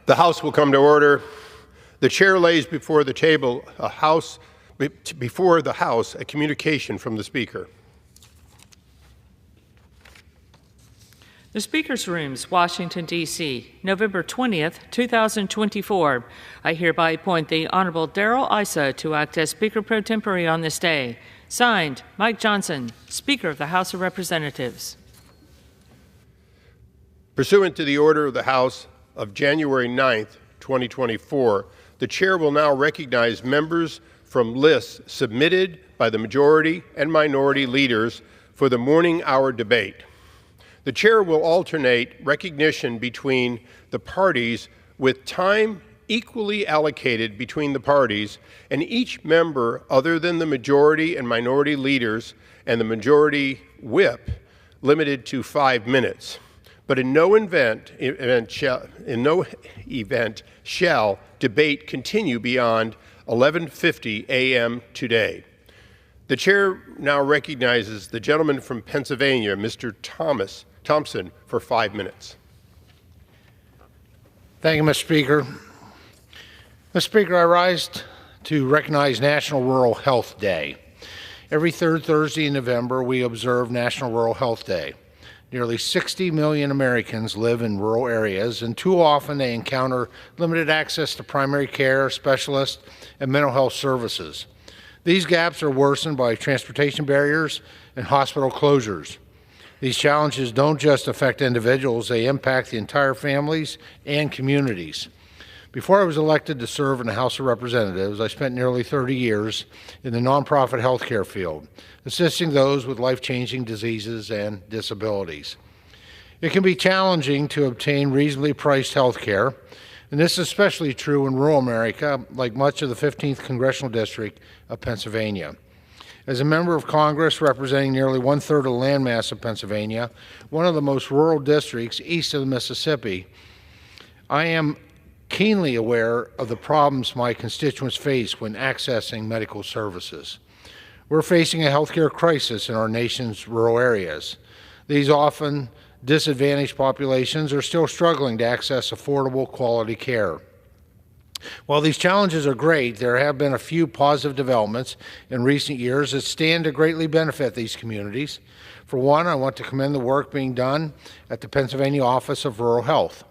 The House will come to order. The chair lays before the House a communication from the Speaker. The Speaker's Rooms, Washington, D.C., November 20th, 2024. I hereby appoint the Honorable Darrell Issa to act as Speaker pro tempore on this day. Signed, Mike Johnson, Speaker of the House of Representatives. Pursuant to the order of the House of January 9th, 2024, the Chair will now recognize members from lists submitted by the majority and minority leaders for the morning hour debate. The Chair will alternate recognition between the parties with time equally allocated between the parties, and each member other than the majority and minority leaders and the majority whip limited to 5 minutes. But in no event shall debate continue beyond 11:50 a.m. today. The Chair now recognizes the gentleman from Pennsylvania, Mr. Thompson, for 5 minutes. Thank you, Mr. Speaker. Mr. Speaker, I rise to recognize National Rural Health Day. Every third Thursday in November, we observe National Rural Health Day. Nearly 60 million Americans live in rural areas, and too often they encounter limited access to primary care, specialists, and mental health services. These gaps are worsened by transportation barriers and hospital closures. These challenges don't just affect individuals, they impact the entire families and communities. Before I was elected to serve in the House of Representatives, I spent nearly 30 years in the nonprofit healthcare field, assisting those with life-changing diseases and disabilities. It can be challenging to obtain reasonably priced health care, and this is especially true in rural America, like much of the 15th Congressional District of Pennsylvania. As a member of Congress representing nearly one-third of the landmass of Pennsylvania, one of the most rural districts east of the Mississippi, I am keenly aware of the problems my constituents face when accessing medical services. We're facing a healthcare crisis in our nation's rural areas. These often disadvantaged populations are still struggling to access affordable, quality care. While these challenges are great, there have been a few positive developments in recent years that stand to greatly benefit these communities. For one, I want to commend the work being done at the Pennsylvania Office of Rural Health.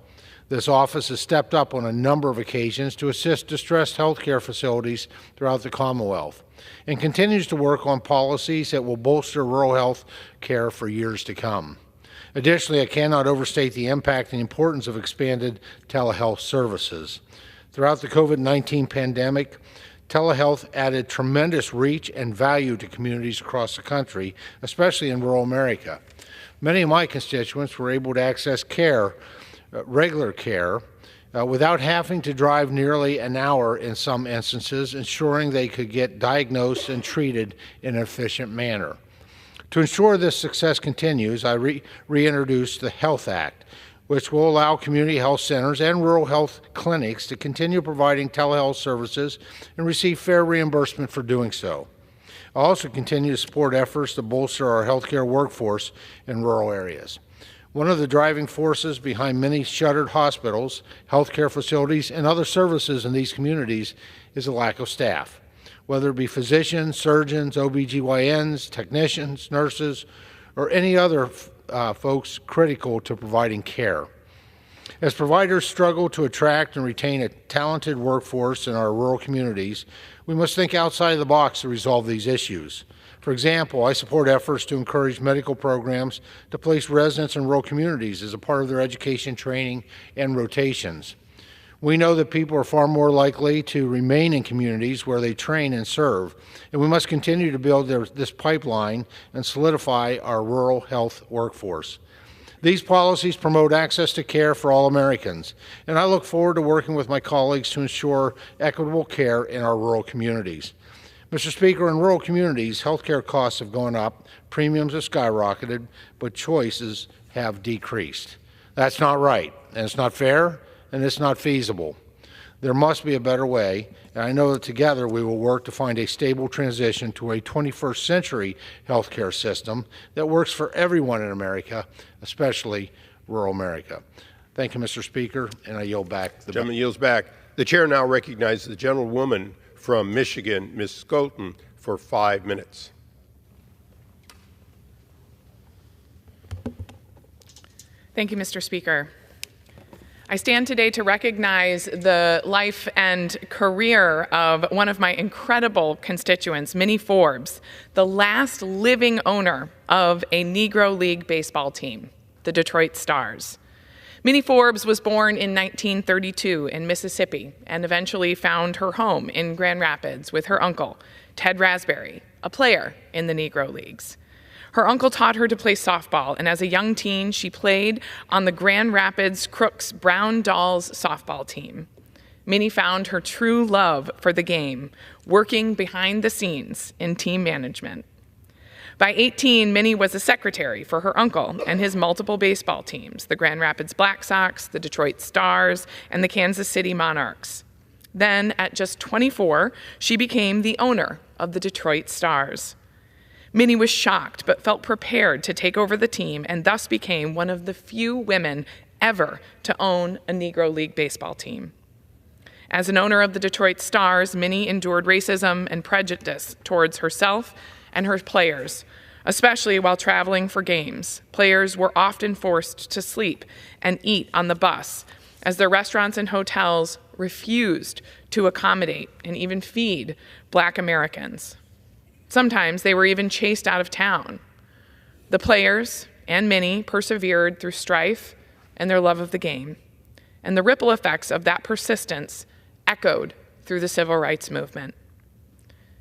This office has stepped up on a number of occasions to assist distressed healthcare facilities throughout the Commonwealth and continues to work on policies that will bolster rural health care for years to come. Additionally, I cannot overstate the impact and importance of expanded telehealth services. Throughout the COVID-19 pandemic, telehealth added tremendous reach and value to communities across the country, especially in rural America. Many of my constituents were able to access regular care, without having to drive nearly an hour in some instances, ensuring they could get diagnosed and treated in an efficient manner. To ensure this success continues, I reintroduced the Health Act, which will allow community health centers and rural health clinics to continue providing telehealth services and receive fair reimbursement for doing so. I also continue to support efforts to bolster our healthcare workforce in rural areas. One of the driving forces behind many shuttered hospitals, healthcare facilities, and other services in these communities is a lack of staff, whether it be physicians, surgeons, OBGYNs, technicians, nurses, or any other folks critical to providing care. As providers struggle to attract and retain a talented workforce in our rural communities, we must think outside the box to resolve these issues. For example, I support efforts to encourage medical programs to place residents in rural communities as a part of their education, training, and rotations. We know that people are far more likely to remain in communities where they train and serve, and we must continue to build this pipeline and solidify our rural health workforce. These policies promote access to care for all Americans, and I look forward to working with my colleagues to ensure equitable care in our rural communities. Mr. Speaker, in rural communities, healthcare costs have gone up, premiums have skyrocketed, but choices have decreased. That's not right, and it's not fair, and it's not feasible. There must be a better way, and I know that together we will work to find a stable transition to a 21st century healthcare system that works for everyone in America, especially rural America. Thank you, Mr. Speaker, and I yield back. The gentleman yields back. The chair now recognizes the gentlewoman from Michigan, Ms. Skolton, for 5 minutes. Thank you, Mr. Speaker. I stand today to recognize the life and career of one of my incredible constituents, Minnie Forbes, the last living owner of a Negro League baseball team, the Detroit Stars. Minnie Forbes was born in 1932 in Mississippi and eventually found her home in Grand Rapids with her uncle, Ted Raspberry, a player in the Negro Leagues. Her uncle taught her to play softball, and as a young teen, she played on the Grand Rapids Crooks Brown Dolls softball team. Minnie found her true love for the game, working behind the scenes in team management. By 18, Minnie was a secretary for her uncle and his multiple baseball teams, the Grand Rapids Black Sox, the Detroit Stars, and the Kansas City Monarchs. Then, at just 24, she became the owner of the Detroit Stars. Minnie was shocked but felt prepared to take over the team and thus became one of the few women ever to own a Negro League baseball team. As an owner of the Detroit Stars, Minnie endured racism and prejudice towards herself and her players, especially while traveling for games. Players were often forced to sleep and eat on the bus as their restaurants and hotels refused to accommodate and even feed Black Americans. Sometimes they were even chased out of town. The players and Minnie persevered through strife and their love of the game, and the ripple effects of that persistence echoed through the civil rights movement.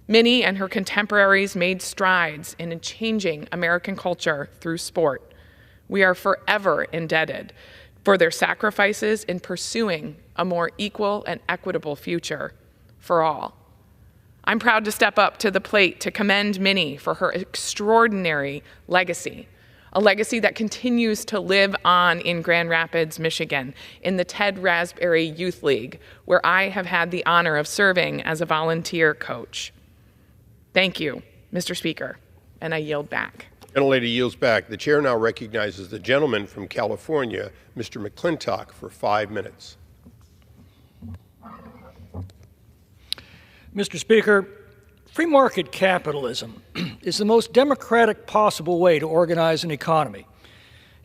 Minnie and her contemporaries made strides in changing American culture through sport. We are forever indebted for their sacrifices in pursuing a more equal and equitable future for all. I'm proud to step up to the plate to commend Minnie for her extraordinary legacy, a legacy that continues to live on in Grand Rapids, Michigan, in the Ted Raspberry Youth League, where I have had the honor of serving as a volunteer coach. Thank you, Mr. Speaker, and I yield back. The gentlelady yields back. The chair now recognizes the gentleman from California, Mr. McClintock, for 5 minutes. Mr. Speaker, free market capitalism is the most democratic possible way to organize an economy.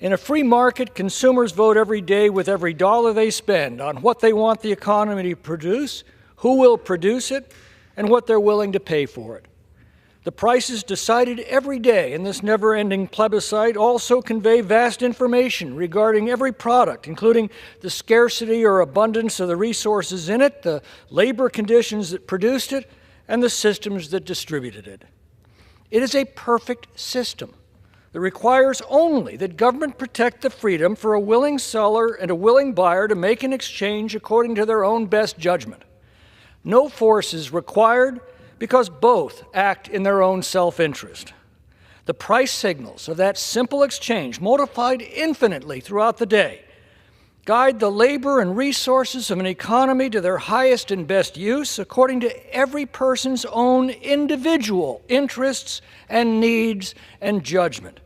In a free market, consumers vote every day with every dollar they spend on what they want the economy to produce, who will produce it, and what they're willing to pay for it. The prices decided every day in this never-ending plebiscite also convey vast information regarding every product, including the scarcity or abundance of the resources in it, the labor conditions that produced it, and the systems that distributed it. It is a perfect system that requires only that government protect the freedom for a willing seller and a willing buyer to make an exchange according to their own best judgment. No force is required, because both act in their own self-interest. The price signals of that simple exchange, multiplied infinitely throughout the day, guide the labor and resources of an economy to their highest and best use according to every person's own individual interests and needs and judgment.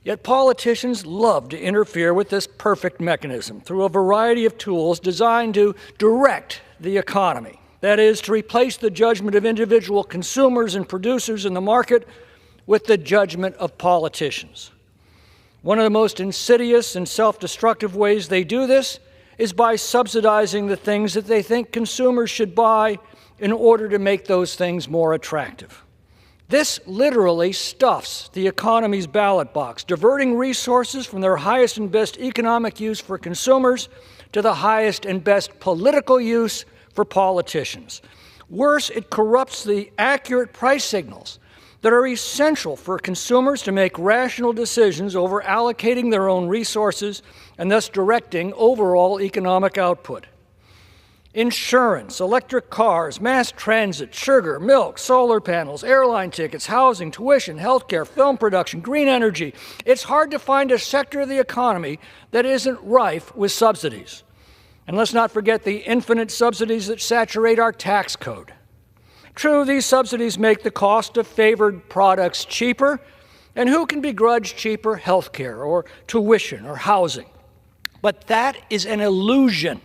Yet politicians love to interfere with this perfect mechanism through a variety of tools designed to direct the economy. That is, to replace the judgment of individual consumers and producers in the market with the judgment of politicians. One of the most insidious and self-destructive ways they do this is by subsidizing the things that they think consumers should buy in order to make those things more attractive. This literally stuffs the economy's ballot box, diverting resources from their highest and best economic use for consumers to the highest and best political use for politicians. Worse, it corrupts the accurate price signals that are essential for consumers to make rational decisions over allocating their own resources and thus directing overall economic output. Insurance, electric cars, mass transit, sugar, milk, solar panels, airline tickets, housing, tuition, healthcare, film production, green energy. It's hard to find a sector of the economy that isn't rife with subsidies. And let's not forget the infinite subsidies that saturate our tax code. True, these subsidies make the cost of favored products cheaper, and who can begrudge cheaper health care or tuition or housing? But that is an illusion.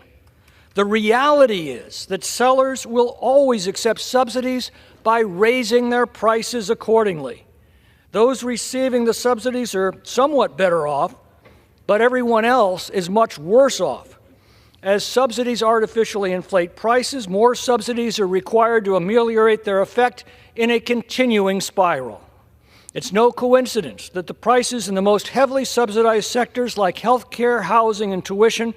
The reality is that sellers will always accept subsidies by raising their prices accordingly. Those receiving the subsidies are somewhat better off, but everyone else is much worse off. As subsidies artificially inflate prices, more subsidies are required to ameliorate their effect in a continuing spiral. It's no coincidence that the prices in the most heavily subsidized sectors like healthcare, housing, and tuition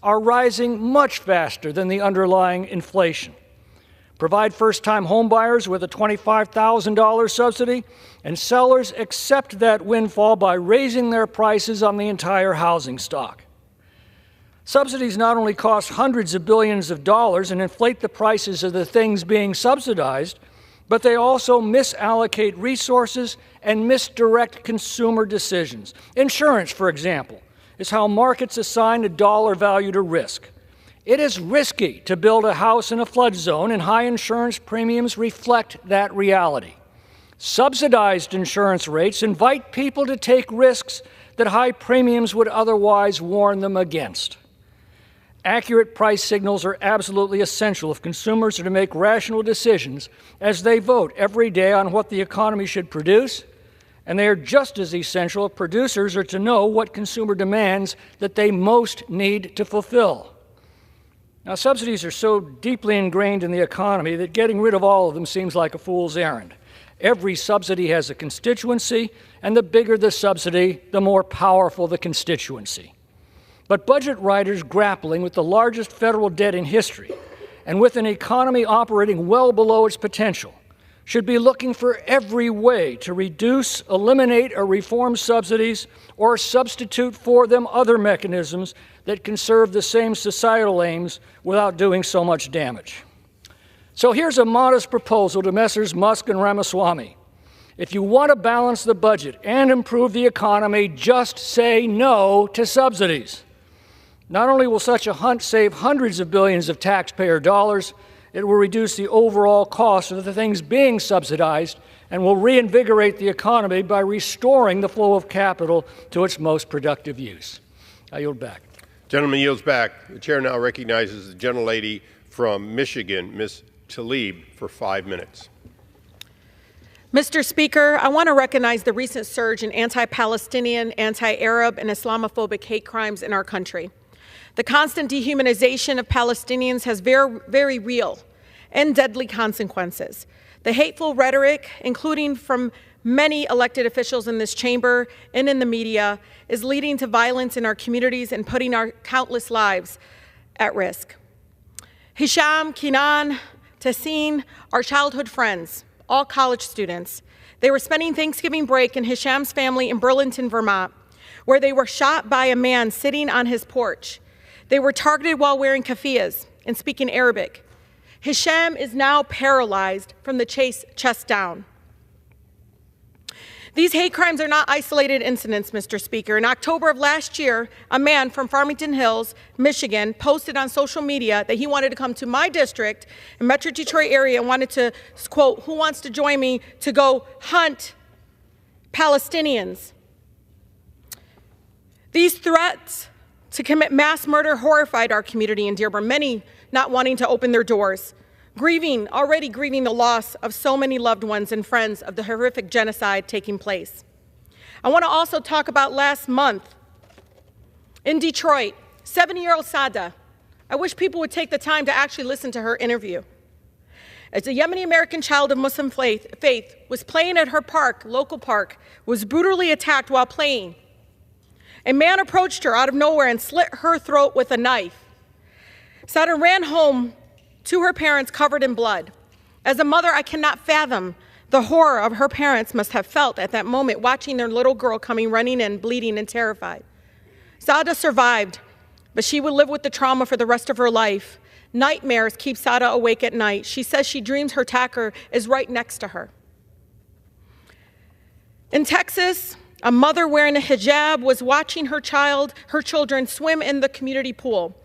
are rising much faster than the underlying inflation. Provide first-time homebuyers with a $25,000 subsidy, and sellers accept that windfall by raising their prices on the entire housing stock. Subsidies not only cost hundreds of billions of dollars and inflate the prices of the things being subsidized, but they also misallocate resources and misdirect consumer decisions. Insurance, for example, is how markets assign a dollar value to risk. It is risky to build a house in a flood zone, and high insurance premiums reflect that reality. Subsidized insurance rates invite people to take risks that high premiums would otherwise warn them against. Accurate price signals are absolutely essential if consumers are to make rational decisions as they vote every day on what the economy should produce, and they are just as essential if producers are to know what consumer demands that they most need to fulfill. Now, subsidies are so deeply ingrained in the economy that getting rid of all of them seems like a fool's errand. Every subsidy has a constituency, and the bigger the subsidy, the more powerful the constituency. But budget writers grappling with the largest federal debt in history and with an economy operating well below its potential should be looking for every way to reduce, eliminate, or reform subsidies or substitute for them other mechanisms that can serve the same societal aims without doing so much damage. So here's a modest proposal to Messrs. Musk and Ramaswamy. If you want to balance the budget and improve the economy, just say no to subsidies. Not only will such a hunt save hundreds of billions of taxpayer dollars, it will reduce the overall cost of the things being subsidized and will reinvigorate the economy by restoring the flow of capital to its most productive use. I yield back. Gentleman yields back. The chair now recognizes the gentlelady from Michigan, Ms. Tlaib, for 5 minutes. Mr. Speaker, I want to recognize the recent surge in anti-Palestinian, anti-Arab, and Islamophobic hate crimes in our country. The constant dehumanization of Palestinians has very real and deadly consequences. The hateful rhetoric, including from many elected officials in this chamber and in the media, is leading to violence in our communities and putting our countless lives at risk. Hisham, Kenan, Tassin are childhood friends, all college students. They were spending Thanksgiving break in Hisham's family in Burlington, Vermont, where they were shot by a man sitting on his porch. They were targeted while wearing keffiyehs and speaking Arabic. Hisham is now paralyzed from the chest down. These hate crimes are not isolated incidents, Mr. Speaker. In October of last year, a man from Farmington Hills, Michigan, posted on social media that he wanted to come to my district in Metro Detroit area and wanted to, quote, "Who wants to join me to go hunt Palestinians?" These threats to commit mass murder horrified our community in Dearborn, many not wanting to open their doors, already grieving the loss of so many loved ones and friends of the horrific genocide taking place. I want to also talk about last month in Detroit, 7-year-old Sada. I wish people would take the time to actually listen to her interview. As a Yemeni-American child of Muslim faith was playing at her park, local park, was brutally attacked while playing. A man approached her out of nowhere and slit her throat with a knife. Sada ran home to her parents covered in blood. As a mother, I cannot fathom the horror of her parents must have felt at that moment watching their little girl coming running in, bleeding and terrified. Sada survived, but she would live with the trauma for the rest of her life. Nightmares keep Sada awake at night. She says she dreams her attacker is right next to her. In Texas, a mother wearing a hijab was watching her children swim in the community pool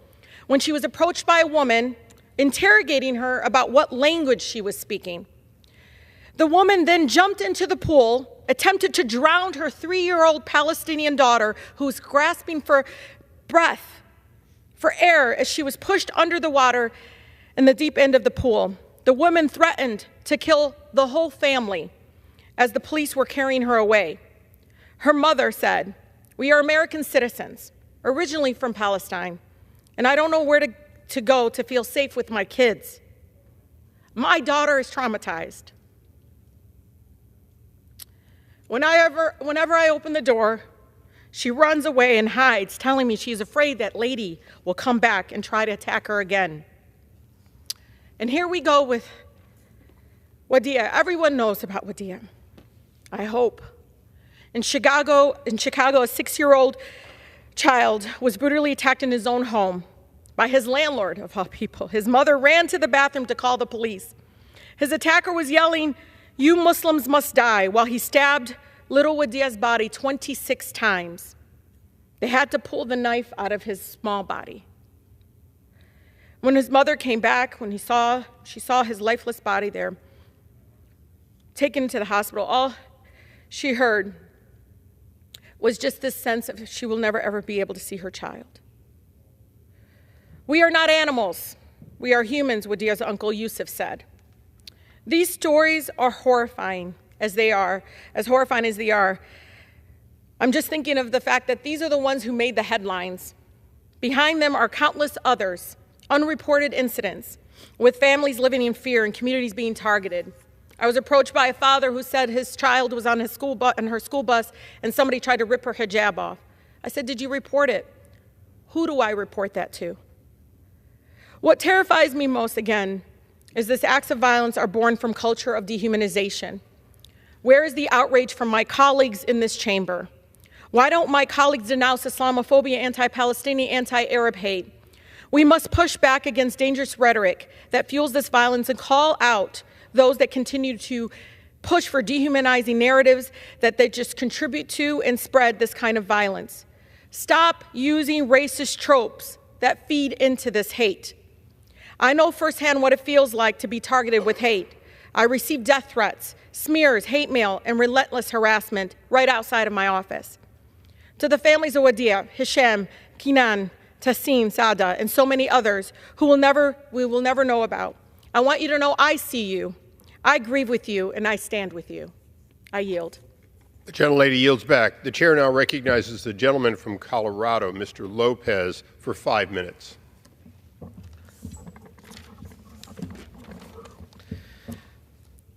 when she was approached by a woman interrogating her about what language she was speaking. The woman then jumped into the pool, attempted to drown her 3-year-old Palestinian daughter who was gasping for breath, for air as she was pushed under the water in the deep end of the pool. The woman threatened to kill the whole family as the police were carrying her away. Her mother said, "We are American citizens, originally from Palestine, and I don't know where to go to feel safe with my kids. My daughter is traumatized. Whenever I open the door, she runs away and hides, telling me she's afraid that lady will come back and try to attack her again." And here we go with Wadia. Everyone knows about Wadia, I hope. In Chicago, a 6-year-old child was brutally attacked in his own home by his landlord, of all people. His mother ran to the bathroom to call the police. His attacker was yelling, "You Muslims must die," while he stabbed little Wadia's body 26 times. They had to pull the knife out of his small body. When his mother came back, she saw his lifeless body there, taken to the hospital, all she heard was just this sense of she will never ever be able to see her child. "We are not animals. We are humans," Wadia's uncle Yusuf said. These stories are horrifying as they are. I'm just thinking of the fact that these are the ones who made the headlines. Behind them are countless others, unreported incidents, with families living in fear and communities being targeted. I was approached by a father who said his child was on her school bus and somebody tried to rip her hijab off. I said, "Did you report it?" Who do I report that to? What terrifies me most, again, is this acts of violence are born from culture of dehumanization. Where is the outrage from my colleagues in this chamber? Why don't my colleagues denounce Islamophobia, anti-Palestinian, anti-Arab hate? We must push back against dangerous rhetoric that fuels this violence and call out those that continue to push for dehumanizing narratives that they just contribute to and spread this kind of violence. Stop using racist tropes that feed into this hate. I know firsthand what it feels like to be targeted with hate. I receive death threats, smears, hate mail, and relentless harassment right outside of my office. To the families of Wadia, Hisham, Kinan, Tassim, Sada, and so many others who we will never know about, I want you to know I see you, I grieve with you, and I stand with you. I yield. The gentlelady yields back. The chair now recognizes the gentleman from Colorado, Mr. Lopez, for 5 minutes.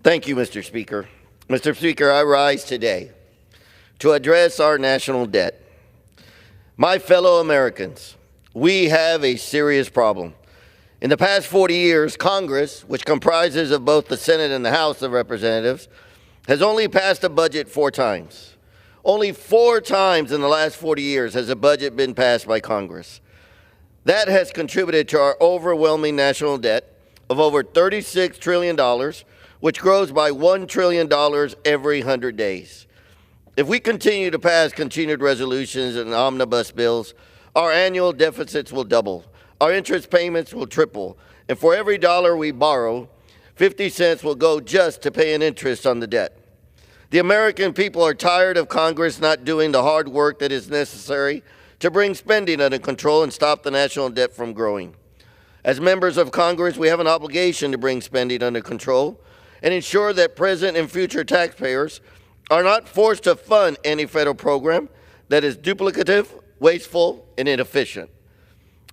Thank you, Mr. Speaker. Mr. Speaker, I rise today to address our national debt. My fellow Americans, we have a serious problem. In the past 40 years, Congress, which comprises of both the Senate and the House of Representatives, has only passed a budget 4 times. Only 4 times in the last 40 years has a budget been passed by Congress. That has contributed to our overwhelming national debt of over $36 trillion, which grows by $1 trillion every 100 days. If we continue to pass continued resolutions and omnibus bills, our annual deficits will double, our interest payments will triple, and for every dollar we borrow, 50 cents will go just to pay an interest on the debt. The American people are tired of Congress not doing the hard work that is necessary to bring spending under control and stop the national debt from growing. As members of Congress, we have an obligation to bring spending under control and ensure that present and future taxpayers are not forced to fund any federal program that is duplicative, wasteful, and inefficient.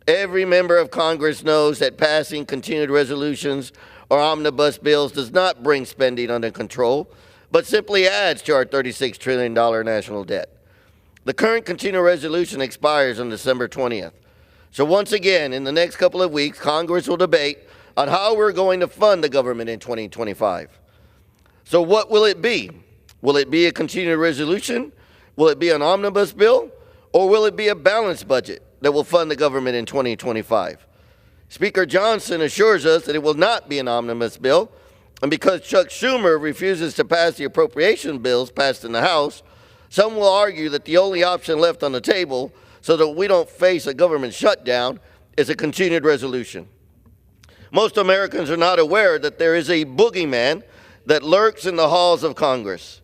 Every member of Congress knows that passing continued resolutions or omnibus bills does not bring spending under control, but simply adds to our $36 trillion national debt. The current continuing resolution expires on December 20th. So once again, in the next couple of weeks, Congress will debate on how we're going to fund the government in 2025. So what will it be? Will it be a continuing resolution? Will it be an omnibus bill? Or will it be a balanced budget that will fund the government in 2025? Speaker Johnson assures us that it will not be an omnibus bill, and because Chuck Schumer refuses to pass the appropriation bills passed in the House, some will argue that the only option left on the table so that we don't face a government shutdown is a continued resolution. Most Americans are not aware that there is a boogeyman that lurks in the halls of Congress.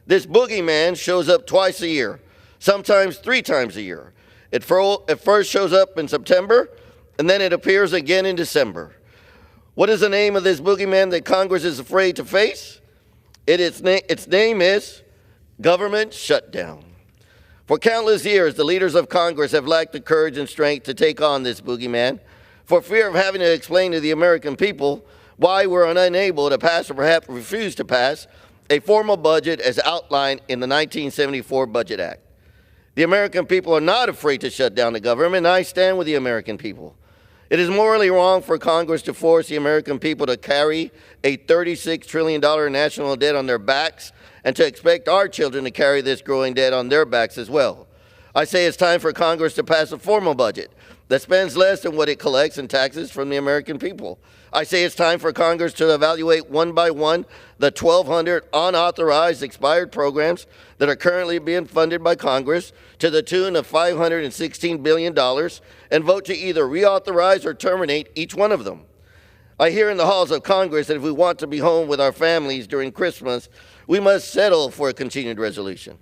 This boogeyman shows up twice a year, sometimes 3 times a year, It first shows up in September, and then it appears again in December. What is the name of this boogeyman that Congress is afraid to face? Its name is government shutdown. For countless years, the leaders of Congress have lacked the courage and strength to take on this boogeyman for fear of having to explain to the American people why we're unable to pass or perhaps refuse to pass a formal budget as outlined in the 1974 Budget Act. The American people are not afraid to shut down the government, and I stand with the American people. It is morally wrong for Congress to force the American people to carry a $36 trillion national debt on their backs and to expect our children to carry this growing debt on their backs as well. I say it's time for Congress to pass a formal budget that spends less than what it collects in taxes from the American people. I say it's time for Congress to evaluate one by one the 1,200 unauthorized expired programs that are currently being funded by Congress to the tune of $516 billion and vote to either reauthorize or terminate each one of them. I hear in the halls of Congress that if we want to be home with our families during Christmas, we must settle for a continued resolution.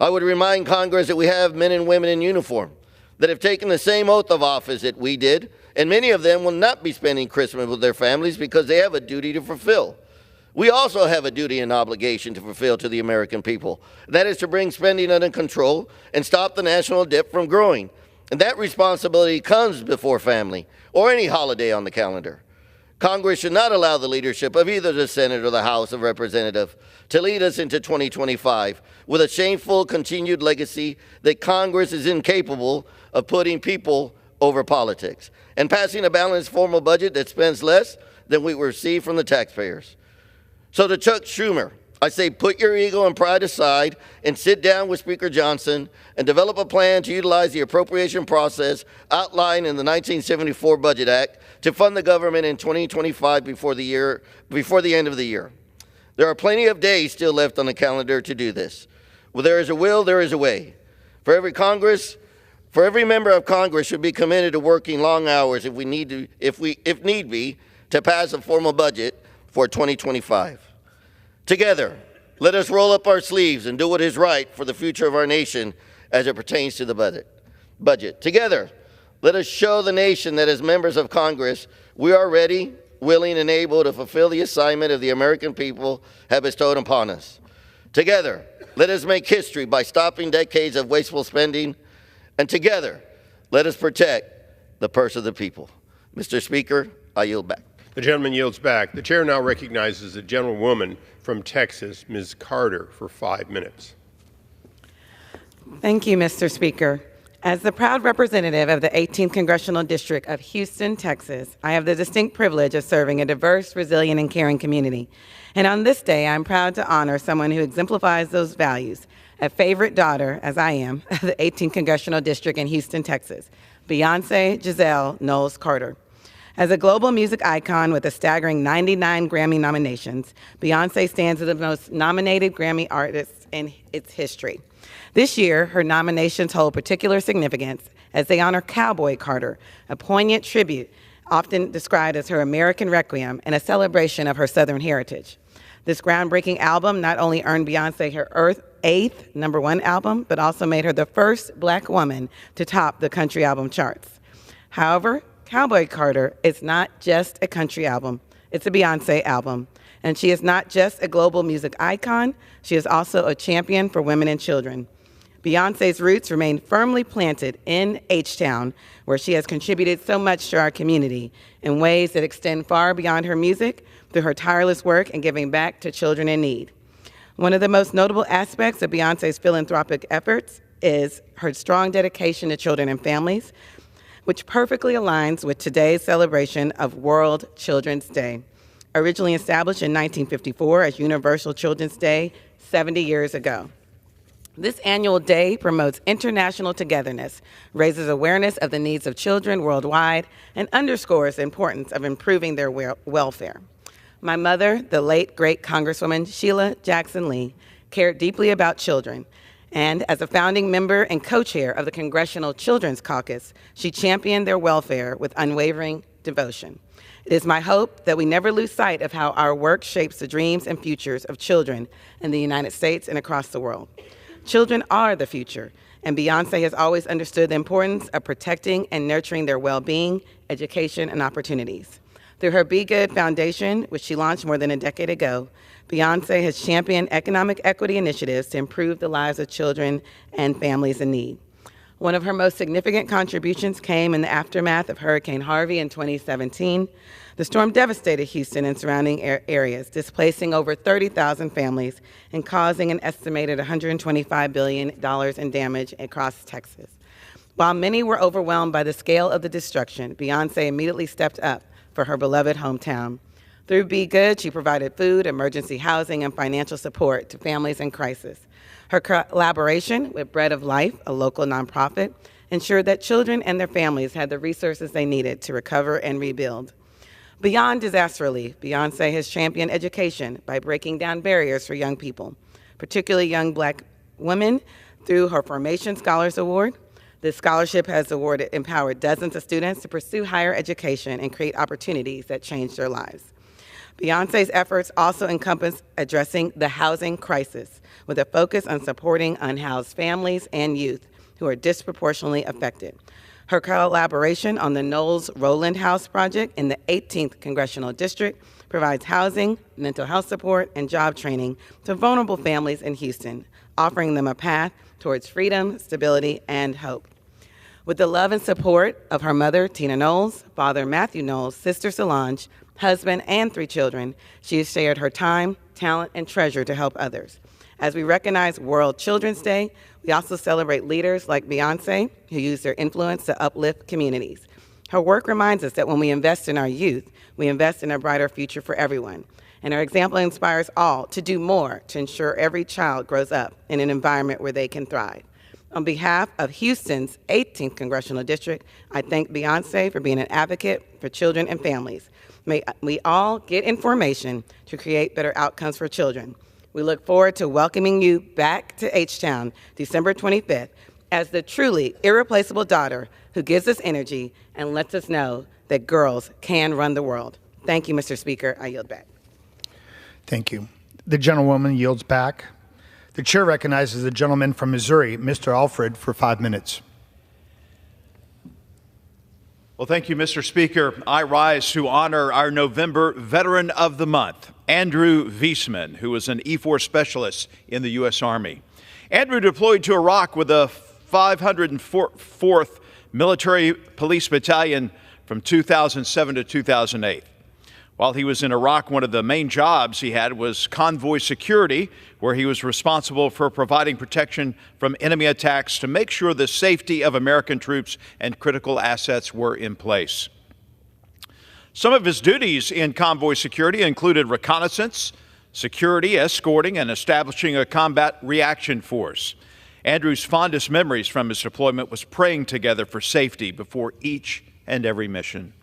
I would remind Congress that we have men and women in uniform that have taken the same oath of office that we did, and many of them will not be spending Christmas with their families because they have a duty to fulfill. We also have a duty and obligation to fulfill to the American people. That is to bring spending under control and stop the national debt from growing. And that responsibility comes before family or any holiday on the calendar. Congress should not allow the leadership of either the Senate or the House of Representatives to lead us into 2025 with a shameful continued legacy that Congress is incapable of putting people over politics and passing a balanced formal budget that spends less than we receive from the taxpayers. So to Chuck Schumer, I say put your ego and pride aside and sit down with Speaker Johnson and develop a plan to utilize the appropriation process outlined in the 1974 Budget Act to fund the government in 2025 before the end of the year. There are plenty of days still left on the calendar to do this. Where there is a will, there is a way. For every member of Congress should be committed to working long hours if need be, to pass a formal budget for 2025. Together, let us roll up our sleeves and do what is right for the future of our nation as it pertains to the budget. Together, let us show the nation that as members of Congress, we are ready, willing, and able to fulfill the assignment of the American people have bestowed upon us. Together, let us make history by stopping decades of wasteful spending. And together, let us protect the purse of the people. Mr. Speaker, I yield back. The gentleman yields back. The chair now recognizes the gentlewoman from Texas, Ms. Carter, for 5 minutes. Thank you, Mr. Speaker. As the proud representative of the 18th Congressional District of Houston, Texas, I have the distinct privilege of serving a diverse, resilient, and caring community. And on this day, I'm proud to honor someone who exemplifies those values, a favorite daughter, as I am, of the 18th Congressional District in Houston, Texas, Beyonce Giselle Knowles Carter. As a global music icon with a staggering 99 Grammy nominations, Beyonce stands as the most nominated Grammy artist in its history. This year, her nominations hold particular significance as they honor Cowboy Carter, a poignant tribute often described as her American Requiem and a celebration of her Southern heritage. This groundbreaking album not only earned Beyonce her 8th #1 album, but also made her the first Black woman to top the country album charts. However, Cowboy Carter is not just a country album, it's a Beyonce album. And she is not just a global music icon, she is also a champion for women and children. Beyonce's roots remain firmly planted in H-Town, where she has contributed so much to our community in ways that extend far beyond her music through her tireless work in giving back to children in need. One of the most notable aspects of Beyonce's philanthropic efforts is her strong dedication to children and families, which perfectly aligns with today's celebration of World Children's Day, originally established in 1954 as Universal Children's Day 70 years ago. This annual day promotes international togetherness, raises awareness of the needs of children worldwide, and underscores the importance of improving their welfare. My mother, the late, great Congresswoman Sheila Jackson Lee, cared deeply about children, and as a founding member and co-chair of the Congressional Children's Caucus, she championed their welfare with unwavering devotion. It is my hope that we never lose sight of how our work shapes the dreams and futures of children in the United States and across the world. Children are the future, and Beyonce has always understood the importance of protecting and nurturing their well-being, education, and opportunities. Through her Be Good Foundation, which she launched more than a decade ago, Beyonce has championed economic equity initiatives to improve the lives of children and families in need. One of her most significant contributions came in the aftermath of Hurricane Harvey in 2017. The storm devastated Houston and surrounding areas, displacing over 30,000 families and causing an estimated $125 billion in damage across Texas. While many were overwhelmed by the scale of the destruction, Beyonce immediately stepped up for her beloved hometown. Through Be Good, she provided food, emergency housing, and financial support to families in crisis. Her collaboration with Bread of Life, a local nonprofit, ensured that children and their families had the resources they needed to recover and rebuild. Beyond disaster relief, Beyonce has championed education by breaking down barriers for young people, particularly young Black women, through her Formation Scholars Award. This scholarship has empowered dozens of students to pursue higher education and create opportunities that change their lives. Beyonce's efforts also encompass addressing the housing crisis with a focus on supporting unhoused families and youth who are disproportionately affected. Her collaboration on the Knowles Rowland House project in the 18th Congressional District provides housing, mental health support, and job training to vulnerable families in Houston, offering them a path towards freedom, stability, and hope. With the love and support of her mother, Tina Knowles, father, Matthew Knowles, sister Solange, husband, and 3 children, she has shared her time, talent, and treasure to help others. As we recognize World Children's Day, we also celebrate leaders like Beyonce who use their influence to uplift communities. Her work reminds us that when we invest in our youth, we invest in a brighter future for everyone. And her example inspires all to do more to ensure every child grows up in an environment where they can thrive. On behalf of Houston's 18th Congressional District, I thank Beyonce for being an advocate for children and families. May we all get information to create better outcomes for children. We look forward to welcoming you back to H-Town December 25th as the truly irreplaceable daughter who gives us energy and lets us know that girls can run the world. Thank you, Mr. Speaker. I yield back. Thank you. The gentlewoman yields back. The chair recognizes the gentleman from Missouri, Mr. Alfred, for 5 minutes. Well, thank you, Mr. Speaker. I rise to honor our November Veteran of the Month, Andrew Viesman, who was an E-4 specialist in the U.S. Army. Andrew deployed to Iraq with the 504th Military Police Battalion from 2007 to 2008. While he was in Iraq, one of the main jobs he had was convoy security, where he was responsible for providing protection from enemy attacks to make sure the safety of American troops and critical assets were in place. Some of his duties in convoy security included reconnaissance, security, escorting, and establishing a combat reaction force. Andrew's fondest memories from his deployment was praying together for safety before each and every mission.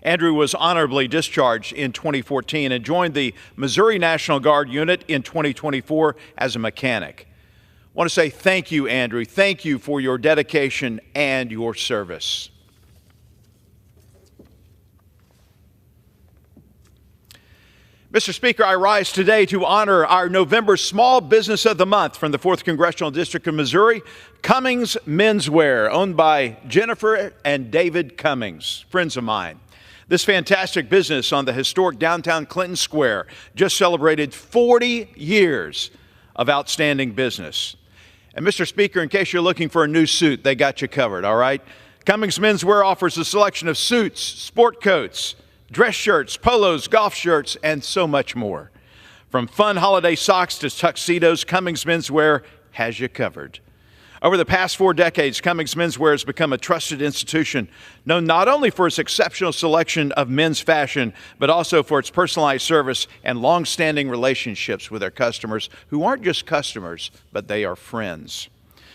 Andrew was honorably discharged in 2014 and joined the Missouri National Guard unit in 2024 as a mechanic. I want to say thank you, Andrew. Thank you for your dedication and your service. Mr. Speaker, I rise today to honor our November Small Business of the Month from the 4th Congressional District of Missouri, Cummings Menswear, owned by Jennifer and David Cummings, friends of mine. This fantastic business on the historic downtown Clinton Square just celebrated 40 years of outstanding business. And Mr. Speaker, in case you're looking for a new suit, they got you covered, all right? Cummings Menswear offers a selection of suits, sport coats, dress shirts, polos, golf shirts, and so much more. From fun holiday socks to tuxedos, Cummings Menswear has you covered. Over the past 4 decades, Cummings Menswear has become a trusted institution, known not only for its exceptional selection of men's fashion, but also for its personalized service and long-standing relationships with their customers, who aren't just customers, but they are friends.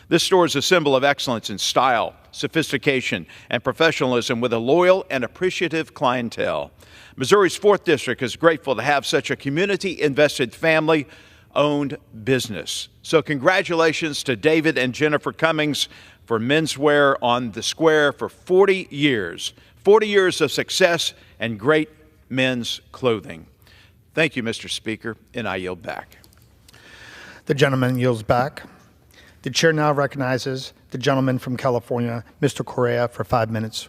This store is a symbol of excellence in style, sophistication, and professionalism with a loyal and appreciative clientele. Missouri's 4th District is grateful to have such a community-invested family-owned business. So congratulations to David and Jennifer Cummings for menswear on the square for 40 years. 40 years of success and great men's clothing. Thank you, Mr. Speaker, and I yield back. The gentleman yields back. The chair now recognizes the gentleman from California, Mr. Correa, for 5 minutes.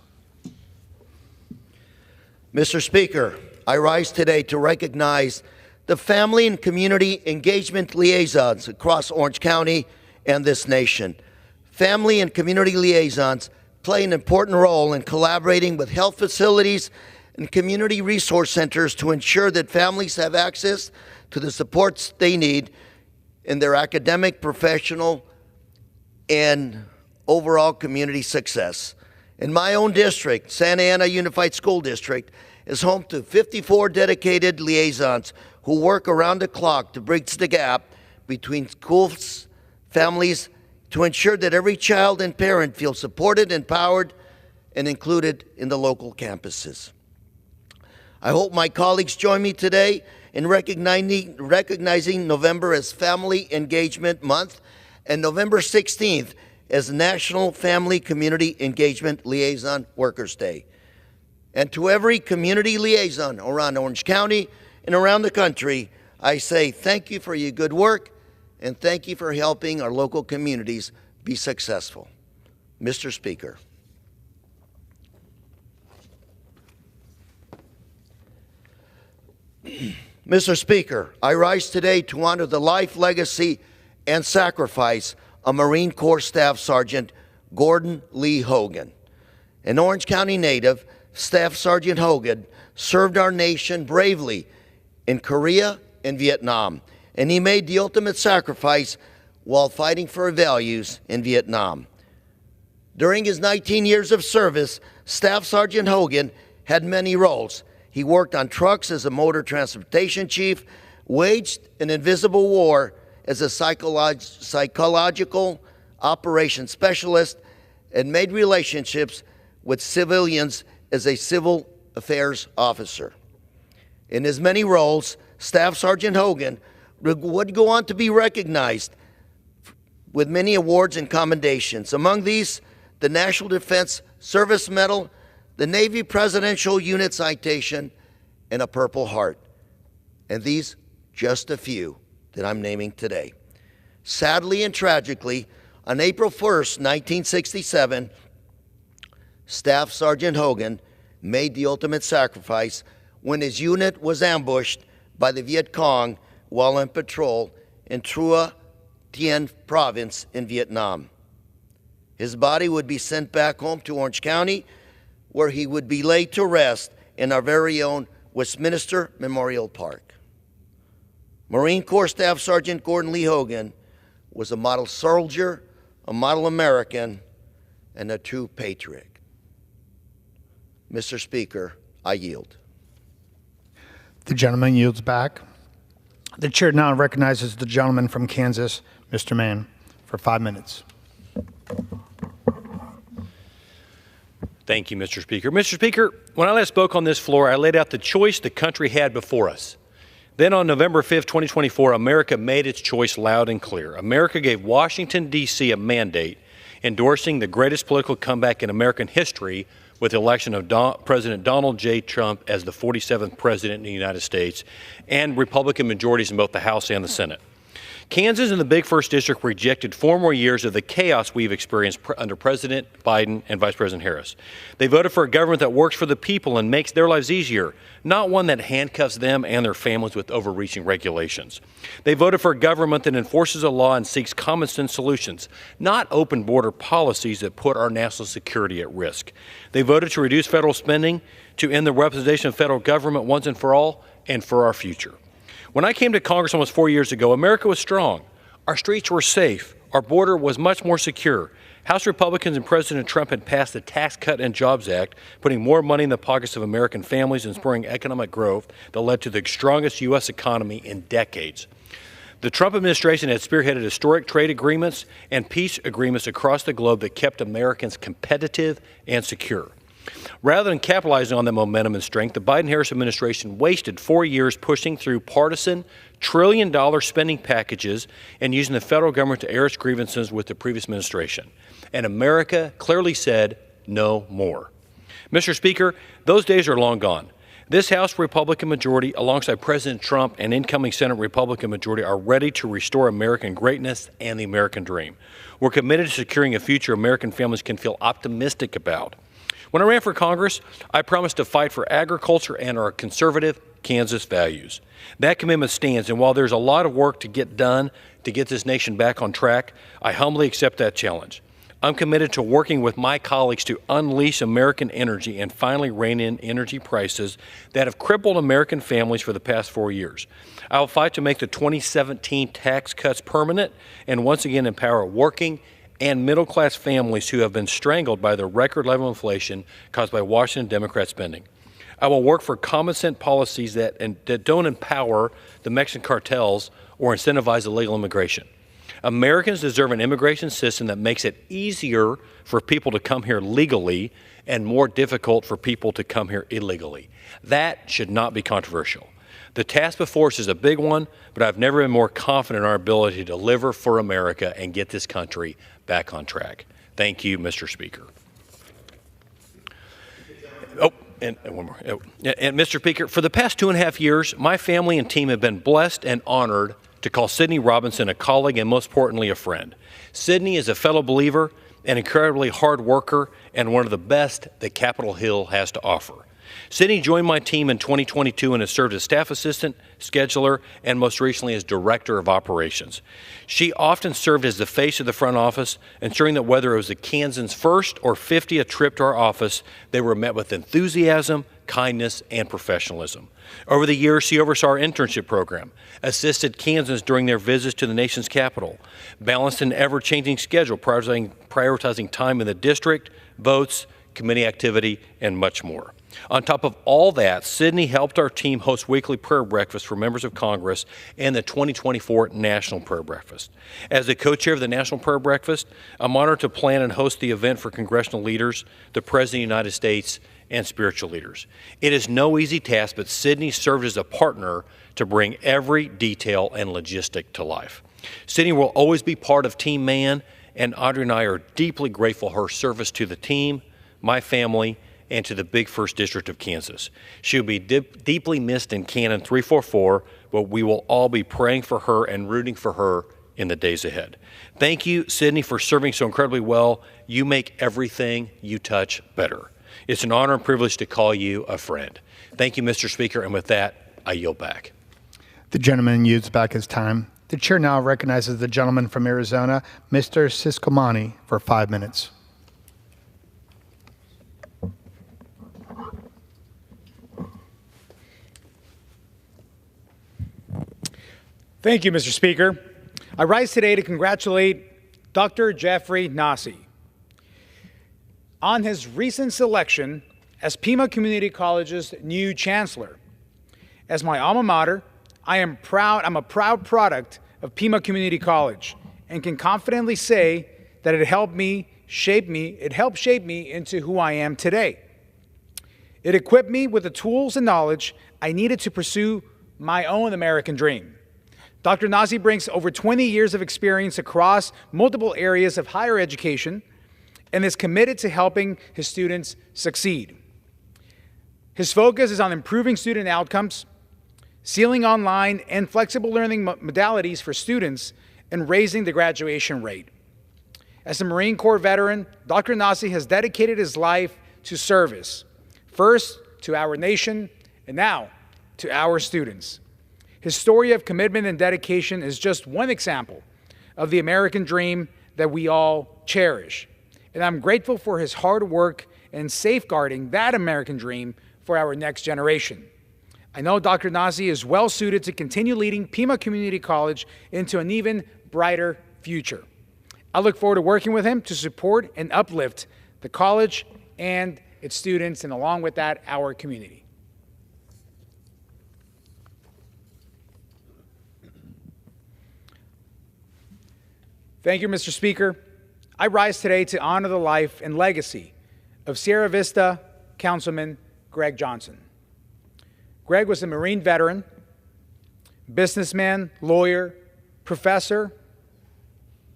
Mr. Speaker, I rise today to recognize the family and community engagement liaisons across Orange County and this nation. Family and community liaisons play an important role in collaborating with health facilities and community resource centers to ensure that families have access to the supports they need in their academic, professional, and overall community success. In my own district, Santa Ana Unified School District is home to 54 dedicated liaisons who work around the clock to bridge the gap between schools, families, to ensure that every child and parent feel supported, empowered, and included in the local campuses. I hope my colleagues join me today in recognizing November as Family Engagement Month and November 16th as National Family Community Engagement Liaison Workers Day. And to every community liaison around Orange County and around the country, I say thank you for your good work and thank you for helping our local communities be successful. Mr. Speaker. Mr. Speaker, I rise today to honor the life, legacy, and sacrifice of Marine Corps Staff Sergeant Gordon Lee Hogan. An Orange County native, Staff Sergeant Hogan served our nation bravely in Korea and Vietnam, and he made the ultimate sacrifice while fighting for our values in Vietnam. During his 19 years of service, Staff Sergeant Hogan had many roles. He worked on trucks as a motor transportation chief, waged an invisible war as a psychological operations specialist, and made relationships with civilians as a civil affairs officer. In his many roles, Staff Sergeant Hogan would go on to be recognized with many awards and commendations. Among these, the National Defense Service Medal, the Navy Presidential Unit Citation, and a Purple Heart. And these, just a few that I'm naming today. Sadly and tragically, on April 1st, 1967, Staff Sergeant Hogan made the ultimate sacrifice when his unit was ambushed by the Viet Cong while on patrol in Trua Tien Province in Vietnam. His body would be sent back home to Orange County, where he would be laid to rest in our very own Westminster Memorial Park. Marine Corps Staff Sergeant Gordon Lee Hogan was a model soldier, a model American, and a true patriot. Mr. Speaker, I yield. The gentleman yields back. The chair now recognizes the gentleman from Kansas, Mr. Mann, for 5 minutes. Thank you, Mr. Speaker. Mr. Speaker, when I last spoke on this floor, I laid out the choice the country had before us. Then on November 5th, 2024, America made its choice loud and clear. America gave Washington, D.C. a mandate endorsing the greatest political comeback in American history with the election of President Donald J. Trump as the 47th president in the United States and Republican majorities in both the House and the Senate. Kansas and the Big First District rejected 4 more years of the chaos we've experienced under President Biden and Vice President Harris. They voted for a government that works for the people and makes their lives easier, not one that handcuffs them and their families with overreaching regulations. They voted for a government that enforces a law and seeks common sense solutions, not open border policies that put our national security at risk. They voted to reduce federal spending, to end the weaponization of federal government once and for all, and for our future. When I came to Congress almost 4 years ago, America was strong. Our streets were safe. Our border was much more secure. House Republicans and President Trump had passed the Tax Cut and Jobs Act, putting more money in the pockets of American families and spurring economic growth that led to the strongest U.S. economy in decades. The Trump administration had spearheaded historic trade agreements and peace agreements across the globe that kept Americans competitive and secure. Rather than capitalizing on that momentum and strength, the Biden-Harris administration wasted 4 years pushing through partisan trillion-dollar spending packages and using the federal government to air its grievances with the previous administration. And America clearly said no more. Mr. Speaker, those days are long gone. This House Republican majority, alongside President Trump and incoming Senate Republican majority, are ready to restore American greatness and the American dream. We're committed to securing a future American families can feel optimistic about. When I ran for Congress, I promised to fight for agriculture and our conservative Kansas values. That commitment stands, and while there's a lot of work to get done to get this nation back on track, I humbly accept that challenge. I'm committed to working with my colleagues to unleash American energy and finally rein in energy prices that have crippled American families for the past 4 years. I will fight to make the 2017 tax cuts permanent and once again empower working and middle-class families who have been strangled by the record-level inflation caused by Washington Democrat spending. I will work for common-sense policies that don't empower the Mexican cartels or incentivize illegal immigration. Americans deserve an immigration system that makes it easier for people to come here legally and more difficult for people to come here illegally. That should not be controversial. The task before us is a big one, but I've never been more confident in our ability to deliver for America and get this country back on track. Thank you, Mr. Speaker. And one more. And Mr. Speaker, for the past 2.5 years, my family and team have been blessed and honored to call Sydney Robinson a colleague and, most importantly, a friend. Sydney is a fellow believer, an incredibly hard worker, and one of the best that Capitol Hill has to offer. Sydney joined my team in 2022 and has served as staff assistant, scheduler, and most recently as director of operations. She often served as the face of the front office, ensuring that whether it was the Kansans' first or 50th trip to our office, they were met with enthusiasm, kindness, and professionalism. Over the years, she oversaw our internship program, assisted Kansans during their visits to the nation's capital, balanced an ever-changing schedule, prioritizing time in the district, votes, committee activity, and much more. On top of all that, Sydney helped our team host weekly prayer breakfasts for members of Congress and the 2024 National Prayer Breakfast. As the co-chair of the National Prayer Breakfast, I'm honored to plan and host the event for congressional leaders, the President of the United States, and spiritual leaders. It is no easy task, but Sydney served as a partner to bring every detail and logistic to life. Sydney will always be part of Team Man, and Audrey and I are deeply grateful for her service to the team, my family, and to the big 1st District of Kansas. She will be deeply missed in Canon 344, but we will all be praying for her and rooting for her in the days ahead. Thank you, Sydney, for serving so incredibly well. You make everything you touch better. It's an honor and privilege to call you a friend. Thank you, Mr. Speaker, and with that, I yield back. The gentleman yields back his time. The chair now recognizes the gentleman from Arizona, Mr. Siscomani, for 5 minutes. Thank you, Mr. Speaker. I rise today to congratulate Dr. Jeffrey Nasi on his recent selection as Pima Community College's new chancellor. As my alma mater, I'm a proud product of Pima Community College and can confidently say that it helped shape me into who I am today. It equipped me with the tools and knowledge I needed to pursue my own American dream. Dr. Nasi brings over 20 years of experience across multiple areas of higher education and is committed to helping his students succeed. His focus is on improving student outcomes, sealing online and flexible learning modalities for students, and raising the graduation rate. As a Marine Corps veteran, Dr. Nasi has dedicated his life to service, first to our nation and now to our students. His story of commitment and dedication is just one example of the American dream that we all cherish. And I'm grateful for his hard work in safeguarding that American dream for our next generation. I know Dr. Nasi is well suited to continue leading Pima Community College into an even brighter future. I look forward to working with him to support and uplift the college and its students, and along with that, our community. Thank you, Mr. Speaker. I rise today to honor the life and legacy of Sierra Vista Councilman Greg Johnson. Greg was a Marine veteran, businessman, lawyer, professor,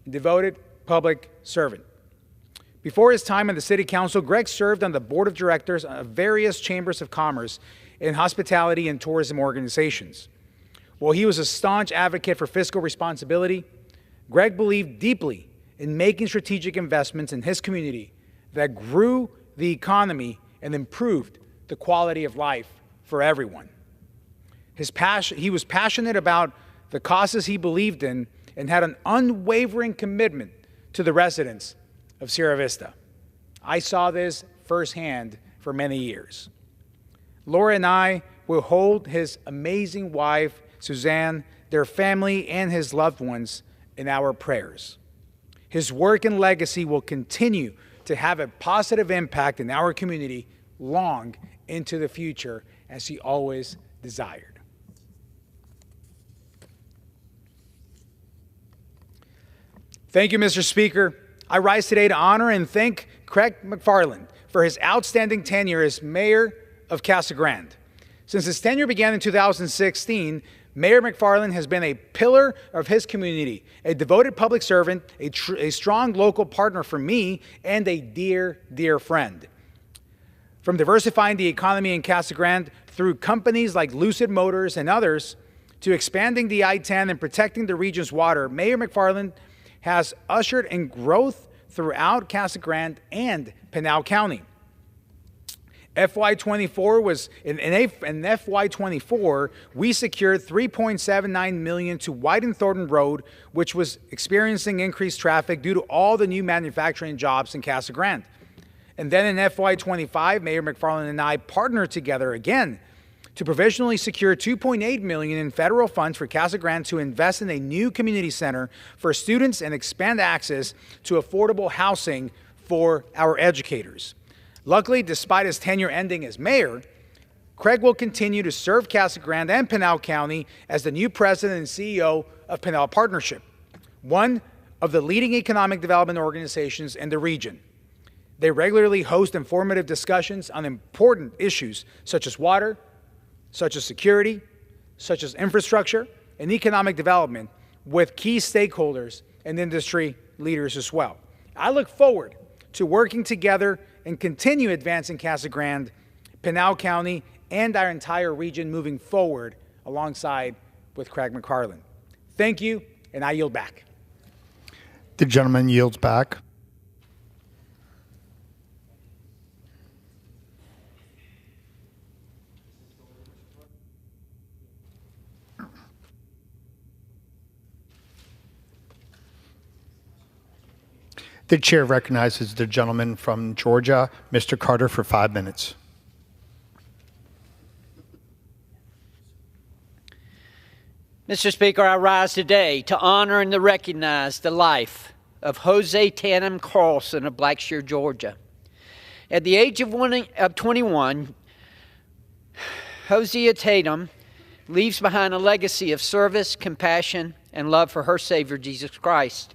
and devoted public servant. Before his time in the City Council, Greg served on the board of directors of various chambers of commerce in hospitality and tourism organizations. While he was a staunch advocate for fiscal responsibility, Greg believed deeply in making strategic investments in his community that grew the economy and improved the quality of life for everyone. He was passionate about the causes he believed in and had an unwavering commitment to the residents of Sierra Vista. I saw this firsthand for many years. Laura and I will hold his amazing wife, Suzanne, their family, and his loved ones in our prayers. His work and legacy will continue to have a positive impact in our community long into the future, as he always desired. Thank you, Mr. Speaker. I rise today to honor and thank Craig McFarland for his outstanding tenure as mayor of Casa Grande. Since his tenure began in 2016, Mayor McFarland has been a pillar of his community, a devoted public servant, a strong local partner for me, and a dear, dear friend. From diversifying the economy in Casa Grande through companies like Lucid Motors and others, to expanding the I-10 and protecting the region's water, Mayor McFarland has ushered in growth throughout Casa Grande and Pinal County. FY24 was in FY24 we secured $3.79 million to widen Thornton Road, which was experiencing increased traffic due to all the new manufacturing jobs in Casa Grande. And then in FY25, Mayor McFarland and I partnered together again to provisionally secure $2.8 million in federal funds for Casa Grande to invest in a new community center for students and expand access to affordable housing for our educators. Luckily, despite his tenure ending as mayor, Craig will continue to serve Casa Grande and Pinal County as the new president and CEO of Pinal Partnership, one of the leading economic development organizations in the region. They regularly host informative discussions on important issues such as water, such as security, such as infrastructure, and economic development with key stakeholders and industry leaders as well. I look forward to working together and continue advancing Casa Grande, Pinal County, and our entire region moving forward alongside with Craig McFarland. Thank you, and I yield back. The gentleman yields back. The chair recognizes the gentleman from Georgia, Mr. Carter, for 5 minutes. Mr. Speaker, I rise today to honor and to recognize the life of Jose Tatum Carlson of Blackshear, Georgia. At the age of 21, Hosea Tatum leaves behind a legacy of service, compassion, and love for her Savior, Jesus Christ.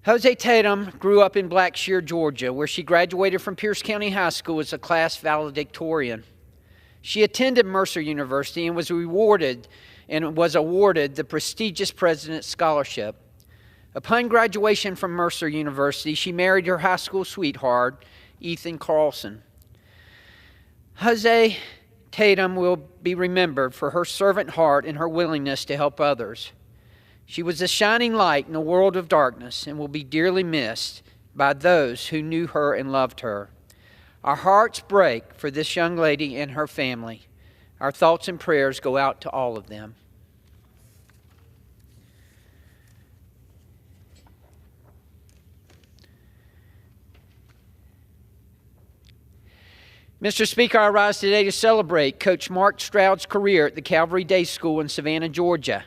Jose Tatum grew up in Blackshear, Georgia, where she graduated from Pierce County High School as a class valedictorian. She attended Mercer University and was awarded the prestigious President's Scholarship. Upon graduation from Mercer University, she married her high school sweetheart, Ethan Carlson. Jose Tatum will be remembered for her servant heart and her willingness to help others. She was a shining light in a world of darkness and will be dearly missed by those who knew her and loved her. Our hearts break for this young lady and her family. Our thoughts and prayers go out to all of them. Mr. Speaker, I rise today to celebrate Coach Mark Stroud's career at the Calvary Day School in Savannah, Georgia.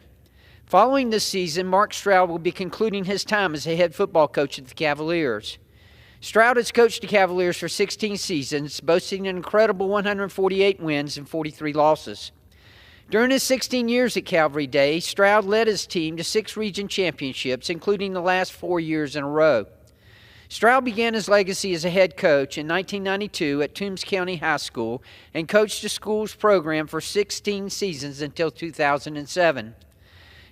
Following this season, Mark Stroud will be concluding his time as a head football coach at the Cavaliers. Stroud has coached the Cavaliers for 16 seasons, boasting an incredible 148 wins and 43 losses. During his 16 years at Calvary Day, Stroud led his team to 6 region championships, including the last 4 years in a row. Stroud began his legacy as a head coach in 1992 at Toombs County High School and coached the school's program for 16 seasons until 2007.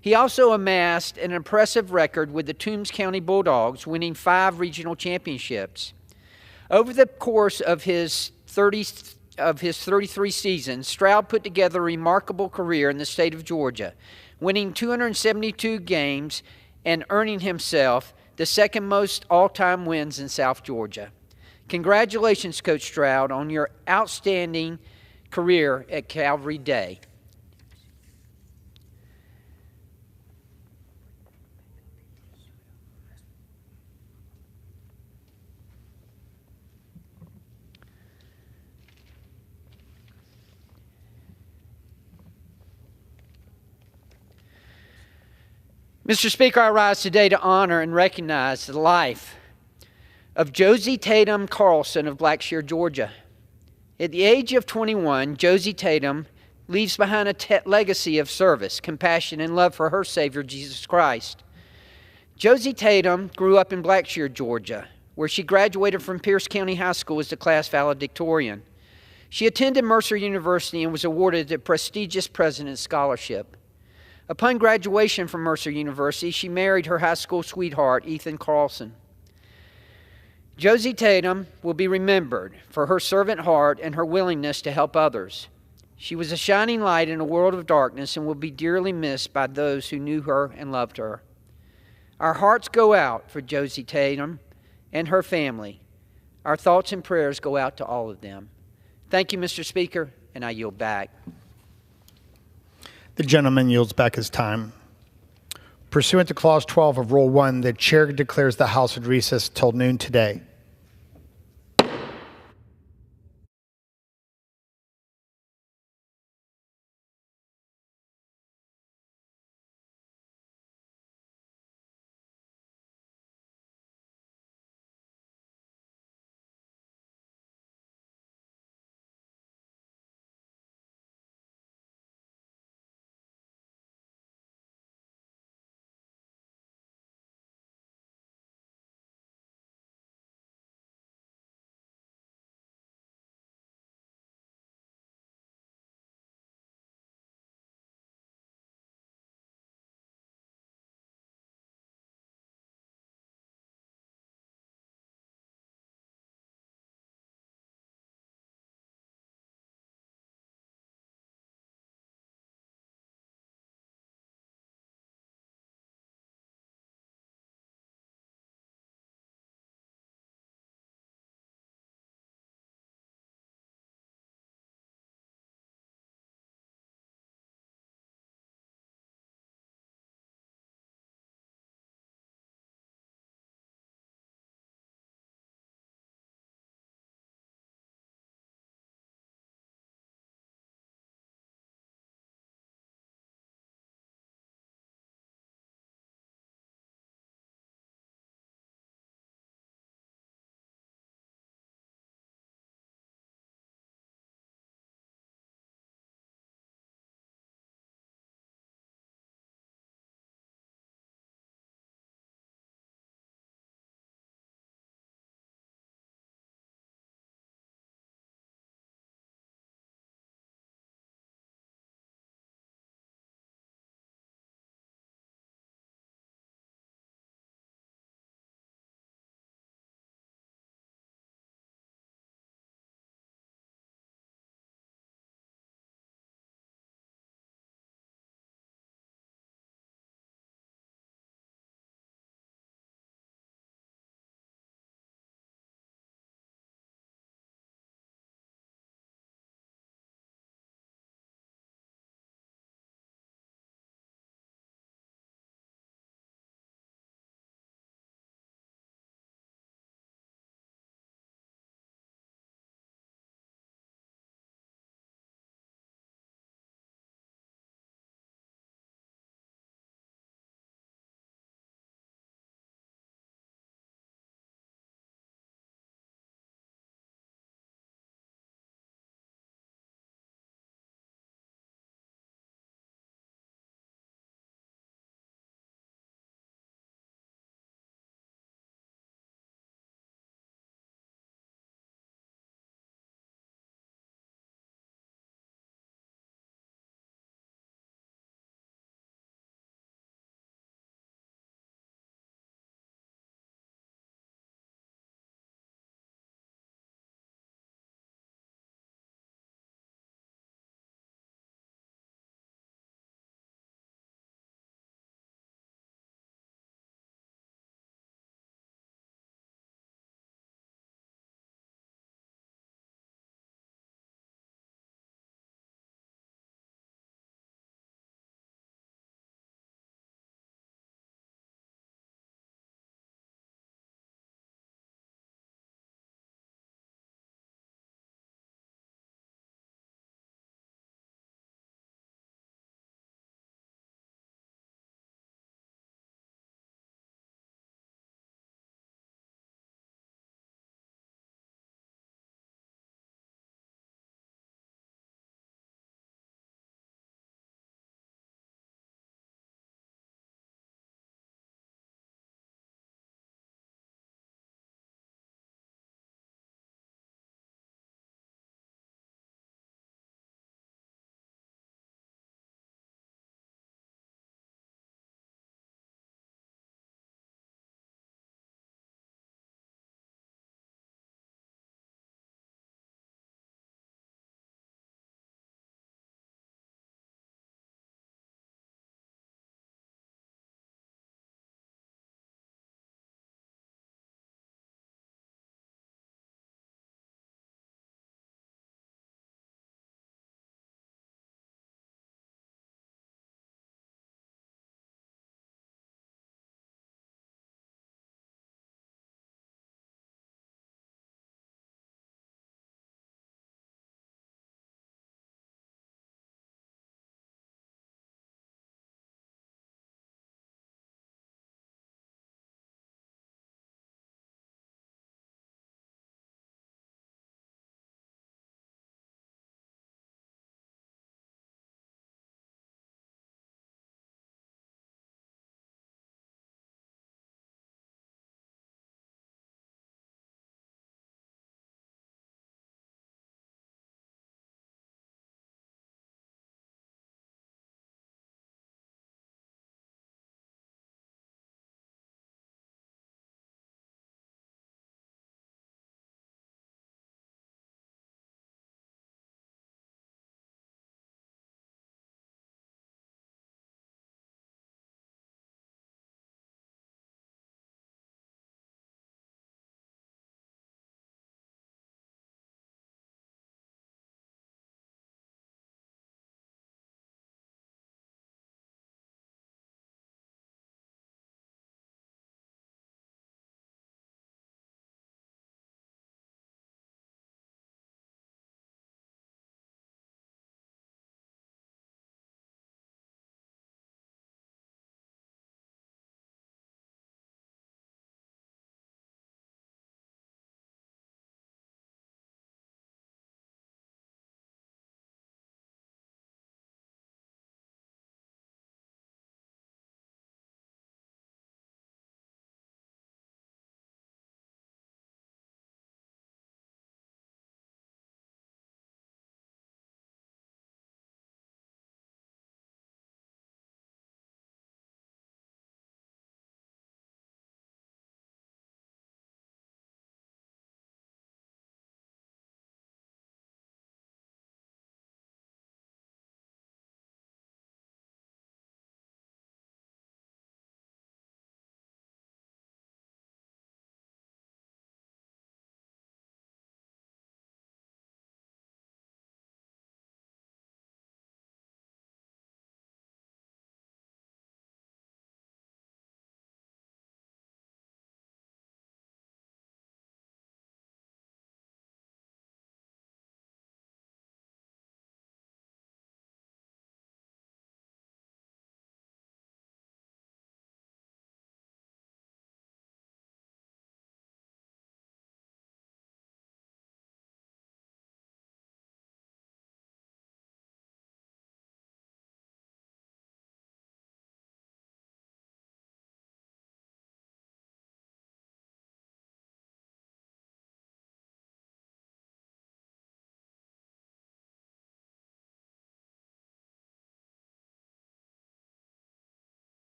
He also amassed an impressive record with the Toombs County Bulldogs, winning 5 regional championships. Over the course of his of his 33 seasons, Stroud put together a remarkable career in the state of Georgia, winning 272 games and earning himself the second most all-time wins in South Georgia. Congratulations, Coach Stroud, on your outstanding career at Calvary Day. Mr. Speaker, I rise today to honor and recognize the life of Josie Tatum Carlson of Blackshear, Georgia. At the age of 21, Josie Tatum leaves behind a legacy of service, compassion, and love for her Savior, Jesus Christ. Josie Tatum grew up in Blackshear, Georgia, where she graduated from Pierce County High School as the class valedictorian. She attended Mercer University and was awarded the prestigious President's Scholarship. Upon graduation from Mercer University, she married her high school sweetheart, Ethan Carlson. Josie Tatum will be remembered for her servant heart and her willingness to help others. She was a shining light in a world of darkness and will be dearly missed by those who knew her and loved her. Our hearts go out for Josie Tatum and her family. Our thoughts and prayers go out to all of them. Thank you, Mr. Speaker, and I yield back. The gentleman yields back his time. Pursuant to Clause 12 of Rule 1, the chair declares the House at recess till noon today.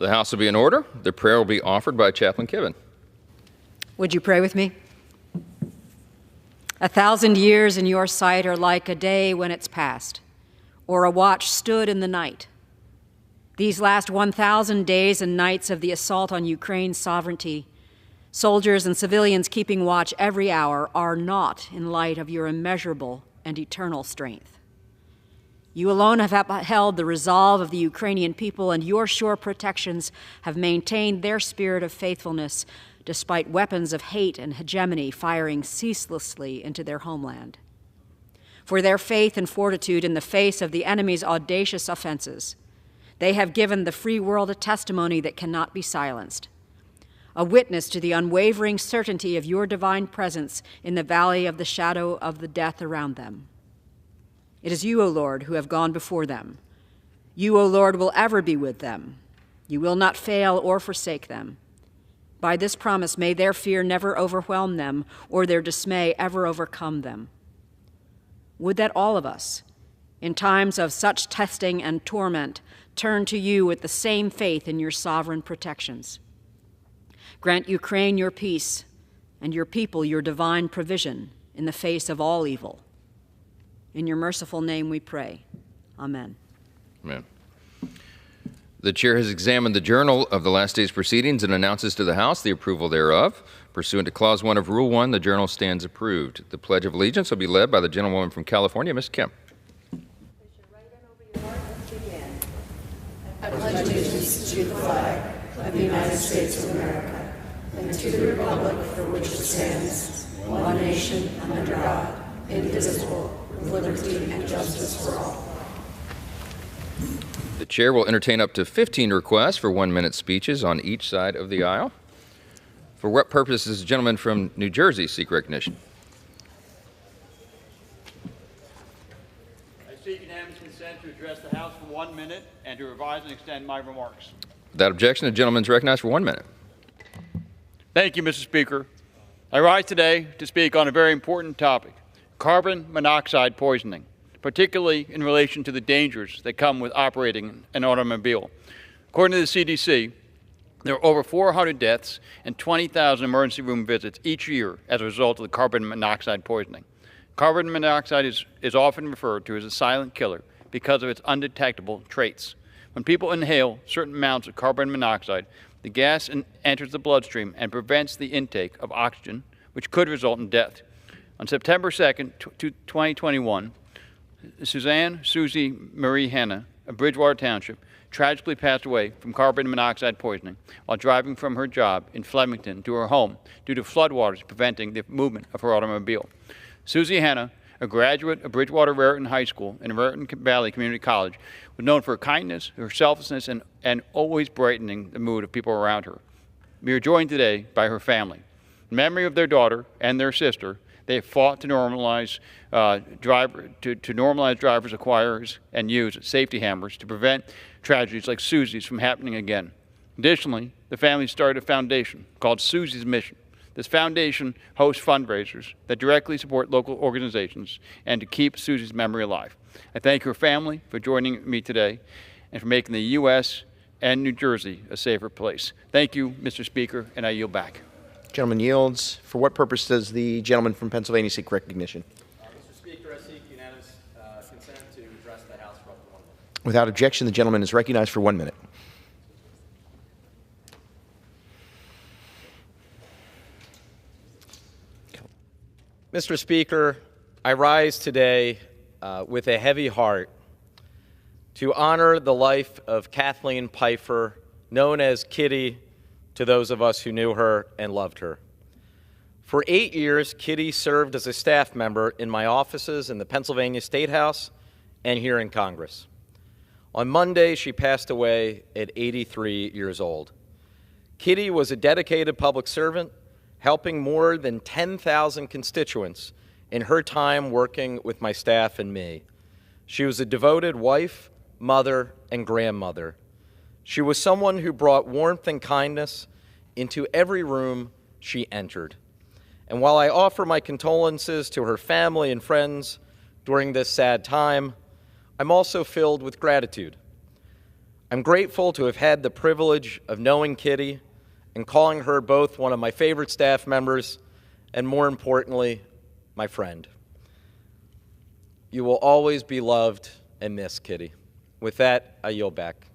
The House will be in order. The prayer will be offered by Chaplain Kibben. Would you pray with me? 1,000 years in your sight are like a day when it's past, or a watch stood in the night. These last 1,000 days and nights of the assault on Ukraine's sovereignty, soldiers and civilians keeping watch every hour, are not in light of your immeasurable and eternal strength. You alone have upheld the resolve of the Ukrainian people, and your sure protections have maintained their spirit of faithfulness despite weapons of hate and hegemony firing ceaselessly into their homeland. For their faith and fortitude in the face of the enemy's audacious offenses, they have given the free world a testimony that cannot be silenced, a witness to the unwavering certainty of your divine presence in the valley of the shadow of the death around them. It is you, O Lord, who have gone before them. You, O Lord, will ever be with them. You will not fail or forsake them. By this promise, may their fear never overwhelm them or their dismay ever overcome them. Would that all of us, in times of such testing and torment, turn to you with the same faith in your sovereign protections. Grant Ukraine your peace and your people your divine provision in the face of all evil. In your merciful name we pray. Amen. Amen. The chair has examined the journal of the last day's proceedings and announces to the House the approval thereof. Pursuant to Clause 1 of Rule 1, the journal stands approved. The Pledge of Allegiance will be led by the gentlewoman from California, Ms. Kemp. I pledge allegiance to the flag of the United States of America and to the republic for which it stands, one nation, under God, indivisible, with liberty and justice for all. The chair will entertain up to 15 requests for 1-minute speeches on each side of the aisle. For what purpose does the gentleman from New Jersey seek recognition? I seek unanimous consent to address the House for 1 minute and to revise and extend my remarks. Without objection, the gentleman is recognized for 1 minute. Thank you, Mr. Speaker. I rise today to speak on a very important topic, carbon monoxide poisoning, particularly in relation to the dangers that come with operating an automobile. According to the CDC, there are over 400 deaths and 20,000 emergency room visits each year as a result of the carbon monoxide poisoning. Carbon monoxide is often referred to as a silent killer because of its undetectable traits. When people inhale certain amounts of carbon monoxide, the gas enters the bloodstream and prevents the intake of oxygen, which could result in death. On September 2nd, 2021, Suzanne Susie Marie Hanna of Bridgewater Township tragically passed away from carbon monoxide poisoning while driving from her job in Flemington to her home due to floodwaters preventing the movement of her automobile. Susie Hanna, a graduate of Bridgewater Raritan High School and Raritan Valley Community College, was known for her kindness, her selflessness, and always brightening the mood of people around her. We are joined today by her family. In memory of their daughter and their sister, they have fought to normalize normalize drivers, acquirers, and use safety hammers to prevent tragedies like Susie's from happening again. Additionally, the family started a foundation called Susie's Mission. This foundation hosts fundraisers that directly support local organizations and to keep Susie's memory alive. I thank her family for joining me today and for making the U.S. and New Jersey a safer place. Thank you, Mr. Speaker, and I yield back. Gentleman yields. For what purpose does the gentleman from Pennsylvania seek recognition? Mr. Speaker, I seek unanimous consent to address the House for up to 1 minute. Without objection, the gentleman is recognized for 1 minute. Mr. Speaker, I rise today with a heavy heart to honor the life of Kathleen Pfeiffer, known as Kitty to those of us who knew her and loved her. For 8 years, Kitty served as a staff member in my offices in the Pennsylvania State House and here in Congress. On Monday, she passed away at 83 years old. Kitty was a dedicated public servant, helping more than 10,000 constituents in her time working with my staff and me. She was a devoted wife, mother, and grandmother. She was someone who brought warmth and kindness into every room she entered. And while I offer my condolences to her family and friends during this sad time, I'm also filled with gratitude. I'm grateful to have had the privilege of knowing Kitty and calling her both one of my favorite staff members and, more importantly, my friend. You will always be loved and missed, Kitty. With that, I yield back.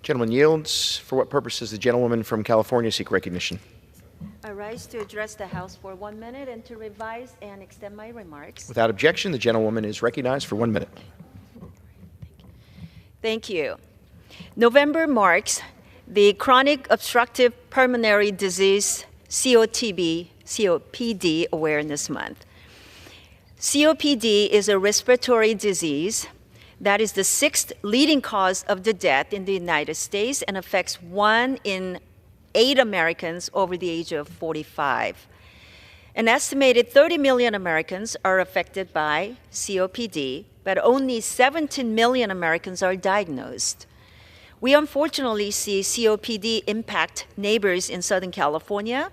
Gentleman yields. For what purpose does the gentlewoman from California seek recognition? I rise to address the House for 1 minute and to revise and extend my remarks. Without objection, the gentlewoman is recognized for 1 minute. Thank you. November marks the Chronic Obstructive Pulmonary Disease COPD Awareness Month. COPD is a respiratory disease that is the 6th leading cause of the death in the United States and affects 1 in 8 Americans over the age of 45. An estimated 30 million Americans are affected by COPD, but only 17 million Americans are diagnosed. We unfortunately see COPD impact neighbors in Southern California,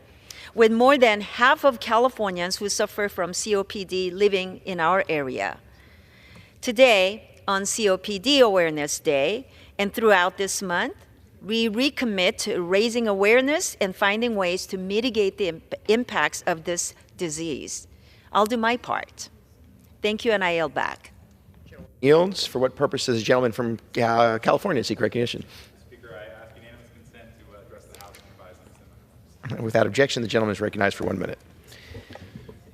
with more than half of Californians who suffer from COPD living in our area. Today, on COPD Awareness Day and throughout this month, we recommit to raising awareness and finding ways to mitigate the impacts of this disease. I'll do my part. Thank you, and I yield back. Yields. For what purpose does the gentleman from California seek recognition? Speaker, I ask unanimous consent to address the House and revise and extend my. Without objection, the gentleman is recognized for 1 minute.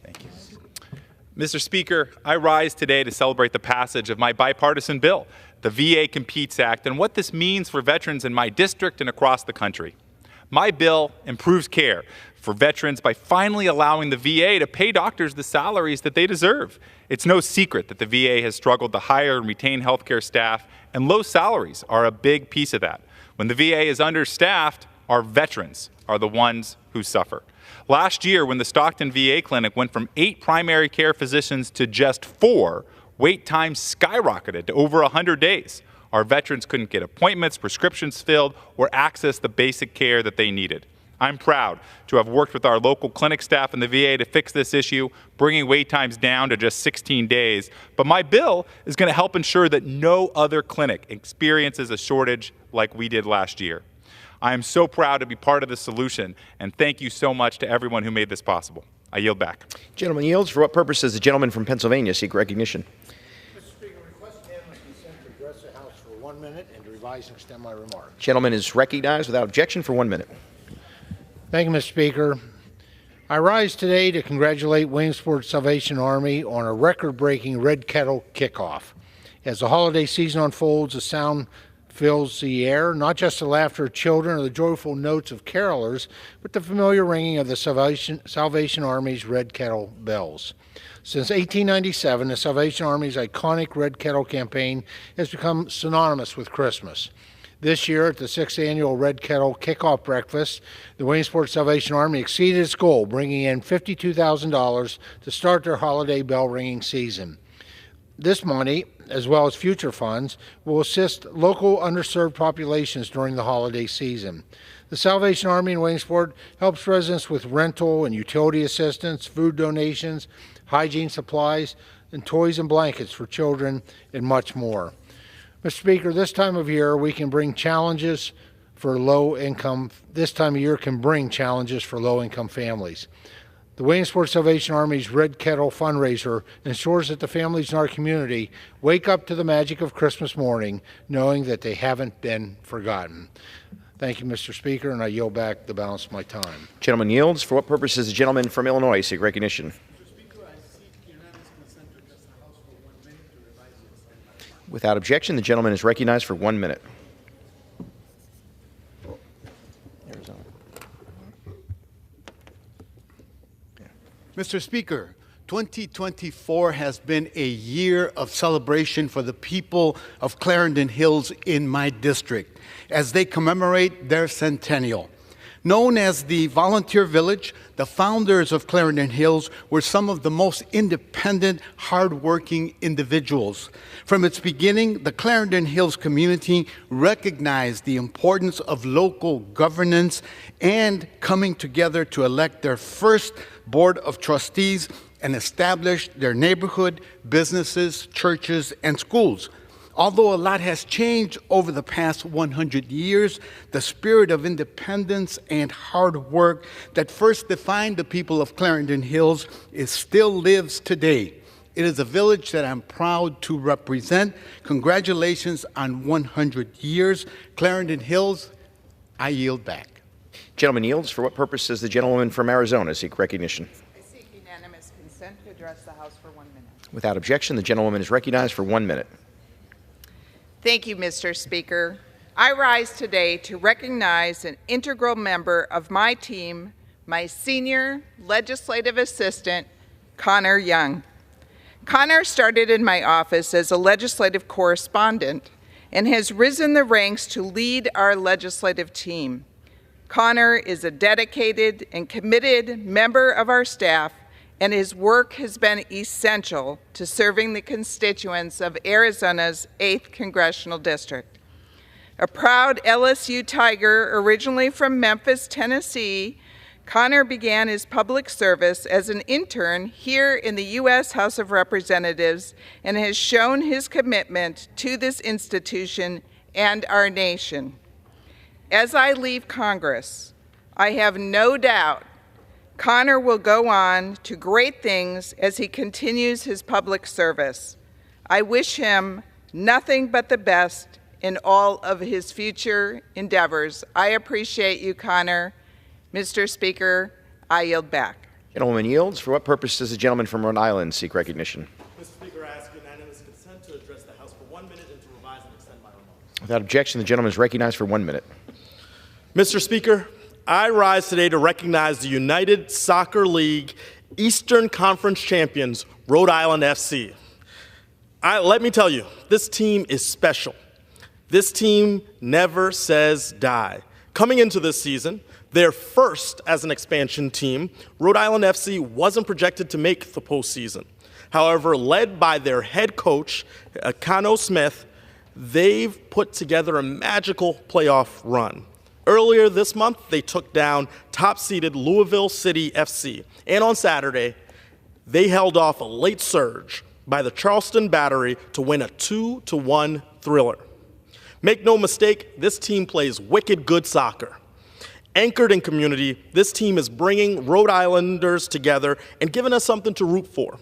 Thank you. Mr. Speaker, I rise today to celebrate the passage of my bipartisan bill, the VA Competes Act, and what this means for veterans in my district and across the country. My bill improves care for veterans by finally allowing the VA to pay doctors the salaries that they deserve. It's no secret that the VA has struggled to hire and retain healthcare staff, and low salaries are a big piece of that. When the VA is understaffed, our veterans are the ones who suffer. Last year, when the Stockton VA clinic went from 8 primary care physicians to just 4, wait times skyrocketed to over 100 days. Our veterans couldn't get appointments, prescriptions filled, or access the basic care that they needed. I'm proud to have worked with our local clinic staff in the VA to fix this issue, bringing wait times down to just 16 days. But my bill is going to help ensure that no other clinic experiences a shortage like we did last year. I am so proud to be part of the solution, and thank you so much to everyone who made this possible. I yield back. Gentleman yields. For what purpose does the gentleman from Pennsylvania seek recognition? Mr. Speaker, request unanimous consent to address the House for 1 minute and to revise and extend my remarks. Gentleman is recognized without objection for 1 minute. Thank you, Mr. Speaker. I rise today to congratulate Williamsport Salvation Army on a record-breaking Red Kettle kickoff. As the holiday season unfolds, the sound fills the air, not just the laughter of children or the joyful notes of carolers, but the familiar ringing of the Salvation Army's Red Kettle bells. Since 1897, the Salvation Army's iconic Red Kettle campaign has become synonymous with Christmas. This year, at the 6th Annual Red Kettle Kickoff Breakfast, the Williamsport Salvation Army exceeded its goal, bringing in $52,000 to start their holiday bell-ringing season. This money, as well as future funds, will assist local underserved populations during the holiday season. The Salvation Army in Williamsport helps residents with rental and utility assistance, food donations, hygiene supplies, and toys and blankets for children, and much more. Mr. Speaker, this time of year can bring challenges for low-income families. The Williamsport Salvation Army's Red Kettle fundraiser ensures that the families in our community wake up to the magic of Christmas morning, knowing that they haven't been forgotten. Thank you, Mr. Speaker, and I yield back the balance of my time. Gentleman yields. For what purpose does the gentleman from Illinois seek recognition? Without objection, the gentleman is recognized for 1 minute. Arizona. Mr. Speaker, 2024 has been a year of celebration for the people of Clarendon Hills in my district as they commemorate their centennial. Known as the Volunteer Village, the founders of Clarendon Hills were some of the most independent, hardworking individuals. From its beginning, the Clarendon Hills community recognized the importance of local governance and coming together to elect their first board of trustees and establish their neighborhood, businesses, churches, and schools. Although a lot has changed over the past 100 years, the spirit of independence and hard work that first defined the people of Clarendon Hills still lives today. It is a village that I'm proud to represent. Congratulations on 100 years. Clarendon Hills, I yield back. Gentleman yields. For what purpose does the gentleman from Arizona seek recognition? I seek unanimous consent to address the House for 1 minute. Without objection, the gentlewoman is recognized for 1 minute. Thank you, Mr. Speaker. I rise today to recognize an integral member of my team, my senior legislative assistant, Connor Young. Connor started in my office as a legislative correspondent and has risen the ranks to lead our legislative team. Connor is a dedicated and committed member of our staff, and his work has been essential to serving the constituents of Arizona's 8th Congressional District. A proud LSU Tiger originally from Memphis, Tennessee, Connor began his public service as an intern here in the U.S. House of Representatives and has shown his commitment to this institution and our nation. As I leave Congress, I have no doubt Connor will go on to great things as he continues his public service. I wish him nothing but the best in all of his future endeavors. I appreciate you, Connor. Mr. Speaker, I yield back. Gentlewoman yields. For what purpose does the gentleman from Rhode Island seek recognition? Mr. Speaker, I ask unanimous consent to address the House for 1 minute and to revise and extend my remarks. Without objection, the gentleman is recognized for 1 minute. Mr. Speaker, I rise today to recognize the United Soccer League Eastern Conference champions, Rhode Island FC. Let me tell you, this team is special. This team never says die. Coming into this season, their first as an expansion team, Rhode Island FC wasn't projected to make the postseason. However, led by their head coach, Cano Smith, they've put together a magical playoff run. Earlier this month, they took down top-seeded Louisville City FC. And on Saturday, they held off a late surge by the Charleston Battery to win a 2-1 thriller. Make no mistake, this team plays wicked good soccer. Anchored in community, this team is bringing Rhode Islanders together and giving us something to root for.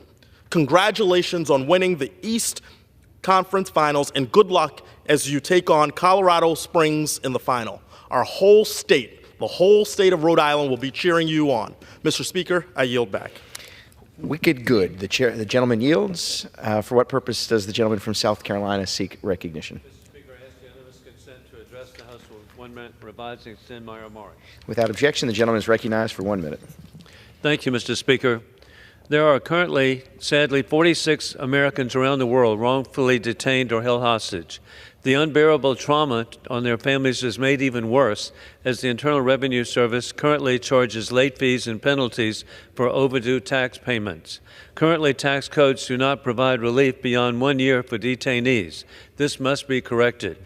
Congratulations on winning the East Conference Finals, and good luck as you take on Colorado Springs in the final. Our whole state, the whole state of Rhode Island will be cheering you on. Mr. Speaker, I yield back. Wicked good. The gentleman yields. For what purpose does the gentleman from South Carolina seek recognition? Mr. Speaker, I ask unanimous consent to address the House for 1 minute, revise and extend my remarks. Without objection, the gentleman is recognized for 1 minute. Thank you, Mr. Speaker. There are currently, sadly, 46 Americans around the world wrongfully detained or held hostage. The unbearable trauma on their families is made even worse as the Internal Revenue Service currently charges late fees and penalties for overdue tax payments. Currently, tax codes do not provide relief beyond 1 year for detainees. This must be corrected.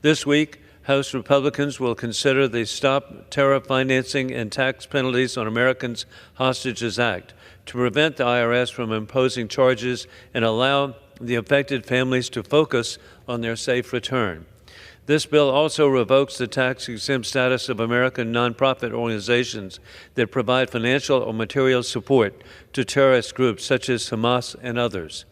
This week, House Republicans will consider the Stop Terror Financing and Tax Penalties on Americans Hostages Act to prevent the IRS from imposing charges and allow the affected families to focus on their safe return. This bill also revokes the tax-exempt status of American nonprofit organizations that provide financial or material support to terrorist groups such as Hamas and others.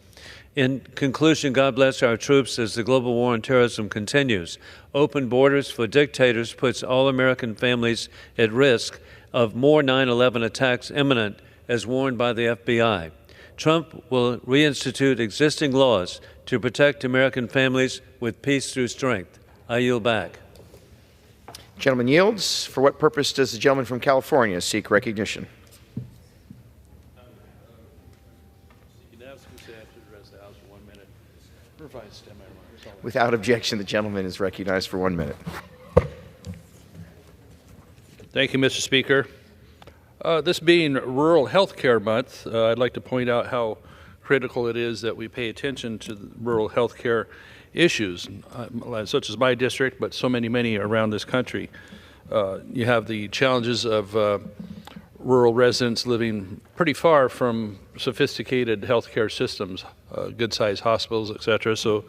In conclusion, God bless our troops as the global war on terrorism continues. Open borders for dictators puts all American families at risk of more 9/11 attacks imminent, as warned by the FBI. Trump will reinstitute existing laws to protect American families with peace through strength. I yield back. Gentleman yields. For what purpose does the gentleman from California seek recognition? Without objection, the gentleman is recognized for 1 minute. Thank you, Mr. Speaker. This being Rural Health Care Month, I'd like to point out how critical it is that we pay attention to the rural health care issues, such as my district, but so many around this country. You have the challenges of rural residents living pretty far from sophisticated health care systems, good-sized hospitals, etc. So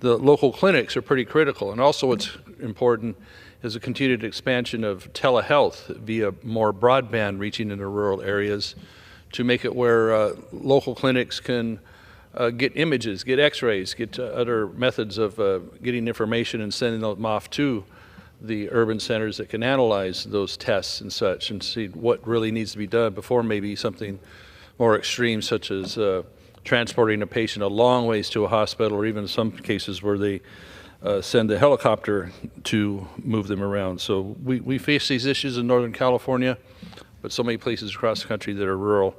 the local clinics are pretty critical. And also what's important is the continued expansion of telehealth via more broadband reaching into rural areas to make it where local clinics can get images, get x-rays, get other methods of getting information and sending them off to the urban centers that can analyze those tests and such and see what really needs to be done before maybe something more extreme, such as transporting a patient a long ways to a hospital, or even in some cases where they send a helicopter to move them around. So we face these issues in Northern California, but so many places across the country that are rural.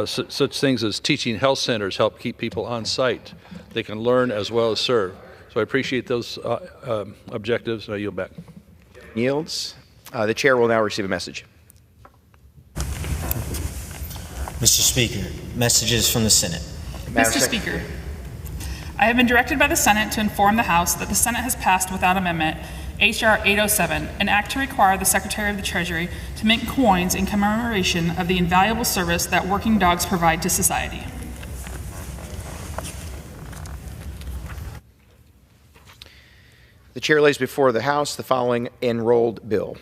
Such things as teaching health centers help keep people on site. They can learn as well as serve. So I appreciate those objectives, and I yield back. Yields. The chair will now receive a message. Mr. Speaker, messages from the Senate. Mr. Speaker, I have been directed by the Senate to inform the House that the Senate has passed without amendment H.R. 807, an act to require the Secretary of the Treasury to mint coins in commemoration of the invaluable service that working dogs provide to society. The chair lays before the House the following enrolled bill.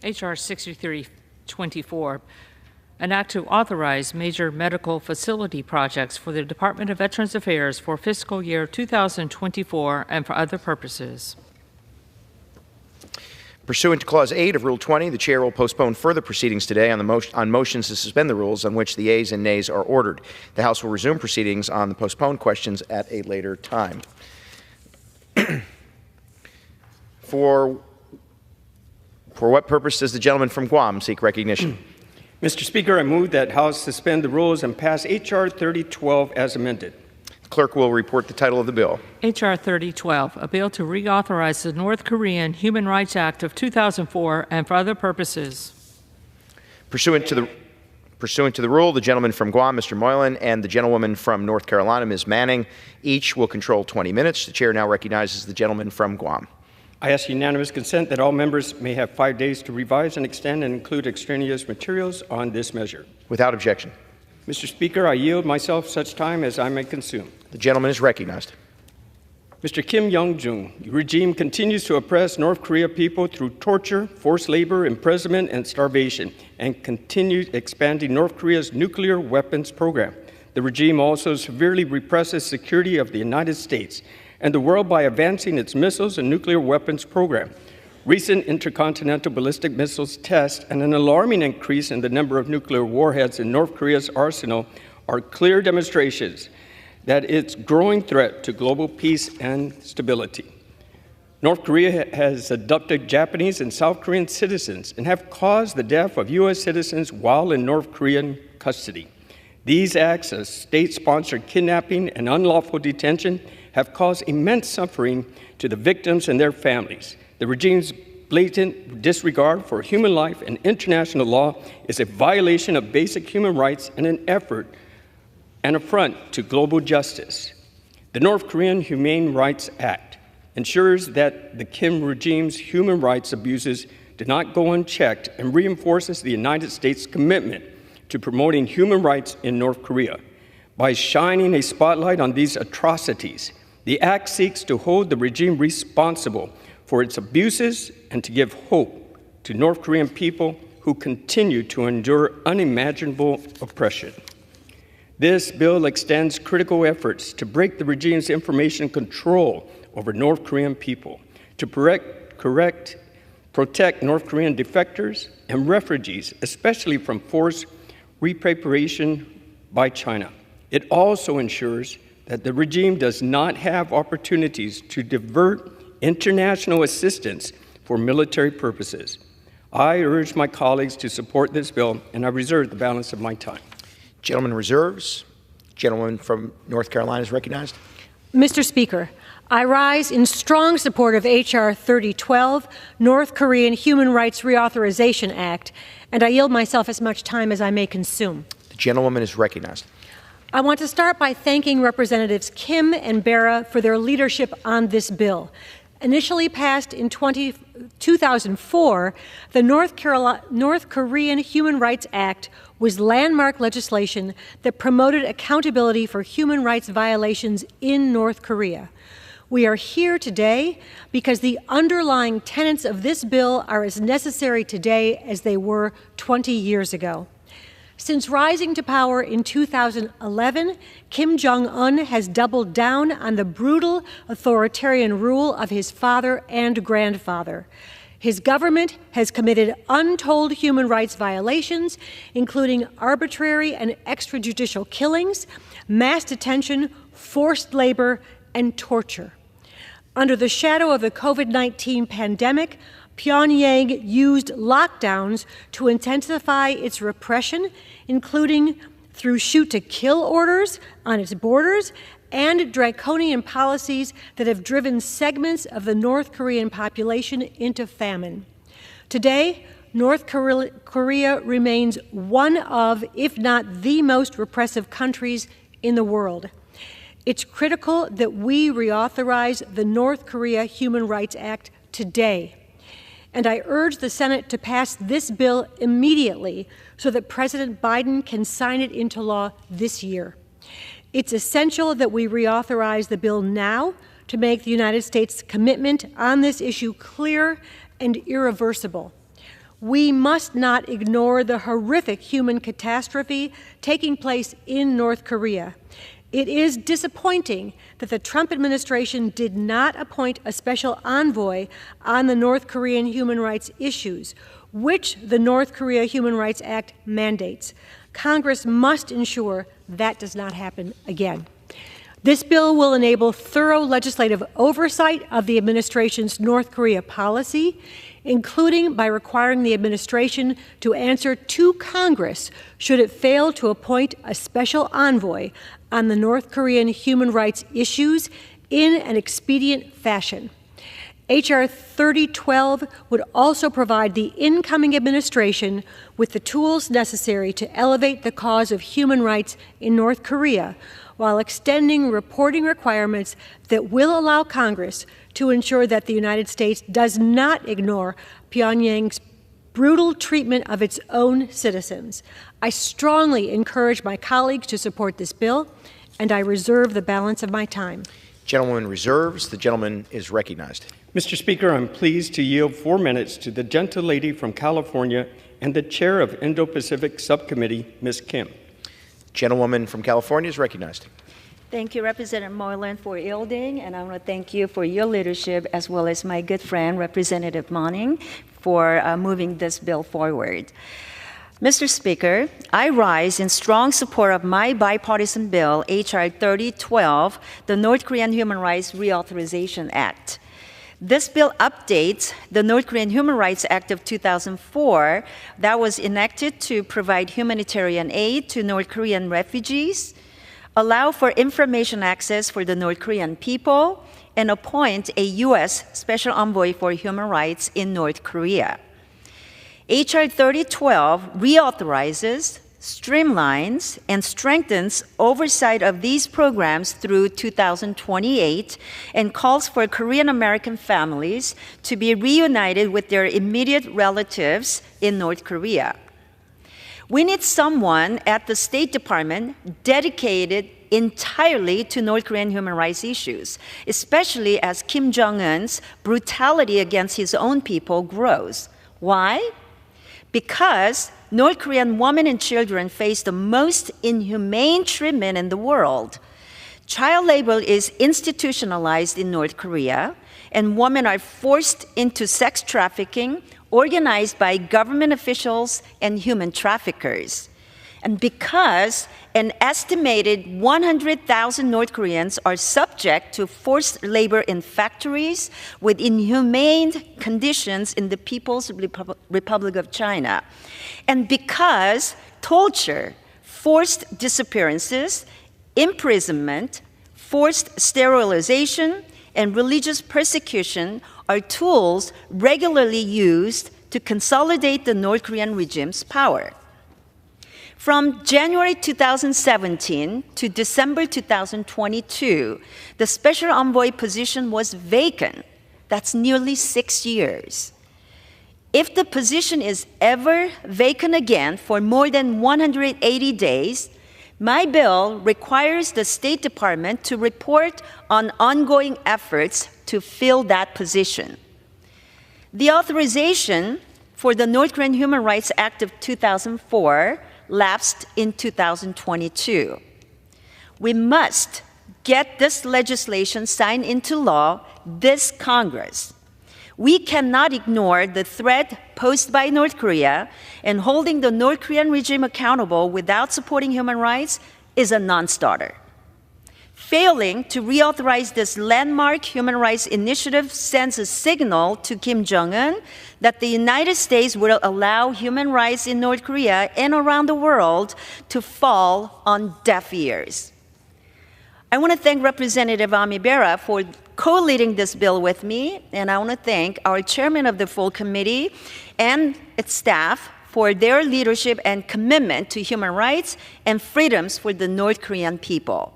H.R. 6324, an act to authorize major medical facility projects for the Department of Veterans Affairs for fiscal year 2024 and for other purposes. Pursuant to Clause 8 of Rule 20, the chair will postpone further proceedings today on motions to suspend the rules on which the yeas and nays are ordered. The House will resume proceedings on the postponed questions at a later time. For what purpose does the gentleman from Guam seek recognition? Mr. Speaker, I move that House suspend the rules and pass H.R. 3012 as amended. The clerk will report the title of the bill. H.R. 3012, a bill to reauthorize the North Korean Human Rights Act of 2004 and for other purposes. Pursuant to the rule, the gentleman from Guam, Mr. Moylan, and the gentlewoman from North Carolina, Ms. Manning, each will control 20 minutes. The chair now recognizes the gentleman from Guam. I ask unanimous consent that all members may have 5 days to revise and extend and include extraneous materials on this measure. Without objection. Mr. Speaker, I yield myself such time as I may consume. The gentleman is recognized. Mr. Kim Jong-un, the regime continues to oppress North Korea people through torture, forced labor, imprisonment, and starvation, and continues expanding North Korea's nuclear weapons program. The regime also severely represses security of the United States and the world by advancing its missiles and nuclear weapons program. Recent intercontinental ballistic missiles tests and an alarming increase in the number of nuclear warheads in North Korea's arsenal are clear demonstrations that it's a growing threat to global peace and stability. North Korea has abducted Japanese and South Korean citizens and have caused the death of U.S. citizens while in North Korean custody. These acts of state-sponsored kidnapping and unlawful detention have caused immense suffering to the victims and their families. The regime's blatant disregard for human life and international law is a violation of basic human rights and an affront to global justice. The North Korean Humane Rights Act ensures that the Kim regime's human rights abuses do not go unchecked and reinforces the United States' commitment to promoting human rights in North Korea. By shining a spotlight on these atrocities, the act seeks to hold the regime responsible for its abuses and to give hope to North Korean people who continue to endure unimaginable oppression. This bill extends critical efforts to break the regime's information control over North Korean people, to protect North Korean defectors and refugees, especially from forced repatriation by China. It also ensures that the regime does not have opportunities to divert international assistance for military purposes. I urge my colleagues to support this bill, and I reserve the balance of my time. Gentleman reserves. Gentleman from North Carolina is recognized. Mr. Speaker, I rise in strong support of H.R. 3012, North Korean Human Rights Reauthorization Act, and I yield myself as much time as I may consume. The gentlewoman is recognized. I want to start by thanking Representatives Kim and Bera for their leadership on this bill. Initially passed in 2004, the North Korean Human Rights Act was landmark legislation that promoted accountability for human rights violations in North Korea. We are here today because the underlying tenets of this bill are as necessary today as they were 20 years ago. Since rising to power in 2011, Kim Jong-un has doubled down on the brutal authoritarian rule of his father and grandfather. His government has committed untold human rights violations, including arbitrary and extrajudicial killings, mass detention, forced labor, and torture. Under the shadow of the COVID-19 pandemic, Pyongyang used lockdowns to intensify its repression, including through shoot-to-kill orders on its borders and draconian policies that have driven segments of the North Korean population into famine. Today, North Korea remains one of, if not the most repressive countries in the world. It's critical that we reauthorize the North Korea Human Rights Act today. And I urge the Senate to pass this bill immediately so that President Biden can sign it into law this year. It's essential that we reauthorize the bill now to make the United States' commitment on this issue clear and irreversible. We must not ignore the horrific human catastrophe taking place in North Korea. It is disappointing that the Trump administration did not appoint a special envoy on the North Korean human rights issues, which the North Korea Human Rights Act mandates. Congress must ensure that does not happen again. This bill will enable thorough legislative oversight of the administration's North Korea policy, including by requiring the administration to answer to Congress should it fail to appoint a special envoy on the North Korean human rights issues in an expedient fashion. H.R. 3012 would also provide the incoming administration with the tools necessary to elevate the cause of human rights in North Korea, while extending reporting requirements that will allow Congress to ensure that the United States does not ignore Pyongyang's brutal treatment of its own citizens. I strongly encourage my colleagues to support this bill, and I reserve the balance of my time. Gentleman reserves. The gentleman is recognized. Mr. Speaker, I'm pleased to yield 4 minutes to the gentlelady from California and the chair of Indo-Pacific Subcommittee, Ms. Kim. Gentlewoman from California is recognized. Thank you, Representative Moylan, for yielding, and I want to thank you for your leadership, as well as my good friend, Representative Monning, for moving this bill forward. Mr. Speaker, I rise in strong support of my bipartisan bill, H.R. 3012, the North Korean Human Rights Reauthorization Act. This bill updates the North Korean Human Rights Act of 2004 that was enacted to provide humanitarian aid to North Korean refugees, allow for information access for the North Korean people, and appoint a U.S. Special Envoy for Human Rights in North Korea. H.R. 3012 reauthorizes, streamlines, and strengthens oversight of these programs through 2028 and calls for Korean American families to be reunited with their immediate relatives in North Korea. We need someone at the State Department dedicated entirely to North Korean human rights issues, especially as Kim Jong-un's brutality against his own people grows. Why? Because North Korean women and children face the most inhumane treatment in the world. Child labor is institutionalized in North Korea, and women are forced into sex trafficking organized by government officials and human traffickers. And because an estimated 100,000 North Koreans are subject to forced labor in factories with inhumane conditions in the People's Republic of China, and because torture, forced disappearances, imprisonment, forced sterilization, and religious persecution are tools regularly used to consolidate the North Korean regime's power. From January 2017 to December 2022, the Special Envoy position was vacant That's nearly 6 years. If the position is ever vacant again for more than 180 days, my bill requires the State Department to report on ongoing efforts to fill that position. The authorization for the North Korean Human Rights Act of 2004 lapsed in 2022. We must get this legislation signed into law this Congress. We cannot ignore the threat posed by North Korea, and holding the North Korean regime accountable without supporting human rights is a non-starter. Failing to reauthorize this landmark human rights initiative sends a signal to Kim Jong-un that the United States will allow human rights in North Korea and around the world to fall on deaf ears. I want to thank Representative Ami Bera for co-leading this bill with me, and I want to thank our chairman of the full committee and its staff for their leadership and commitment to human rights and freedoms for the North Korean people.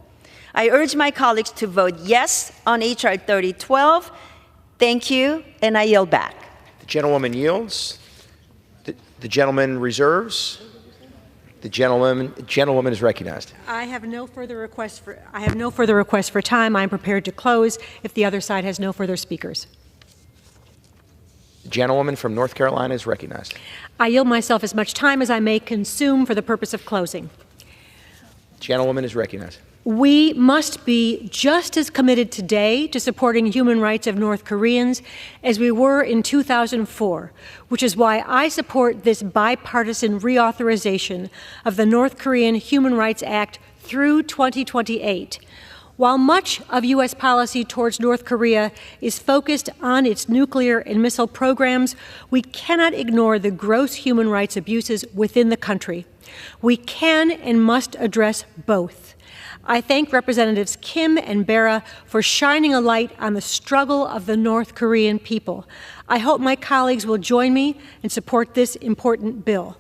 I urge my colleagues to vote yes on H.R. 3012. Thank you, and I yield back. The gentlewoman yields. The gentleman reserves. The gentlewoman is recognized. I have no further requests for time. I'm prepared to close if the other side has no further speakers. The gentlewoman from North Carolina is recognized. I yield myself as much time as I may consume for the purpose of closing. The gentlewoman is recognized. We must be just as committed today to supporting human rights of North Koreans as we were in 2004, which is why I support this bipartisan reauthorization of the North Korean Human Rights Act through 2028. While much of U.S. policy towards North Korea is focused on its nuclear and missile programs, we cannot ignore the gross human rights abuses within the country. We can and must address both. I thank Representatives Kim and Bera for shining a light on the struggle of the North Korean people. I hope my colleagues will join me and support this important bill.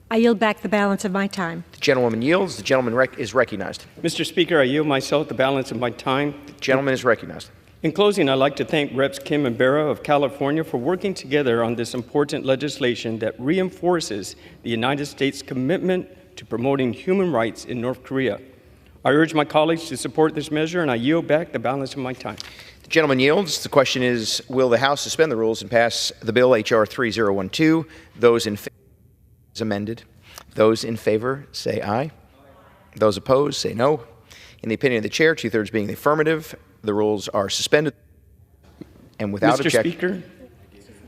I yield back the balance of my time. The gentlewoman yields. The gentleman is recognized. Mr. Speaker, I yield myself the balance of my time. The gentleman is recognized. In closing, I'd like to thank Reps Kim and Bera of California for working together on this important legislation that reinforces the United States' commitment to promoting human rights in North Korea. I urge my colleagues to support this measure, and I yield back the balance of my time. The gentleman yields. The question is, will the House suspend the rules and pass the bill H.R. 3012? Those in favor is amended. Those in favor say aye. Those opposed say no. In the opinion of the chair, 2/3 being the affirmative, the rules are suspended. And without Mr. objection. Speaker,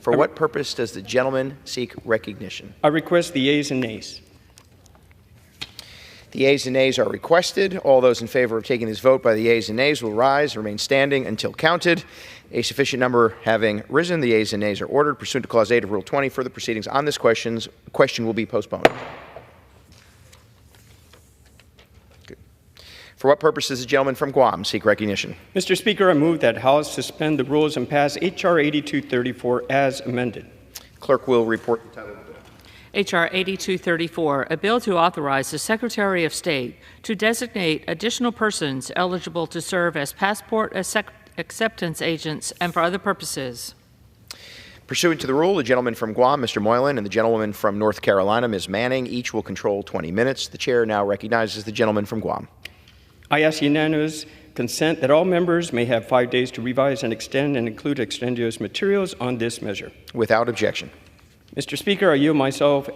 for what purpose does the gentleman seek recognition? I request the yeas and nays. The yeas and nays are requested. All those in favor of taking this vote by the yeas and nays will rise and remain standing until counted. A sufficient number having risen, the yeas and nays are ordered. Pursuant to Clause 8 of Rule 20, further proceedings on this question will be postponed. Good. For what purpose does the gentleman from Guam seek recognition? Mr. Speaker, I move that House suspend the rules and pass H.R. 8234 as amended. Clerk will report the title. H.R. 8234, a bill to authorize the Secretary of State to designate additional persons eligible to serve as passport acceptance agents and for other purposes. Pursuant to the rule, the gentleman from Guam, Mr. Moylan, and the gentlewoman from North Carolina, Ms. Manning, each will control 20 minutes. The chair now recognizes the gentleman from Guam. I ask unanimous consent that all members may have 5 days to revise and extend and include extraneous materials on this measure. Without objection. Mr. Speaker, I yield myself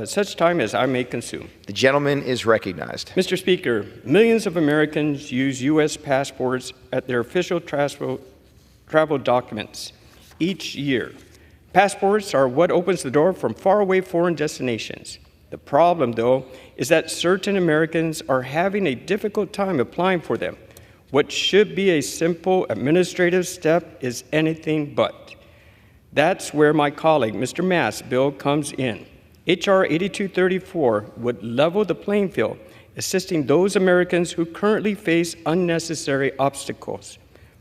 such time as I may consume. The gentleman is recognized. Mr. Speaker, millions of Americans use U.S. passports at their official travel documents each year. Passports are what opens the door from faraway foreign destinations. The problem, though, is that certain Americans are having a difficult time applying for them. What should be a simple administrative step is anything but. That's where my colleague, Mr. Mass' bill comes in. H.R. 8234 would level the playing field, assisting those Americans who currently face unnecessary obstacles.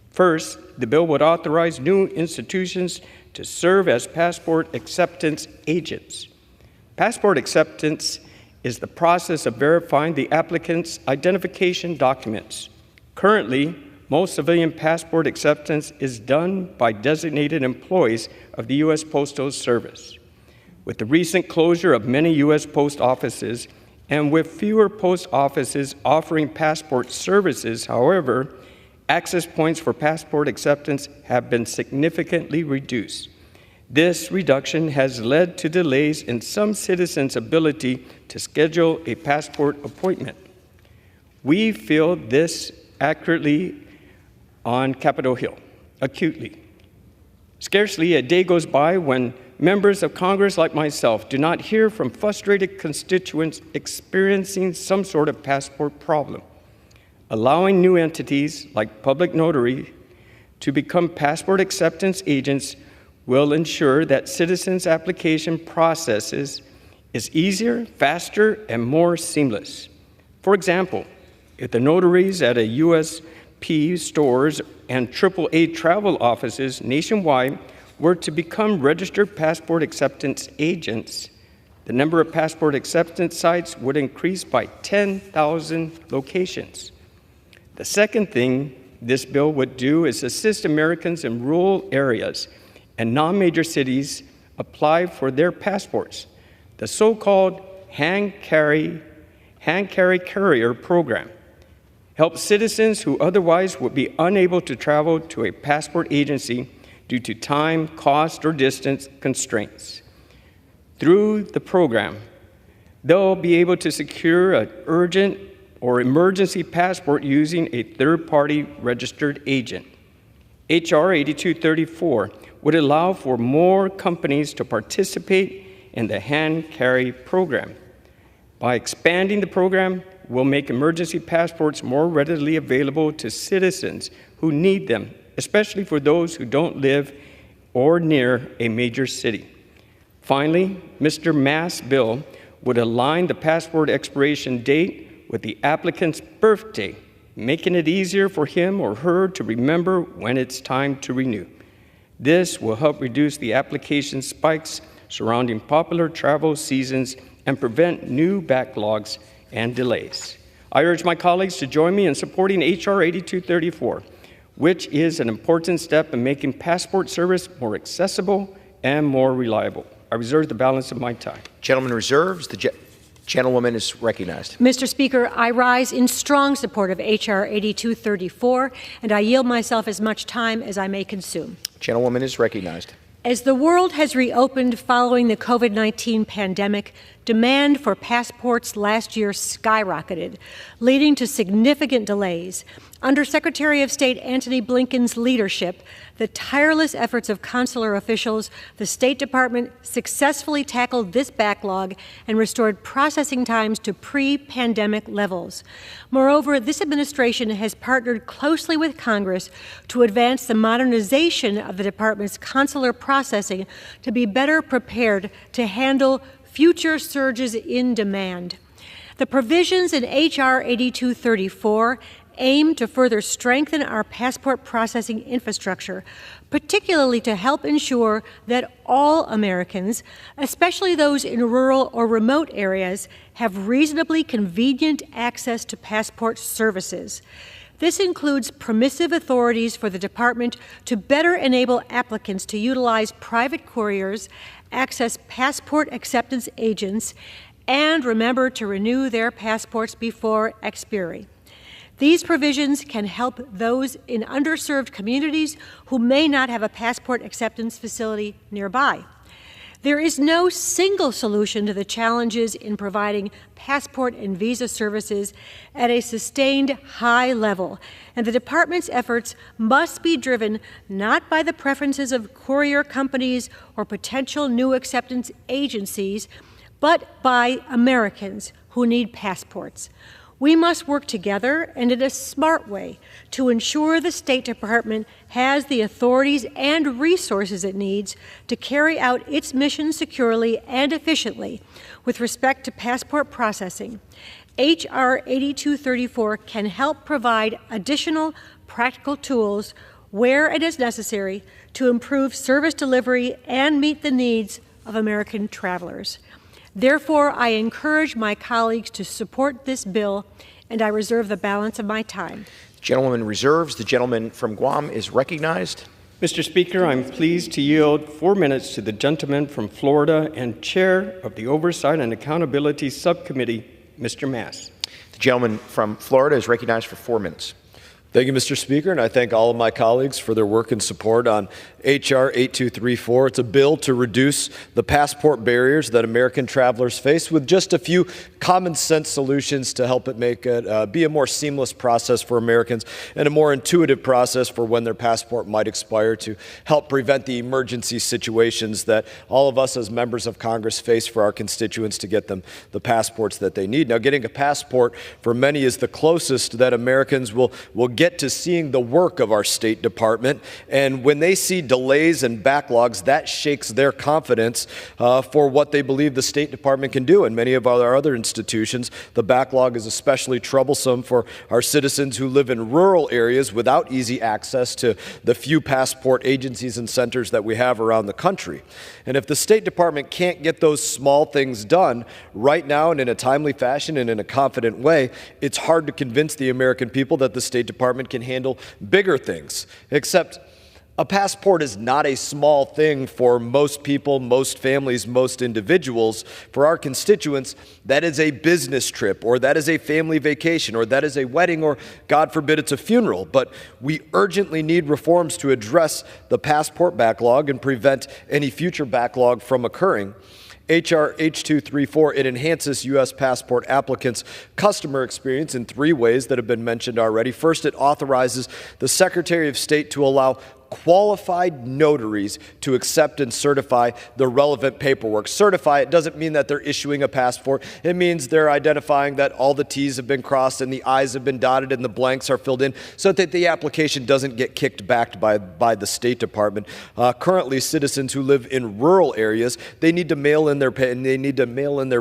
First, the bill would authorize new institutions to serve as passport acceptance agents. Passport acceptance is the process of verifying the applicant's identification documents. Currently, most civilian passport acceptance is done by designated employees of the U.S. Postal Service. With the recent closure of many U.S. post offices and with fewer post offices offering passport services, however, access points for passport acceptance have been significantly reduced. This reduction has led to delays in some citizens' ability to schedule a passport appointment. We feel this accurately on Capitol Hill, acutely. Scarcely a day goes by when members of Congress like myself do not hear from frustrated constituents experiencing some sort of passport problem. Allowing new entities like Public Notary to become passport acceptance agents will ensure that citizens' application processes is easier, faster, and more seamless. For example, if the notaries at a USP stores and AAA travel offices nationwide were to become registered passport acceptance agents, the number of passport acceptance sites would increase by 10,000 locations. The second thing this bill would do is assist Americans in rural areas and non-major cities apply for their passports. The so-called hand-carry courier program helps citizens who otherwise would be unable to travel to a passport agency due to time, cost, or distance constraints. Through the program, they'll be able to secure an urgent or emergency passport using a third-party registered agent. H.R. 8234 would allow for more companies to participate in the hand-carry program. By expanding the program, we'll make emergency passports more readily available to citizens who need them, especially for those who don't live or near a major city. Finally, Mr. Mass' bill would align the passport expiration date with the applicant's birthday, making it easier for him or her to remember when it's time to renew. This will help reduce the application spikes surrounding popular travel seasons and prevent new backlogs and delays. I urge my colleagues to join me in supporting H.R. 8234, which is an important step in making passport service more accessible and more reliable. I reserve the balance of my time. Gentleman reserves. The gentlewoman is recognized. Mr. Speaker, I rise in strong support of H.R. 8234, and I yield myself as much time as I may consume. Gentlewoman is recognized. As the world has reopened following the COVID-19 pandemic, demand for passports last year skyrocketed, leading to significant delays. Under Secretary of State Antony Blinken's leadership, the tireless efforts of consular officials, the State Department successfully tackled this backlog and restored processing times to pre-pandemic levels. Moreover, this administration has partnered closely with Congress to advance the modernization of the department's consular processing to be better prepared to handle future surges in demand. The provisions in H.R. 8234 aim to further strengthen our passport processing infrastructure, particularly to help ensure that all Americans, especially those in rural or remote areas, have reasonably convenient access to passport services. This includes permissive authorities for the Department to better enable applicants to utilize private couriers, access passport acceptance agents, and remember to renew their passports before expiry. These provisions can help those in underserved communities who may not have a passport acceptance facility nearby. There is no single solution to the challenges in providing passport and visa services at a sustained high level, and the Department's efforts must be driven not by the preferences of courier companies or potential new acceptance agencies, but by Americans who need passports. We must work together and in a smart way to ensure the State Department has the authorities and resources it needs to carry out its mission securely and efficiently with respect to passport processing. H.R. 8234 can help provide additional practical tools where it is necessary to improve service delivery and meet the needs of American travelers. Therefore, I encourage my colleagues to support this bill, and I reserve the balance of my time. Gentlewoman reserves. The gentleman from Guam is recognized. Mr. Speaker, I'm pleased to yield 4 minutes to the gentleman from Florida and Chair of the Oversight and Accountability Subcommittee, Mr. Mass. The gentleman from Florida is recognized for 4 minutes. Thank you, Mr. Speaker, and I thank all of my colleagues for their work and support on H.R. 8234. It's a bill to reduce the passport barriers that American travelers face with just a few common sense solutions to help it make it be a more seamless process for Americans and a more intuitive process for when their passport might expire to help prevent the emergency situations that all of us as members of Congress face for our constituents to get them the passports that they need. Now, getting a passport for many is the closest that Americans will get to seeing the work of our State Department, and when they see delays and backlogs, that shakes their confidence for what they believe the State Department can do. And many of our other institutions, the backlog is especially troublesome for our citizens who live in rural areas without easy access to the few passport agencies and centers that we have around the country. And if the State Department can't get those small things done right now and in a timely fashion and in a confident way, it's hard to convince the American people that the State Department can handle bigger things. Except a passport is not a small thing for most people, most families, most individuals. For our constituents, that is a business trip, or that is a family vacation, or that is a wedding, or God forbid it's a funeral. But we urgently need reforms to address the passport backlog and prevent any future backlog from occurring. H.R. H.234, it enhances U.S. passport applicants' customer experience in 3 ways that have been mentioned already. First, it authorizes the Secretary of State to allow qualified notaries to accept and certify the relevant paperwork. Certify, it doesn't mean that they're issuing a passport. It means they're identifying that all the T's have been crossed and the I's have been dotted and the blanks are filled in so that the application doesn't get kicked back by the State Department. Currently, citizens who live in rural areas, they need to mail in their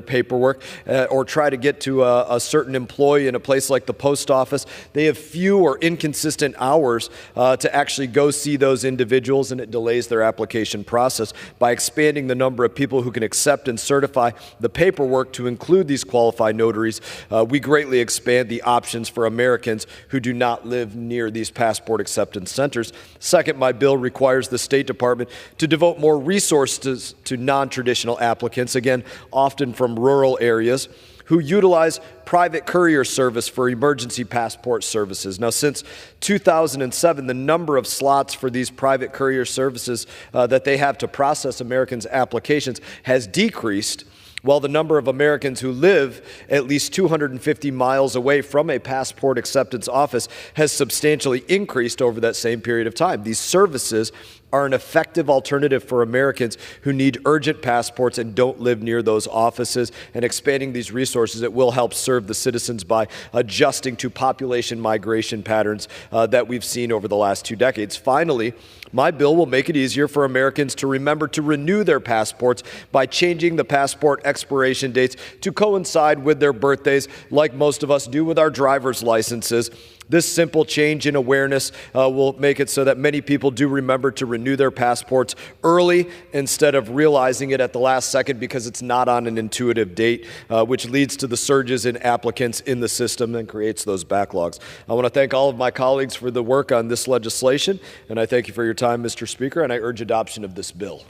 paperwork or try to get to a certain employee in a place like the post office. They have few or inconsistent hours to actually go see those individuals, and it delays their application process. By expanding the number of people who can accept and certify the paperwork to include these qualified notaries, we greatly expand the options for Americans who do not live near these passport acceptance centers. Second, my bill requires the State Department to devote more resources to non-traditional applicants, again, often from rural areas, who utilize private courier service for emergency passport services. Now, since 2007, the number of slots for these private courier services that they have to process Americans' applications has decreased, while the number of Americans who live at least 250 miles away from a passport acceptance office has substantially increased over that same period of time. These services are an effective alternative for Americans who need urgent passports and don't live near those offices. And expanding these resources, it will help serve the citizens by adjusting to population migration patterns that we've seen over the last 2 decades. Finally, my bill will make it easier for Americans to remember to renew their passports by changing the passport expiration dates to coincide with their birthdays, like most of us do with our driver's licenses. This simple change in awareness will make it so that many people do remember to renew their passports early instead of realizing it at the last second because it's not on an intuitive date, which leads to the surges in applicants in the system and creates those backlogs. I want to thank all of my colleagues for the work on this legislation, and I thank you for your time, Mr. Speaker, and I urge adoption of this bill.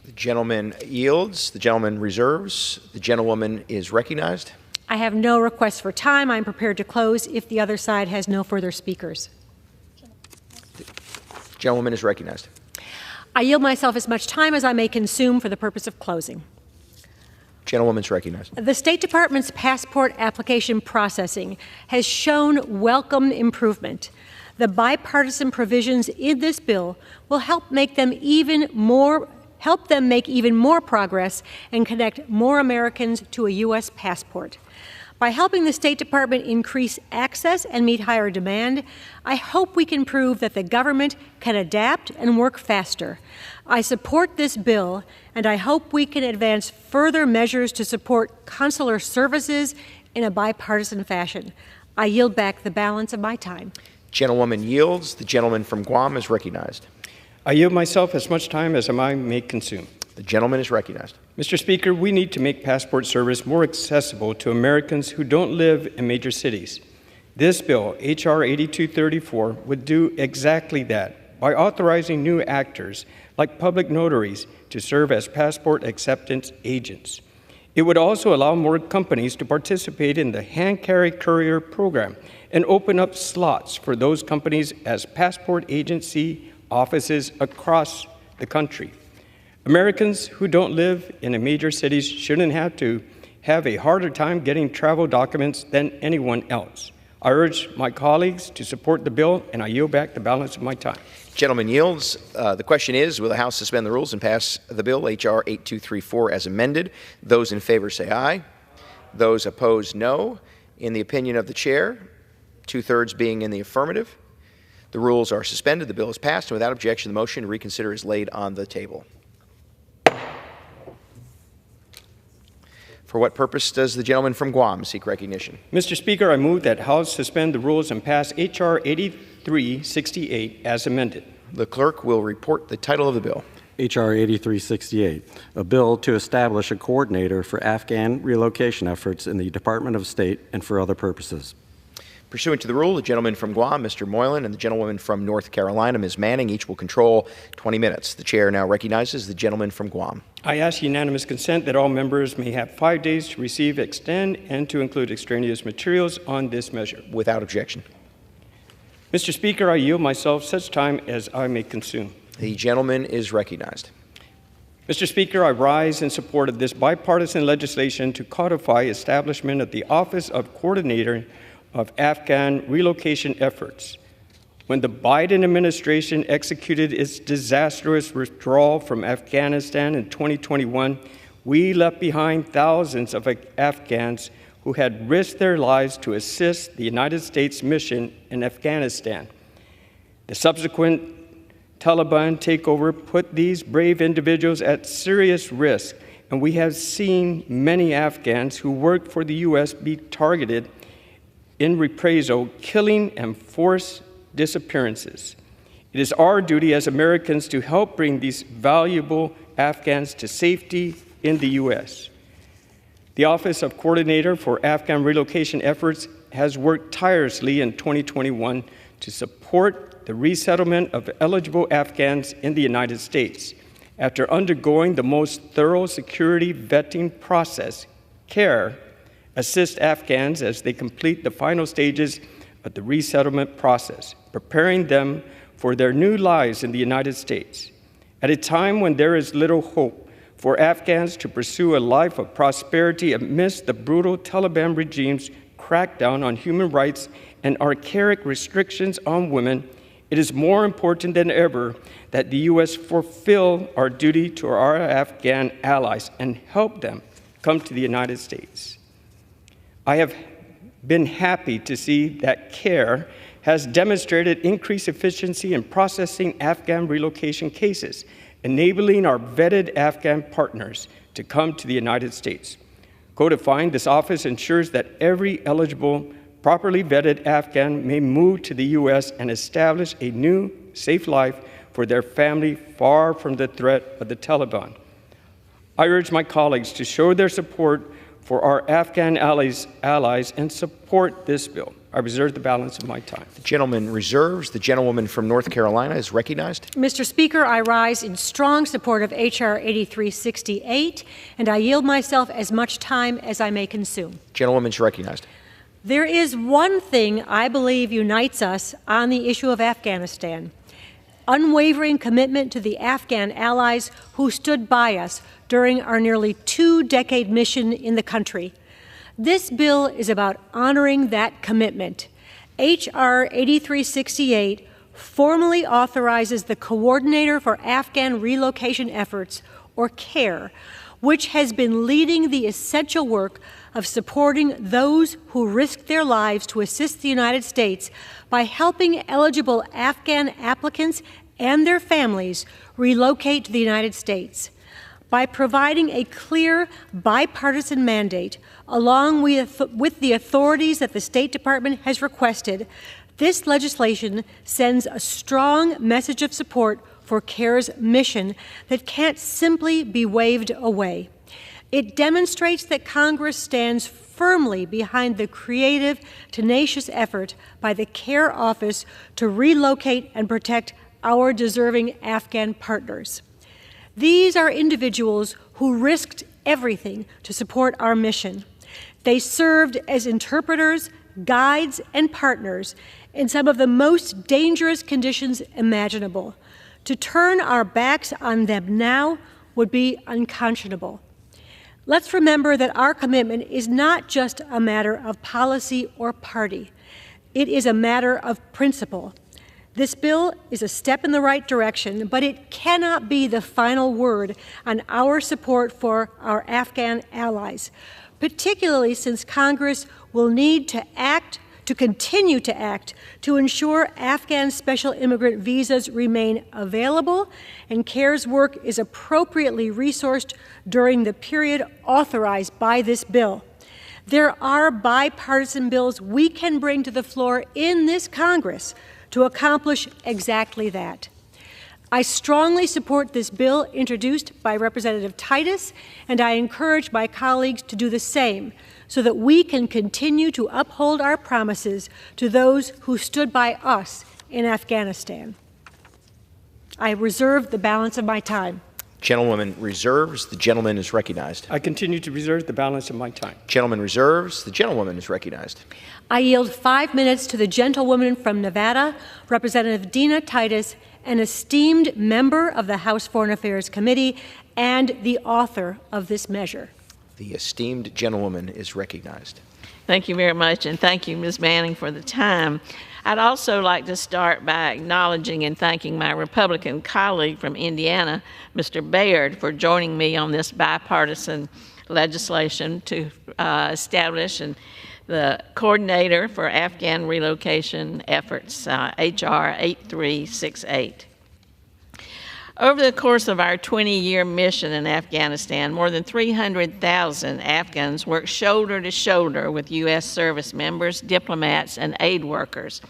The gentleman yields. The gentleman reserves. The gentlewoman is recognized. I have no requests for time. I'm prepared to close if the other side has no further speakers. The gentlewoman is recognized. I yield myself as much time as I may consume for the purpose of closing. Gentlewoman's recognized. The State Department's passport application processing has shown welcome improvement. The bipartisan provisions in this bill will help make them make even more progress and connect more Americans to a U.S. passport. By helping the State Department increase access and meet higher demand, I hope we can prove that the government can adapt and work faster. I support this bill, and I hope we can advance further measures to support consular services in a bipartisan fashion. I yield back the balance of my time. Gentlewoman yields. The gentleman from Guam is recognized. I yield myself as much time as I may consume. The gentleman is recognized. Mr. Speaker, we need to make passport service more accessible to Americans who don't live in major cities. This bill, H.R. 8234, would do exactly that by authorizing new actors like public notaries to serve as passport acceptance agents. It would also allow more companies to participate in the hand-carry courier program and open up slots for those companies as passport agency offices across the country. Americans who don't live in a major cities shouldn't have to have a harder time getting travel documents than anyone else. I urge my colleagues to support the bill, and I yield back the balance of my time. Gentleman yields. The question is, will the House suspend the rules and pass the bill, H.R. 8234, as amended? Those in favor say aye. Those opposed, no. In the opinion of the chair, 2/3 being in the affirmative, the rules are suspended. The bill is passed, and without objection, the motion to reconsider is laid on the table. For what purpose does the gentleman from Guam seek recognition? Mr. Speaker, I move that House suspend the rules and pass H.R. 8368 as amended. The clerk will report the title of the bill. H.R. 8368, a bill to establish a coordinator for Afghan relocation efforts in the Department of State and for other purposes. Pursuant to the rule, the gentleman from Guam, Mr. Moylan, and the gentlewoman from North Carolina, Ms. Manning, each will control 20 minutes. The chair now recognizes the gentleman from Guam. I ask unanimous consent that all members may have 5 days to receive, extend, and to include extraneous materials on this measure. Without objection. Mr. Speaker, I yield myself such time as I may consume. The gentleman is recognized. Mr. Speaker, I rise in support of this bipartisan legislation to codify establishment of the Office of Coordinator of Afghan relocation efforts. When the Biden administration executed its disastrous withdrawal from Afghanistan in 2021, we left behind thousands of Afghans who had risked their lives to assist the United States mission in Afghanistan. The subsequent Taliban takeover put these brave individuals at serious risk, and we have seen many Afghans who worked for the U.S. be targeted in reprisal, killing and forced disappearances. It is our duty as Americans to help bring these valuable Afghans to safety in the U.S. The Office of Coordinator for Afghan Relocation Efforts has worked tirelessly in 2021 to support the resettlement of eligible Afghans in the United States. After undergoing the most thorough security vetting process, CARE assist Afghans as they complete the final stages of the resettlement process, preparing them for their new lives in the United States. At a time when there is little hope for Afghans to pursue a life of prosperity amidst the brutal Taliban regime's crackdown on human rights and archaic restrictions on women, it is more important than ever that the U.S. fulfill our duty to our Afghan allies and help them come to the United States. I have been happy to see that CARE has demonstrated increased efficiency in processing Afghan relocation cases, enabling our vetted Afghan partners to come to the United States. Codifying this office ensures that every eligible, properly vetted Afghan may move to the U.S. and establish a new, safe life for their family far from the threat of the Taliban. I urge my colleagues to show their support for our Afghan allies and support this bill. I reserve the balance of my time. The gentleman reserves. The gentlewoman from North Carolina is recognized. Mr. Speaker, I rise in strong support of H.R. 8368, and I yield myself as much time as I may consume. Gentlewoman is recognized. There is one thing I believe unites us on the issue of Afghanistan: unwavering commitment to the Afghan allies who stood by us during our nearly 2-decade mission in the country. This bill is about honoring that commitment. H.R. 8368 formally authorizes the Coordinator for Afghan Relocation Efforts, or CARE, which has been leading the essential work of supporting those who risk their lives to assist the United States by helping eligible Afghan applicants and their families relocate to the United States. By providing a clear bipartisan mandate, along with the authorities that the State Department has requested, this legislation sends a strong message of support for CARE's mission that can't simply be waved away. It demonstrates that Congress stands firmly behind the creative, tenacious effort by the CARE Office to relocate and protect our deserving Afghan partners. These are individuals who risked everything to support our mission. They served as interpreters, guides, and partners in some of the most dangerous conditions imaginable. To turn our backs on them now would be unconscionable. Let's remember that our commitment is not just a matter of policy or party. It is a matter of principle. This bill is a step in the right direction, but it cannot be the final word on our support for our Afghan allies, particularly since Congress will need to continue to act to ensure Afghan special immigrant visas remain available and CARE's work is appropriately resourced during the period authorized by this bill. There are bipartisan bills we can bring to the floor in this Congress to accomplish exactly that. I strongly support this bill introduced by Representative Titus, and I encourage my colleagues to do the same so that we can continue to uphold our promises to those who stood by us in Afghanistan. I reserve the balance of my time. Gentlewoman reserves. The gentleman is recognized. I continue to reserve the balance of my time. Gentleman reserves. The gentlewoman is recognized. I yield 5 minutes to the gentlewoman from Nevada, Representative Dina Titus, an esteemed member of the House Foreign Affairs Committee and the author of this measure. The esteemed gentlewoman is recognized. Thank you very much, and thank you, Ms. Manning, for the time. I'd also like to start by acknowledging and thanking my Republican colleague from Indiana, Mr. Baird, for joining me on this bipartisan legislation to establish the coordinator for Afghan relocation efforts, H.R. 8368. Over the course of our 20-year mission in Afghanistan, more than 300,000 Afghans worked shoulder to shoulder with U.S. service members, diplomats, and aid workers.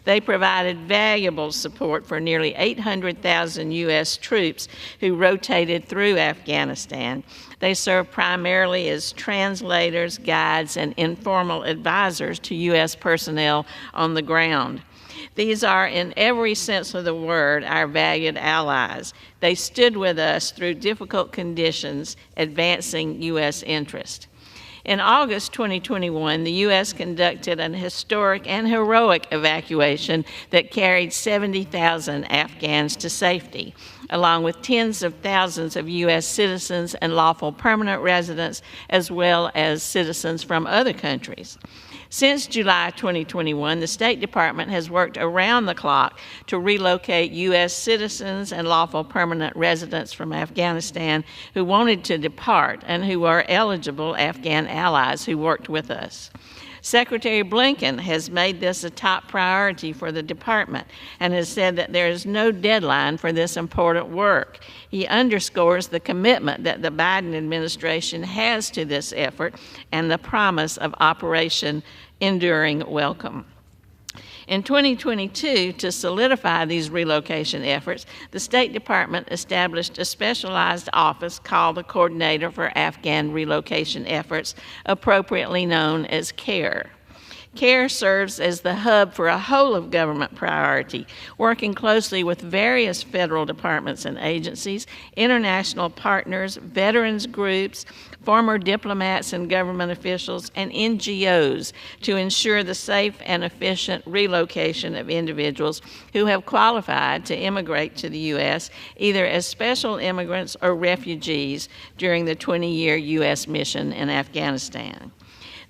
They provided valuable support for nearly 800,000 U.S. troops who rotated through Afghanistan. They served primarily as translators, guides, and informal advisors to U.S. personnel on the ground. These are, in every sense of the word, our valued allies. They stood with us through difficult conditions, advancing U.S. interest. In August 2021, the U.S. conducted an historic and heroic evacuation that carried 70,000 Afghans to safety, along with tens of thousands of U.S. citizens and lawful permanent residents, as well as citizens from other countries. Since July 2021, the State Department has worked around the clock to relocate U.S. citizens and lawful permanent residents from Afghanistan who wanted to depart and who are eligible Afghan allies who worked with us. Secretary Blinken has made this a top priority for the department and has said that there is no deadline for this important work. He underscores the commitment that the Biden administration has to this effort and the promise of Operation Enduring Welcome. In 2022, to solidify these relocation efforts, the State Department established a specialized office called the Coordinator for Afghan Relocation Efforts, appropriately known as CARE. CARE serves as the hub for a whole-of-government priority, working closely with various federal departments and agencies, international partners, veterans groups, former diplomats and government officials, and NGOs to ensure the safe and efficient relocation of individuals who have qualified to immigrate to the U.S., either as special immigrants or refugees during the 20-year U.S. mission in Afghanistan.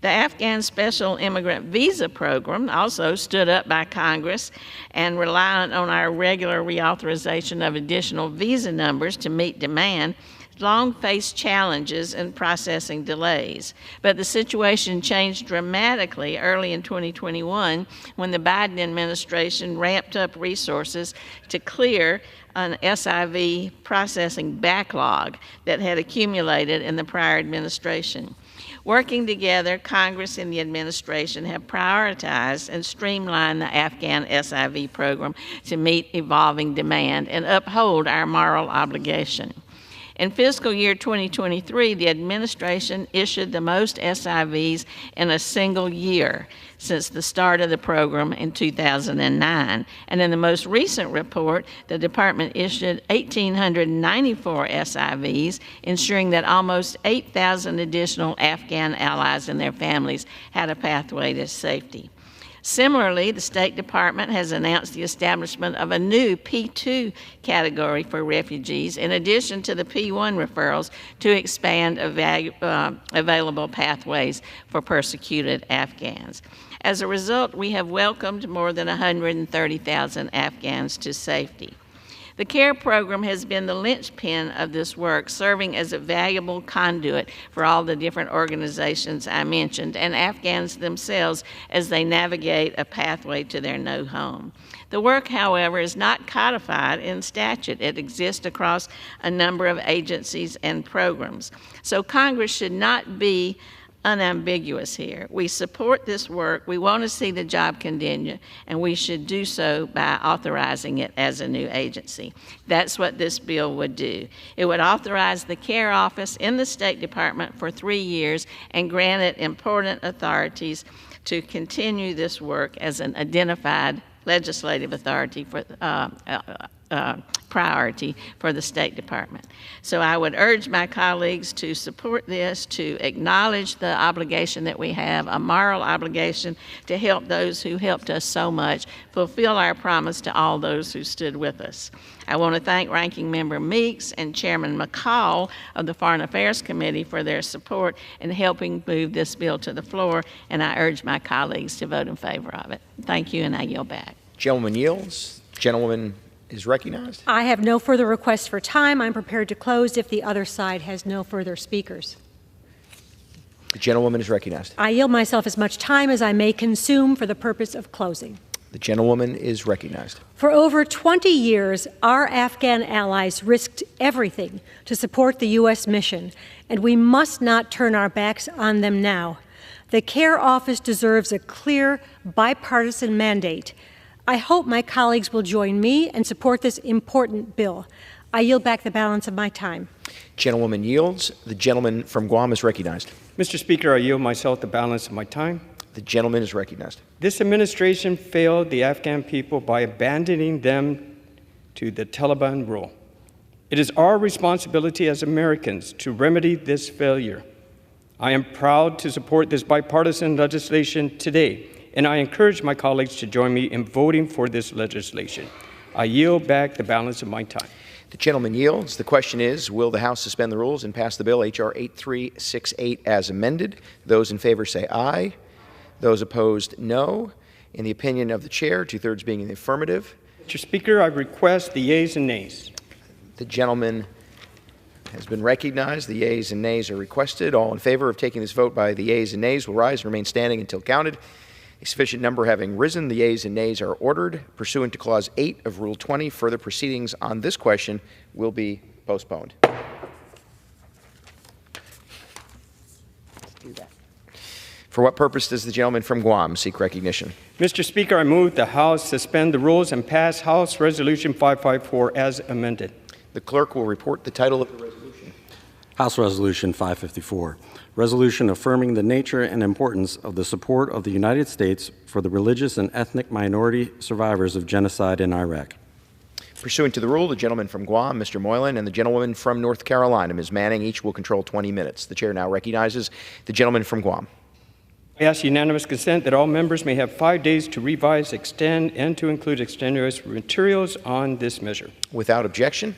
The Afghan Special Immigrant Visa Program, also stood up by Congress and reliant on our regular reauthorization of additional visa numbers to meet demand, long faced challenges and processing delays. But the situation changed dramatically early in 2021 when the Biden administration ramped up resources to clear an SIV processing backlog that had accumulated in the prior administration. Working together, Congress and the administration have prioritized and streamlined the Afghan SIV program to meet evolving demand and uphold our moral obligation. In fiscal year 2023, the administration issued the most SIVs in a single year since the start of the program in 2009. And in the most recent report, the department issued 1,894 SIVs, ensuring that almost 8,000 additional Afghan allies and their families had a pathway to safety. Similarly, the State Department has announced the establishment of a new P2 category for refugees, in addition to the P1 referrals, to expand available pathways for persecuted Afghans. As a result, we have welcomed more than 130,000 Afghans to safety. The CARE program has been the linchpin of this work, serving as a valuable conduit for all the different organizations I mentioned and Afghans themselves as they navigate a pathway to their new home. The work, however, is not codified in statute. It exists across a number of agencies and programs. So Congress should not be unambiguous here. We support this work. We want to see the job continue, and we should do so by authorizing it as a new agency. That's what this bill would do. It would authorize the CARE Office in the State Department for 3 years and grant it important authorities to continue this work as an identified legislative authority for priority for the State Department. So I would urge my colleagues to support this, to acknowledge the obligation that we have, a moral obligation to help those who helped us so much, fulfill our promise to all those who stood with us. I want to thank Ranking Member Meeks and Chairman McCall of the Foreign Affairs Committee for their support in helping move this bill to the floor, and I urge my colleagues to vote in favor of it. Thank you, and I yield back. Gentleman yields. Gentlewoman is recognized. I have no further requests for time. I'm prepared to close if the other side has no further speakers. The gentlewoman is recognized. I yield myself as much time as I may consume for the purpose of closing. The gentlewoman is recognized. For over 20 years, our Afghan allies risked everything to support the U.S. mission, and we must not turn our backs on them now. The CARE Office deserves a clear, bipartisan mandate. I hope my colleagues will join me and support this important bill. I yield back the balance of my time. Gentlewoman yields. The gentleman from Guam is recognized. Mr. Speaker, I yield myself the balance of my time. The gentleman is recognized. This administration failed the Afghan people by abandoning them to the Taliban rule. It is our responsibility as Americans to remedy this failure. I am proud to support this bipartisan legislation today, and I encourage my colleagues to join me in voting for this legislation. I yield back the balance of my time. The gentleman yields. The question is, will the House suspend the rules and pass the bill H.R. 8368 as amended? Those in favor say aye. Those opposed, no. In the opinion of the chair, 2/3 being in the affirmative. Mr. Speaker, I request the yeas and nays. The gentleman has been recognized. The yeas and nays are requested. All in favor of taking this vote by the yeas and nays will rise and remain standing until counted. A sufficient number having risen, the yeas and nays are ordered. Pursuant to Clause 8 of Rule 20, further proceedings on this question will be postponed. For what purpose does the gentleman from Guam seek recognition? Mr. Speaker, I move the House suspend the rules and pass House Resolution 554 as amended. The clerk will report the title of the resolution. House Resolution 554, resolution affirming the nature and importance of the support of the United States for the religious and ethnic minority survivors of genocide in Iraq. Pursuant to the rule, the gentleman from Guam, Mr. Moylan, and the gentlewoman from North Carolina, Ms. Manning, each will control 20 minutes. The chair now recognizes the gentleman from Guam. I ask unanimous consent that all members may have 5 days to revise, extend, and to include extraneous materials on this measure. Without objection.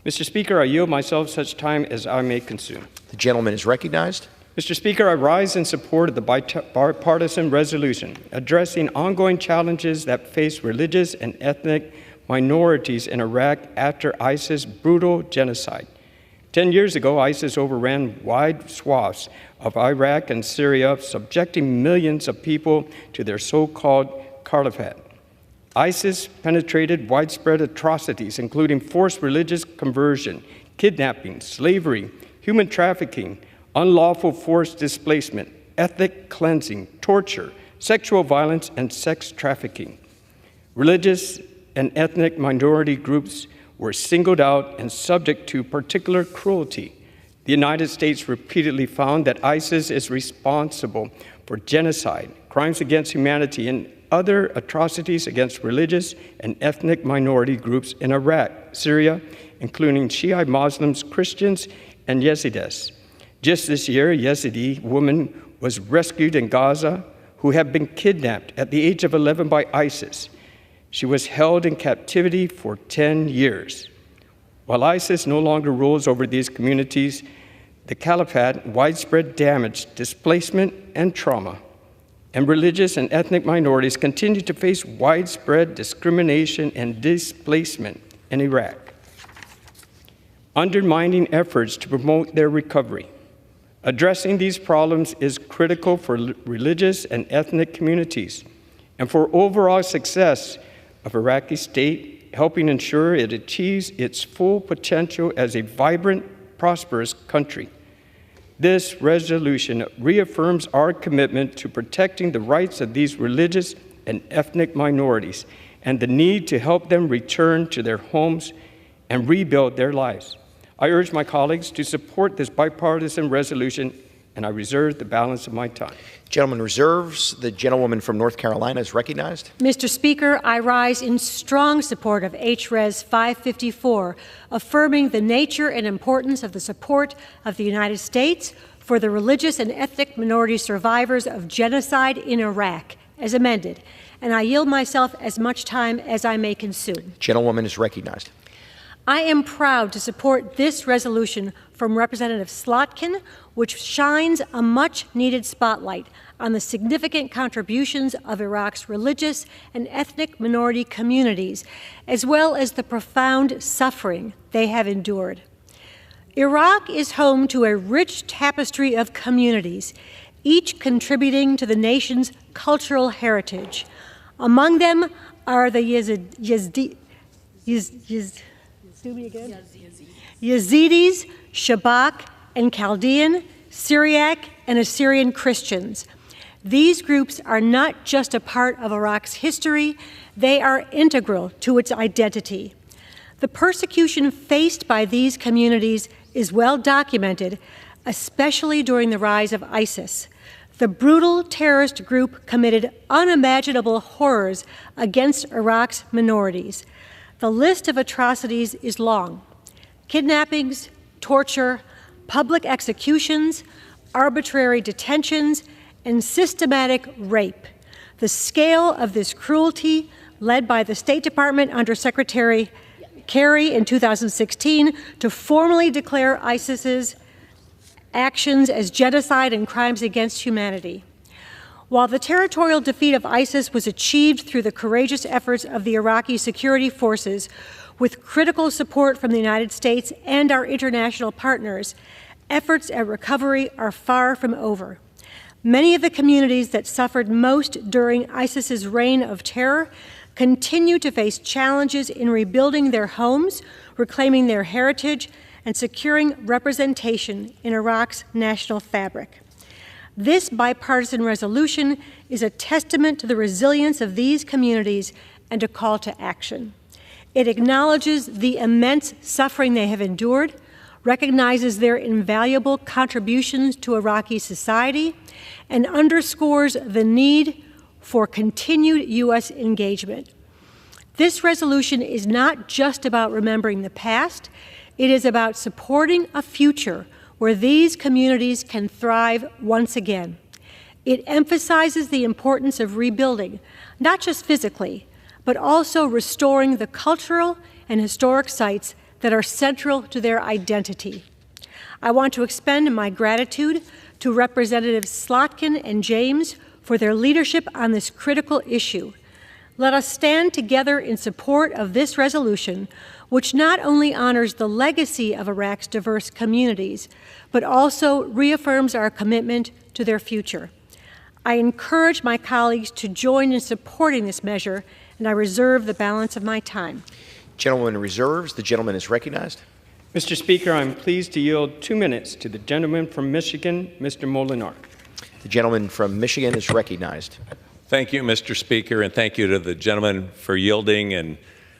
Mr. Speaker, I yield myself such time as I may consume. The gentleman is recognized. Mr. Speaker, I rise in support of the bipartisan resolution addressing ongoing challenges that face religious and ethnic minorities in Iraq after ISIS' brutal genocide. 10 years ago, ISIS overran wide swaths of Iraq and Syria, subjecting millions of people to their so-called caliphate. ISIS penetrated widespread atrocities, including forced religious conversion, kidnapping, slavery, human trafficking, unlawful forced displacement, ethnic cleansing, torture, sexual violence, and sex trafficking. Religious and ethnic minority groups were singled out and subject to particular cruelty. The United States repeatedly found that ISIS is responsible for genocide, crimes against humanity, and other atrocities against religious and ethnic minority groups in Iraq, Syria, including Shiite Muslims, Christians, and Yazidis. Just this year, a Yazidi woman was rescued in Gaza who had been kidnapped at the age of 11 by ISIS. She was held in captivity for 10 years. While ISIS no longer rules over these communities, the caliphate, widespread damage, displacement, and trauma, and religious and ethnic minorities continue to face widespread discrimination and displacement in Iraq, undermining efforts to promote their recovery. Addressing these problems is critical for religious and ethnic communities and for overall success of Iraqi state, helping ensure it achieves its full potential as a vibrant, prosperous country. This resolution reaffirms our commitment to protecting the rights of these religious and ethnic minorities and the need to help them return to their homes and rebuild their lives. I urge my colleagues to support this bipartisan resolution, and I reserve the balance of my time. Gentleman reserves. The gentlewoman from North Carolina is recognized. Mr. Speaker, I rise in strong support of H.Res. 554, affirming the nature and importance of the support of the United States for the religious and ethnic minority survivors of genocide in Iraq, as amended, and I yield myself as much time as I may consume. Gentlewoman is recognized. I am proud to support this resolution from Representative Slotkin, which shines a much-needed spotlight on the significant contributions of Iraq's religious and ethnic minority communities, as well as the profound suffering they have endured. Iraq is home to a rich tapestry of communities, each contributing to the nation's cultural heritage. Among them are the Yazidis, Shabak, and Chaldean, Syriac, and Assyrian Christians. These groups are not just a part of Iraq's history, they are integral to its identity. The persecution faced by these communities is well documented, especially during the rise of ISIS. The brutal terrorist group committed unimaginable horrors against Iraq's minorities. The list of atrocities is long: kidnappings, torture, public executions, arbitrary detentions, and systematic rape. The scale of this cruelty, led by the State Department under Secretary Kerry in 2016 to formally declare ISIS's actions as genocide and crimes against humanity. While the territorial defeat of ISIS was achieved through the courageous efforts of the Iraqi security forces, with critical support from the United States and our international partners, efforts at recovery are far from over. Many of the communities that suffered most during ISIS's reign of terror continue to face challenges in rebuilding their homes, reclaiming their heritage, and securing representation in Iraq's national fabric. This bipartisan resolution is a testament to the resilience of these communities and a call to action. It acknowledges the immense suffering they have endured, recognizes their invaluable contributions to Iraqi society, and underscores the need for continued U.S. engagement. This resolution is not just about remembering the past, it is about supporting a future where these communities can thrive once again. It emphasizes the importance of rebuilding, not just physically, but also restoring the cultural and historic sites that are central to their identity. I want to extend my gratitude to Representatives Slotkin and James for their leadership on this critical issue. Let us stand together in support of this resolution, which not only honors the legacy of Iraq's diverse communities, but also reaffirms our commitment to their future. I encourage my colleagues to join in supporting this measure, and I reserve the balance of my time. Gentleman reserves. The gentleman is recognized. Mr. Speaker, I'm pleased to yield 2 minutes to the gentleman from Michigan, Mr. Molinar. The gentleman from Michigan is recognized. Thank you, Mr. Speaker, and thank you to the gentleman for yielding. And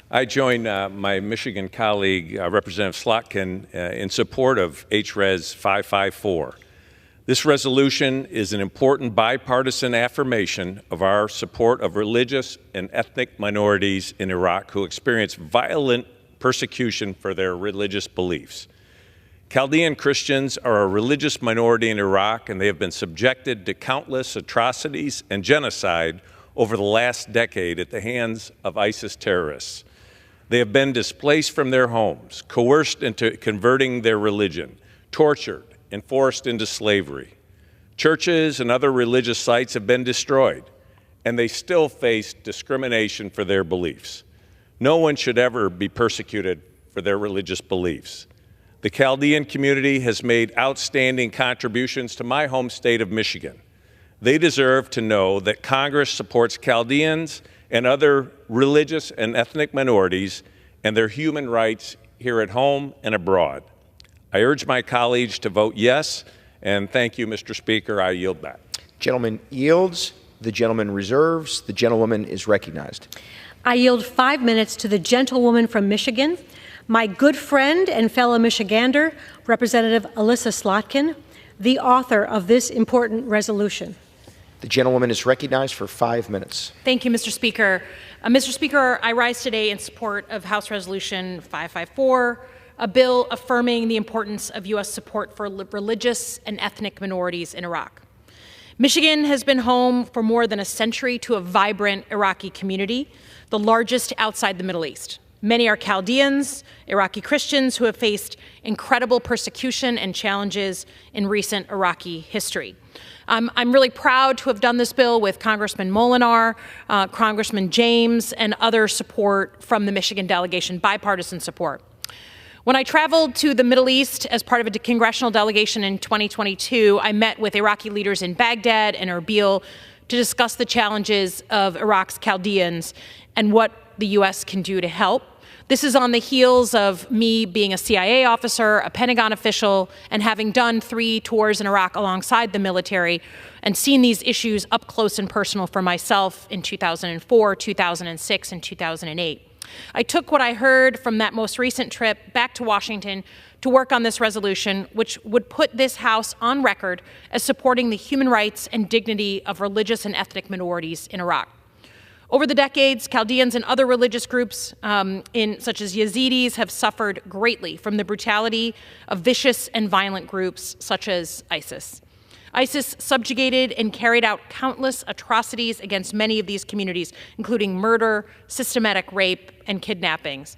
I join my Michigan colleague, Representative Slotkin, in support of HRES 554. This resolution is an important bipartisan affirmation of our support of religious and ethnic minorities in Iraq who experience violent persecution for their religious beliefs. Chaldean Christians are a religious minority in Iraq, and they have been subjected to countless atrocities and genocide over the last decade at the hands of ISIS terrorists. They have been displaced from their homes, coerced into converting their religion, tortured, and forced into slavery. Churches and other religious sites have been destroyed, and they still face discrimination for their beliefs. No one should ever be persecuted for their religious beliefs. The Chaldean community has made outstanding contributions to my home state of Michigan. They deserve to know that Congress supports Chaldeans and other religious and ethnic minorities and their human rights here at home and abroad. I urge my colleagues to vote yes, and thank you, Mr. Speaker. I yield back. Gentleman yields. The gentleman reserves. The gentlewoman is recognized. I yield 5 minutes to the gentlewoman from Michigan, my good friend and fellow Michigander, Representative Alyssa Slotkin, the author of this important resolution. The gentlewoman is recognized for 5 minutes. Thank you, Mr. Speaker. Mr. Speaker, I rise today in support of House Resolution 554, a bill affirming the importance of U.S. support for religious and ethnic minorities in Iraq. Michigan has been home for more than a century to a vibrant Iraqi community, the largest outside the Middle East. Many are Chaldeans, Iraqi Christians who have faced incredible persecution and challenges in recent Iraqi history. I'm really proud to have done this bill with Congressman Molinar, Congressman James, and other support from the Michigan delegation, bipartisan support. When I traveled to the Middle East as part of a congressional delegation in 2022, I met with Iraqi leaders in Baghdad and Erbil to discuss the challenges of Iraq's Chaldeans and what the U.S. can do to help. This is on the heels of me being a CIA officer, a Pentagon official, and having done 3 tours in Iraq alongside the military and seen these issues up close and personal for myself in 2004, 2006, and 2008. I took what I heard from that most recent trip back to Washington to work on this resolution, which would put this House on record as supporting the human rights and dignity of religious and ethnic minorities in Iraq. Over the decades, Chaldeans and other religious groups, such as Yazidis, have suffered greatly from the brutality of vicious and violent groups such as ISIS. ISIS subjugated and carried out countless atrocities against many of these communities, including murder, systematic rape, and kidnappings.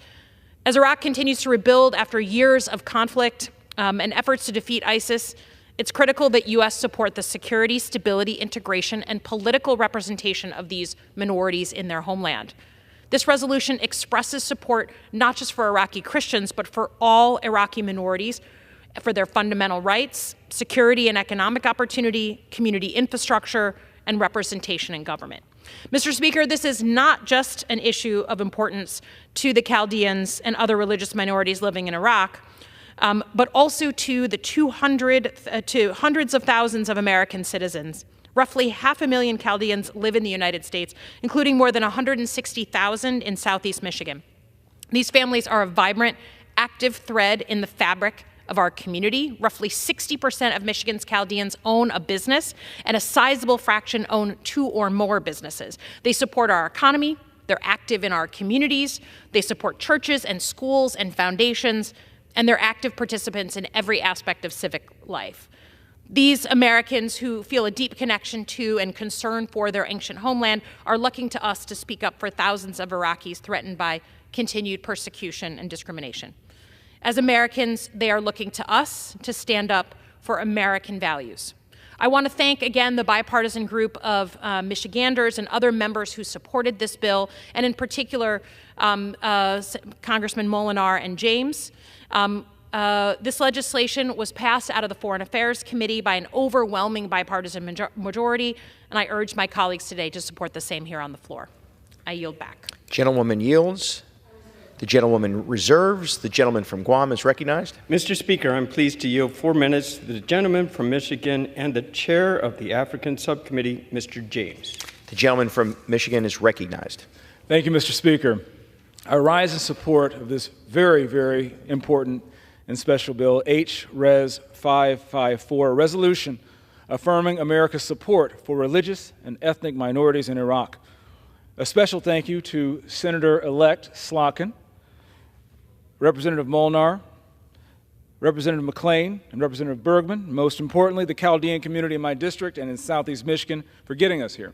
As Iraq continues to rebuild after years of conflict and efforts to defeat ISIS, it's critical that U.S. support the security, stability, integration, and political representation of these minorities in their homeland. This resolution expresses support not just for Iraqi Christians, but for all Iraqi minorities, for their fundamental rights, security and economic opportunity, community infrastructure, and representation in government. Mr. Speaker, this is not just an issue of importance to the Chaldeans and other religious minorities living in Iraq, but also to the hundreds of thousands of American citizens. Roughly 500,000 Chaldeans live in the United States, including more than 160,000 in Southeast Michigan. These families are a vibrant, active thread in the fabric of our community. Roughly 60% of Michigan's Chaldeans own a business, and a sizable fraction own 2 or more businesses. They support our economy, they're active in our communities, they support churches and schools and foundations, and they're active participants in every aspect of civic life. These Americans who feel a deep connection to and concern for their ancient homeland are looking to us to speak up for thousands of Iraqis threatened by continued persecution and discrimination. As Americans, they are looking to us to stand up for American values. I want to thank again the bipartisan group of Michiganders and other members who supported this bill, and in particular Congressman Molinar and James. This legislation was passed out of the Foreign Affairs Committee by an overwhelming bipartisan majority, and I urge my colleagues today to support the same here on the floor. I yield back. Gentlewoman yields. The gentlewoman reserves. The gentleman from Guam is recognized. Mr. Speaker, I'm pleased to yield 4 minutes to the gentleman from Michigan and the chair of the African Subcommittee, Mr. James. The gentleman from Michigan is recognized. Thank you, Mr. Speaker. I rise in support of this very, very important and special bill, H-Res 554, a resolution affirming America's support for religious and ethnic minorities in Iraq. A special thank you to Senator-elect Slotkin, Representative Molnar, Representative McClain, and Representative Bergman, most importantly, the Chaldean community in my district and in Southeast Michigan for getting us here.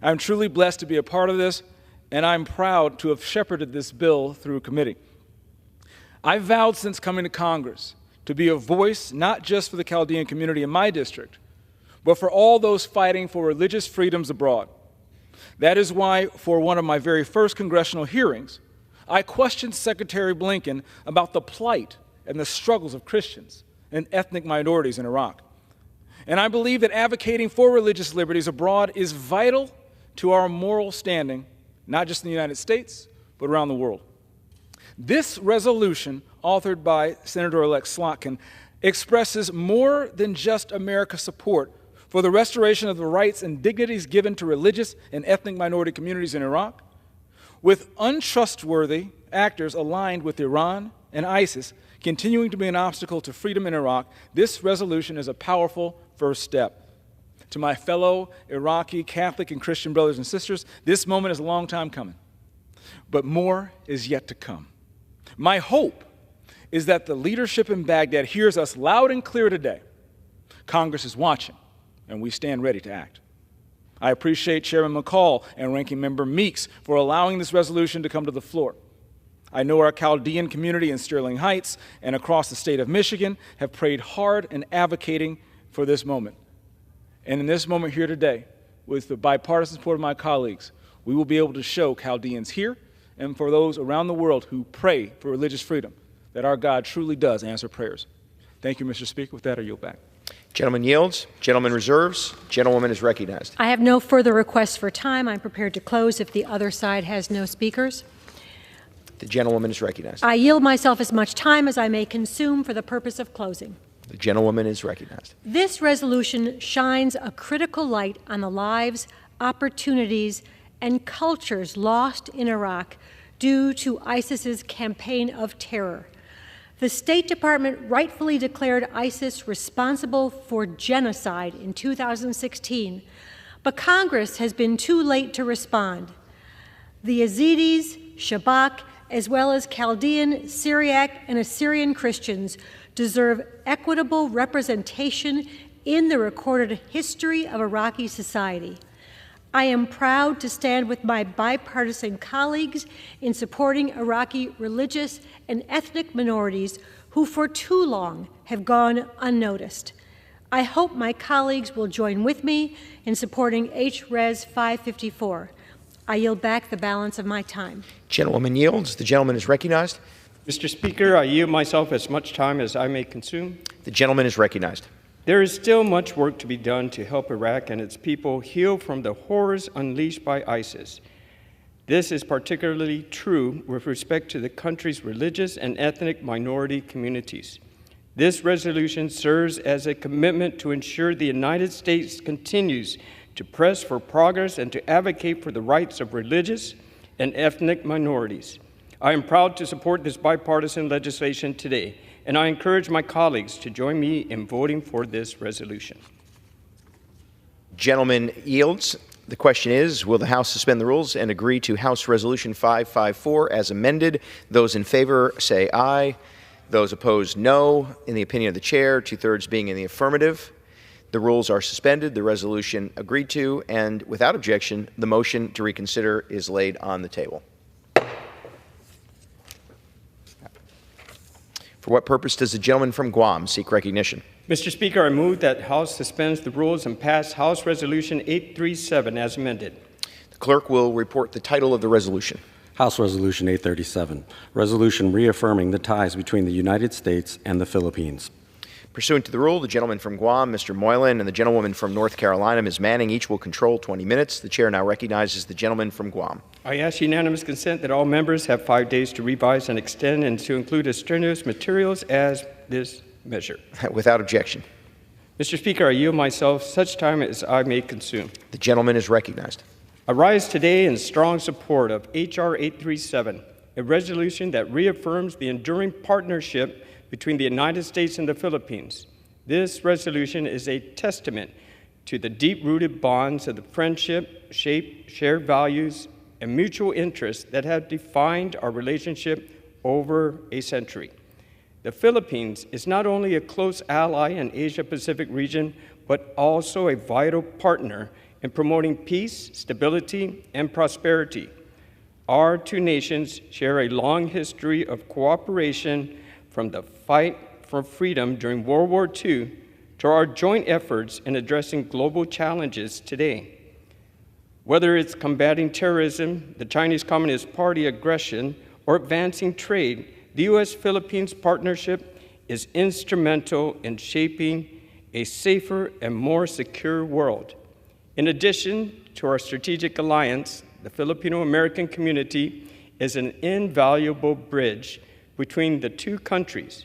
I'm truly blessed to be a part of this, and I'm proud to have shepherded this bill through committee. I've vowed since coming to Congress to be a voice not just for the Chaldean community in my district, but for all those fighting for religious freedoms abroad. That is why, for one of my very first congressional hearings, I questioned Secretary Blinken about the plight and the struggles of Christians and ethnic minorities in Iraq. And I believe that advocating for religious liberties abroad is vital to our moral standing, not just in the United States, but around the world. This resolution, authored by Senator-elect Slotkin, expresses more than just America's support for the restoration of the rights and dignities given to religious and ethnic minority communities in Iraq. With untrustworthy actors aligned with Iran and ISIS continuing to be an obstacle to freedom in Iraq, this resolution is a powerful first step. To my fellow Iraqi Catholic and Christian brothers and sisters, this moment is a long time coming, but more is yet to come. My hope is that the leadership in Baghdad hears us loud and clear today. Congress is watching, and we stand ready to act. I appreciate Chairman McCall and Ranking Member Meeks for allowing this resolution to come to the floor. I know our Chaldean community in Sterling Heights and across the state of Michigan have prayed hard in advocating for this moment. And in this moment here today, with the bipartisan support of my colleagues, we will be able to show Chaldeans here and for those around the world who pray for religious freedom that our God truly does answer prayers. Thank you, Mr. Speaker. With that, I yield back. Gentleman yields. Gentleman reserves. Gentlewoman is recognized. I have no further requests for time. I'm prepared to close if the other side has no speakers. The gentlewoman is recognized. I yield myself as much time as I may consume for the purpose of closing. The gentlewoman is recognized. This resolution shines a critical light on the lives, opportunities, and cultures lost in Iraq due to ISIS's campaign of terror. The State Department rightfully declared ISIS responsible for genocide in 2016, but Congress has been too late to respond. The Yazidis, Shabak, as well as Chaldean, Syriac, and Assyrian Christians deserve equitable representation in the recorded history of Iraqi society. I am proud to stand with my bipartisan colleagues in supporting Iraqi religious and ethnic minorities who for too long have gone unnoticed. I hope my colleagues will join with me in supporting H-Res 554. I yield back the balance of my time. Gentlewoman yields. The gentleman is recognized. Mr. Speaker, I yield myself as much time as I may consume. The gentleman is recognized. There is still much work to be done to help Iraq and its people heal from the horrors unleashed by ISIS. This is particularly true with respect to the country's religious and ethnic minority communities. This resolution serves as a commitment to ensure the United States continues to press for progress and to advocate for the rights of religious and ethnic minorities. I am proud to support this bipartisan legislation today, and I encourage my colleagues to join me in voting for this resolution. Gentleman yields. The question is, will the House suspend the rules and agree to House Resolution 554 as amended? Those in favor say aye. Those opposed, no. In the opinion of the chair, 2/3 being in the affirmative, the rules are suspended, the resolution agreed to, and without objection, the motion to reconsider is laid on the table. For what purpose does the gentleman from Guam seek recognition? Mr. Speaker, I move that House suspends the rules and pass House Resolution 837 as amended. The clerk will report the title of the resolution. House Resolution 837, resolution reaffirming the ties between the United States and the Philippines. Pursuant to the rule, the gentleman from Guam, Mr. Moylan, and the gentlewoman from North Carolina, Ms. Manning, each will control 20 minutes. The chair now recognizes the gentleman from Guam. I ask unanimous consent that all members have 5 days to revise and extend and to include extraneous materials as this measure. Without objection. Mr. Speaker, I yield myself such time as I may consume. The gentleman is recognized. I rise today in strong support of H.R. 837, a resolution that reaffirms the enduring partnership between the United States and the Philippines. This resolution is a testament to the deep-rooted bonds of the friendship, shared values, and mutual interests that have defined our relationship over a century. The Philippines is not only a close ally in the Asia-Pacific region, but also a vital partner in promoting peace, stability, and prosperity. Our two nations share a long history of cooperation, from the fight for freedom during World War II to our joint efforts in addressing global challenges today. Whether it's combating terrorism, the Chinese Communist Party aggression, or advancing trade, the U.S.-Philippines partnership is instrumental in shaping a safer and more secure world. In addition to our strategic alliance, the Filipino-American community is an invaluable bridge between the two countries.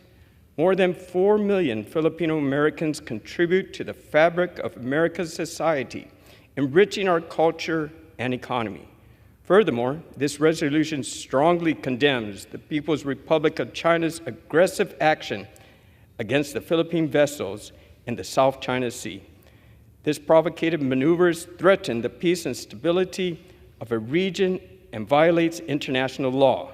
More than 4 million Filipino Americans contribute to the fabric of America's society, enriching our culture and economy. Furthermore, this resolution strongly condemns the People's Republic of China's aggressive action against the Philippine vessels in the South China Sea. This provocative maneuvers threaten the peace and stability of a region and violates international law.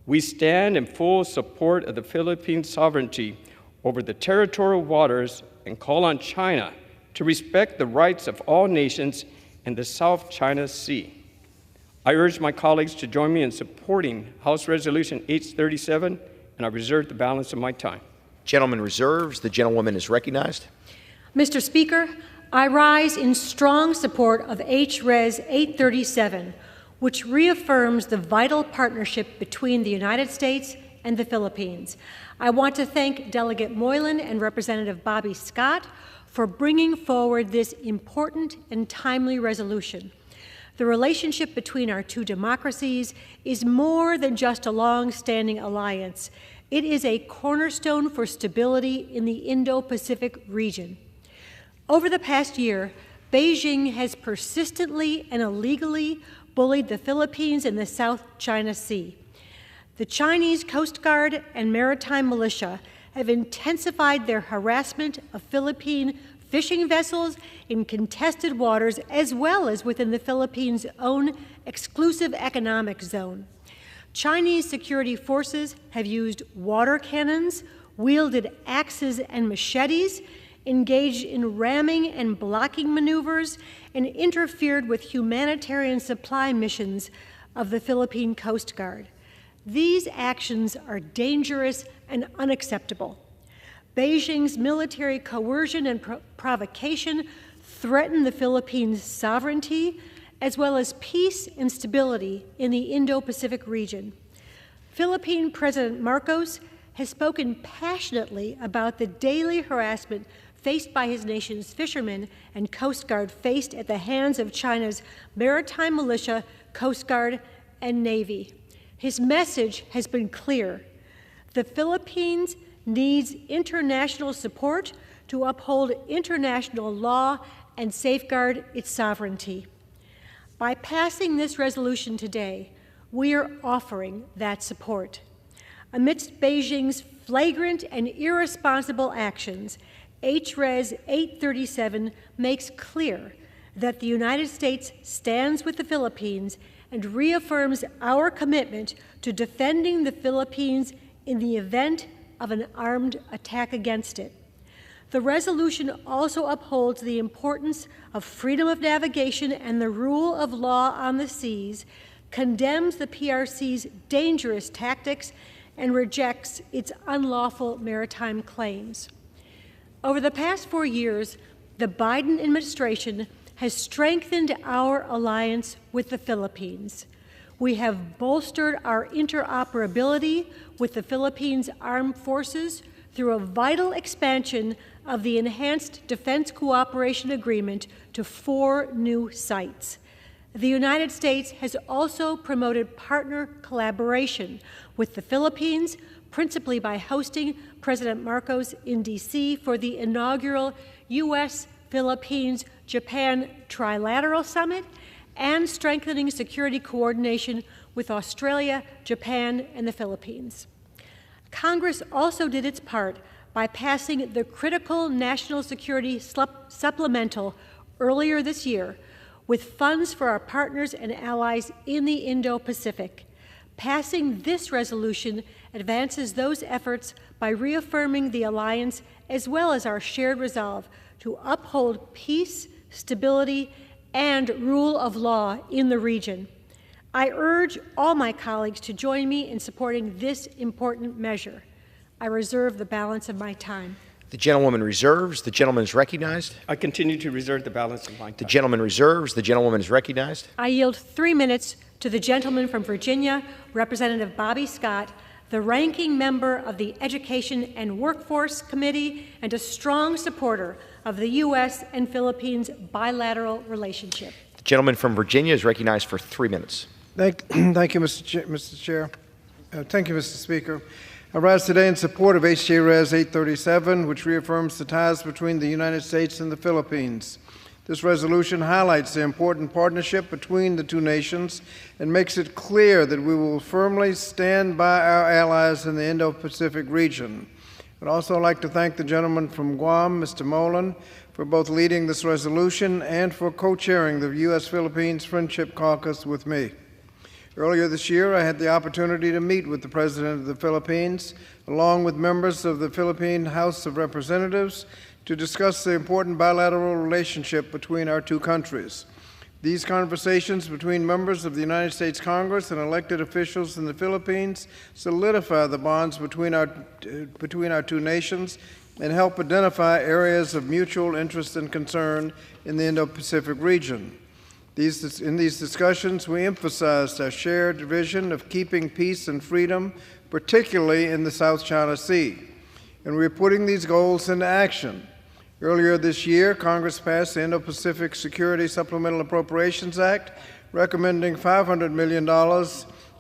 We stand in full support of the Philippines' sovereignty over the territorial waters and call on China to respect the rights of all nations in the South China Sea. I urge my colleagues to join me in supporting House Resolution 837, and I reserve the balance of my time. Gentleman reserves. The gentlewoman is recognized. Mr. Speaker, I rise in strong support of H-Res 837, which reaffirms the vital partnership between the United States and the Philippines. I want to thank Delegate Moylan and Representative Bobby Scott for bringing forward this important and timely resolution. The relationship between our two democracies is more than just a long-standing alliance. It is a cornerstone for stability in the Indo-Pacific region. Over the past year, Beijing has persistently and illegally bullied the Philippines in the South China Sea. The Chinese Coast Guard and maritime militia have intensified their harassment of Philippine fishing vessels in contested waters, as well as within the Philippines' own exclusive economic zone. Chinese security forces have used water cannons, wielded axes and machetes, engaged in ramming and blocking maneuvers, and interfered with humanitarian supply missions of the Philippine Coast Guard. These actions are dangerous and unacceptable. Beijing's military coercion and provocation threaten the Philippines' sovereignty, as well as peace and stability in the Indo-Pacific region. Philippine President Marcos has spoken passionately about the daily harassment faced by his nation's fishermen and Coast Guard faced at the hands of China's maritime militia, Coast Guard, and Navy. His message has been clear. The Philippines needs international support to uphold international law and safeguard its sovereignty. By passing this resolution today, we are offering that support. Amidst Beijing's flagrant and irresponsible actions, H-Res 837 makes clear that the United States stands with the Philippines and reaffirms our commitment to defending the Philippines in the event of an armed attack against it. The resolution also upholds the importance of freedom of navigation and the rule of law on the seas, condemns the PRC's dangerous tactics, and rejects its unlawful maritime claims. Over the past 4 years, the Biden administration has strengthened our alliance with the Philippines. We have bolstered our interoperability with the Philippines Armed Forces through a vital expansion of the Enhanced Defense Cooperation Agreement to 4 new sites. The United States has also promoted partner collaboration with the Philippines, principally by hosting President Marcos in D.C. for the inaugural U.S.-Philippines-Japan Trilateral Summit and strengthening security coordination with Australia, Japan, and the Philippines. Congress also did its part by passing the critical national security supplemental earlier this year with funds for our partners and allies in the Indo-Pacific. Passing this resolution advances those efforts by reaffirming the alliance as well as our shared resolve to uphold peace, stability, and rule of law in the region. I urge all my colleagues to join me in supporting this important measure. I reserve the balance of my time. The gentlewoman reserves. The gentleman is recognized. I continue to reserve the balance of my time. The gentleman reserves. The gentlewoman is recognized. I yield 3 minutes to the gentleman from Virginia, Representative Bobby Scott, the ranking member of the Education and Workforce Committee and a strong supporter of the U.S. and Philippines bilateral relationship. The gentleman from Virginia is recognized for 3 minutes. Thank you, Mr. Chair. Thank you, Mr. Speaker. I rise today in support of H.J. Res. 837, which reaffirms the ties between the United States and the Philippines. This resolution highlights the important partnership between the two nations and makes it clear that we will firmly stand by our allies in the Indo-Pacific region. I'd also like to thank the gentleman from Guam, Mr. Molan, for both leading this resolution and for co-chairing the U.S.-Philippines Friendship Caucus with me. Earlier this year, I had the opportunity to meet with the President of the Philippines, along with members of the Philippine House of Representatives, to discuss the important bilateral relationship between our two countries. These conversations between members of the United States Congress and elected officials in the Philippines solidify the bonds between our two nations and help identify areas of mutual interest and concern in the Indo-Pacific region. In these discussions, we emphasized our shared vision of keeping peace and freedom, particularly in the South China Sea, and we're putting these goals into action. Earlier this year, Congress passed the Indo-Pacific Security Supplemental Appropriations Act, recommending $500 million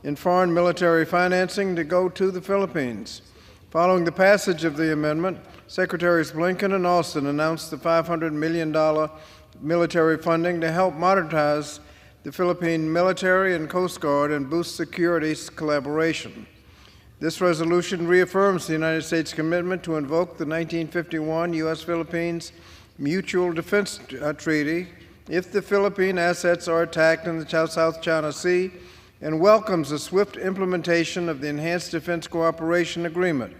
in foreign military financing to go to the Philippines. Following the passage of the amendment, Secretaries Blinken and Austin announced the $500 million military funding to help modernize the Philippine military and Coast Guard and boost security collaboration. This resolution reaffirms the United States' commitment to invoke the 1951 U.S.-Philippines Mutual Defense Treaty if the Philippine assets are attacked in the South China Sea and welcomes the swift implementation of the Enhanced Defense Cooperation Agreement.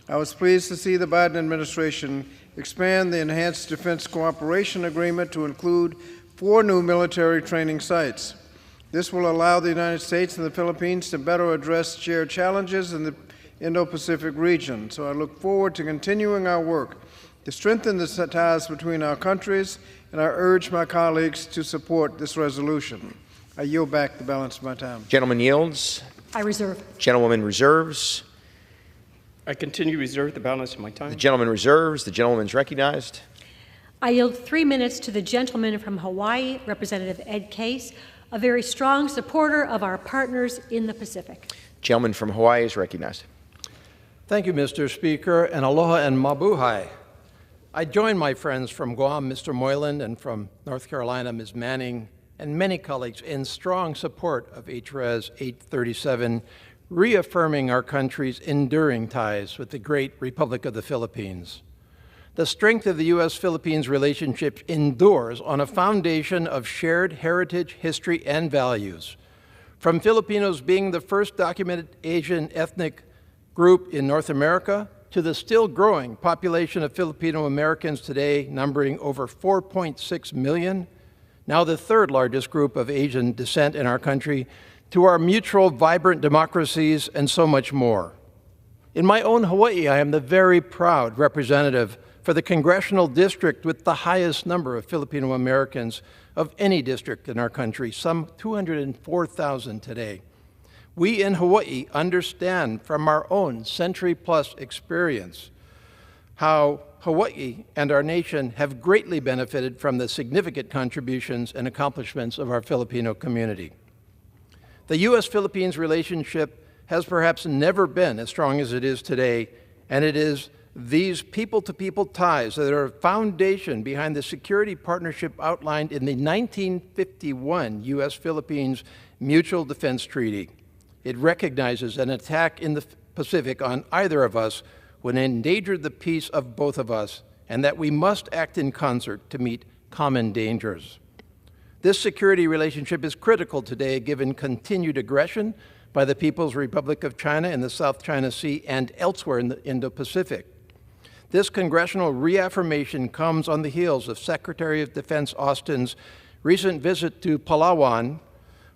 I was pleased to see the Biden administration expand the Enhanced Defense Cooperation Agreement to include 4 new military training sites. This will allow the United States and the Philippines to better address shared challenges in the Indo-Pacific region. So I look forward to continuing our work to strengthen the ties between our countries, and I urge my colleagues to support this resolution. I yield back the balance of my time. Gentleman yields. I reserve. Gentlewoman reserves. I continue to reserve the balance of my time. The gentleman reserves. The gentleman is recognized. I yield 3 minutes to the gentleman from Hawaii, Representative Ed Case, a very strong supporter of our partners in the Pacific. Gentleman from Hawaii is recognized. Thank you, Mr. Speaker, and aloha and mabuhay. I join my friends from Guam, Mr. Moylan, and from North Carolina, Ms. Manning, and many colleagues in strong support of H.Res. 837, reaffirming our country's enduring ties with the great Republic of the Philippines. The strength of the U.S.-Philippines relationship endures on a foundation of shared heritage, history, and values. From Filipinos being the first documented Asian ethnic group in North America to the still growing population of Filipino Americans today numbering over 4.6 million, now the third largest group of Asian descent in our country, to our mutual vibrant democracies, and so much more. In my own Hawaii, I am the very proud representative for the congressional district with the highest number of Filipino Americans of any district in our country, some 204,000 today. We in Hawaii understand from our own century-plus experience how Hawaii and our nation have greatly benefited from the significant contributions and accomplishments of our Filipino community. The U.S.-Philippines relationship has perhaps never been as strong as it is today, and it is These people-to-people ties that are a foundation behind the security partnership outlined in the 1951 U.S.-Philippines Mutual Defense Treaty. It recognizes an attack in the Pacific on either of us would endanger the peace of both of us, and that we must act in concert to meet common dangers. This security relationship is critical today given continued aggression by the People's Republic of China in the South China Sea and elsewhere in the Indo-Pacific. This congressional reaffirmation comes on the heels of Secretary of Defense Austin's recent visit to Palawan,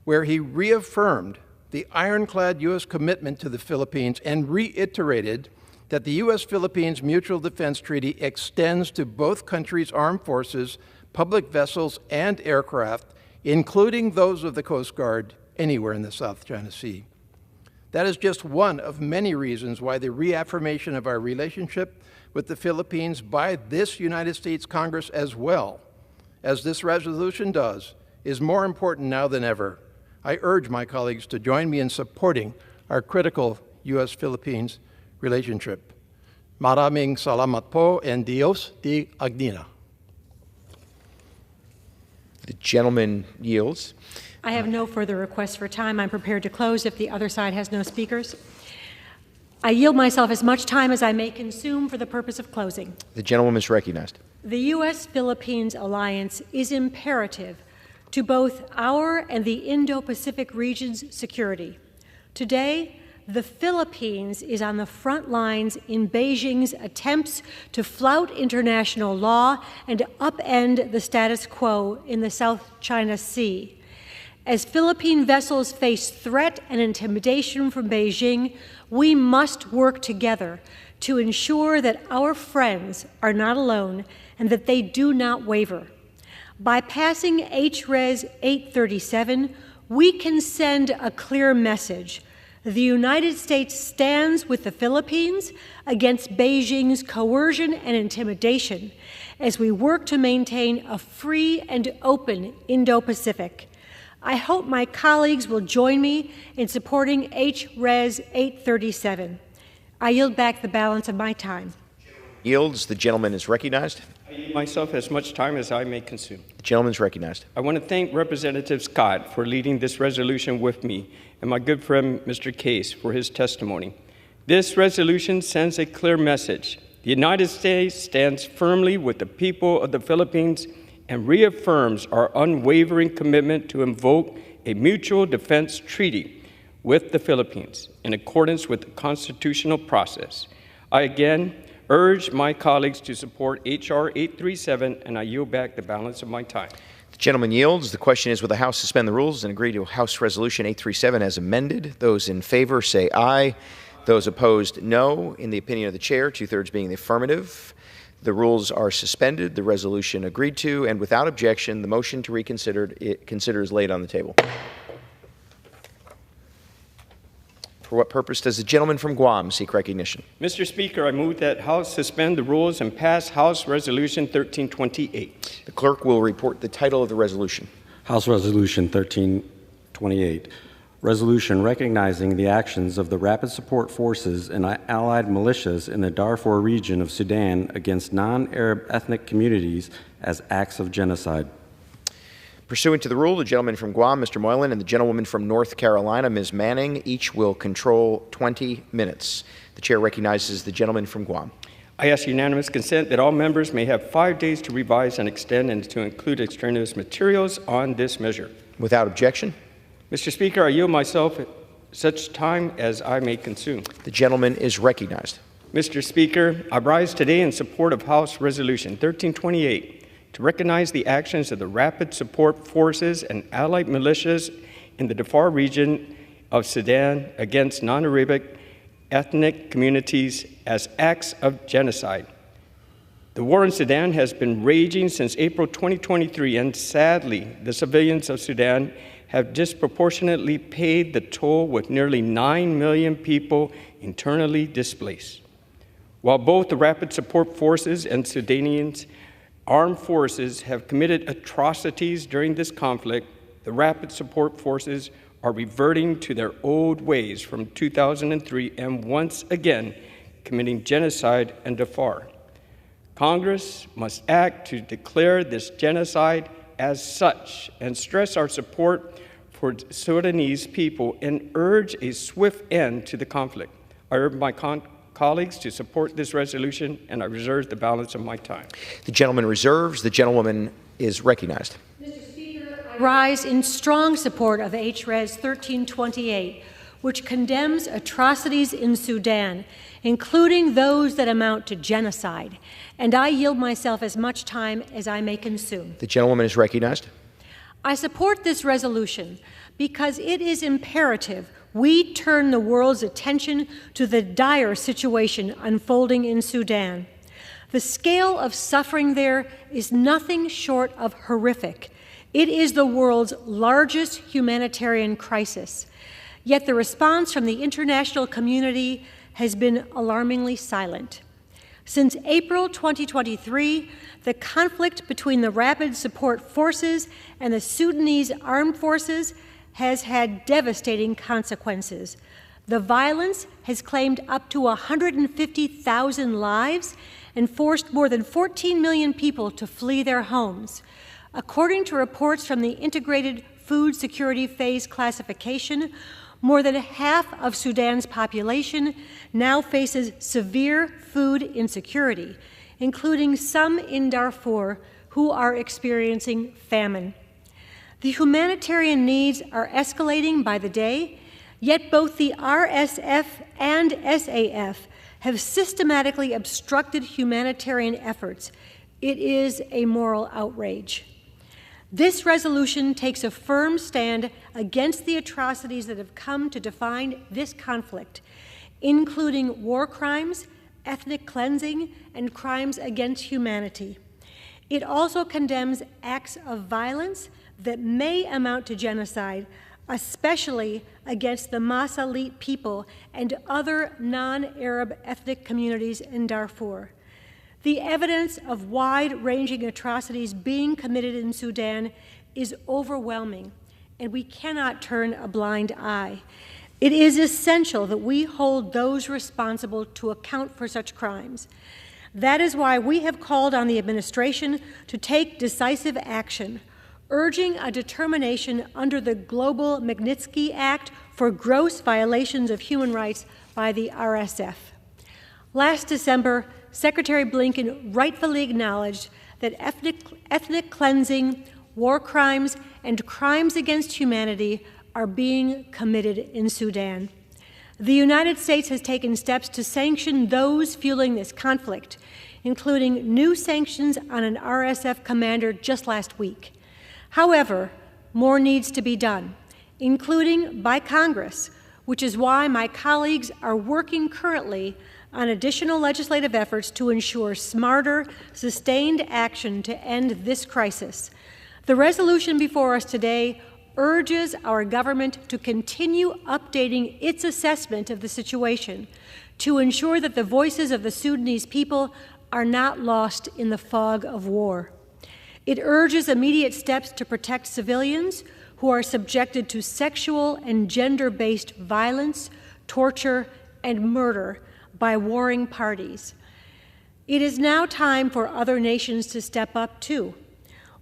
where he reaffirmed the ironclad U.S. commitment to the Philippines and reiterated that the U.S.-Philippines Mutual Defense Treaty extends to both countries' armed forces, public vessels, and aircraft, including those of the Coast Guard, anywhere in the South China Sea. That is just one of many reasons why the reaffirmation of our relationship with the Philippines by this United States Congress, as well as this resolution does, is more important now than ever. I urge my colleagues to join me in supporting our critical U.S.-Philippines relationship. Maraming salamat po and Dios te agnina. The gentleman yields. I have no further requests for time. I'm prepared to close if the other side has no speakers. I yield myself as much time as I may consume for the purpose of closing. The gentlewoman is recognized. The U.S.-Philippines alliance is imperative to both our and the Indo-Pacific region's security. Today, the Philippines is on the front lines in Beijing's attempts to flout international law and to upend the status quo in the South China Sea. As Philippine vessels face threat and intimidation from Beijing, we must work together to ensure that our friends are not alone and that they do not waver. By passing H-Res 837, we can send a clear message. The United States stands with the Philippines against Beijing's coercion and intimidation as we work to maintain a free and open Indo-Pacific. I hope my colleagues will join me in supporting H-Res 837. I yield back the balance of my time. Yields. The gentleman is recognized. I yield myself as much time as I may consume. The gentleman is recognized. I want to thank Representative Scott for leading this resolution with me and my good friend Mr. Case for his testimony. This resolution sends a clear message. The United States stands firmly with the people of the Philippines and reaffirms our unwavering commitment to invoke a mutual defense treaty with the Philippines in accordance with the constitutional process. I again urge my colleagues to support H.R. 837, and I yield back the balance of my time. The gentleman yields. The question is, will the House suspend the rules and agree to House Resolution 837 as amended? Those in favor say aye. Those opposed, no. In the opinion of the chair, two-thirds being the affirmative, the rules are suspended, the resolution agreed to, and without objection, the motion to reconsider is laid on the table. For what purpose does the gentleman from Guam seek recognition? Mr. Speaker, I move that House suspend the rules and pass House Resolution 1328. The clerk will report the title of the resolution. House Resolution 1328. Resolution recognizing the actions of the Rapid Support Forces and allied militias in the Darfur region of Sudan against non-Arab ethnic communities as acts of genocide. Pursuant to the rule, the gentleman from Guam, Mr. Moylan, and the gentlewoman from North Carolina, Ms. Manning, each will control 20 minutes. The chair recognizes the gentleman from Guam. I ask unanimous consent that all members may have 5 days to revise and extend and to include extraneous materials on this measure. Without objection. Mr. Speaker, I yield myself such time as I may consume. The gentleman is recognized. Mr. Speaker, I rise today in support of House Resolution 1328 to recognize the actions of the Rapid Support Forces and allied militias in the Darfur region of Sudan against non-Arabic ethnic communities as acts of genocide. The war in Sudan has been raging since April 2023, and sadly, the civilians of Sudan have disproportionately paid the toll, with nearly 9 million people internally displaced. While both the Rapid Support Forces and Sudanese armed forces have committed atrocities during this conflict, the Rapid Support Forces are reverting to their old ways from 2003 and once again committing genocide in Darfur. Congress must act to declare this genocide as such and stress our support for Sudanese people and urge a swift end to the conflict. I urge my colleagues to support this resolution, and I reserve the balance of my time. The gentleman reserves. The gentlewoman is recognized. Mr. Speaker, I rise in strong support of H.Res. 1328, which condemns atrocities in Sudan, including those that amount to genocide, and I yield myself as much time as I may consume. The gentlewoman is recognized. I support this resolution because it is imperative we turn the world's attention to the dire situation unfolding in Sudan. The scale of suffering there is nothing short of horrific. It is the world's largest humanitarian crisis. Yet the response from the international community has been alarmingly silent. Since April 2023, the conflict between the Rapid Support Forces and the Sudanese Armed Forces has had devastating consequences. The violence has claimed up to 150,000 lives and forced more than 14 million people to flee their homes. According to reports from the Integrated Food Security Phase Classification, more than half of Sudan's population now faces severe food insecurity, including some in Darfur who are experiencing famine. The humanitarian needs are escalating by the day, yet both the RSF and SAF have systematically obstructed humanitarian efforts. It is a moral outrage. This resolution takes a firm stand against the atrocities that have come to define this conflict, including war crimes, ethnic cleansing, and crimes against humanity. It also condemns acts of violence that may amount to genocide, especially against the Masalit people and other non-Arab ethnic communities in Darfur. The evidence of wide-ranging atrocities being committed in Sudan is overwhelming, and we cannot turn a blind eye. It is essential that we hold those responsible to account for such crimes. That is why we have called on the administration to take decisive action, urging a determination under the Global Magnitsky Act for gross violations of human rights by the RSF. Last December, Secretary Blinken rightfully acknowledged that ethnic cleansing, war crimes, and crimes against humanity are being committed in Sudan. The United States has taken steps to sanction those fueling this conflict, including new sanctions on an RSF commander just last week. However, more needs to be done, including by Congress, which is why my colleagues are working currently on additional legislative efforts to ensure smarter, sustained action to end this crisis. The resolution before us today urges our government to continue updating its assessment of the situation to ensure that the voices of the Sudanese people are not lost in the fog of war. It urges immediate steps to protect civilians who are subjected to sexual and gender-based violence, torture, and murder by warring parties. It is now time for other nations to step up too,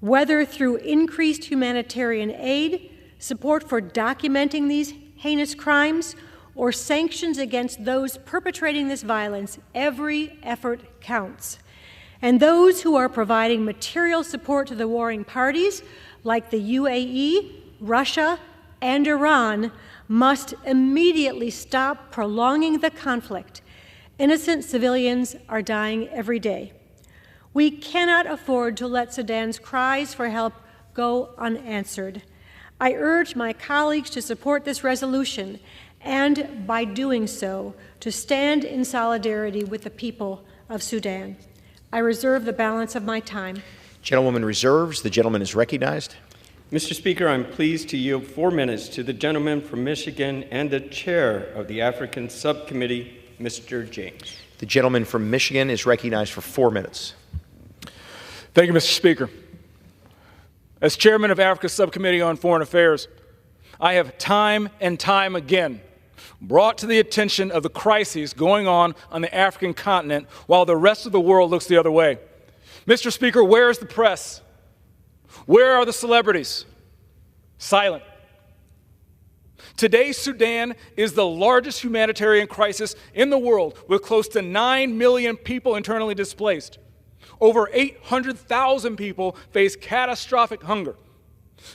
whether through increased humanitarian aid, support for documenting these heinous crimes, or sanctions against those perpetrating this violence. Every effort counts. And those who are providing material support to the warring parties, like the UAE, Russia, and Iran, must immediately stop prolonging the conflict. Innocent civilians are dying every day. We cannot afford to let Sudan's cries for help go unanswered. I urge my colleagues to support this resolution and, by doing so, to stand in solidarity with the people of Sudan. I reserve the balance of my time. Gentlewoman reserves. The gentleman is recognized. Mr. Speaker, I'm pleased to yield 4 minutes to the gentleman from Michigan and the chair of the African Subcommittee, Mr. James. The gentleman from Michigan is recognized for 4 minutes. Thank you, Mr. Speaker. As chairman of Africa's Subcommittee on Foreign Affairs, I have time and time again brought to the attention of the crises going on the African continent while the rest of the world looks the other way. Mr. Speaker, where is the press? Where are the celebrities? Silent. Today, Sudan is the largest humanitarian crisis in the world, with close to 9 million people internally displaced. Over 800,000 people face catastrophic hunger.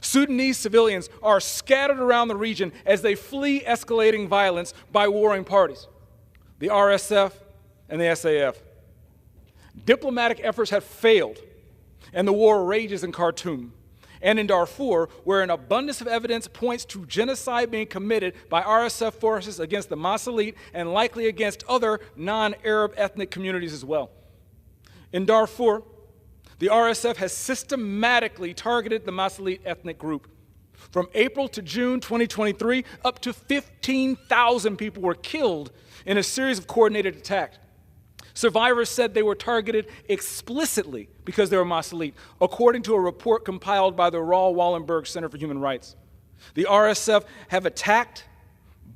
Sudanese civilians are scattered around the region as they flee escalating violence by warring parties, the RSF and the SAF. Diplomatic efforts have failed, and the war rages in Khartoum and in Darfur, where an abundance of evidence points to genocide being committed by RSF forces against the Masalit and likely against other non-Arab ethnic communities as well. In Darfur, the RSF has systematically targeted the Masalit ethnic group. From April to June 2023, up to 15,000 people were killed in a series of coordinated attacks. Survivors said they were targeted explicitly because they were Masalit, according to a report compiled by the Raoul Wallenberg Center for Human Rights. The RSF have attacked,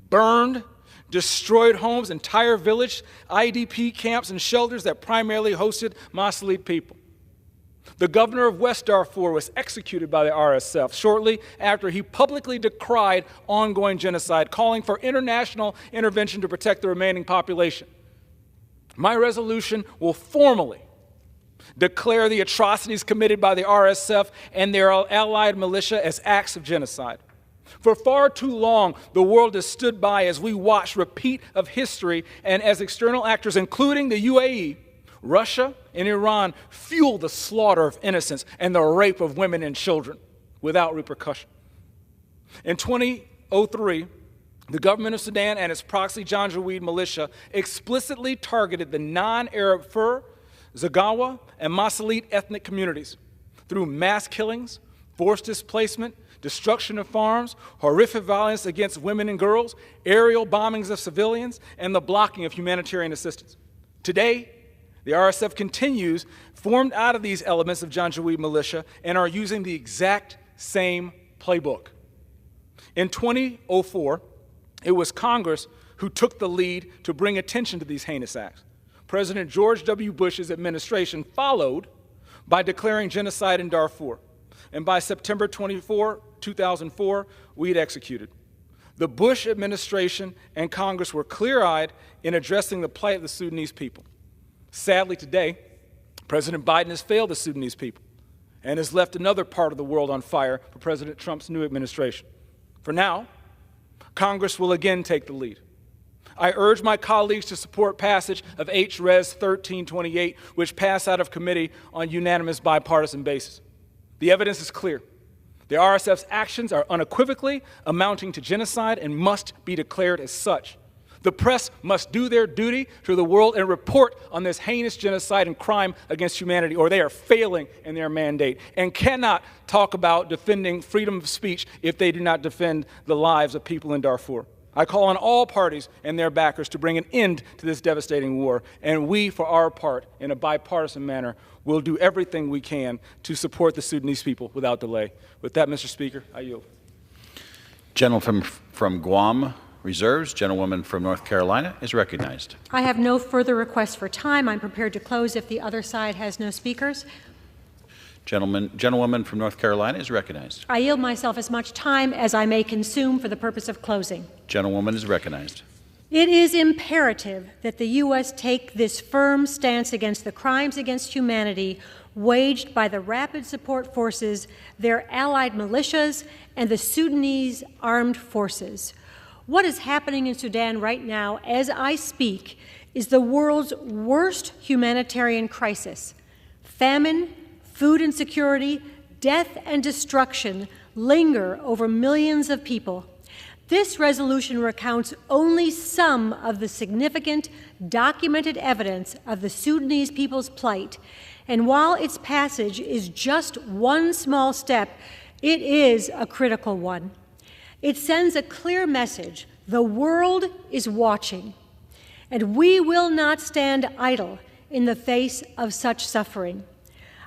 burned, destroyed homes, entire villages, IDP camps, and shelters that primarily hosted Masalit people. The governor of West Darfur was executed by the RSF shortly after he publicly decried ongoing genocide, calling for international intervention to protect the remaining population. My resolution will formally declare the atrocities committed by the RSF and their allied militia as acts of genocide. For far too long, the world has stood by as we watch repeat of history and as external actors, including the UAE, Russia, and Iran, fuel the slaughter of innocents and the rape of women and children without repercussion. In 2003, the government of Sudan and its proxy Janjaweed militia explicitly targeted the non-Arab Fur, Zagawa, and Masalit ethnic communities through mass killings, forced displacement, destruction of farms, horrific violence against women and girls, aerial bombings of civilians, and the blocking of humanitarian assistance. Today, the RSF continues, formed out of these elements of Janjaweed militia, and are using the exact same playbook. In 2004, it was Congress who took the lead to bring attention to these heinous acts. President George W. Bush's administration followed by declaring genocide in Darfur. And by September 24, 2004, we had executed. The Bush administration and Congress were clear-eyed in addressing the plight of the Sudanese people. Sadly, today, President Biden has failed the Sudanese people and has left another part of the world on fire for President Trump's new administration. For now, Congress will again take the lead. I urge my colleagues to support passage of H.Res. 1328, which passed out of committee on unanimous bipartisan basis. The evidence is clear. The RSF's actions are unequivocally amounting to genocide and must be declared as such. The press must do their duty to the world and report on this heinous genocide and crime against humanity, or they are failing in their mandate and cannot talk about defending freedom of speech if they do not defend the lives of people in Darfur. I call on all parties and their backers to bring an end to this devastating war, and we, for our part, in a bipartisan manner, will do everything we can to support the Sudanese people without delay. With that, Mr. Speaker, I yield. Gentleman from Guam reserves. Gentlewoman from North Carolina is recognized. I have no further requests for time. I'm prepared to close if the other side has no speakers. Gentlewoman from North Carolina is recognized. I yield myself as much time as I may consume for the purpose of closing. Gentlewoman is recognized. It is imperative that the U.S. take this firm stance against the crimes against humanity waged by the Rapid Support Forces, their allied militias, and the Sudanese armed forces. What is happening in Sudan right now, as I speak, is the world's worst humanitarian crisis. Famine, food insecurity, death, and destruction linger over millions of people. This resolution recounts only some of the significant documented evidence of the Sudanese people's plight, and while its passage is just one small step, it is a critical one. It sends a clear message: the world is watching, and we will not stand idle in the face of such suffering.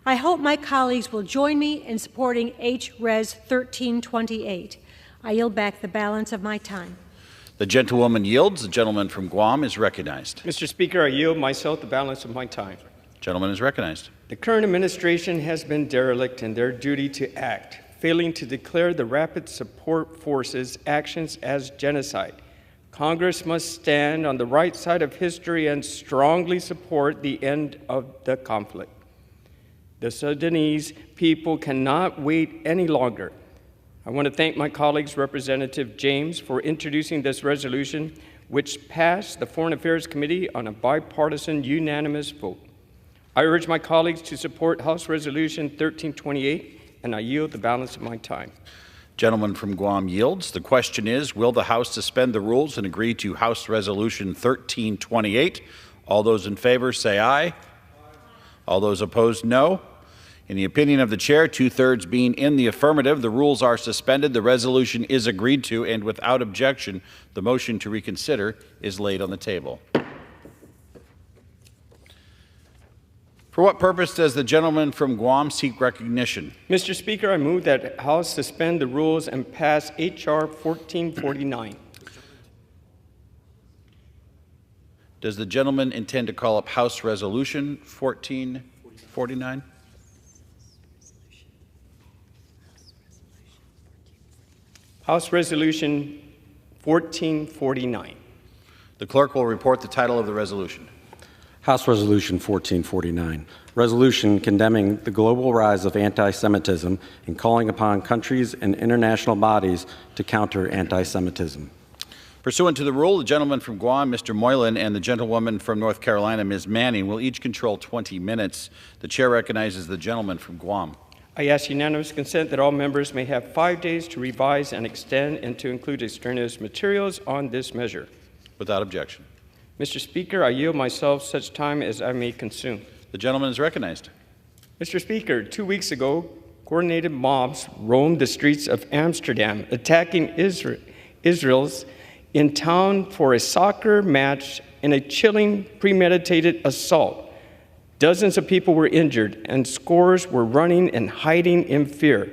I hope my colleagues will join me in supporting H.Res. 1328. I yield back the balance of my time. The gentlewoman yields. The gentleman from Guam is recognized. Mr. Speaker, I yield myself the balance of my time. Gentleman is recognized. The current administration has been derelict in their duty to act, failing to declare the Rapid Support Forces actions as genocide. Congress must stand on the right side of history and strongly support the end of the conflict. The Sudanese people cannot wait any longer. I want to thank my colleagues, Representative James, for introducing this resolution, which passed the Foreign Affairs Committee on a bipartisan, unanimous vote. I urge my colleagues to support House Resolution 1328, and I yield the balance of my time. Gentleman from Guam yields. The question is, will the House suspend the rules and agree to House Resolution 1328? All those in favor say aye. All those opposed, no. In the opinion of the chair, 2/3 being in the affirmative, the rules are suspended, the resolution is agreed to, and without objection, the motion to reconsider is laid on the table. For what purpose does the gentleman from Guam seek recognition? Mr. Speaker, I move that House suspend the rules and pass H.R. 1449. Does the gentleman intend to call up House Resolution 1449? House Resolution 1449. The clerk will report the title of the resolution. House Resolution 1449, resolution condemning the global rise of anti-Semitism and calling upon countries and international bodies to counter anti-Semitism. Pursuant to the rule, the gentleman from Guam, Mr. Moylan, and the gentlewoman from North Carolina, Ms. Manning, will each control 20 minutes. The chair recognizes the gentleman from Guam. I ask unanimous consent that all members may have 5 days to revise and extend and to include extraneous materials on this measure. Without objection. Mr. Speaker, I yield myself such time as I may consume. The gentleman is recognized. Mr. Speaker, 2 weeks ago, coordinated mobs roamed the streets of Amsterdam, attacking Israel's in town for a soccer match in a chilling, premeditated assault. Dozens of people were injured, and scores were running and hiding in fear.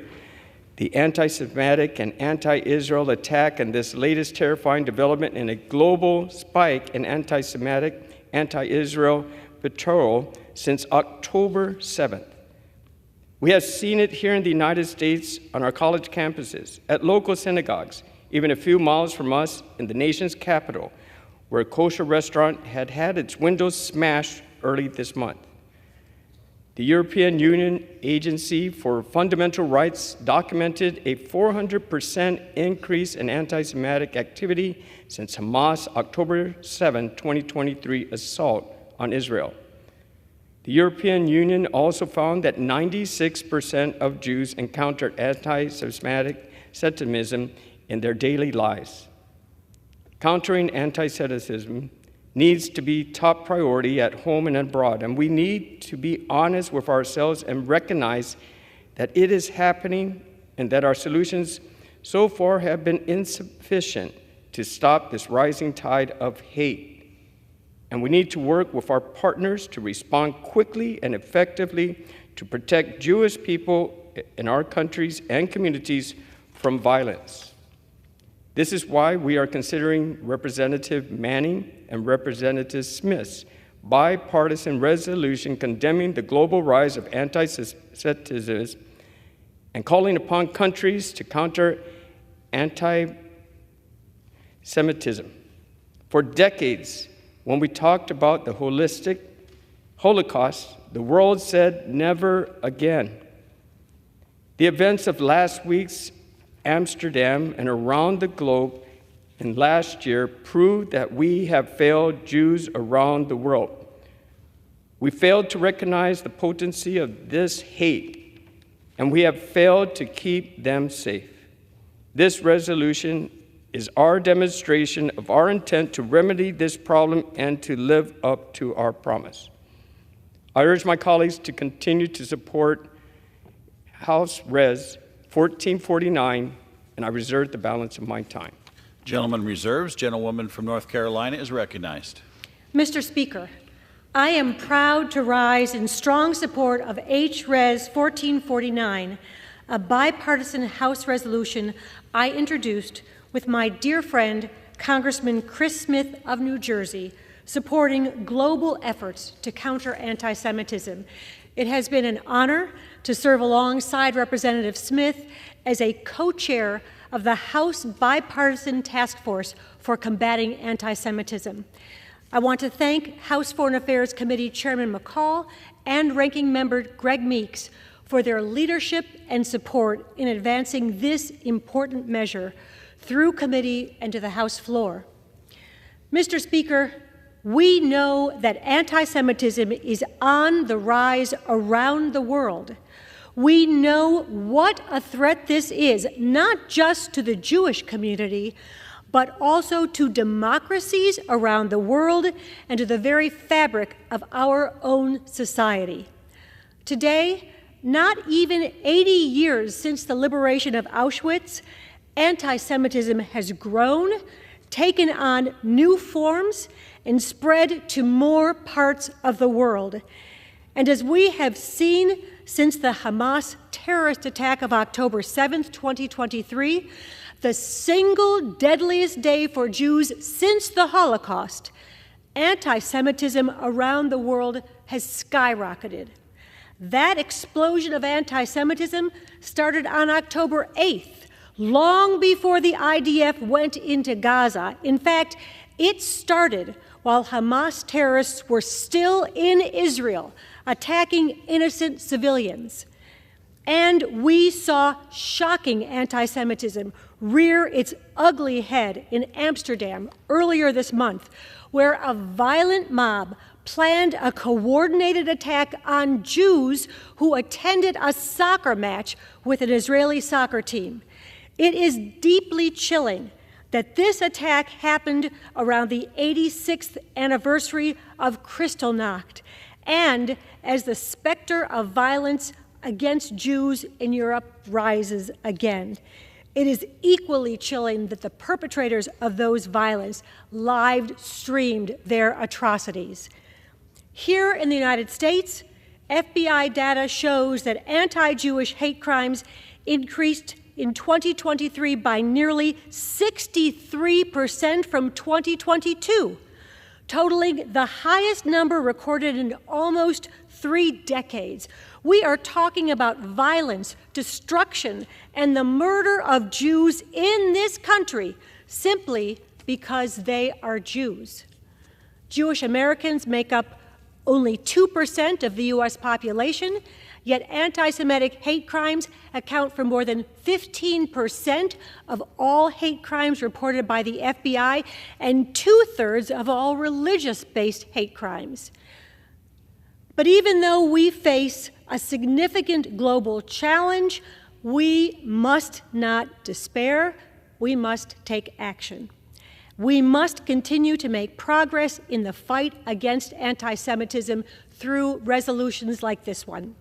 The anti-Semitic and anti-Israel attack and this latest terrifying development in a global spike in anti-Semitic, anti-Israel vitriol since October 7th. We have seen it here in the United States on our college campuses, at local synagogues, even a few miles from us in the nation's capital, where a kosher restaurant had had its windows smashed early this month. The European Union Agency for Fundamental Rights documented a 400% increase in anti-Semitic activity since Hamas' October 7, 2023 assault on Israel. The European Union also found that 96% of Jews encountered anti-Semitism in their daily lives. Countering anti-Semitism needs to be top priority at home and abroad, and we need to be honest with ourselves and recognize that it is happening and that our solutions so far have been insufficient to stop this rising tide of hate. And we need to work with our partners to respond quickly and effectively to protect Jewish people in our countries and communities from violence. This is why we are considering Representative Manning and Representative Smith's bipartisan resolution condemning the global rise of anti-Semitism and calling upon countries to counter anti-Semitism. For decades, when we talked about the holistic Holocaust, the world said never again. The events of last week's Amsterdam and around the globe and last year proved that we have failed Jews around the world. We failed to recognize the potency of this hate, and we have failed to keep them safe. This resolution is our demonstration of our intent to remedy this problem and to live up to our promise. I urge my colleagues to continue to support House Res 1449, and I reserve the balance of my time. Gentleman reserves. Gentlewoman from North Carolina is recognized. Mr. Speaker, I am proud to rise in strong support of H.Res. 1449, a bipartisan House resolution I introduced with my dear friend, Congressman Chris Smith of New Jersey, supporting global efforts to counter anti-Semitism. It has been an honor to serve alongside Representative Smith as a co-chair of the House Bipartisan Task Force for Combating Anti-Semitism. I want to thank House Foreign Affairs Committee Chairman McCall and Ranking Member Greg Meeks for their leadership and support in advancing this important measure through committee and to the House floor. Mr. Speaker, we know that anti-Semitism is on the rise around the world. We know what a threat this is, not just to the Jewish community, but also to democracies around the world and to the very fabric of our own society. Today, not even 80 years since the liberation of Auschwitz, anti-Semitism has grown, taken on new forms, and spread to more parts of the world. And as we have seen since the Hamas terrorist attack of October 7th, 2023, the single deadliest day for Jews since the Holocaust, anti-Semitism around the world has skyrocketed. That explosion of anti-Semitism started on October 8th, long before the IDF went into Gaza. In fact, it started while Hamas terrorists were still in Israel, attacking innocent civilians. And we saw shocking anti-Semitism rear its ugly head in Amsterdam earlier this month, where a violent mob planned a coordinated attack on Jews who attended a soccer match with an Israeli soccer team. It is deeply chilling that this attack happened around the 86th anniversary of Kristallnacht, and as the specter of violence against Jews in Europe rises again. It is equally chilling that the perpetrators of those violence live streamed their atrocities. Here in the United States, FBI data shows that anti-Jewish hate crimes increased in 2023 by nearly 63% from 2022, totaling the highest number recorded in almost 3 decades. We are talking about violence, destruction, and the murder of Jews in this country simply because they are Jews. Jewish Americans make up only 2% of the U.S. population, yet anti-Semitic hate crimes account for more than 15% of all hate crimes reported by the FBI and 2/3 of all religious-based hate crimes. But even though we face a significant global challenge, we must not despair. We must take action. We must continue to make progress in the fight against anti-Semitism through resolutions like this one.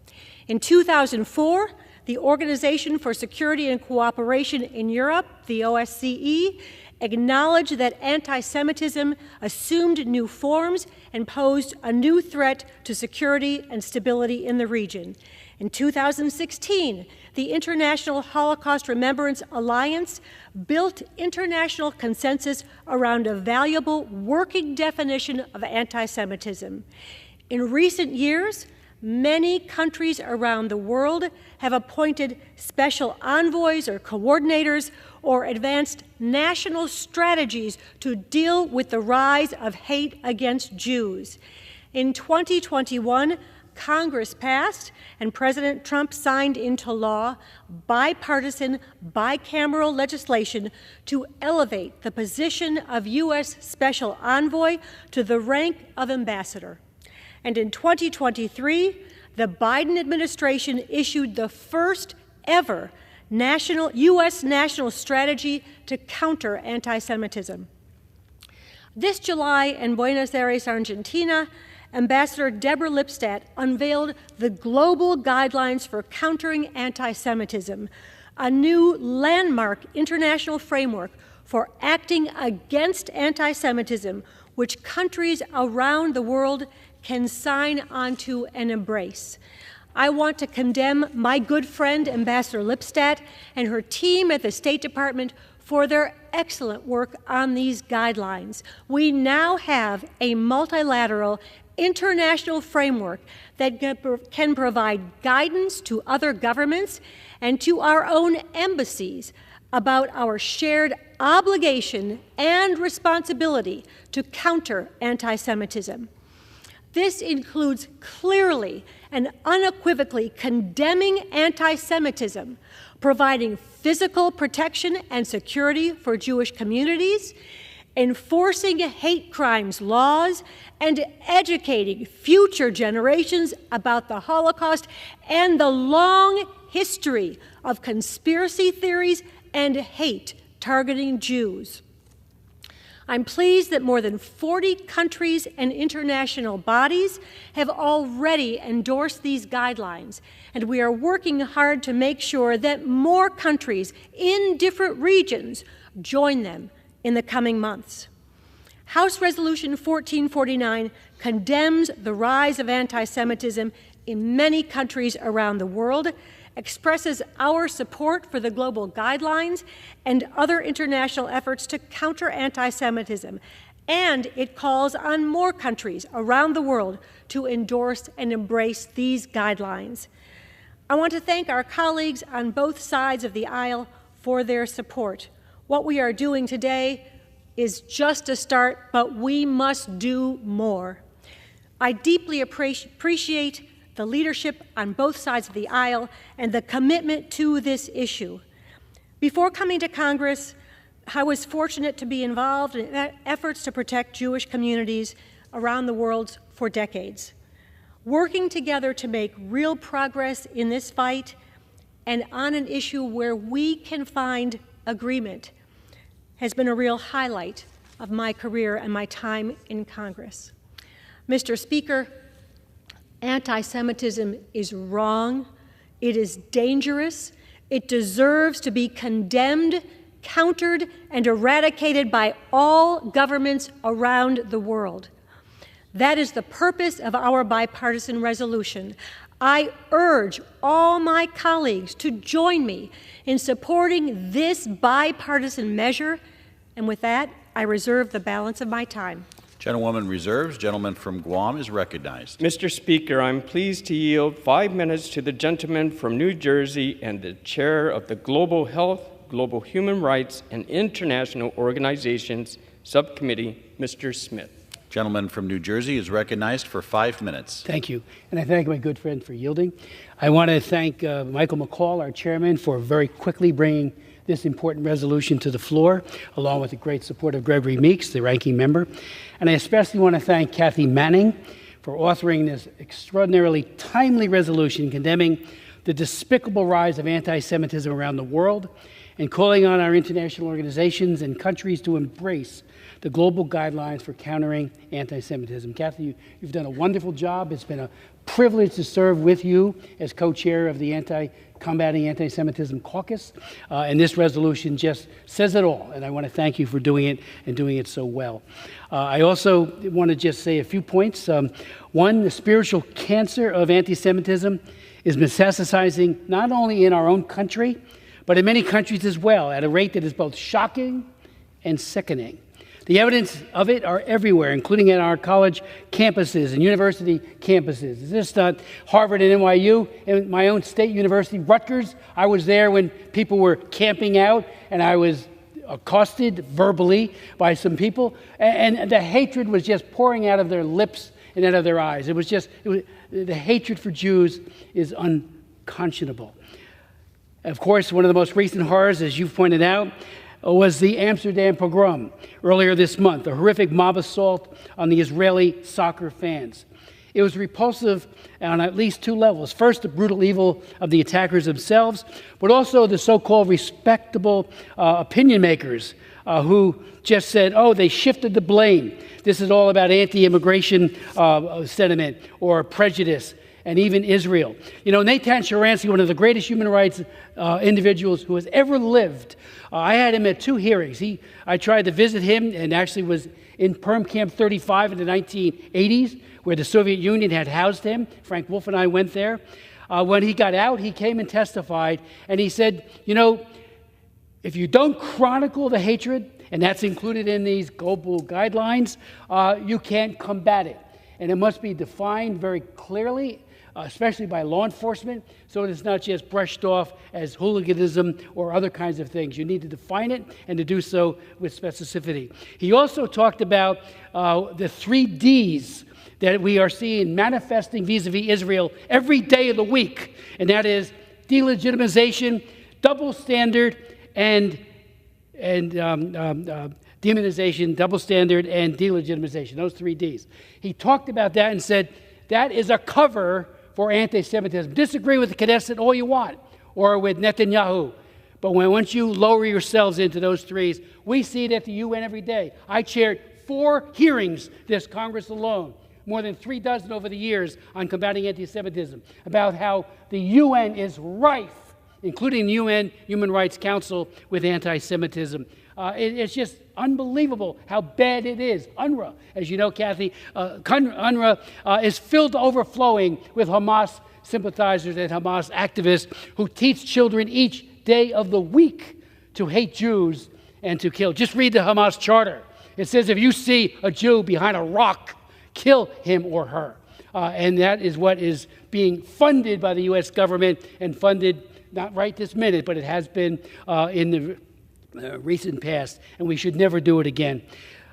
In 2004, the Organization for Security and Cooperation in Europe, the OSCE, acknowledged that anti-Semitism assumed new forms and posed a new threat to security and stability in the region. In 2016, the International Holocaust Remembrance Alliance built international consensus around a valuable working definition of anti-Semitism. In recent years, many countries around the world have appointed special envoys or coordinators or advanced national strategies to deal with the rise of hate against Jews. In 2021, Congress passed and President Trump signed into law bipartisan, bicameral legislation to elevate the position of U.S. Special Envoy to the rank of ambassador. And in 2023, the Biden administration issued the first ever U.S. national strategy to counter anti-Semitism. This July in Buenos Aires, Argentina, Ambassador Deborah Lipstadt unveiled the global guidelines for countering anti-Semitism, a new landmark international framework for acting against anti-Semitism, which countries around the world can sign onto and embrace. I want to condemn my good friend, Ambassador Lipstadt, and her team at the State Department for their excellent work on these guidelines. We now have a multilateral international framework that can provide guidance to other governments and to our own embassies about our shared obligation and responsibility to counter anti-Semitism. This includes clearly and unequivocally condemning anti-Semitism, providing physical protection and security for Jewish communities, enforcing hate crimes laws, and educating future generations about the Holocaust and the long history of conspiracy theories and hate targeting Jews. I'm pleased that more than 40 countries and international bodies have already endorsed these guidelines, and we are working hard to make sure that more countries in different regions join them in the coming months. House Resolution 1449 condemns the rise of anti-Semitism in many countries around the world, expresses our support for the global guidelines and other international efforts to counter anti-Semitism, and it calls on more countries around the world to endorse and embrace these guidelines. I want to thank our colleagues on both sides of the aisle for their support. What we are doing today is just a start, but we must do more. I deeply appreciate the leadership on both sides of the aisle and the commitment to this issue. Before coming to Congress, I was fortunate to be involved in efforts to protect Jewish communities around the world for decades. Working together to make real progress in this fight and on an issue where we can find agreement has been a real highlight of my career and my time in Congress. Mr. Speaker, anti-Semitism is wrong, it is dangerous, it deserves to be condemned, countered, and eradicated by all governments around the world. That is the purpose of our bipartisan resolution. I urge all my colleagues to join me in supporting this bipartisan measure, and with that, I reserve the balance of my time. Gentlewoman reserves. Gentleman from Guam is recognized. Mr. Speaker, I'm pleased to yield 5 minutes to the gentleman from New Jersey and the chair of the Global Health, Global Human Rights, and International Organizations Subcommittee, Mr. Smith. Gentleman from New Jersey is recognized for 5 minutes. Thank you. And I thank my good friend for yielding. I want to thank Michael McCall, our chairman, for very quickly bringing this important resolution to the floor, along with the great support of Gregory Meeks, the ranking member. And I especially want to thank Kathy Manning for authoring this extraordinarily timely resolution condemning the despicable rise of anti-Semitism around the world and calling on our international organizations and countries to embrace the global guidelines for countering anti-Semitism. Kathy, you've done a wonderful job. It's been a privilege to serve with you as co-chair of the Combating Anti-Semitism Caucus, and this resolution just says it all, and I want to thank you for doing it and doing it so well. I also want to just say a few points. One, the spiritual cancer of anti-Semitism is metastasizing not only in our own country, but in many countries as well, at a rate that is both shocking and sickening. The evidence of it are everywhere, including at our college campuses and university campuses. It's just not Harvard and NYU. In my own state university, Rutgers, I was there when people were camping out, and I was accosted verbally by some people, and the hatred was just pouring out of their lips and out of their eyes. The hatred for Jews is unconscionable. Of course, one of the most recent horrors, as you've pointed out, was the Amsterdam pogrom earlier this month, a horrific mob assault on the Israeli soccer fans. It was repulsive on at least two levels. First, the brutal evil of the attackers themselves, but also the so-called respectable opinion makers who just said, oh, they shifted the blame. This is all about anti-immigration sentiment or prejudice, and even Israel. You know, Natan Sharansky, one of the greatest human rights individuals who has ever lived, I had him at 2 hearings. I tried to visit him and actually was in Perm Camp 35 in the 1980s, where the Soviet Union had housed him. Frank Wolf and I went there. When he got out, he came and testified, and he said, you know, If you don't chronicle the hatred, and that's included in these global guidelines, you can't combat it. And it must be defined very clearly, especially by law enforcement, so it's not just brushed off as hooliganism or other kinds of things. You need to define it and to do so with specificity. He also talked about the 3 Ds that we are seeing manifesting vis-a-vis Israel every day of the week, and that is delegitimization, double standard, and demonization, double standard, and delegitimization, those 3 Ds. He talked about that and said that is a cover for anti-Semitism. Disagree with the Knesset all you want, or with Netanyahu, but once you lower yourselves into those 3s, we see it at the UN every day. I chaired 4 hearings this Congress alone, more than 3 dozen over the years, on combating anti-Semitism, about how the UN is rife, including the UN Human Rights Council, with anti-Semitism. It's just unbelievable how bad it is. UNRWA, as you know, Kathy, UNRWA is filled to overflowing with Hamas sympathizers and Hamas activists who teach children each day of the week to hate Jews and to kill. Just read the Hamas charter. It says if you see a Jew behind a rock, kill him or her. And that is what is being funded by the U.S. government, and funded, not right this minute, but it has been in the recent past, and we should never do it again.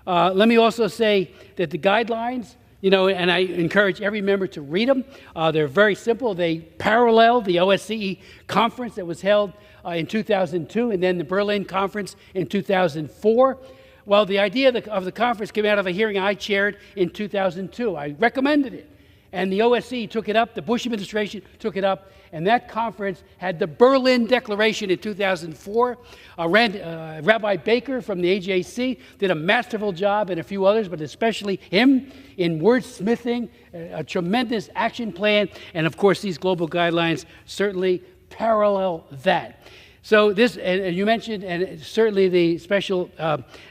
Let me also say that the guidelines, and I encourage every member to read them. They're very simple. They parallel the OSCE conference that was held in 2002, and then the Berlin conference in 2004. Well, the idea of the conference came out of a hearing I chaired in 2002. I recommended it, and the OSCE took it up. The Bush administration took it up, and that conference had the Berlin Declaration in 2004. Rabbi Baker from the AJC did a masterful job, and a few others, but especially him, in wordsmithing a tremendous action plan. And of course, these global guidelines certainly parallel that. So this, and you mentioned, and certainly the special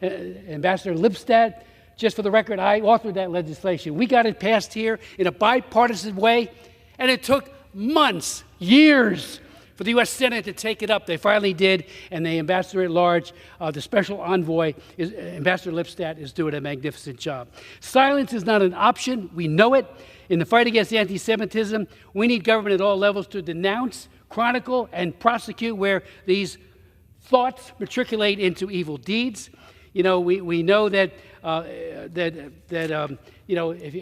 Ambassador Lipstadt, just for the record, I authored that legislation. We got it passed here in a bipartisan way, and it took months, years, for the U.S. Senate to take it up. They finally did, and the Ambassador at Large, the Special Envoy, Ambassador Lipstadt, is doing a magnificent job. Silence is not an option. We know it. In the fight against anti-Semitism, we need government at all levels to denounce, chronicle, and prosecute where these thoughts matriculate into evil deeds. We know that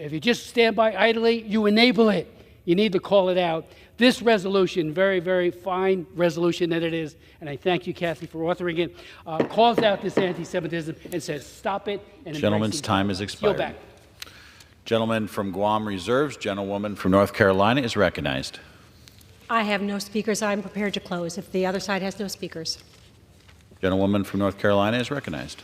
if you just stand by idly, you enable it. You need to call it out. This resolution, very, very fine resolution that it is, and I thank you, Kathy, for authoring it, calls out this anti-Semitism and says stop it. And gentleman's time has expired. Back. Gentleman from Guam reserves. Gentlewoman from North Carolina is recognized. I have no speakers. I'm prepared to close if the other side has no speakers. Gentlewoman from North Carolina is recognized.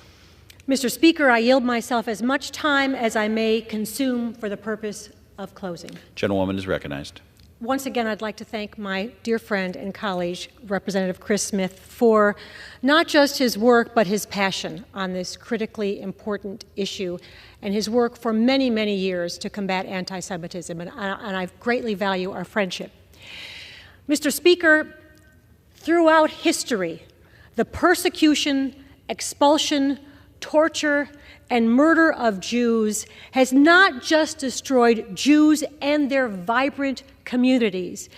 Mr. Speaker, I yield myself as much time as I may consume for the purpose of closing. Gentlewoman is recognized. Once again, I'd like to thank my dear friend and colleague, Representative Chris Smith, for not just his work, but his passion on this critically important issue, and his work for many, many years to combat anti-Semitism, and I greatly value our friendship. Mr. Speaker, throughout history, the persecution, expulsion, torture, and murder of Jews has not just destroyed Jews and their vibrant communities.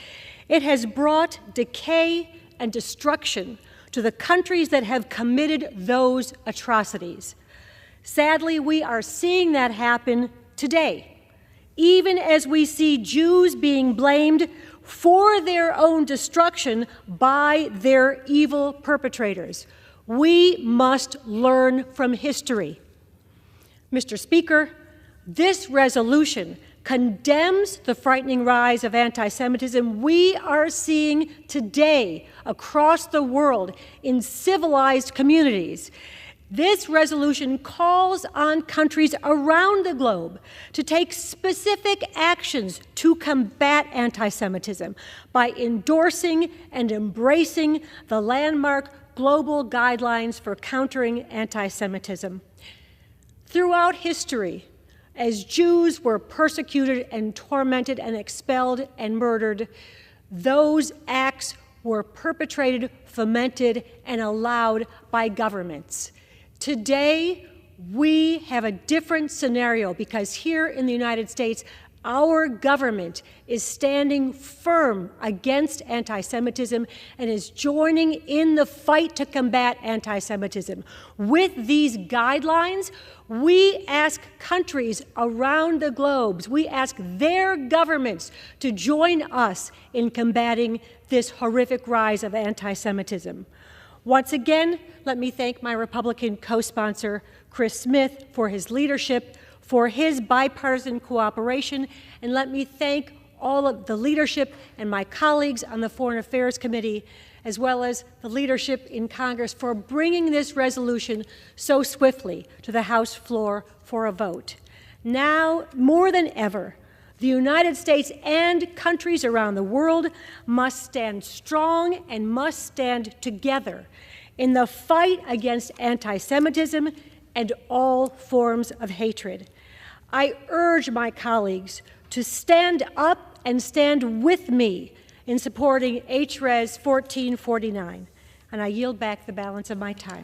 It has brought decay and destruction to the countries that have committed those atrocities. Sadly, we are seeing that happen today, even as we see Jews being blamed for their own destruction by their evil perpetrators. We must learn from history. Mr. Speaker, this resolution condemns the frightening rise of anti-Semitism we are seeing today across the world in civilized communities. This resolution calls on countries around the globe to take specific actions to combat anti-Semitism by endorsing and embracing the landmark global guidelines for countering anti-Semitism. Throughout history, as Jews were persecuted and tormented and expelled and murdered, those acts were perpetrated, fomented, and allowed by governments. Today, we have a different scenario because here in the United States, our government is standing firm against anti-Semitism and is joining in the fight to combat anti-Semitism. With these guidelines, we ask countries around the globe, we ask their governments to join us in combating this horrific rise of anti-Semitism. Once again, let me thank my Republican co-sponsor, Chris Smith, for his leadership, for his bipartisan cooperation, and let me thank all of the leadership and my colleagues on the Foreign Affairs Committee, as well as the leadership in Congress for bringing this resolution so swiftly to the House floor for a vote. Now, more than ever, the United States and countries around the world must stand strong and must stand together in the fight against anti-Semitism and all forms of hatred. I urge my colleagues to stand up and stand with me in supporting HRES 1449, and I yield back the balance of my time.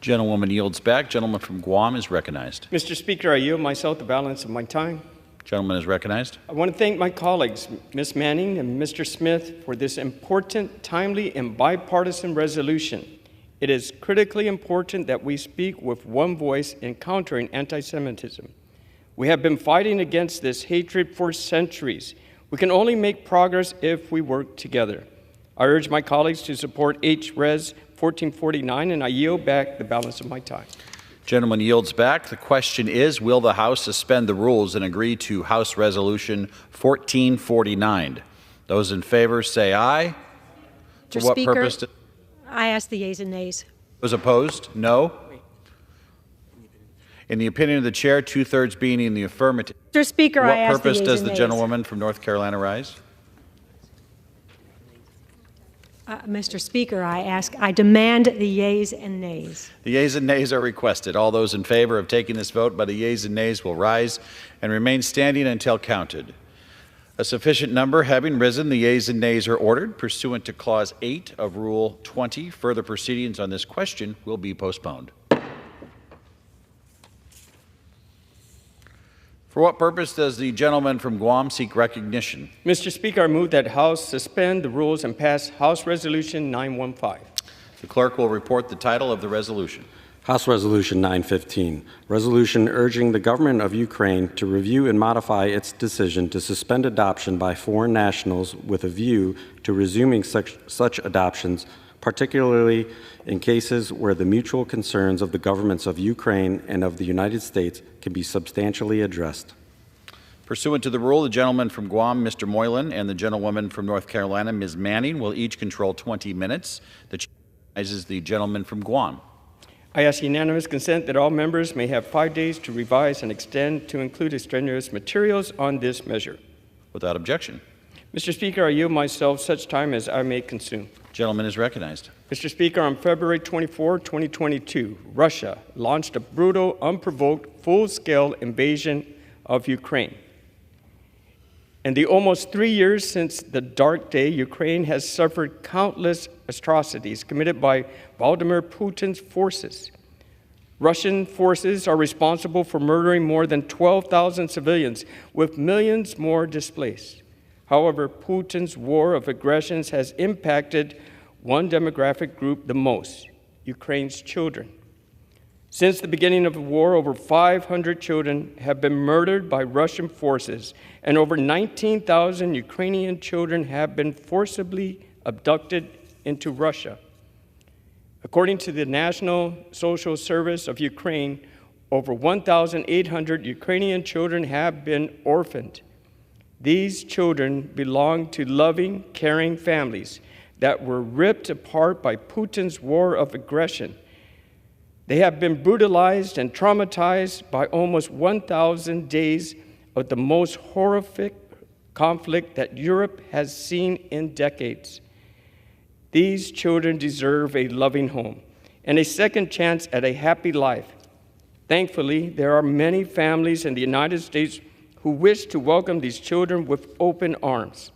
Gentlewoman yields back. Gentleman from Guam is recognized. Mr. Speaker, I yield myself the balance of my time. Gentleman is recognized. I want to thank my colleagues, Ms. Manning and Mr. Smith, for this important, timely, and bipartisan resolution. It is critically important that we speak with one voice in countering anti-Semitism. We have been fighting against this hatred for centuries. We can only make progress if we work together. I urge my colleagues to support HRES 1449, and I yield back the balance of my time. Gentleman yields back. The question is, will the House suspend the rules and agree to House Resolution 1449? Those in favor say aye. Mr. For what Speaker, purpose? I ask the yeas and nays. Those opposed? No. In the opinion of the chair, two-thirds being in the affirmative. Mr. Speaker, For what I ask the purpose yeas does and the nays. gentlewoman from North Carolina rise? Mr. Speaker, I demand the yeas and nays. The yeas and nays are requested. All those in favor of taking this vote by the yeas and nays will rise and remain standing until counted. A sufficient number having risen, the yeas and nays are ordered. Pursuant to Clause 8 of Rule 20, further proceedings on this question will be postponed. For what purpose does the gentleman from Guam seek recognition? Mr. Speaker, I move that House suspend the rules and pass House Resolution 915. The clerk will report the title of the resolution. House Resolution 915, resolution urging the government of Ukraine to review and modify its decision to suspend adoption by foreign nationals with a view to resuming such adoptions, particularly in cases where the mutual concerns of the governments of Ukraine and of the United States can be substantially addressed. Pursuant to the rule, the gentleman from Guam, Mr. Moylan, and the gentlewoman from North Carolina, Ms. Manning, will each control 20 minutes. The chair recognizes the gentleman from Guam. I ask unanimous consent that all members may have 5 days to revise and extend to include extraneous materials on this measure. Without objection. Mr. Speaker, I yield myself such time as I may consume. Gentleman is recognized. Mr. Speaker, on February 24, 2022, Russia launched a brutal, unprovoked, full-scale invasion of Ukraine. In the almost 3 years since the dark day, Ukraine has suffered countless atrocities committed by Vladimir Putin's forces. Russian forces are responsible for murdering more than 12,000 civilians, with millions more displaced. However, Putin's war of aggressions has impacted one demographic group the most: Ukraine's children. Since the beginning of the war, over 500 children have been murdered by Russian forces, and over 19,000 Ukrainian children have been forcibly abducted into Russia. According to the National Social Service of Ukraine, over 1,800 Ukrainian children have been orphaned. These children belong to loving, caring families that were ripped apart by Putin's war of aggression. They have been brutalized and traumatized by almost 1,000 days of the most horrific conflict that Europe has seen in decades. These children deserve a loving home and a second chance at a happy life. Thankfully, there are many families in the United States who wish to welcome these children with open arms.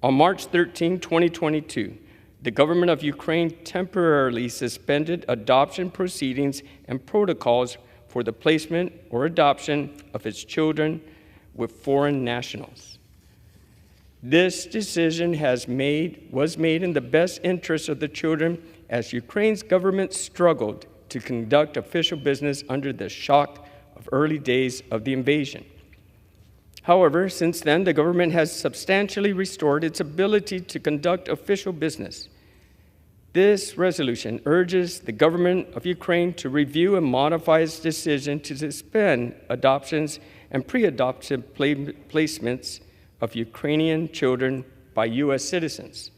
On March 13, 2022, the government of Ukraine temporarily suspended adoption proceedings and protocols for the placement or adoption of its children with foreign nationals. This decision was made in the best interest of the children as Ukraine's government struggled to conduct official business under the shock of early days of the invasion. However, since then, the government has substantially restored its ability to conduct official business. This resolution urges the government of Ukraine to review and modify its decision to suspend adoptions and pre-adoption placements of Ukrainian children by U.S. citizens.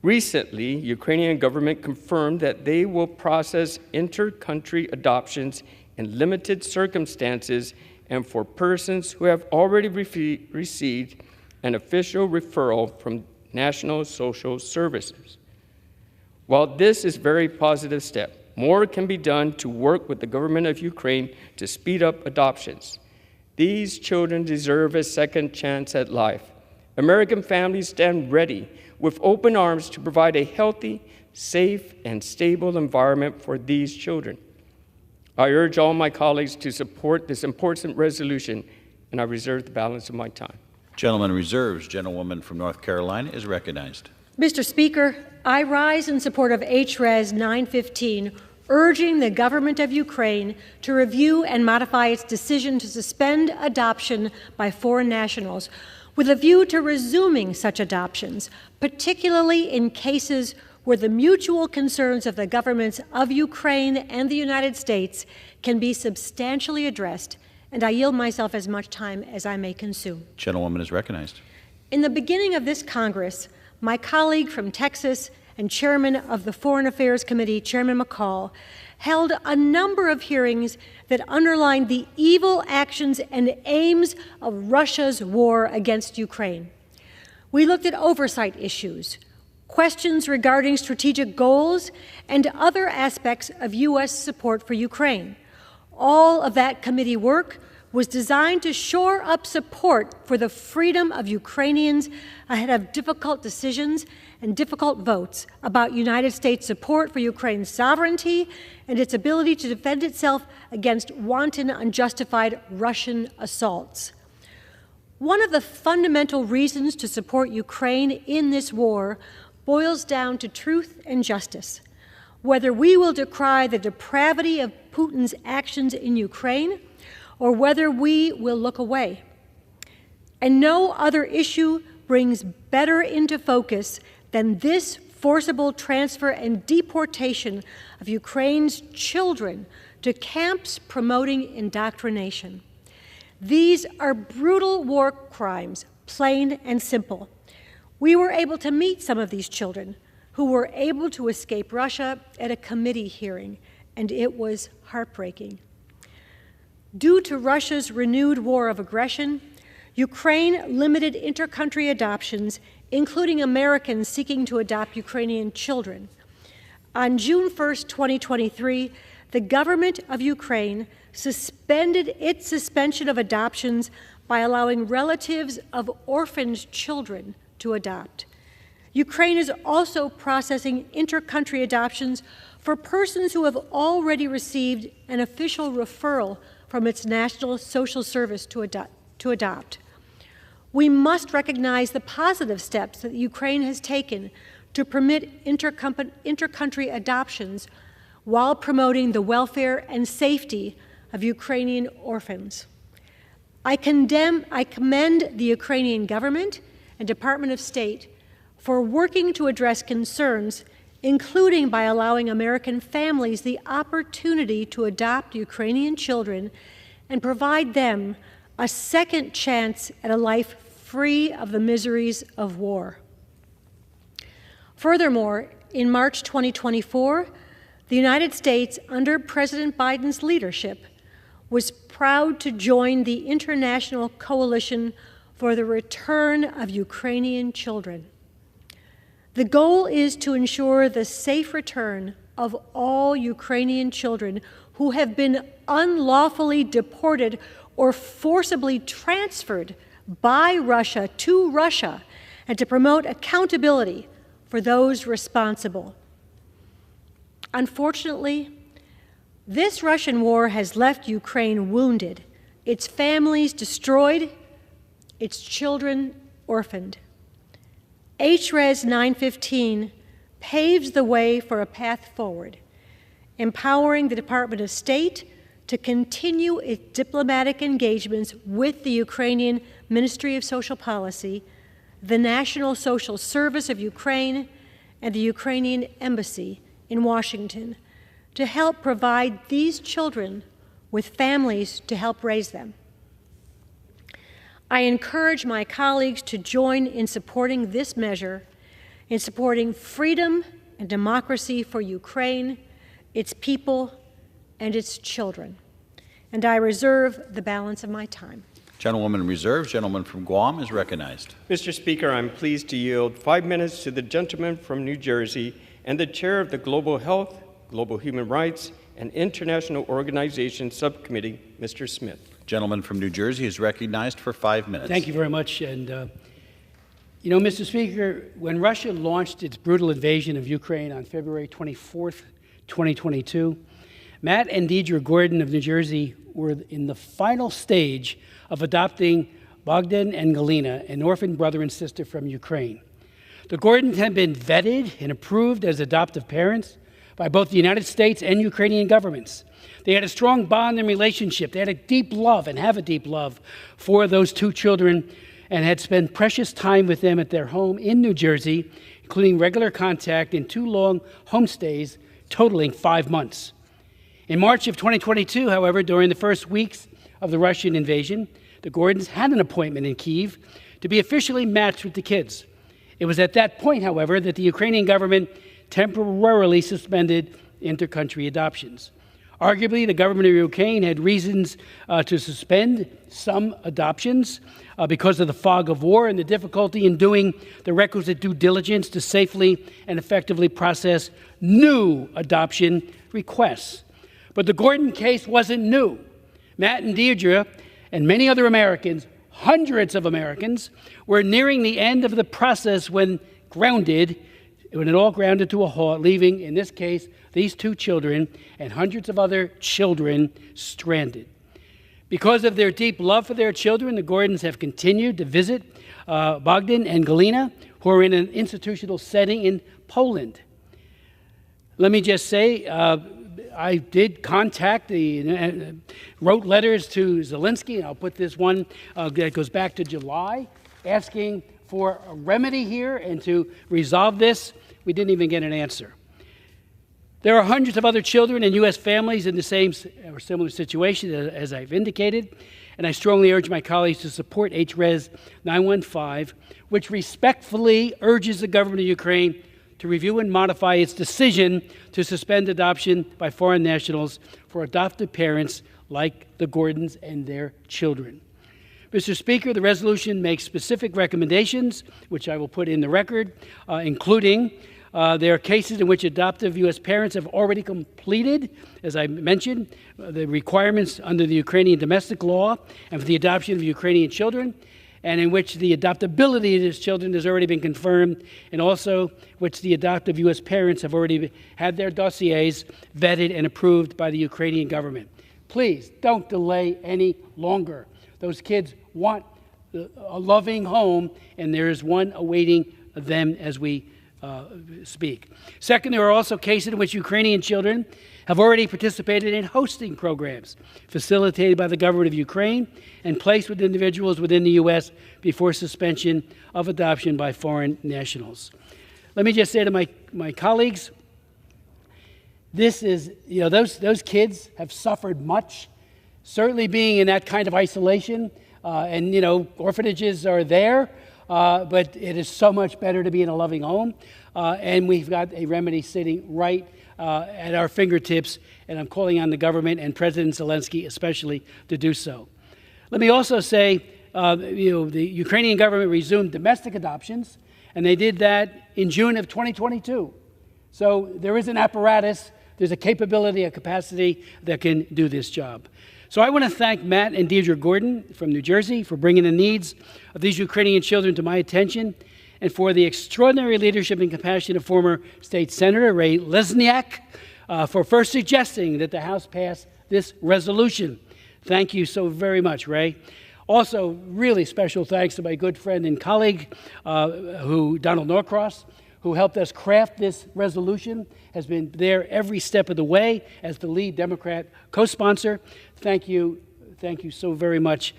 Recently, Ukrainian government confirmed that they will process inter-country adoptions in limited circumstances and for persons who have already received an official referral from National Social Services. While this is a very positive step, more can be done to work with the government of Ukraine to speed up adoptions. These children deserve a second chance at life. American families stand ready with open arms to provide a healthy, safe, and stable environment for these children. I urge all my colleagues to support this important resolution, and I reserve the balance of my time. Gentleman reserves. Gentlewoman from North Carolina is recognized. Mr. Speaker, I rise in support of HRES 915, urging the government of Ukraine to review and modify its decision to suspend adoption by foreign nationals with a view to resuming such adoptions, particularly in cases where the mutual concerns of the governments of Ukraine and the United States can be substantially addressed, and I yield myself as much time as I may consume. Gentlewoman is recognized. In the beginning of this Congress, my colleague from Texas and chairman of the Foreign Affairs Committee, Chairman McCall, held a number of hearings that underlined the evil actions and aims of Russia's war against Ukraine. We looked at oversight issues, questions regarding strategic goals, and other aspects of U.S. support for Ukraine. All of that committee work was designed to shore up support for the freedom of Ukrainians ahead of difficult decisions and difficult votes about United States support for Ukraine's sovereignty and its ability to defend itself against wanton, unjustified Russian assaults. One of the fundamental reasons to support Ukraine in this war boils down to truth and justice. Whether we will decry the depravity of Putin's actions in Ukraine or whether we will look away. And no other issue brings better into focus than this forcible transfer and deportation of Ukraine's children to camps promoting indoctrination. These are brutal war crimes, plain and simple. We were able to meet some of these children who were able to escape Russia at a committee hearing, and it was heartbreaking. Due to Russia's renewed war of aggression, Ukraine limited inter-country adoptions, including Americans seeking to adopt Ukrainian children. On June 1st, 2023, the government of Ukraine suspended its suspension of adoptions by allowing relatives of orphaned children to adopt. Ukraine is also processing inter-country adoptions for persons who have already received an official referral from its National Social Service to adopt. We must recognize the positive steps that Ukraine has taken to permit inter-country adoptions while promoting the welfare and safety of Ukrainian orphans. I commend the Ukrainian government and Department of State for working to address concerns, including by allowing American families the opportunity to adopt Ukrainian children and provide them a second chance at a life free of the miseries of war. Furthermore, in March 2024, the United States, under President Biden's leadership, was proud to join the International Coalition for the Return of Ukrainian Children. The goal is to ensure the safe return of all Ukrainian children who have been unlawfully deported or forcibly transferred by Russia to Russia, and to promote accountability for those responsible. Unfortunately, this Russian war has left Ukraine wounded, its families destroyed, its children orphaned. HRES 915 paves the way for a path forward, empowering the Department of State to continue its diplomatic engagements with the Ukrainian Ministry of Social Policy, the National Social Service of Ukraine, and the Ukrainian Embassy in Washington to help provide these children with families to help raise them. I encourage my colleagues to join in supporting this measure, in supporting freedom and democracy for Ukraine, its people, and its children. And I reserve the balance of my time. Gentlewoman reserved. Gentleman from Guam is recognized. Mr. Speaker, I'm pleased to yield 5 minutes to the gentleman from New Jersey and the chair of the Global Health, Global Human Rights, and International Organization Subcommittee, Mr. Smith. Gentleman from New Jersey is recognized for 5 minutes. Thank you very much. And, you know, Mr. Speaker, when Russia launched its brutal invasion of Ukraine on February 24th, 2022, Matt and Deidre Gordon of New Jersey were in the final stage of adopting Bogdan and Galina, an orphan brother and sister from Ukraine. The Gordons had been vetted and approved as adoptive parents by both the United States and Ukrainian governments. They had a strong bond and relationship. They had a deep love and have a deep love for those two children and had spent precious time with them at their home in New Jersey, including regular contact and 2 long homestays totaling 5 months. In March of 2022, however, during the first weeks of the Russian invasion, the Gordons had an appointment in Kyiv to be officially matched with the kids. It was at that point, however, that the Ukrainian government temporarily suspended inter-country adoptions. Arguably, the government of Ukraine had reasons to suspend some adoptions because of the fog of war and the difficulty in doing the requisite due diligence to safely and effectively process new adoption requests. But the Gordon case wasn't new. Matt and Deidre and many other Americans, hundreds of Americans, were nearing the end of the process when it all grounded to a halt, leaving, in this case, these 2 children and hundreds of other children stranded. Because of their deep love for their children, the Gordons have continued to visit Bogdan and Galina, who are in an institutional setting in Poland. Let me just say, I did contact wrote letters to Zelensky, and I'll put this one that goes back to July, asking for a remedy here and to resolve this. We didn't even get an answer. There are hundreds of other children and U.S. families in the same or similar situation as I've indicated, and I strongly urge my colleagues to support HRES 915, which respectfully urges the government of Ukraine to review and modify its decision to suspend adoption by foreign nationals for adoptive parents like the Gordons and their children. Mr. Speaker, the resolution makes specific recommendations, which I will put in the record, including there are cases in which adoptive U.S. parents have already completed, as I mentioned, the requirements under the Ukrainian domestic law and for the adoption of Ukrainian children, and in which the adoptability of these children has already been confirmed, and also which the adoptive U.S. parents have already had their dossiers vetted and approved by the Ukrainian government. Please don't delay any longer. Those kids want a loving home, and there is one awaiting them as we speak. Second, there are also cases in which Ukrainian children have already participated in hosting programs facilitated by the government of Ukraine and placed with individuals within the U.S. before suspension of adoption by foreign nationals. Let me just say to my colleagues, this is, those kids have suffered much, certainly being in that kind of isolation, and, orphanages are there, but it is so much better to be in a loving home, and we've got a remedy sitting right at our fingertips, and I'm calling on the government and President Zelensky especially to do so. Let me also say, the Ukrainian government resumed domestic adoptions, and they did that in June of 2022. So there is an apparatus, there's a capability, a capacity that can do this job. So I want to thank Matt and Deidre Gordon from New Jersey for bringing the needs of these Ukrainian children to my attention and for the extraordinary leadership and compassion of former State Senator Ray Lesniak for first suggesting that the House pass this resolution. Thank you so very much, Ray. Also, really special thanks to my good friend and colleague, Donald Norcross, who helped us craft this resolution, has been there every step of the way as the lead Democrat co-sponsor. Thank you so very much,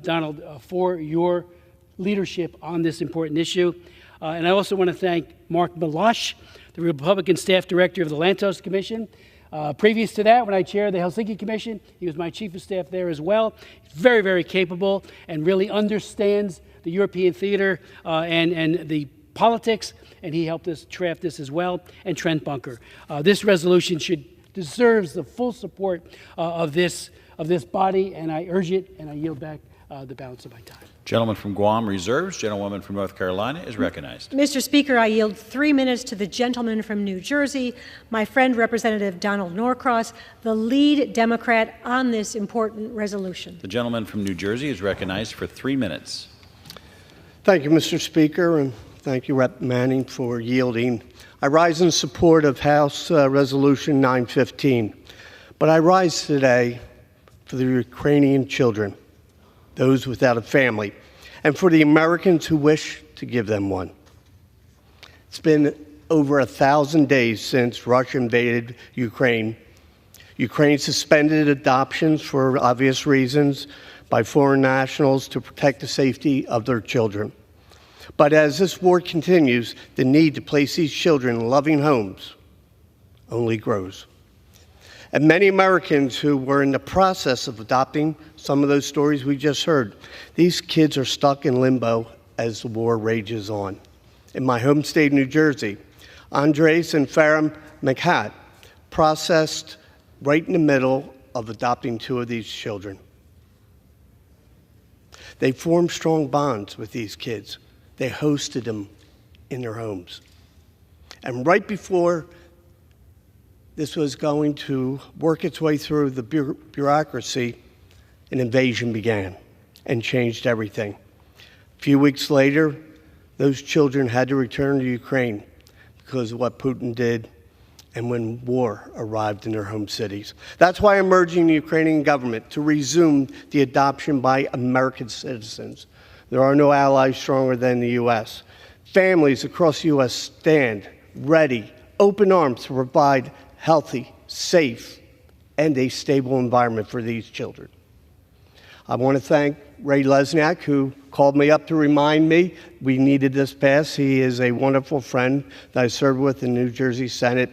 Donald, for your leadership on this important issue. And I also want to thank Mark Milosh, the Republican staff director of the Lantos Commission. Previous to that, when I chaired the Helsinki Commission, he was my chief of staff there as well. He's very, very capable and really understands the European theater and the politics, and he helped us draft this as well, and Trent Bunker. This resolution deserves the full support of this body, and I urge it, and I yield back the balance of my time. Gentleman from Guam reserves. Gentlewoman from North Carolina is recognized. Mr. Speaker, I yield 3 minutes to the gentleman from New Jersey, my friend Representative Donald Norcross, the lead Democrat on this important resolution. The gentleman from New Jersey is recognized for 3 minutes. Thank you, Mr. Speaker, and thank you, Rep. Manning, for yielding. I rise in support of House Resolution 915, but I rise today for the Ukrainian children, those without a family, and for the Americans who wish to give them one. It's been over 1,000 days since Russia invaded Ukraine. Ukraine suspended adoptions for obvious reasons by foreign nationals to protect the safety of their children. But as this war continues, the need to place these children in loving homes only grows. And many Americans who were in the process of adopting, some of those stories we just heard, these kids are stuck in limbo as the war rages on. In my home state, New Jersey, Andres and Farah McHat processed right in the middle of adopting 2 of these children. They formed strong bonds with these kids. They hosted them in their homes. And right before this was going to work its way through the bureaucracy, an invasion began and changed everything. A few weeks later, those children had to return to Ukraine because of what Putin did and when war arrived in their home cities. That's why I'm urging the Ukrainian government to resume the adoption by American citizens. There are no allies stronger than the U.S. Families across the U.S. stand ready, open arms to provide healthy, safe, and a stable environment for these children. I want to thank Ray Lesniak, who called me up to remind me we needed this pass. He is a wonderful friend that I served with in the New Jersey Senate.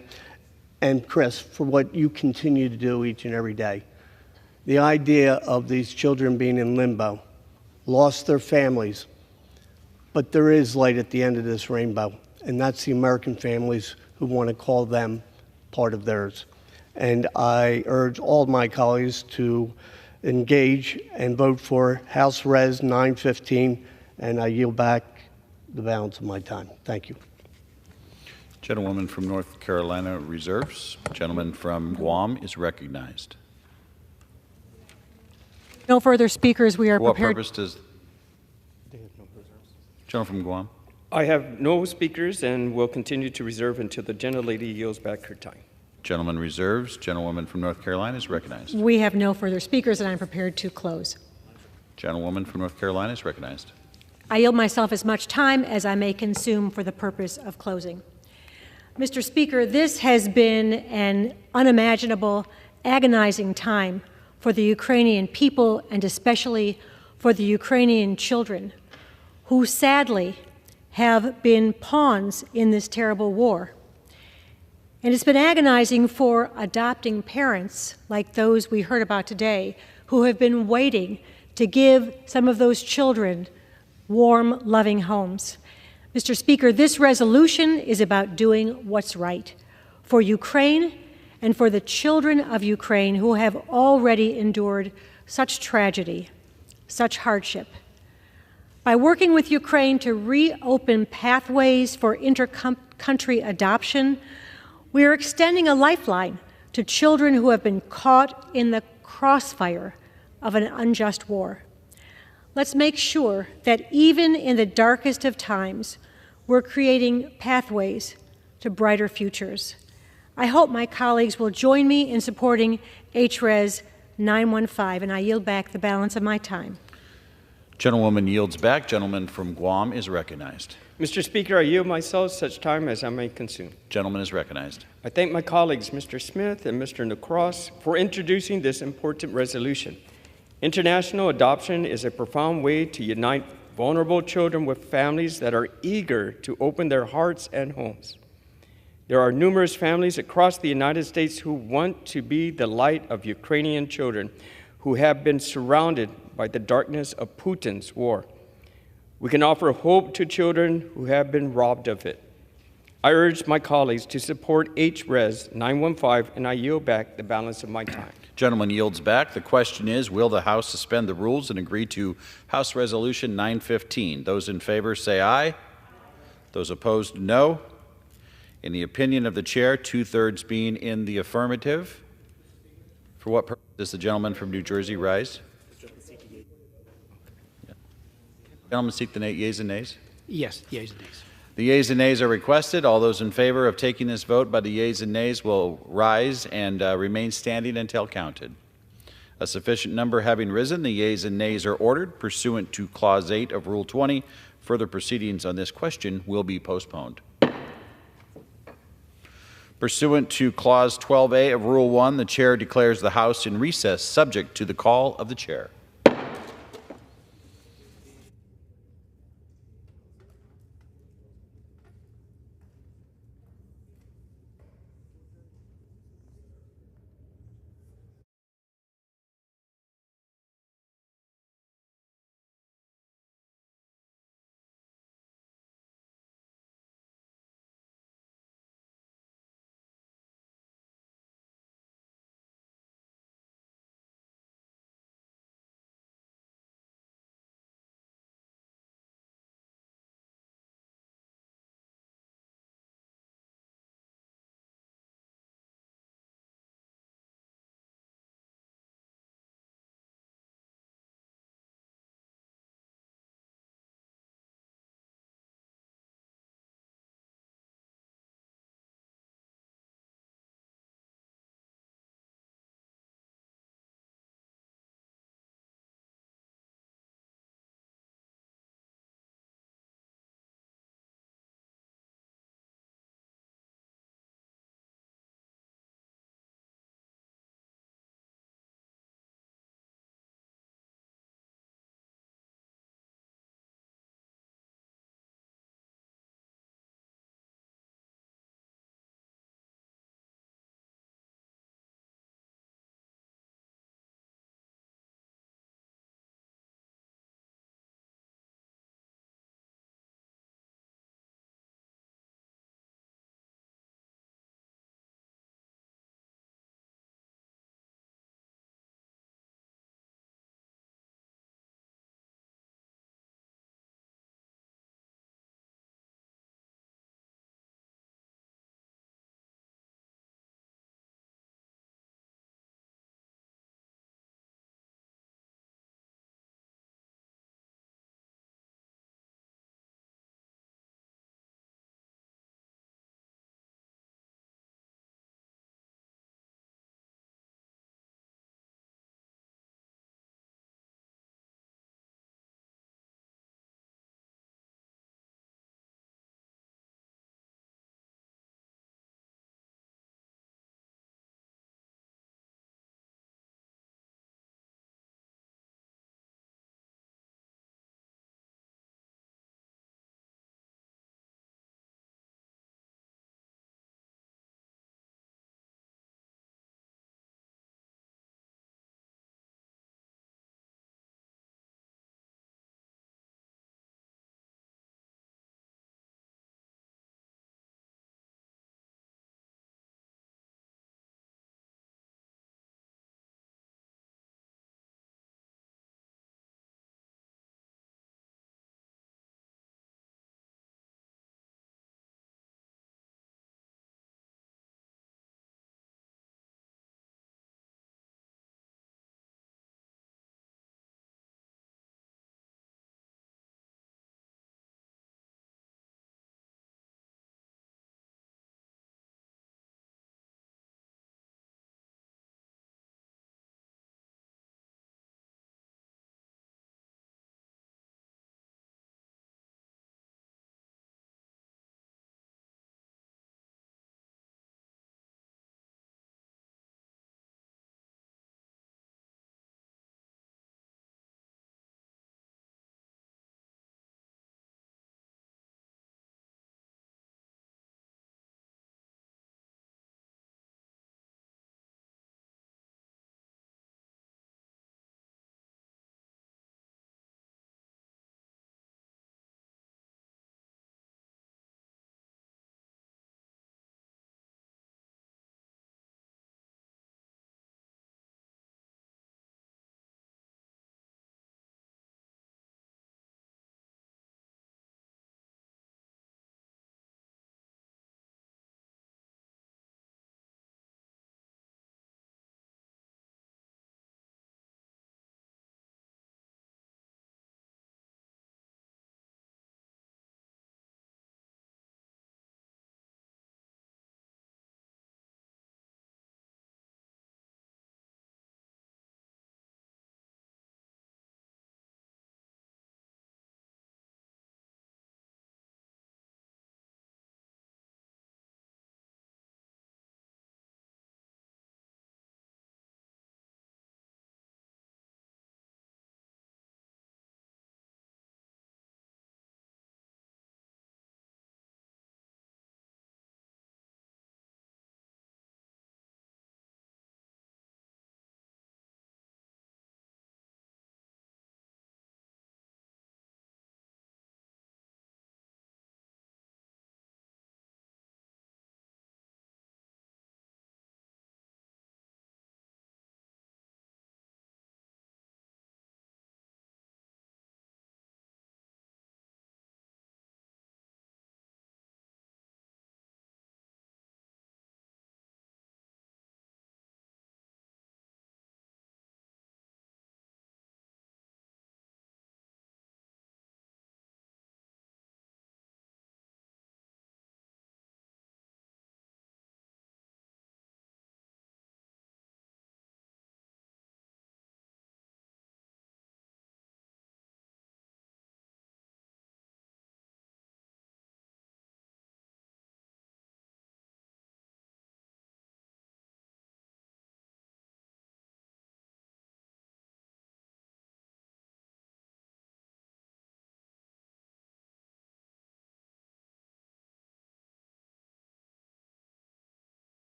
And Chris, for what you continue to do each and every day. The idea of these children being in limbo, lost their families, but there is light at the end of this rainbow, and that's the American families who want to call them part of theirs. And I urge all my colleagues to engage and vote for House Res 915, and I yield back the balance of my time. Thank you. Gentlewoman from North Carolina reserves. Gentleman from Guam is recognized. No further speakers. We are For what prepared. purpose does... Gentleman from Guam. I have no speakers and will continue to reserve until the gentlelady yields back her time. Gentleman reserves. Gentlewoman from North Carolina is recognized. We have no further speakers, and I'm prepared to close. Gentlewoman from North Carolina is recognized. I yield myself as much time as I may consume for the purpose of closing. Mr. Speaker, this has been an unimaginable, agonizing time for the Ukrainian people and especially for the Ukrainian children who sadly have been pawns in this terrible war. And it's been agonizing for adopting parents like those we heard about today who have been waiting to give some of those children warm, loving homes. Mr. Speaker, this resolution is about doing what's right for Ukraine and for the children of Ukraine who have already endured such tragedy, such hardship. By working with Ukraine to reopen pathways for inter-country adoption, we are extending a lifeline to children who have been caught in the crossfire of an unjust war. Let's make sure that even in the darkest of times, we're creating pathways to brighter futures. I hope my colleagues will join me in supporting HRES 915, and I yield back the balance of my time. Gentlewoman yields back. Gentleman from Guam is recognized. Mr. Speaker, I yield myself such time as I may consume. Gentleman is recognized. I thank my colleagues, Mr. Smith and Mr. Necross, for introducing this important resolution. International adoption is a profound way to unite vulnerable children with families that are eager to open their hearts and homes. There are numerous families across the United States who want to be the light of Ukrainian children who have been surrounded by the darkness of Putin's war. We can offer hope to children who have been robbed of it. I urge my colleagues to support HRES 915, and I yield back the balance of my time. Gentleman yields back. The question is, will the House suspend the rules and agree to House Resolution 915? Those in favor say aye. Those opposed, no. In the opinion of the chair, 2/3 being in the affirmative. For what purpose does the gentleman from New Jersey rise? Gentlemen seek the yeas and nays? Yes, yeas and nays. The yeas and nays are requested. All those in favor of taking this vote by the yeas and nays will rise and remain standing until counted. A sufficient number having risen, the yeas and nays are ordered. Pursuant to Clause 8 of Rule 20, further proceedings on this question will be postponed. Pursuant to Clause 12A of Rule 1, the chair declares the House in recess, subject to the call of the chair.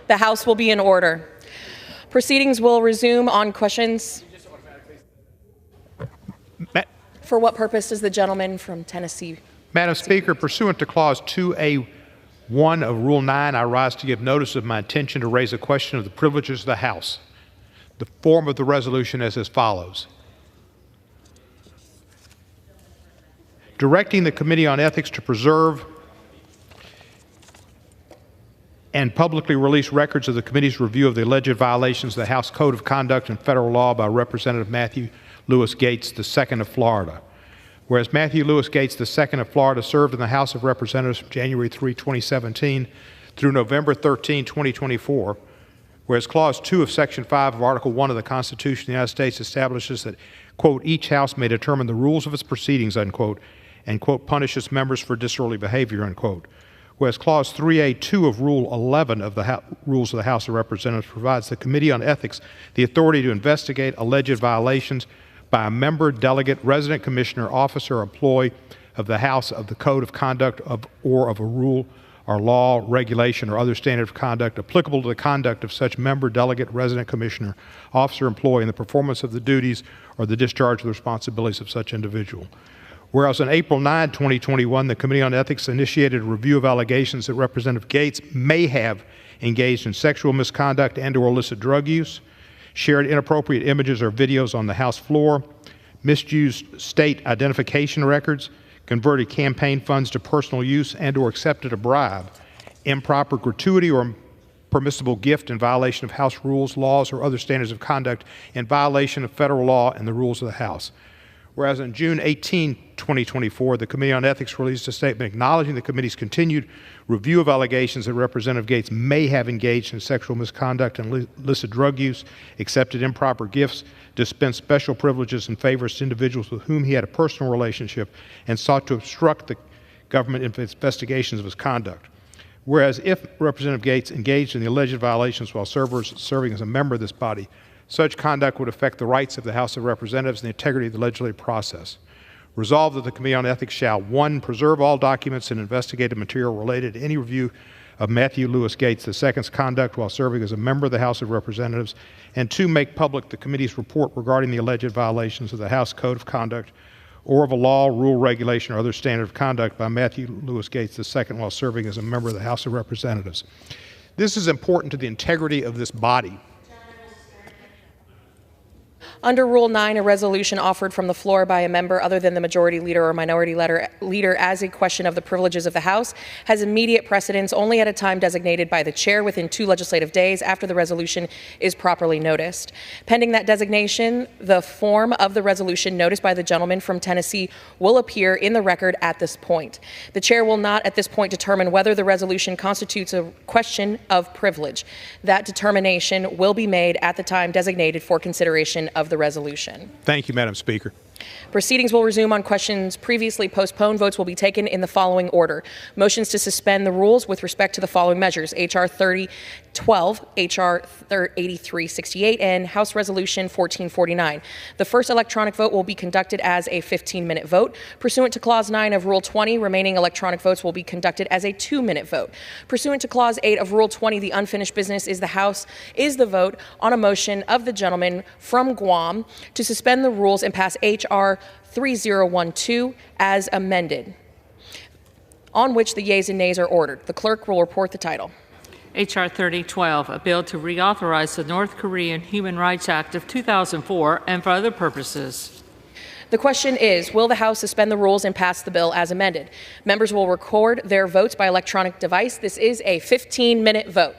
The House will be in order. Proceedings will resume on questions. For what purpose does the gentleman from Tennessee? Madam Speaker, pursuant to Clause 2A1 of Rule 9, I rise to give notice of my intention to raise a question of the privileges of the House. The form of the resolution is as follows. Directing the Committee on Ethics to preserve and publicly release records of the committee's review of the alleged violations of the House Code of Conduct and federal law by Representative Matthew Lewis Gates II of Florida. Whereas Matthew Lewis Gates II of Florida served in the House of Representatives from January 3, 2017 through November 13, 2024, whereas Clause 2 of Section 5 of Article 1 of the Constitution of the United States establishes that, quote, each House may determine the rules of its proceedings, unquote, and, quote, punish its members for disorderly behavior, unquote. Whereas Clause 3A2 of Rule 11 of the Rules of the House of Representatives provides the Committee on Ethics the authority to investigate alleged violations by a member, delegate, resident commissioner, officer, or employee of the House of the Code of Conduct or of a rule or law, regulation, or other standard of conduct applicable to the conduct of such member, delegate, resident commissioner, officer, employee, in the performance of the duties or the discharge of the responsibilities of such individual. Whereas on April 9, 2021, the Committee on Ethics initiated a review of allegations that Representative Gates may have engaged in sexual misconduct and/or illicit drug use, shared inappropriate images or videos on the House floor, misused state identification records, converted campaign funds to personal use and/or accepted a bribe, improper gratuity or permissible gift in violation of House rules, laws, or other standards of conduct in violation of federal law and the rules of the House. Whereas on June 18, 2024, the Committee on Ethics released a statement acknowledging the committee's continued review of allegations that Representative Gates may have engaged in sexual misconduct and illicit drug use, accepted improper gifts, dispensed special privileges and favors to individuals with whom he had a personal relationship, and sought to obstruct the government in its investigations of his conduct. Whereas if Representative Gates engaged in the alleged violations while serving as a member of this body, such conduct would affect the rights of the House of Representatives and the integrity of the legislative process. Resolved that the Committee on Ethics shall, 1, preserve all documents and investigative material related to any review of Matthew Lewis Gates II's conduct while serving as a member of the House of Representatives, and 2, make public the committee's report regarding the alleged violations of the House Code of Conduct or of a law, rule, regulation, or other standard of conduct by Matthew Lewis Gates II while serving as a member of the House of Representatives. This is important to the integrity of this body. Under Rule 9, a resolution offered from the floor by a member other than the majority leader or minority leader as a question of the privileges of the House has immediate precedence only at a time designated by the chair within 2 legislative days after the resolution is properly noticed. Pending that designation, the form of the resolution noticed by the gentleman from Tennessee will appear in the record at this point. The chair will not at this point determine whether the resolution constitutes a question of privilege. That determination will be made at the time designated for consideration of the resolution. Thank you, Madam Speaker. Proceedings will resume on questions previously postponed. Votes will be taken in the following order. Motions to suspend the rules with respect to the following measures: H.R. 3012, H.R. 8368, and House Resolution 1449. The first electronic vote will be conducted as a 15-minute vote. Pursuant to Clause 9 of Rule 20, remaining electronic votes will be conducted as a 2-minute vote. Pursuant to Clause 8 of Rule 20, the unfinished business is the vote on a motion of the gentleman from Guam to suspend the rules and pass H.R. 3012 as amended, on which the yeas and nays are ordered. The clerk will report the title. H.R. 3012, a bill to reauthorize the North Korean Human Rights Act of 2004 and for other purposes. The question is, will the House suspend the rules and pass the bill as amended? Members will record their votes by electronic device. This is a 15-minute vote.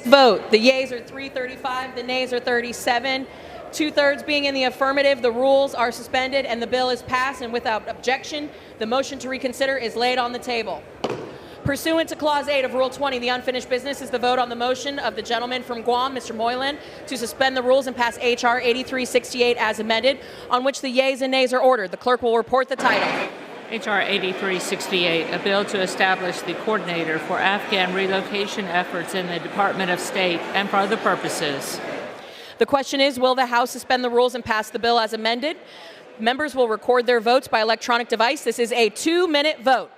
vote, the yeas are 335, the nays are 37. Two-thirds being in the affirmative, the rules are suspended and the bill is passed, and without objection, the motion to reconsider is laid on the table. Pursuant to Clause 8 of Rule 20, the unfinished business is the vote on the motion of the gentleman from Guam, Mr. Moylan, to suspend the rules and pass H.R. 8368 as amended, on which the yeas and nays are ordered. The clerk will report the title. H.R. 8368, a bill to establish the coordinator for Afghan relocation efforts in the Department of State and for other purposes. The question is, will the House suspend the rules and pass the bill as amended? Members will record their votes by electronic device. This is a 2-minute vote.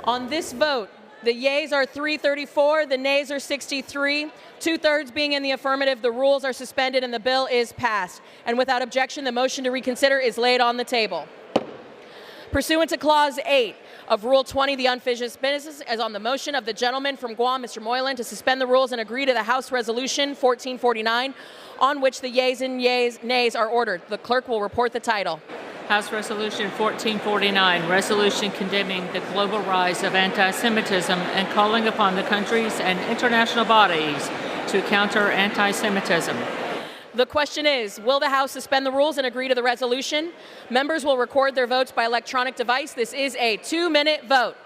On this vote, the yeas are 334, the nays are 63. Two-thirds being in the affirmative, the rules are suspended and the bill is passed. And without objection, the motion to reconsider is laid on the table. Pursuant to Clause 8 of Rule 20, the unfinished business is on the motion of the gentleman from Guam, Mr. Moylan, to suspend the rules and agree to the House Resolution 1449, on which the yeas and nays are ordered. The clerk will report the title. House Resolution 1449, resolution condemning the global rise of anti-Semitism and calling upon the countries and international bodies to counter anti-Semitism. The question is, will the House suspend the rules and agree to the resolution? Members will record their votes by electronic device. This is a 2-minute vote.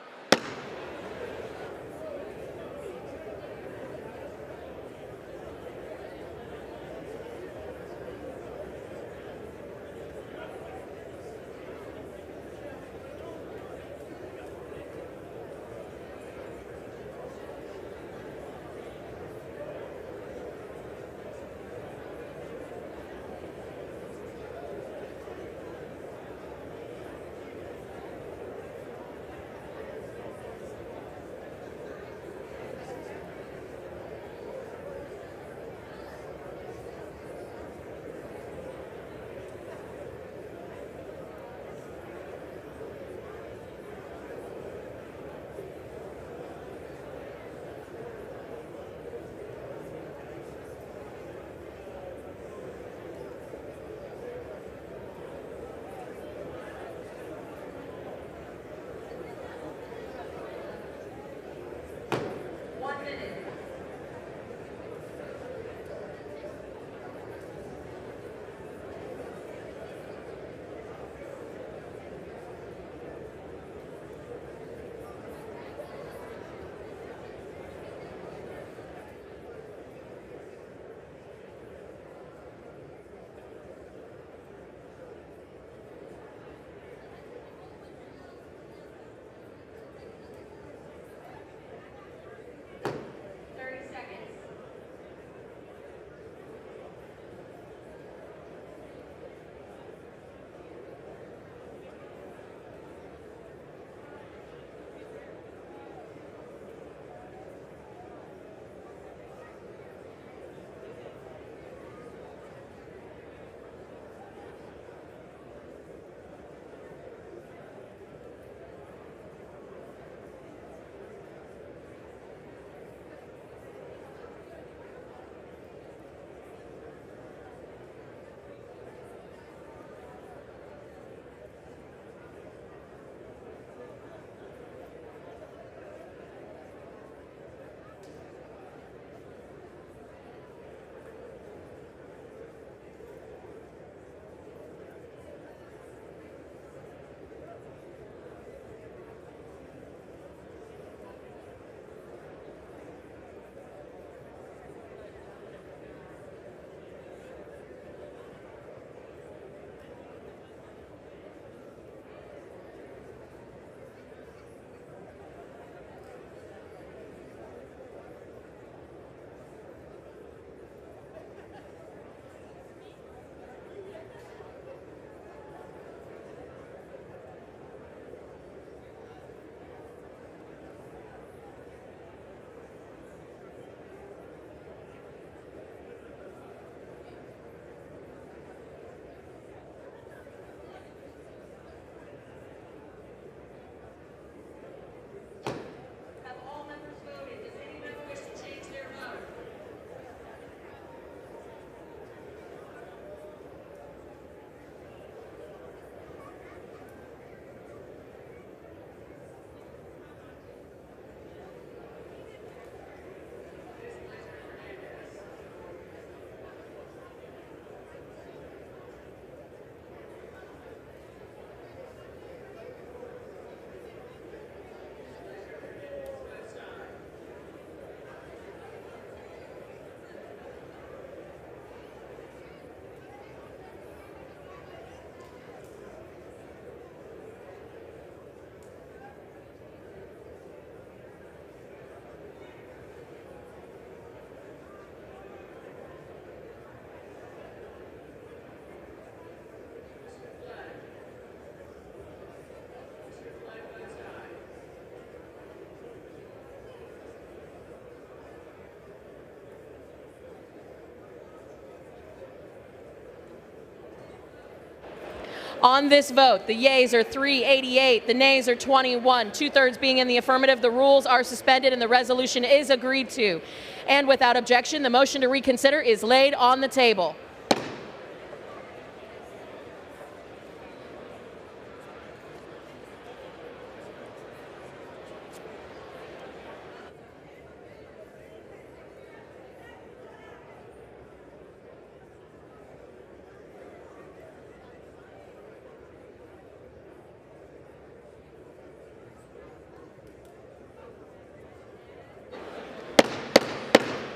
On this vote, the yeas are 388, the nays are 21, two-thirds being in the affirmative. The rules are suspended and the resolution is agreed to. And without objection, the motion to reconsider is laid on the table.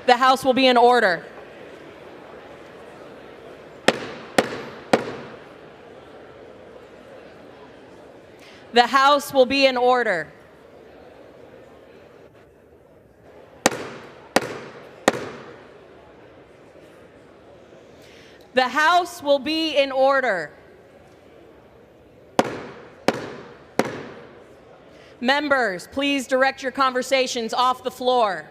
The House will be in order. The House will be in order. The House will be in order. Members, please direct your conversations off the floor.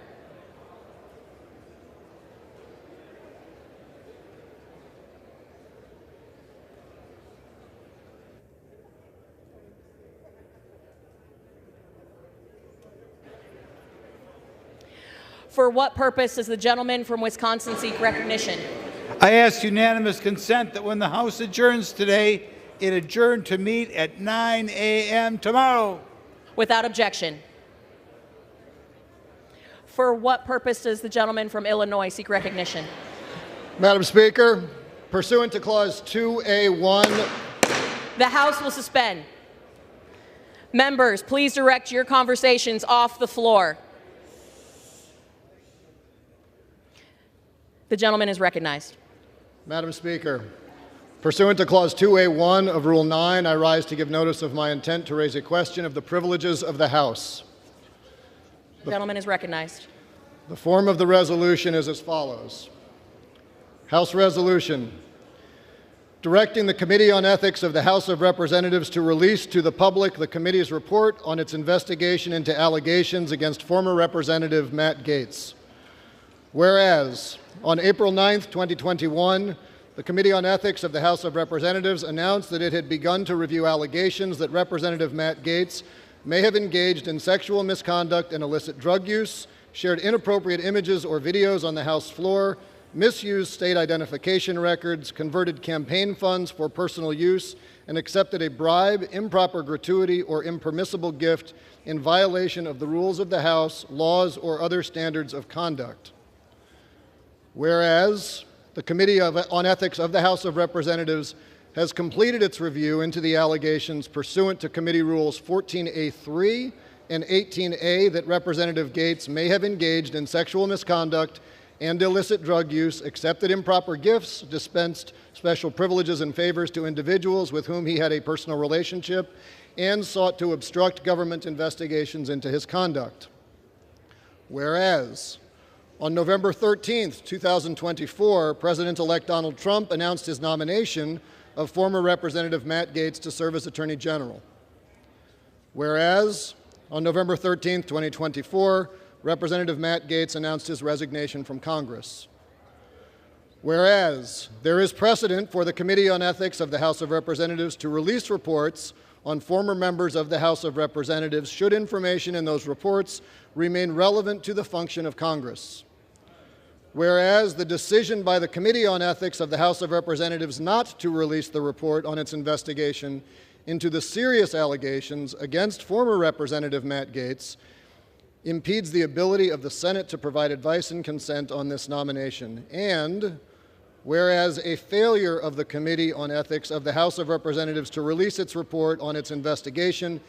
For what purpose does the gentleman from Wisconsin seek recognition? I ask unanimous consent that when the House adjourns today, it adjourn to meet at 9 a.m. tomorrow. Without objection. For what purpose does the gentleman from Illinois seek recognition? Madam Speaker, pursuant to Clause 2A1, the House will suspend. Members, please direct your conversations off the floor. The gentleman is recognized. Madam Speaker, pursuant to Clause 2A1 of Rule 9, I rise to give notice of my intent to raise a question of the privileges of the House. The gentleman is recognized. The form of the resolution is as follows. House Resolution, directing the Committee on Ethics of the House of Representatives to release to the public the committee's report on its investigation into allegations against former Representative Matt Gaetz. Whereas, on April 9, 2021, the Committee on Ethics of the House of Representatives announced that it had begun to review allegations that Representative Matt Gaetz may have engaged in sexual misconduct and illicit drug use, shared inappropriate images or videos on the House floor, misused state identification records, converted campaign funds for personal use, and accepted a bribe, improper gratuity, or impermissible gift in violation of the rules of the House, laws, or other standards of conduct. Whereas the Committee on Ethics of the House of Representatives has completed its review into the allegations pursuant to Committee Rules 14A3 and 18A that Representative Gaetz may have engaged in sexual misconduct and illicit drug use, accepted improper gifts, dispensed special privileges and favors to individuals with whom he had a personal relationship, and sought to obstruct government investigations into his conduct. Whereas, on November 13, 2024, President-elect Donald Trump announced his nomination of former Representative Matt Gaetz to serve as Attorney General. Whereas, on November 13, 2024, Representative Matt Gaetz announced his resignation from Congress. Whereas, there is precedent for the Committee on Ethics of the House of Representatives to release reports on former members of the House of Representatives should information in those reports remain relevant to the function of Congress. Whereas the decision by the Committee on Ethics of the House of Representatives not to release the report on its investigation into the serious allegations against former Representative Matt Gaetz impedes the ability of the Senate to provide advice and consent on this nomination. And whereas a failure of the Committee on Ethics of the House of Representatives to release its report on its investigation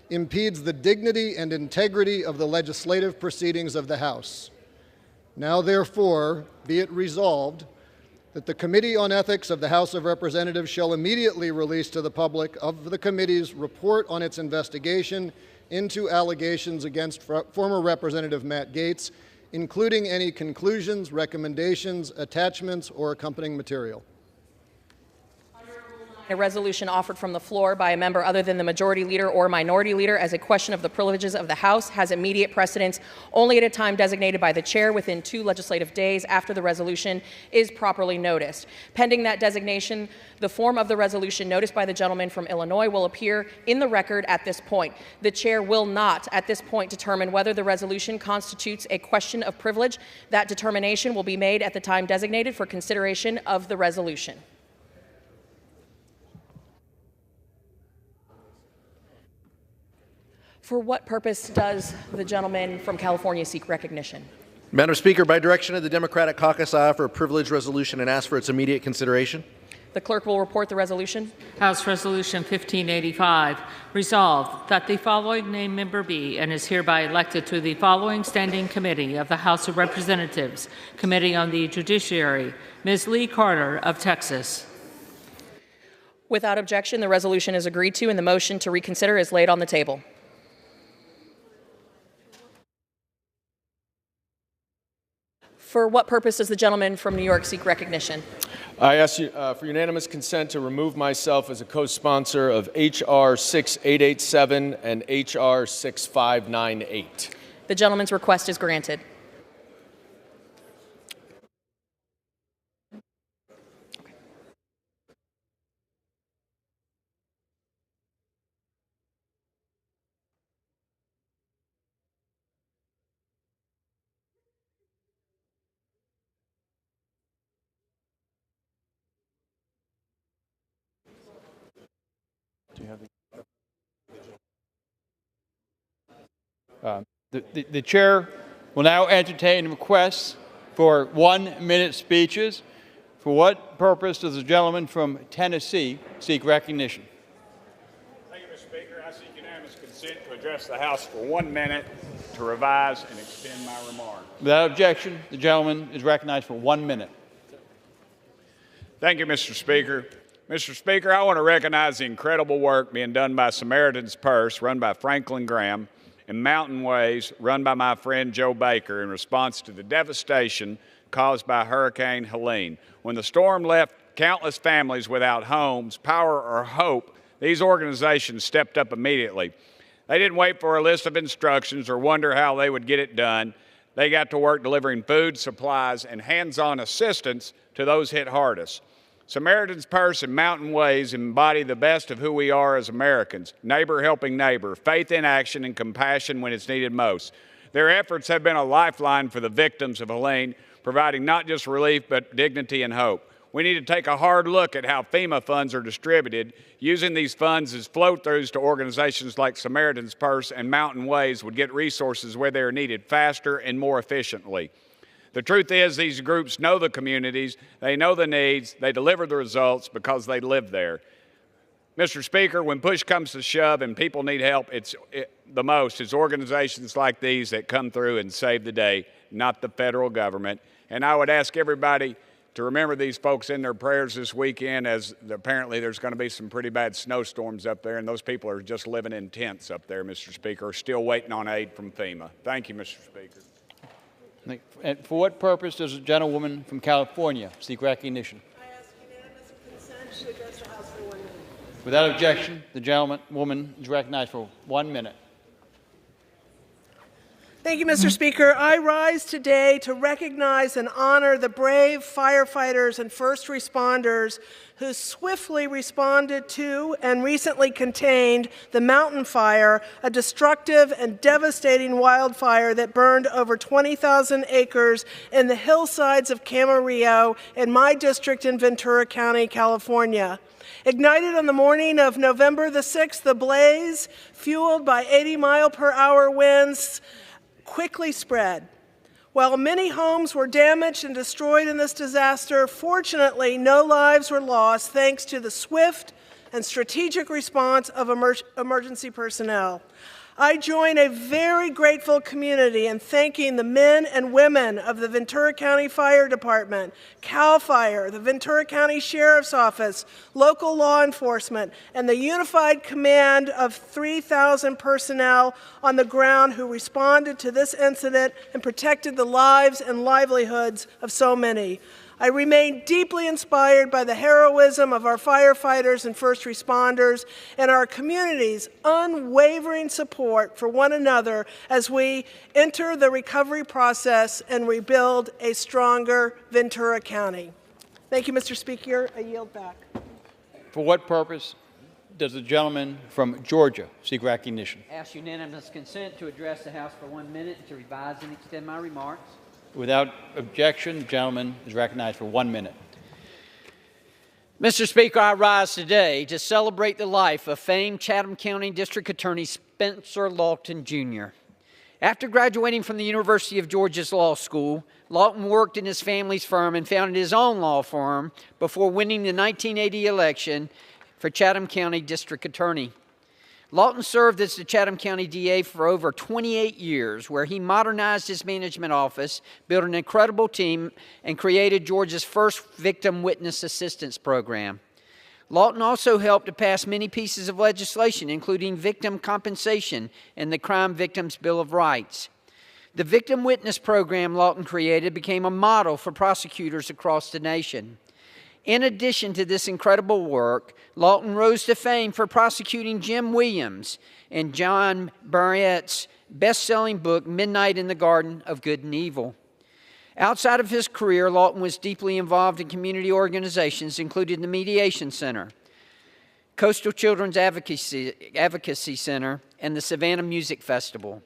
impedes the dignity and integrity of the legislative proceedings of the House. Now, therefore, be it resolved that the Committee on Ethics of the House of Representatives shall immediately release to the public of the committee's report on its investigation into allegations against former Representative Matt Gaetz, including any conclusions, recommendations, attachments, or accompanying material. Under Rule A resolution offered from the floor by a member other than the majority leader or minority leader as a question of the privileges of the House has immediate precedence only at a time designated by the chair within 2 legislative days after the resolution is properly noticed. Pending that designation, the form of the resolution noticed by the gentleman from Illinois will appear in the record at this point. The chair will not at this point determine whether the resolution constitutes a question of privilege. That determination will be made at the time designated for consideration of the resolution. For what purpose does the gentleman from California seek recognition? Madam Speaker, by direction of the Democratic Caucus, I offer a privileged resolution and ask for its immediate consideration. The clerk will report the resolution. House Resolution 1585, resolved that the following named member be and is hereby elected to the following standing committee of the House of Representatives, Committee on the Judiciary, Ms. Lee Carter of Texas. Without objection, the resolution is agreed to and the motion to reconsider is laid on the table. For what purpose does the gentleman from New York seek recognition? I ask you for unanimous consent to remove myself as a co-sponsor of H.R. 6887 and H.R. 6598. The gentleman's request is granted. The chair will now entertain requests for 1-minute speeches. For what purpose does the gentleman from Tennessee seek recognition? Thank you, Mr. Speaker. I seek unanimous consent to address the House for 1 minute to revise and extend my remarks. Without objection, the gentleman is recognized for 1 minute. Thank you, Mr. Speaker. Mr. Speaker, I want to recognize the incredible work being done by Samaritan's Purse, run by Franklin Graham, and Mountain Ways, run by my friend Joe Baker, in response to the devastation caused by Hurricane Helene. When the storm left countless families without homes, power, or hope, these organizations stepped up immediately. They didn't wait for a list of instructions or wonder how they would get it done. They got to work delivering food, supplies, and hands-on assistance to those hit hardest. Samaritan's Purse and Mountain Ways embody the best of who we are as Americans: neighbor helping neighbor, faith in action, and compassion when it's needed most. Their efforts have been a lifeline for the victims of Helene, providing not just relief but dignity and hope. We need to take a hard look at how FEMA funds are distributed, using these funds as flow-throughs to organizations like Samaritan's Purse and Mountain Ways would get resources where they are needed faster and more efficiently. The truth is, these groups know the communities, they know the needs, they deliver the results because they live there. Mr. Speaker, when push comes to shove and people need help, it's organizations like these that come through and save the day, not the federal government. And I would ask everybody to remember these folks in their prayers this weekend, as apparently there's going to be some pretty bad snowstorms up there, and those people are just living in tents up there, Mr. Speaker, still waiting on aid from FEMA. Thank you, Mr. Speaker. And for what purpose does the gentlewoman from California seek recognition? I ask unanimous consent to address the House for 1 minute. Without objection, the gentlewoman is recognized for 1 minute. Thank you, Mr. Speaker. I rise today to recognize and honor the brave firefighters and first responders who swiftly responded to and recently contained the Mountain Fire, a destructive and devastating wildfire that burned over 20,000 acres in the hillsides of Camarillo in my district in Ventura County, California. Ignited on the morning of November the 6th, the blaze, fueled by 80-mile-per-hour winds, quickly spread. While many homes were damaged and destroyed in this disaster, fortunately, no lives were lost thanks to the swift and strategic response of emergency personnel. I join a very grateful community in thanking the men and women of the Ventura County Fire Department, CAL FIRE, the Ventura County Sheriff's Office, local law enforcement, and the unified command of 3,000 personnel on the ground who responded to this incident and protected the lives and livelihoods of so many. I remain deeply inspired by the heroism of our firefighters and first responders and our community's unwavering support for one another as we enter the recovery process and rebuild a stronger Ventura County. Thank you, Mr. Speaker. I yield back. For what purpose does the gentleman from Georgia seek recognition? Ask unanimous consent to address the House for 1 minute and to revise and extend my remarks. Without objection, the gentleman is recognized for 1 minute. Mr. Speaker, I rise today to celebrate the life of famed Chatham County District Attorney Spencer Lawton, Jr. After graduating from the University of Georgia's Law School, Lawton worked in his family's firm and founded his own law firm before winning the 1980 election for Chatham County District Attorney. Lawton served as the Chatham County DA for over 28 years, where he modernized his management office, built an incredible team, and created Georgia's first victim witness assistance program. Lawton also helped to pass many pieces of legislation, including victim compensation and the Crime Victims Bill of Rights. The victim witness program Lawton created became a model for prosecutors across the nation. In addition to this incredible work, Lawton rose to fame for prosecuting Jim Williams and John Barrett's best-selling book, Midnight in the Garden of Good and Evil. Outside of his career, Lawton was deeply involved in community organizations, including the Mediation Center, Coastal Children's Advocacy Center, and the Savannah Music Festival.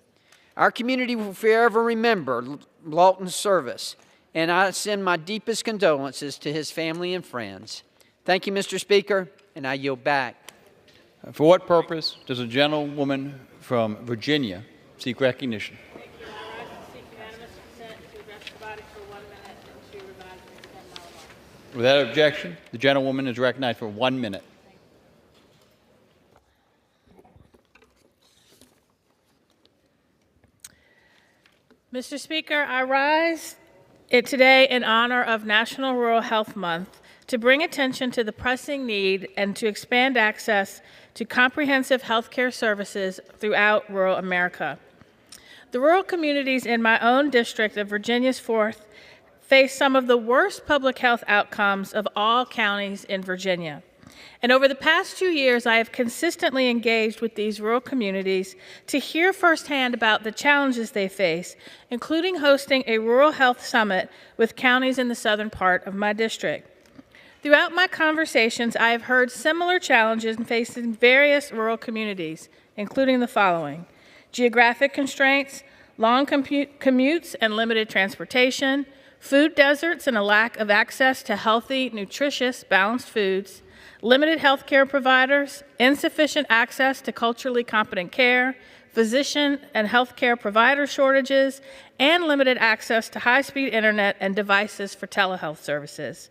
Our community will forever remember Lawton's service, and I send my deepest condolences to his family and friends. Thank you, Mr. Speaker, and I yield back. For what purpose does a gentlewoman from Virginia seek recognition? Without objection, the gentlewoman is recognized for 1 minute. Mr. Speaker, I rise today in honor of National Rural Health Month to bring attention to the pressing need and to expand access to comprehensive health care services throughout rural America. The rural communities in my own district of Virginia's 4th face some of the worst public health outcomes of all counties in Virginia. And over the past 2 years, I have consistently engaged with these rural communities to hear firsthand about the challenges they face, including hosting a rural health summit with counties in the southern part of my district. Throughout my conversations, I have heard similar challenges facing various rural communities, including the following: geographic constraints, long commutes and limited transportation, food deserts and a lack of access to healthy, nutritious, balanced foods, limited health care providers, insufficient access to culturally competent care, physician and health care provider shortages, and limited access to high-speed internet and devices for telehealth services.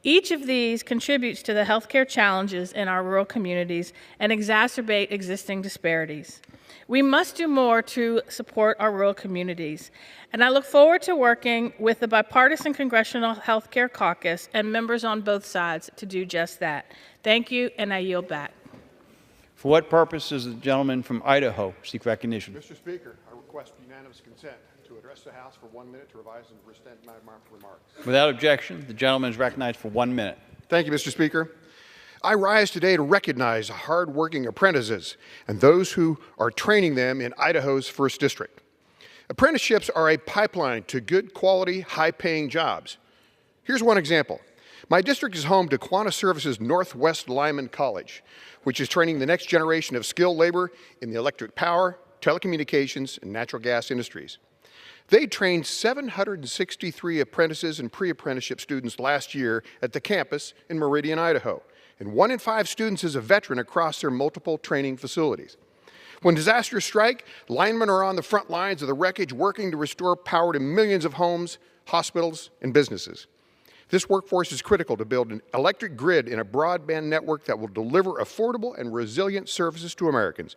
Each of these contributes to the healthcare challenges in our rural communities and exacerbate existing disparities. We must do more to support our rural communities, and I look forward to working with the Bipartisan Congressional Healthcare Caucus and members on both sides to do just that. Thank you, and I yield back. For what purpose does the gentleman from Idaho seek recognition? Mr. Speaker, I request unanimous consent to address the House for 1 minute to revise and present my remarks. Without objection, the gentleman is recognized for 1 minute. Thank you, Mr. Speaker. I rise today to recognize hard-working apprentices and those who are training them in Idaho's 1st District. Apprenticeships are a pipeline to good quality, high-paying jobs. Here's one example. My district is home to Quanta Services Northwest Lyman College, which is training the next generation of skilled labor in the electric power, telecommunications, and natural gas industries. They trained 763 apprentices and pre-apprenticeship students last year at the campus in Meridian, Idaho, and 1 in 5 students is a veteran across their multiple training facilities. When disasters strike, linemen are on the front lines of the wreckage working to restore power to millions of homes, hospitals, and businesses. This workforce is critical to build an electric grid in a broadband network that will deliver affordable and resilient services to Americans.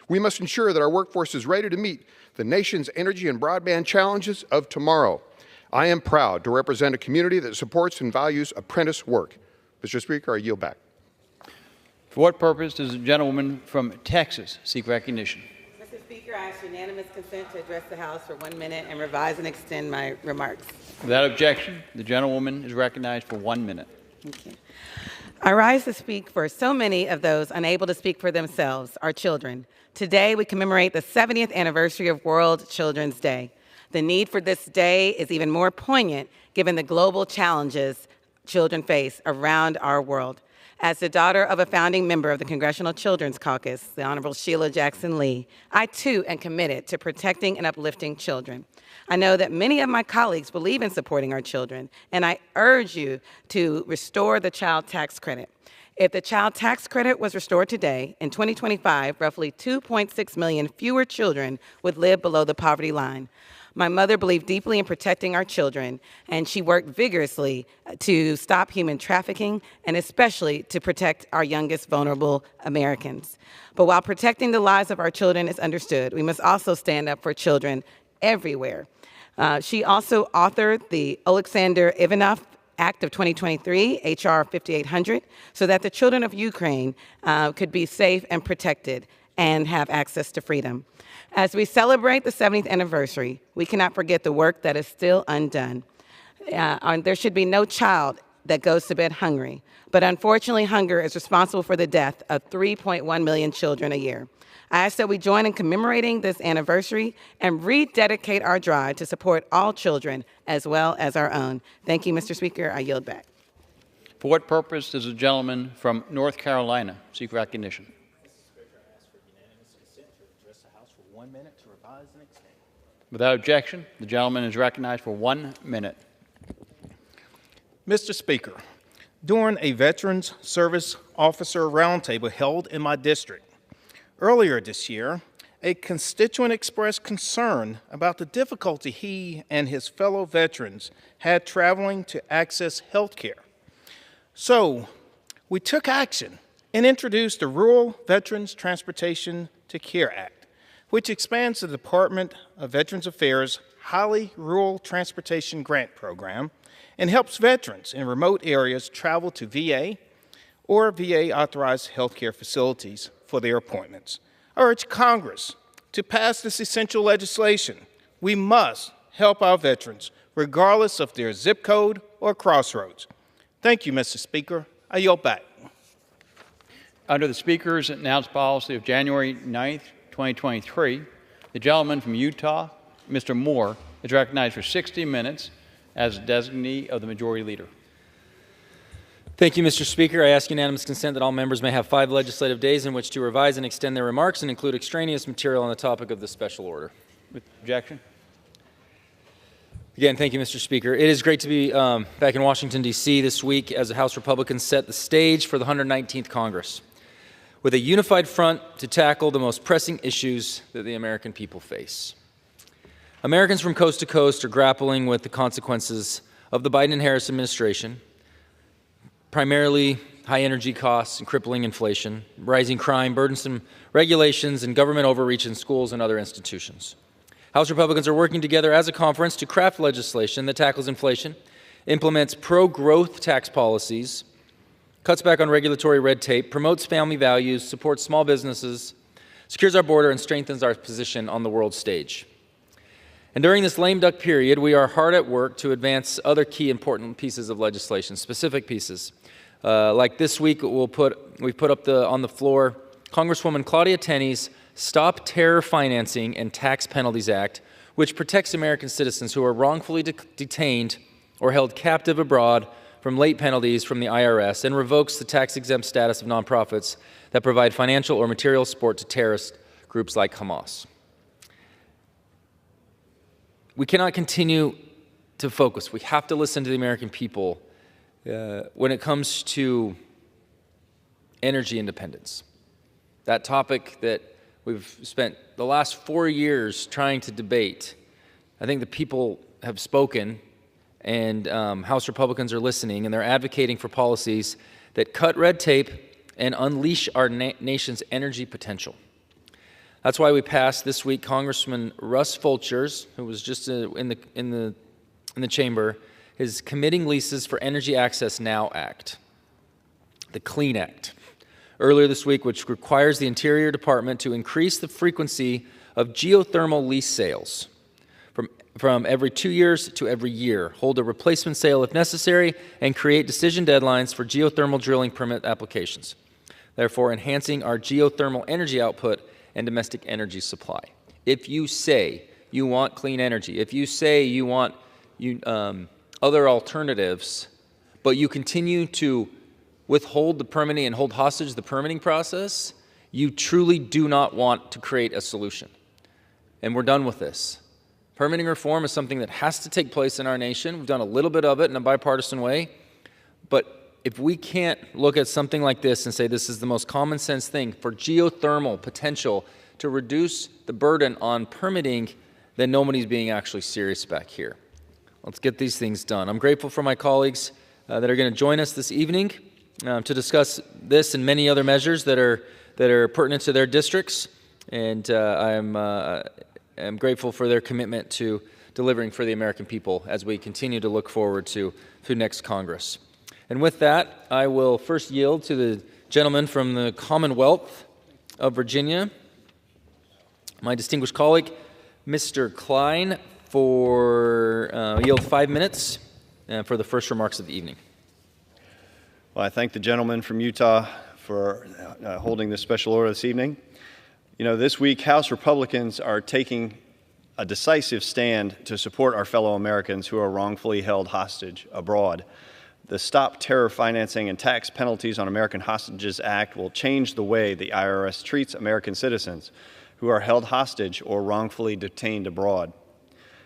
We must ensure that our workforce is ready to meet the nation's energy and broadband challenges of tomorrow. I am proud to represent a community that supports and values apprentice work. Mr. Speaker, I yield back. For what purpose does the gentlewoman from Texas seek recognition? Mr. Speaker, I ask unanimous consent to address the House for 1 minute and revise and extend my remarks. Without objection, the gentlewoman is recognized for 1 minute. Thank you. I rise to speak for so many of those unable to speak for themselves, our children. Today, we commemorate the 70th anniversary of World Children's Day. The need for this day is even more poignant given the global challenges children face around our world. As the daughter of a founding member of the Congressional Children's Caucus, the Honorable Sheila Jackson Lee, I too am committed to protecting and uplifting children. I know that many of my colleagues believe in supporting our children, and I urge you to restore the child tax credit. If the child tax credit was restored today, in 2025, roughly 2.6 million fewer children would live below the poverty line. My mother believed deeply in protecting our children, and she worked vigorously to stop human trafficking and especially to protect our youngest vulnerable Americans. But while protecting the lives of our children is understood, we must also stand up for children everywhere. She also authored the Oleksandr Ivanov Act of 2023, H.R. 5800, so that the children of Ukraine could be safe and protected and have access to freedom. As we celebrate the 70th anniversary, we cannot forget the work that is still undone. There should be no child that goes to bed hungry, but unfortunately, hunger is responsible for the death of 3.1 million children a year. I ask that we join in commemorating this anniversary and rededicate our drive to support all children as well as our own. Thank you, Mr. Speaker. I yield back. For what purpose does the gentleman from North Carolina seek recognition? Without objection, the gentleman is recognized for 1 minute. Mr. Speaker, during a Veterans Service Officer Roundtable held in my district earlier this year, a constituent expressed concern about the difficulty he and his fellow veterans had traveling to access health care. So we took action and introduced the Rural Veterans Transportation to Care Act, which expands the Department of Veterans Affairs' Highly Rural Transportation Grant Program and helps veterans in remote areas travel to VA or VA-authorized healthcare facilities for their appointments. I urge Congress to pass this essential legislation. We must help our veterans, regardless of their zip code or crossroads. Thank you, Mr. Speaker. I yield back. Under the Speaker's announced policy of January 9th, 2023, the gentleman from Utah, Mr. Moore, is recognized for 60 minutes as designee of the Majority Leader. Thank you, Mr. Speaker. I ask unanimous consent that all members may have 5 legislative days in which to revise and extend their remarks and include extraneous material on the topic of the special order. With objection? Again, thank you, Mr. Speaker. It is great to be back in Washington, D.C. this week as the House Republicans set the stage for the 119th Congress with a unified front to tackle the most pressing issues that the American people face. Americans from coast to coast are grappling with the consequences of the Biden and Harris administration, primarily high energy costs and crippling inflation, rising crime, burdensome regulations, and government overreach in schools and other institutions. House Republicans are working together as a conference to craft legislation that tackles inflation, implements pro-growth tax policies, cuts back on regulatory red tape, promotes family values, supports small businesses, secures our border, and strengthens our position on the world stage. And during this lame duck period, we are hard at work to advance other key important pieces of legislation, specific pieces. Like this week, we've put up on the floor Congresswoman Claudia Tenney's Stop Terror Financing and Tax Penalties Act, which protects American citizens who are wrongfully detained or held captive abroad from late penalties from the IRS and revokes the tax-exempt status of nonprofits that provide financial or material support to terrorist groups like Hamas. We cannot continue to focus. We have to listen to the American people when it comes to energy independence. That topic that we've spent the last 4 years trying to debate. I think the people have spoken, and House Republicans are listening, and they're advocating for policies that cut red tape and unleash our nation's energy potential. That's why we passed this week Congressman Russ Fulcher's, who was just in the chamber, his Committing Leases for Energy Access Now Act, the CLEAN Act. Earlier this week, which requires the Interior Department to increase the frequency of geothermal lease sales from every 2 years to every year, hold a replacement sale if necessary, and create decision deadlines for geothermal drilling permit applications, therefore enhancing our geothermal energy output and domestic energy supply. If you say you want clean energy, if you say you want other alternatives, but you continue to withhold the permitting and hold hostage the permitting process, you truly do not want to create a solution. And we're done with this. Permitting reform is something that has to take place in our nation. We've done a little bit of it in a bipartisan way, but if we can't look at something like this and say this is the most common sense thing for geothermal potential to reduce the burden on permitting, then nobody's being actually serious back here. Let's get these things done. I'm grateful for my colleagues that are going to join us this evening to discuss this and many other measures that are pertinent to their districts, and I'm grateful for their commitment to delivering for the American people as we continue to look forward to next Congress. And with that, I will first yield to the gentleman from the Commonwealth of Virginia, my distinguished colleague, Mr. Klein, for yield 5 minutes for the first remarks of the evening. Well, I thank the gentleman from Utah for holding this special order this evening. You know, this week, House Republicans are taking a decisive stand to support our fellow Americans who are wrongfully held hostage abroad. The Stop Terror Financing and Tax Penalties on American Hostages Act will change the way the IRS treats American citizens who are held hostage or wrongfully detained abroad.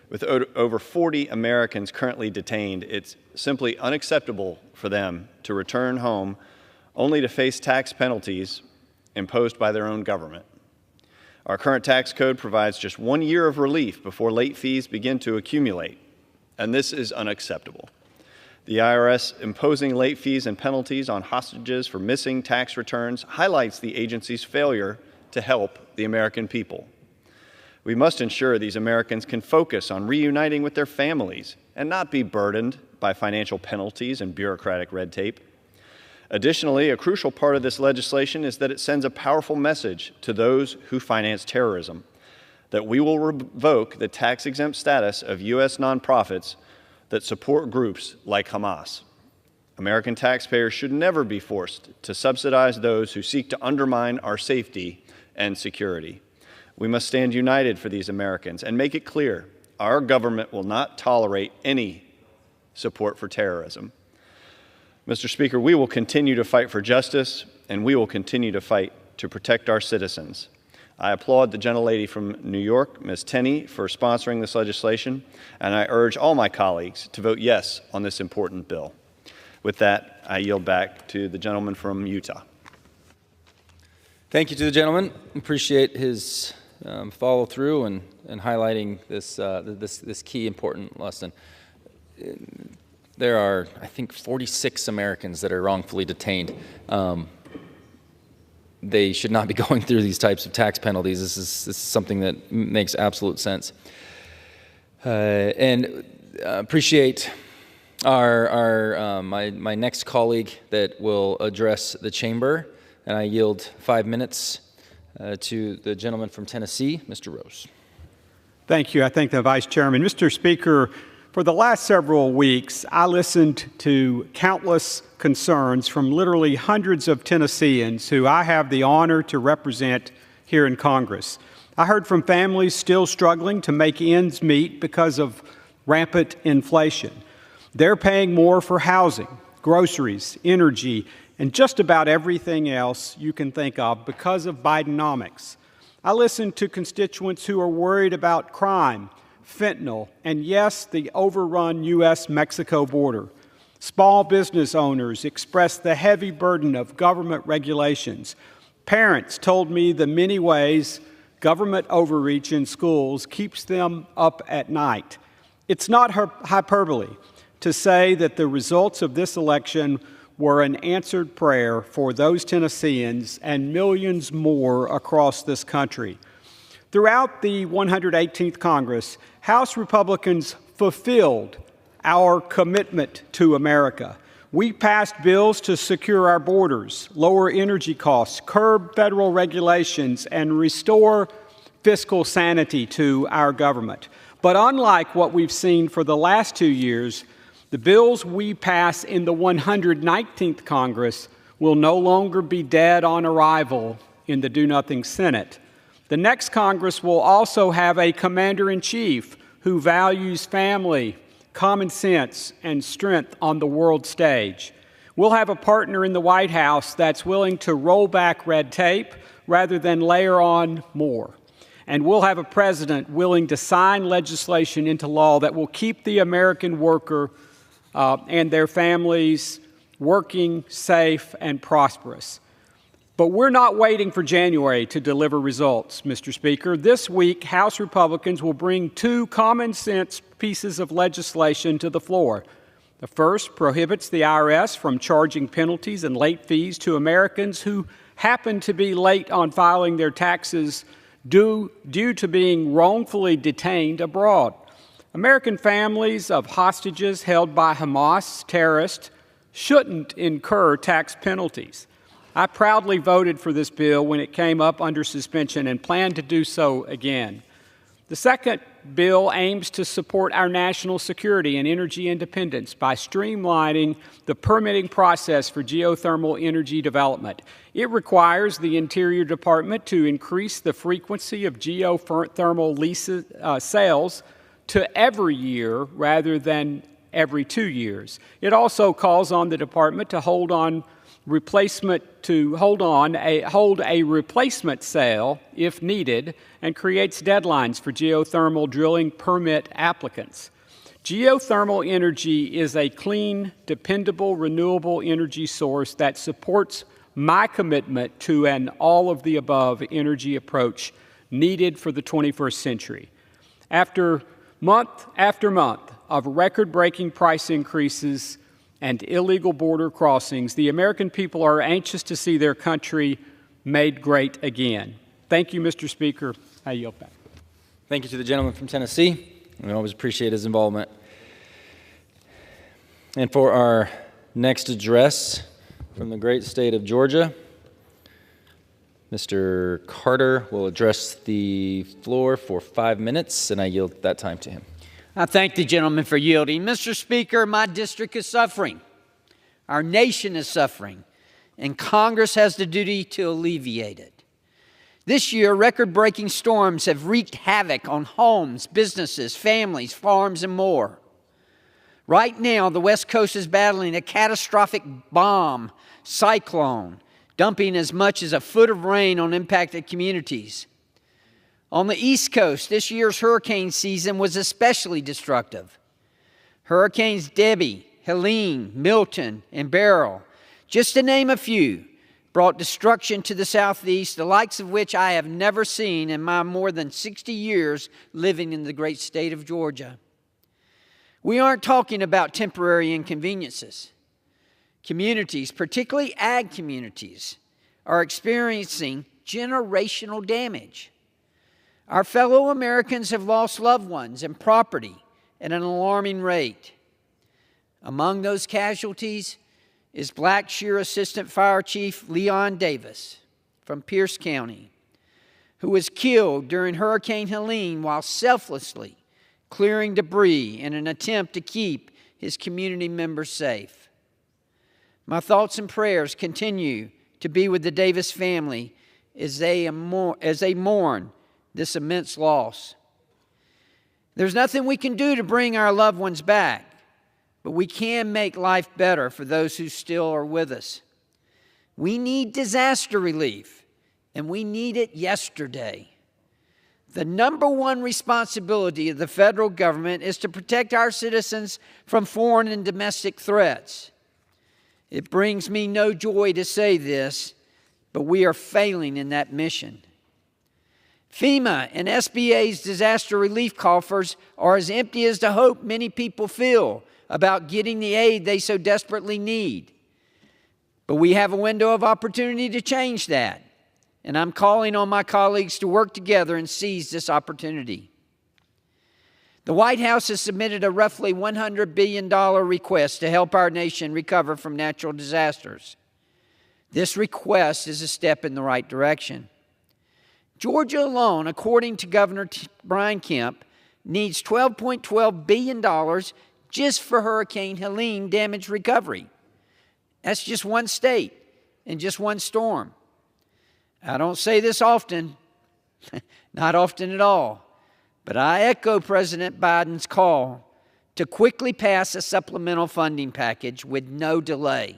With over 40 Americans currently detained, it's simply unacceptable for them to return home only to face tax penalties imposed by their own government. Our current tax code provides just 1 year of relief before late fees begin to accumulate, and this is unacceptable. The IRS imposing late fees and penalties on hostages for missing tax returns highlights the agency's failure to help the American people. We must ensure these Americans can focus on reuniting with their families and not be burdened by financial penalties and bureaucratic red tape. Additionally, a crucial part of this legislation is that it sends a powerful message to those who finance terrorism, that we will revoke the tax-exempt status of U.S. nonprofits that support groups like Hamas. American taxpayers should never be forced to subsidize those who seek to undermine our safety and security. We must stand united for these Americans and make it clear our government will not tolerate any support for terrorism. Mr. Speaker, we will continue to fight for justice, and we will continue to fight to protect our citizens. I applaud the gentlelady from New York, Ms. Tenney, for sponsoring this legislation, and I urge all my colleagues to vote yes on this important bill. With that, I yield back to the gentleman from Utah. Thank you to the gentleman. Appreciate his follow through and highlighting this key important lesson. There are, I think, 46 Americans that are wrongfully detained. They should not be going through these types of tax penalties. This is something that makes absolute sense. And appreciate my next colleague that will address the chamber. And I yield 5 minutes to the gentleman from Tennessee, Mr. Rose. Thank you. I thank the Vice Chairman. Mr. Speaker, for the last several weeks, I listened to countless concerns from literally hundreds of Tennesseans who I have the honor to represent here in Congress. I heard from families still struggling to make ends meet because of rampant inflation. They're paying more for housing, groceries, energy, and just about everything else you can think of because of Bidenomics. I listened to constituents who are worried about crime, fentanyl, and yes, the overrun U.S.-Mexico border. Small business owners expressed the heavy burden of government regulations. Parents told me the many ways government overreach in schools keeps them up at night. It's not hyperbole to say that the results of this election were an answered prayer for those Tennesseans and millions more across this country. Throughout the 118th Congress, House Republicans fulfilled our commitment to America. We passed bills to secure our borders, lower energy costs, curb federal regulations, and restore fiscal sanity to our government. But unlike what we've seen for the last 2 years, the bills we pass in the 119th Congress will no longer be dead on arrival in the do-nothing Senate. The next Congress will also have a commander-in-chief who values family, common sense, and strength on the world stage. We'll have a partner in the White House that's willing to roll back red tape rather than layer on more. And we'll have a president willing to sign legislation into law that will keep the American worker and their families working, safe, and prosperous. But we're not waiting for January to deliver results, Mr. Speaker. This week, House Republicans will bring 2 common-sense pieces of legislation to the floor. The first prohibits the IRS from charging penalties and late fees to Americans who happen to be late on filing their taxes due to being wrongfully detained abroad. American families of hostages held by Hamas terrorists shouldn't incur tax penalties. I proudly voted for this bill when it came up under suspension and plan to do so again. The second bill aims to support our national security and energy independence by streamlining the permitting process for geothermal energy development. It requires the Interior Department to increase the frequency of geothermal leases, sales to every year rather than every 2 years. It also calls on the department to hold a replacement sale if needed, and creates deadlines for geothermal drilling permit applicants. Geothermal energy is a clean, dependable, renewable energy source that supports my commitment to an all-of-the-above energy approach needed for the 21st century. After month of record-breaking price increases and illegal border crossings, the American people are anxious to see their country made great again. Thank you, Mr. Speaker. I yield back. Thank you to the gentleman from Tennessee. We always appreciate his involvement. And for our next address from the great state of Georgia, Mr. Carter will address the floor for 5 minutes, and I yield that time to him. I thank the gentleman for yielding. Mr. Speaker, my district is suffering. Our nation is suffering, and Congress has the duty to alleviate it. This year, record-breaking storms have wreaked havoc on homes, businesses, families, farms, and more. Right now, the West Coast is battling a catastrophic bomb cyclone, dumping as much as a foot of rain on impacted communities. On the East Coast, this year's hurricane season was especially destructive. Hurricanes Debbie, Helene, Milton, and Beryl, just to name a few, brought destruction to the Southeast, the likes of which I have never seen in my more than 60 years living in the great state of Georgia. We aren't talking about temporary inconveniences. Communities, particularly ag communities, are experiencing generational damage. Our fellow Americans have lost loved ones and property at an alarming rate. Among those casualties is Blackshear Assistant Fire Chief Leon Davis from Pierce County, who was killed during Hurricane Helene while selflessly clearing debris in an attempt to keep his community members safe. My thoughts and prayers continue to be with the Davis family as they mourn this immense loss. There's nothing we can do to bring our loved ones back, but we can make life better for those who still are with us. We need disaster relief, and we need it yesterday. The number one responsibility of the federal government is to protect our citizens from foreign and domestic threats. It brings me no joy to say this, but we are failing in that mission. FEMA and SBA's disaster relief coffers are as empty as the hope many people feel about getting the aid they so desperately need. But we have a window of opportunity to change that, and I'm calling on my colleagues to work together and seize this opportunity. The White House has submitted a roughly $100 billion request to help our nation recover from natural disasters. This request is a step in the right direction. Georgia alone, according to Governor Brian Kemp, needs $12.12 billion just for Hurricane Helene damage recovery. That's just one state and just one storm. I don't say this often, not often at all, but I echo President Biden's call to quickly pass a supplemental funding package with no delay.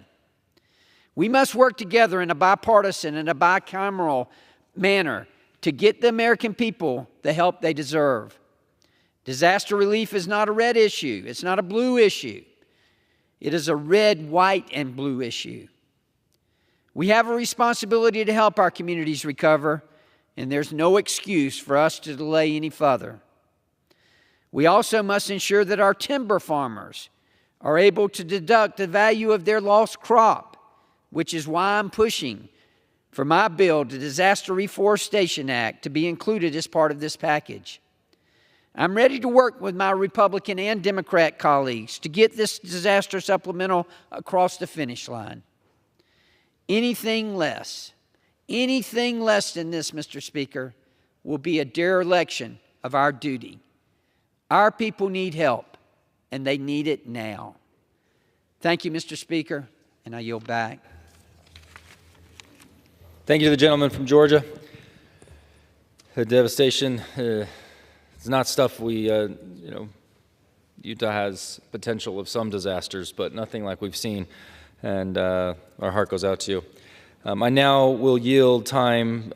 We must work together in a bipartisan and a bicameral manner to get the American people the help they deserve. Disaster relief is not a red issue. It's not a blue issue. It is a red, white, and blue issue. We have a responsibility to help our communities recover, and there's no excuse for us to delay any further. We also must ensure that our timber farmers are able to deduct the value of their lost crop, which is why I'm pushing for my bill, the Disaster Reforestation Act, to be included as part of this package. I'm ready to work with my Republican and Democrat colleagues to get this disaster supplemental across the finish line. Anything less than this, Mr. Speaker, will be a dereliction of our duty. Our people need help, and they need it now. Thank you, Mr. Speaker, and I yield back. Thank you to the gentleman from Georgia. The devastation is not stuff Utah has potential of some disasters, but nothing like we've seen, and our heart goes out to you. I now will yield time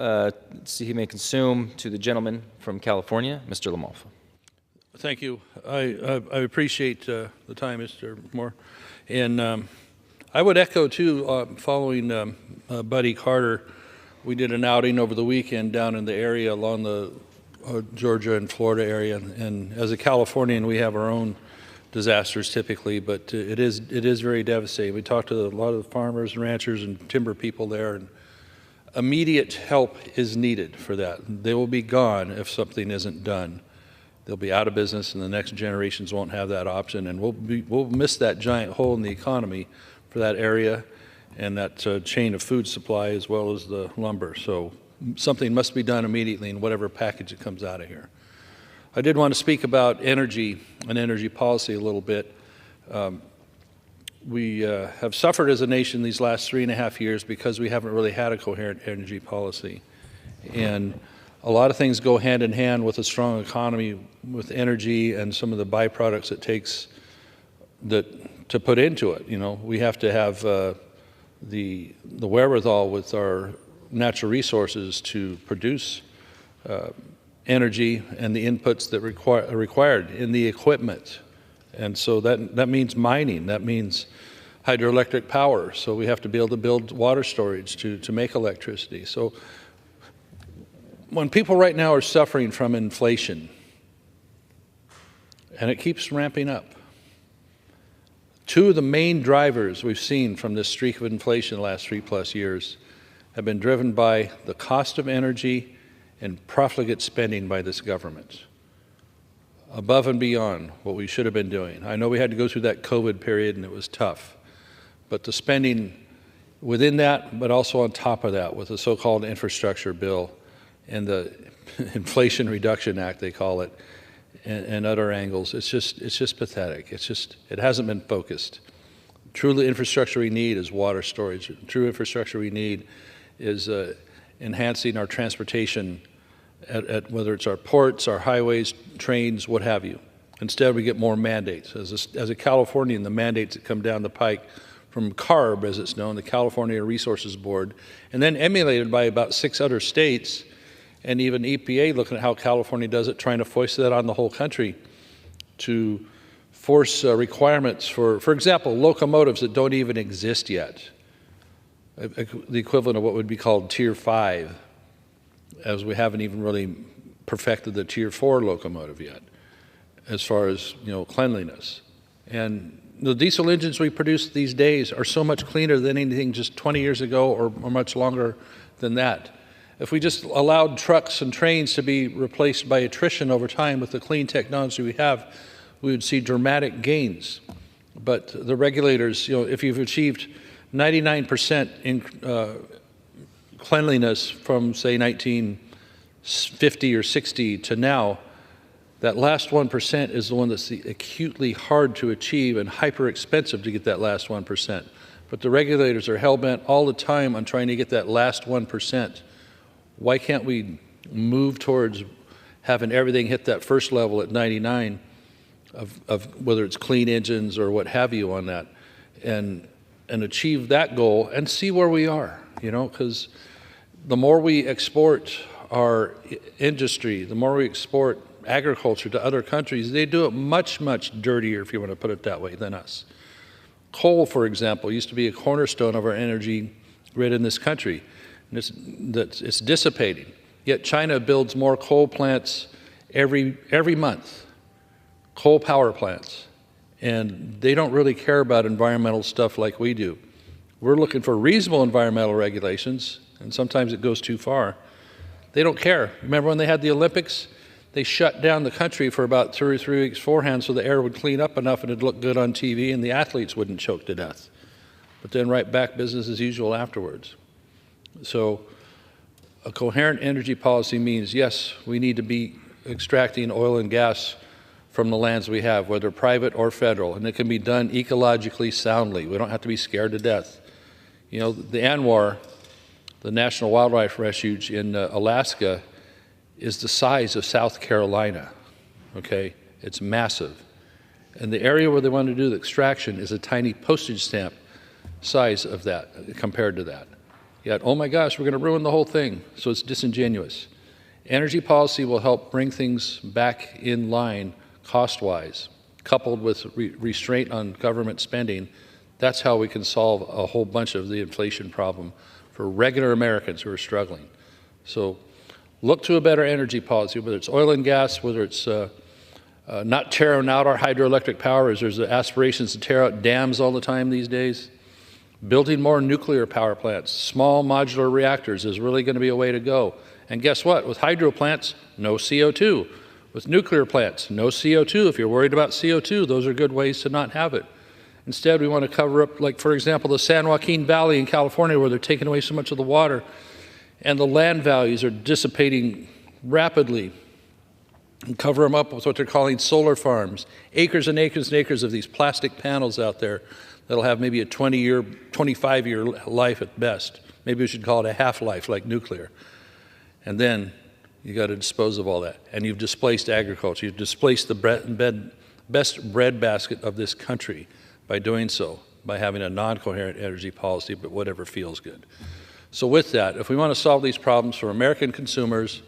he may consume to the gentleman from California, Mr. Lamalfa. Thank you. I appreciate the time, Mr. Moore. And I would echo, too, following Buddy Carter, we did an outing over the weekend down in the area along the Georgia and Florida area. And as a Californian, we have our own disasters typically, but it is very devastating. We talked to a lot of the farmers and ranchers and timber people there, and immediate help is needed for that. They will be gone if something isn't done. They'll be out of business, and the next generations won't have that option, and we'll miss that giant hole in the economy for that area and that chain of food supply as well as the lumber. So something must be done immediately in whatever package that comes out of here. I did want to speak about energy and energy policy a little bit. We have suffered as a nation these last 3.5 years because we haven't really had a coherent energy policy. And a lot of things go hand in hand with a strong economy, with energy and some of the byproducts it takes to put into it. You know, we have to have the wherewithal with our natural resources to produce energy and the inputs that are required in the equipment. And so that means mining, that means hydroelectric power. So we have to be able to build water storage to make electricity. So when people right now are suffering from inflation, and it keeps ramping up, two of the main drivers we've seen from this streak of inflation the last 3+ years have been driven by the cost of energy and profligate spending by this government, above and beyond what we should have been doing. I know we had to go through that COVID period and it was tough, but the spending within that, but also on top of that with the so-called infrastructure bill and the Inflation Reduction Act, they call it, and other angles, it's just pathetic. It hasn't been focused. Truly infrastructure we need is water storage. True infrastructure we need is enhancing our transportation at whether it's our ports, our highways, trains, what have you. Instead, we get more mandates. As a Californian, the mandates that come down the pike from CARB, as it's known, the California Resources Board, and then emulated by about 6 other states, and even EPA looking at how California does it, trying to foist that on the whole country to force requirements for example, locomotives that don't even exist yet, the equivalent of what would be called Tier 5, as we haven't even really perfected the Tier 4 locomotive yet, as far as cleanliness. And the diesel engines we produce these days are so much cleaner than anything just 20 years ago or much longer than that. If we just allowed trucks and trains to be replaced by attrition over time with the clean technology we have, we would see dramatic gains. But the regulators, if you've achieved 99% in cleanliness from, say, 19 50 or 60 to now, that last 1% is the one that's acutely hard to achieve and hyper expensive to get that last 1%. But the regulators are hell-bent all the time on trying to get that last 1%. Why can't we move towards having everything hit that first level at 99 of whether it's clean engines or what have you on that, and achieve that goal and see where we are, you know, because the more we export our industry, the more we export agriculture to other countries, they do it much, much dirtier, if you want to put it that way, than us. Coal, for example, used to be a cornerstone of our energy grid in this country, and it's dissipating. Yet China builds more coal plants every month, coal power plants, and they don't really care about environmental stuff like we do. We're looking for reasonable environmental regulations, and sometimes it goes too far. They don't care. Remember when they had the Olympics? They shut down the country for about 2 or 3 weeks beforehand so the air would clean up enough and it'd look good on TV and the athletes wouldn't choke to death. But then right back business as usual afterwards. So a coherent energy policy means, yes, we need to be extracting oil and gas from the lands we have, whether private or federal, and it can be done ecologically soundly. We don't have to be scared to death. You know, the ANWR, the National Wildlife Refuge in Alaska, is the size of South Carolina, okay? It's massive. And the area where they want to do the extraction is a tiny postage stamp size of that, compared to that. Yet, oh my gosh, we're going to ruin the whole thing, so it's disingenuous. Energy policy will help bring things back in line cost-wise, coupled with restraint on government spending. That's how we can solve a whole bunch of the inflation problem for regular Americans who are struggling. So look to a better energy policy, whether it's oil and gas, whether it's not tearing out our hydroelectric power, as there's aspirations to tear out dams all the time these days. Building more nuclear power plants, small modular reactors is really going to be a way to go. And guess what? With hydro plants, no CO2. With nuclear plants, no CO2. If you're worried about CO2, those are good ways to not have it. Instead, we want to cover up, like, for example, the San Joaquin Valley in California, where they're taking away so much of the water, and the land values are dissipating rapidly, and cover them up with what they're calling solar farms. Acres and acres and acres of these plastic panels out there that'll have maybe a 20-year, 25-year life at best. Maybe we should call it a half-life, like nuclear. And then you got to dispose of all that. And you've displaced agriculture. You've displaced the best breadbasket of this country by doing so, by having a non-coherent energy policy, but whatever feels good. So with that, if we want to solve these problems for American consumers,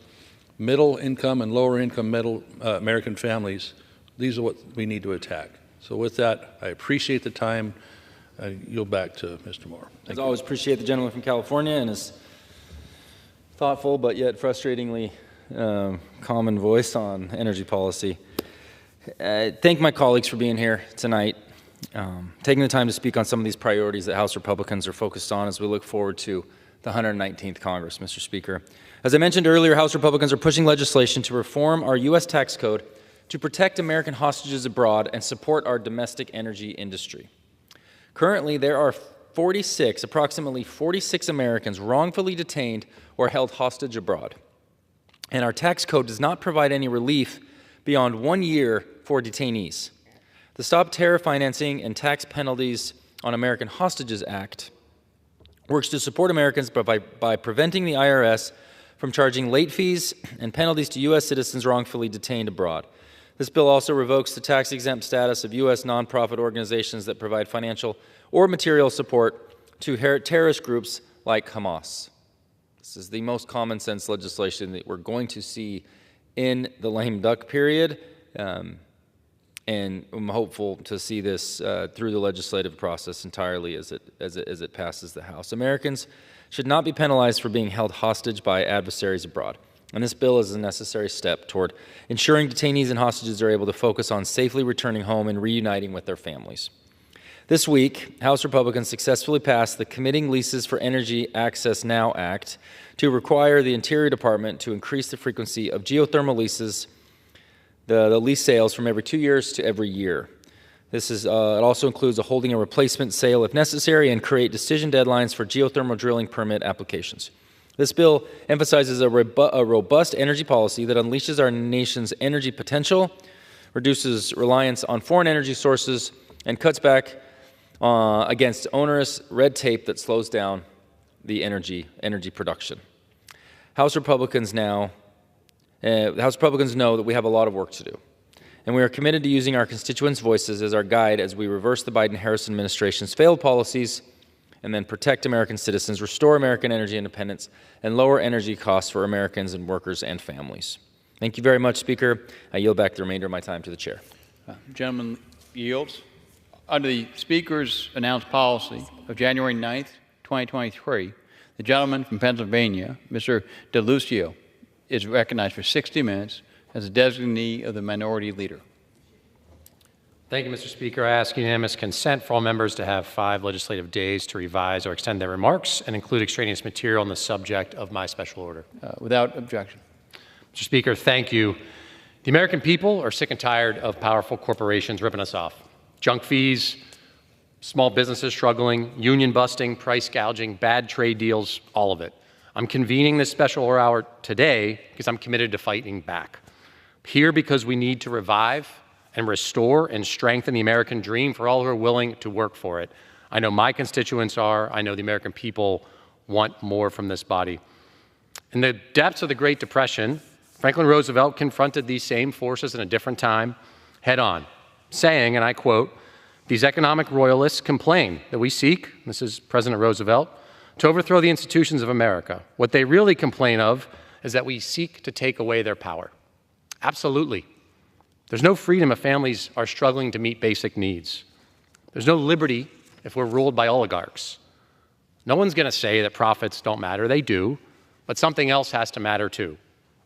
middle income and lower income American families, these are what we need to attack. So with that, I appreciate the time. I yield back to Mr. Moore. As always, appreciate the gentleman from California and his thoughtful but yet frustratingly common voice on energy policy. Thank my colleagues for being here tonight, taking the time to speak on some of these priorities that House Republicans are focused on as we look forward to the 119th Congress, Mr. Speaker. As I mentioned earlier, House Republicans are pushing legislation to reform our U.S. tax code to protect American hostages abroad and support our domestic energy industry. Currently, there are approximately 46 Americans wrongfully detained or held hostage abroad. And our tax code does not provide any relief beyond 1 year for detainees. The Stop Terror Financing and Tax Penalties on American Hostages Act works to support Americans by preventing the IRS from charging late fees and penalties to U.S. citizens wrongfully detained abroad. This bill also revokes the tax-exempt status of U.S. nonprofit organizations that provide financial or material support to terrorist groups like Hamas. This is the most common sense legislation that we're going to see in the lame duck period, and I'm hopeful to see this through the legislative process entirely as it passes the House. Americans should not be penalized for being held hostage by adversaries abroad. And this bill is a necessary step toward ensuring detainees and hostages are able to focus on safely returning home and reuniting with their families. This week, House Republicans successfully passed the Committing Leases for Energy Access Now Act to require the Interior Department to increase the frequency of geothermal leases, the lease sales from every 2 years to every year. It also includes holding a replacement sale if necessary and create decision deadlines for geothermal drilling permit applications. This bill emphasizes a robust energy policy that unleashes our nation's energy potential, reduces reliance on foreign energy sources, and cuts back against onerous red tape that slows down the energy production. House Republicans know that we have a lot of work to do, and we are committed to using our constituents' voices as our guide as we reverse the Biden-Harris administration's failed policies and then protect American citizens, restore American energy independence, and lower energy costs for Americans and workers and families. Thank you very much, Speaker. I yield back the remainder of my time to the chair. Gentleman yields. Under the Speaker's announced policy of January 9th, 2023, the gentleman from Pennsylvania, Mr. DeLucio, is recognized for 60 minutes as a designee of the minority leader. Thank you, Mr. Speaker. I ask unanimous consent for all members to have 5 legislative days to revise or extend their remarks and include extraneous material on the subject of my special order. Without objection. Mr. Speaker, thank you. The American people are sick and tired of powerful corporations ripping us off. Junk fees, small businesses struggling, union busting, price gouging, bad trade deals, all of it. I'm convening this special hour today because I'm committed to fighting back. Here because we need to revive and restore and strengthen the American dream for all who are willing to work for it. I know my constituents are. I know the American people want more from this body. In the depths of the Great Depression, Franklin Roosevelt confronted these same forces in a different time head on, saying, and I quote, "These economic royalists complain that we seek," this is President Roosevelt, "to overthrow the institutions of America. What they really complain of is that we seek to take away their power." Absolutely. There's no freedom if families are struggling to meet basic needs. There's no liberty if we're ruled by oligarchs. No one's going to say that profits don't matter. They do, but something else has to matter too.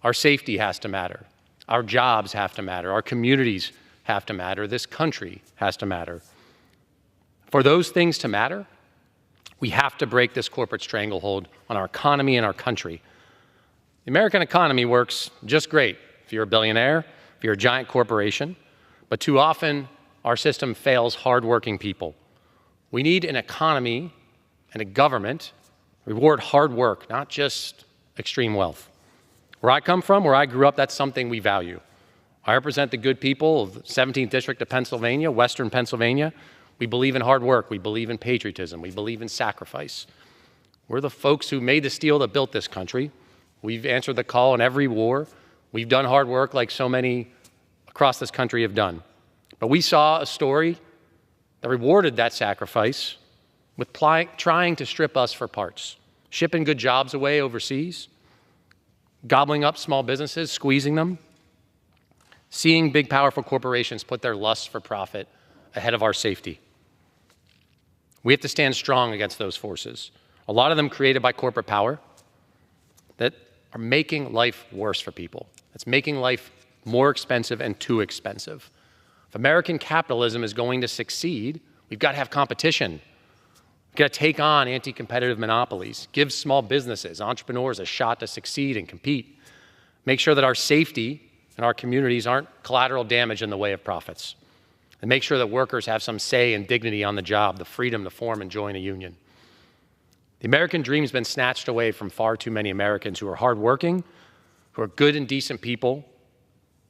Our safety has to matter. Our jobs have to matter. Our communities have to matter. This country has to matter. For those things to matter, we have to break this corporate stranglehold on our economy and our country. The American economy works just great if you're a billionaire, if you're a giant corporation, but too often our system fails hardworking people. We need an economy and a government reward hard work, not just extreme wealth. Where I come from, where I grew up, that's something we value. I represent the good people of the 17th District of Pennsylvania, Western Pennsylvania. We believe in hard work. We believe in patriotism. We believe in sacrifice. We're the folks who made the steel that built this country. We've answered the call in every war. We've done hard work like so many across this country have done. But we saw a story that rewarded that sacrifice with trying to strip us for parts, shipping good jobs away overseas, gobbling up small businesses, squeezing them, seeing big, powerful corporations put their lust for profit ahead of our safety. We have to stand strong against those forces, a lot of them created by corporate power that are making life worse for people. It's making life more expensive and too expensive. If American capitalism is going to succeed, we've got to have competition. We've got to take on anti-competitive monopolies, give small businesses, entrepreneurs a shot to succeed and compete, make sure that our safety and our communities aren't collateral damage in the way of profits, and make sure that workers have some say and dignity on the job, the freedom to form and join a union. The American dream has been snatched away from far too many Americans who are hardworking, who are good and decent people,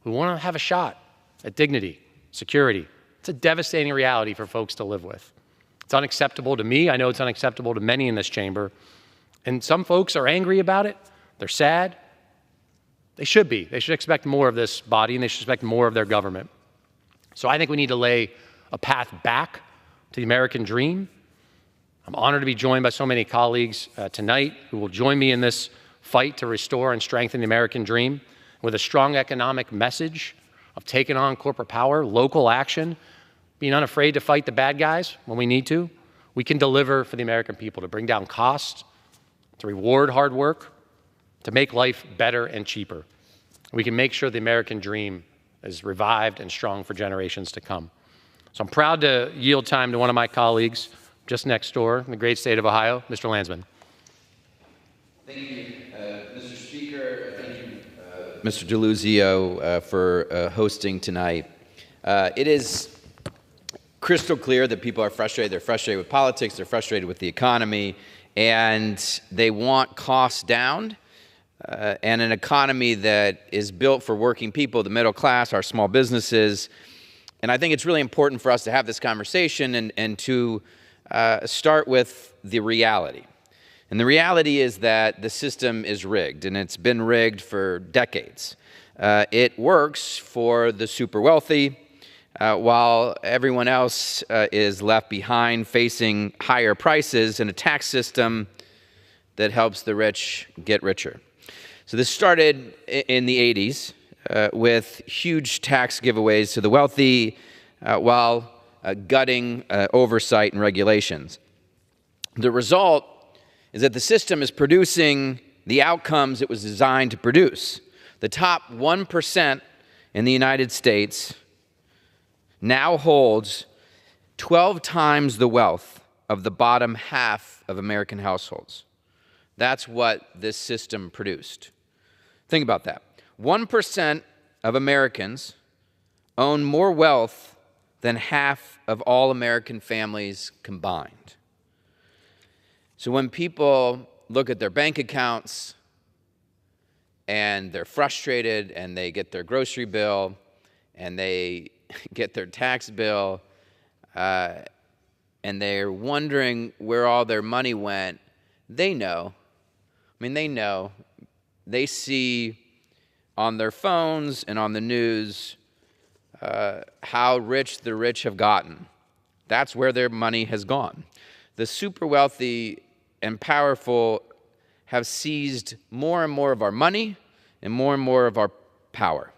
who want to have a shot at dignity, security. It's a devastating reality for folks to live with. It's unacceptable to me. I know it's unacceptable to many in this chamber. And some folks are angry about it. They're sad. They should be. They should expect more of this body, and they should expect more of their government. So I think we need to lay a path back to the American dream. I'm honored to be joined by so many colleagues tonight who will join me in this fight to restore and strengthen the American dream with a strong economic message of taking on corporate power, local action, being unafraid to fight the bad guys when we need to. We can deliver for the American people to bring down costs, to reward hard work, to make life better and cheaper. We can make sure the American dream is revived and strong for generations to come. So I'm proud to yield time to one of my colleagues just next door in the great state of Ohio, Mr. Landsman. Thank you, Mr. Speaker. Thank you, Mr. DeLuzio, for hosting tonight. It is crystal clear that people are frustrated. They're frustrated with politics. They're frustrated with the economy. and they want costs down, and an economy that is built for working people, the middle class, our small businesses. And I think it's really important for us to have this conversation and to start with the reality. And the reality is that the system is rigged, and it's been rigged for decades. It works for the super wealthy, while everyone else is left behind facing higher prices and a tax system that helps the rich get richer. So this started in the 80s with huge tax giveaways to the wealthy while gutting oversight and regulations. The result is that the system is producing the outcomes it was designed to produce. The top 1% in the United States now holds 12 times the wealth of the bottom half of American households. That's what this system produced. Think about that. 1% of Americans own more wealth than half of all American families combined. So when people look at their bank accounts and they're frustrated and they get their grocery bill and they get their tax bill and they're wondering where all their money went, they know. I mean, they know. They see on their phones and on the news how rich the rich have gotten. That's where their money has gone. The super wealthy and powerful have seized more and more of our money and more of our power.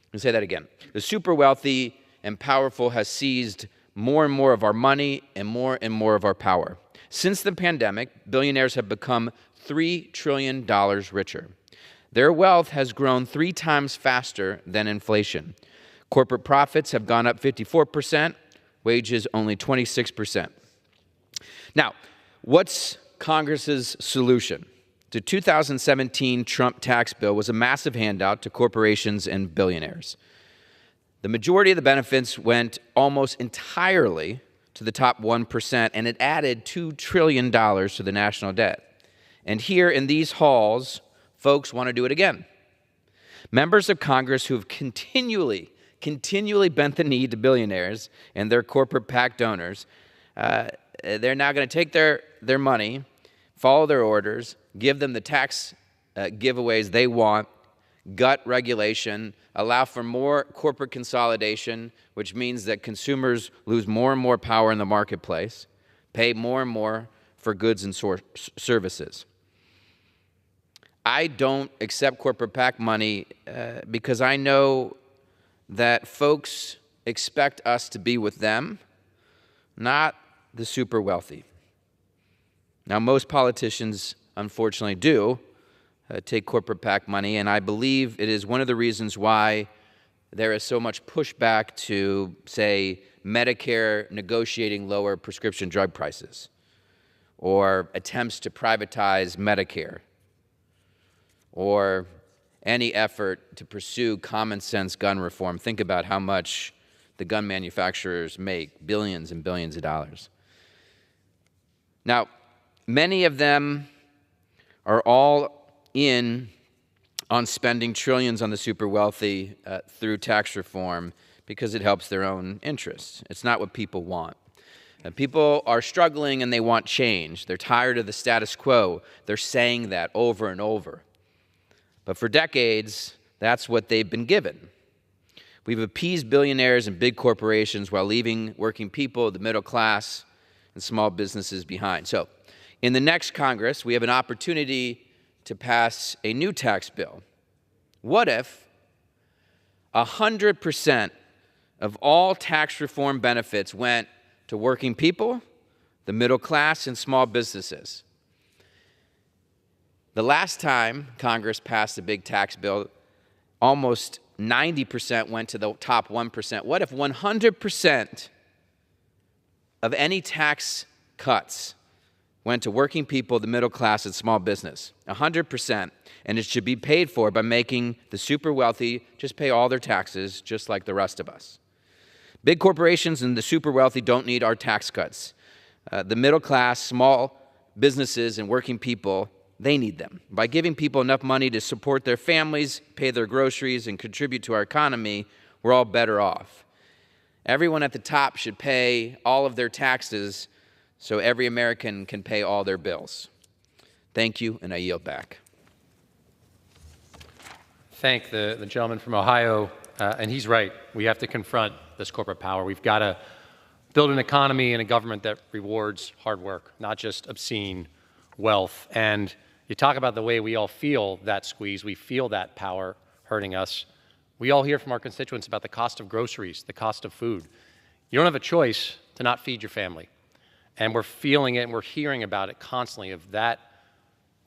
Let me say that again. The super wealthy and powerful has seized more and more of our money and more of our power. Since the pandemic, billionaires have become $3 trillion richer. Their wealth has grown 3 times faster than inflation. Corporate profits have gone up 54%, wages only 26%. Now, what's Congress's solution? The 2017 Trump tax bill was a massive handout to corporations and billionaires. The majority of the benefits went almost entirely to the top 1%, and it added $2 trillion to the national debt. And here in these halls, folks want to do it again. Members of Congress who have continually bent the knee to billionaires and their corporate PAC donors, they're now going to take their money, follow their orders, give them the tax giveaways they want, gut regulation, allow for more corporate consolidation, which means that consumers lose more and more power in the marketplace, pay more and more for goods and services. I don't accept corporate PAC money because I know that folks expect us to be with them, not the super wealthy. Now, most politicians, unfortunately, do take corporate PAC money, and I believe it is one of the reasons why there is so much pushback to, say, Medicare negotiating lower prescription drug prices, or attempts to privatize Medicare, or any effort to pursue common sense gun reform. Think about how much the gun manufacturers make, billions and billions of dollars. Now, many of them are all in on spending trillions on the super wealthy through tax reform because it helps their own interests. It's not what people want. People are struggling and they want change. They're tired of the status quo. They're saying that over and over. But for decades, that's what they've been given. We've appeased billionaires and big corporations while leaving working people, the middle class, and small businesses behind. So, in the next Congress, we have an opportunity to pass a new tax bill. What if 100% of all tax reform benefits went to working people, the middle class, and small businesses? The last time Congress passed a big tax bill, almost 90% went to the top 1%. What if 100% of any tax cuts went to working people, the middle class, and small business? 100%. And it should be paid for by making the super wealthy just pay all their taxes just like the rest of us. Big corporations and the super wealthy don't need our tax cuts. The middle class, small businesses and working people, they need them. By giving people enough money to support their families, pay their groceries, and contribute to our economy, we're all better off. Everyone at the top should pay all of their taxes so every American can pay all their bills. Thank you, and I yield back. Thank the gentleman from Ohio, and he's right. We have to confront this corporate power. We've got to build an economy and a government that rewards hard work, not just obscene wealth. And you talk about the way we all feel that squeeze. We feel that power hurting us. We all hear from our constituents about the cost of groceries, the cost of food. You don't have a choice to not feed your family. And we're feeling it and we're hearing about it constantly, of that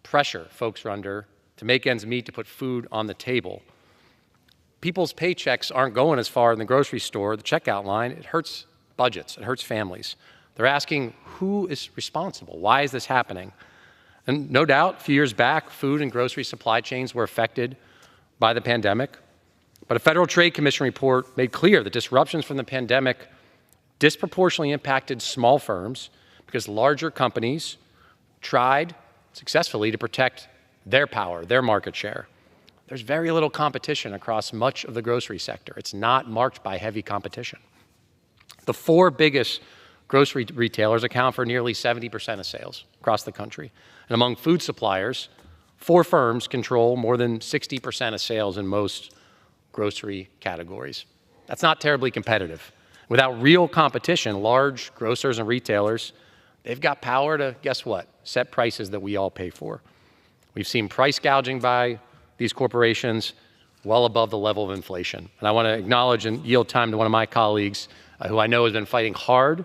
pressure folks are under to make ends meet, to put food on the table. People's paychecks aren't going as far in the grocery store, the checkout line. It hurts budgets, it hurts families. They're asking, who is responsible? Why is this happening? And no doubt, a few years back, food and grocery supply chains were affected by the pandemic. But a Federal Trade Commission report made clear that disruptions from the pandemic disproportionately impacted small firms because larger companies tried successfully to protect their power, their market share. There's very little competition across much of the grocery sector. It's not marked by heavy competition. The 4 biggest grocery retailers account for nearly 70% of sales across the country. And among food suppliers, 4 firms control more than 60% of sales in most grocery categories. That's not terribly competitive. Without real competition, large grocers and retailers, they've got power to, guess what, set prices that we all pay for. We've seen price gouging by these corporations well above the level of inflation. And I want to acknowledge and yield time to one of my colleagues who I know has been fighting hard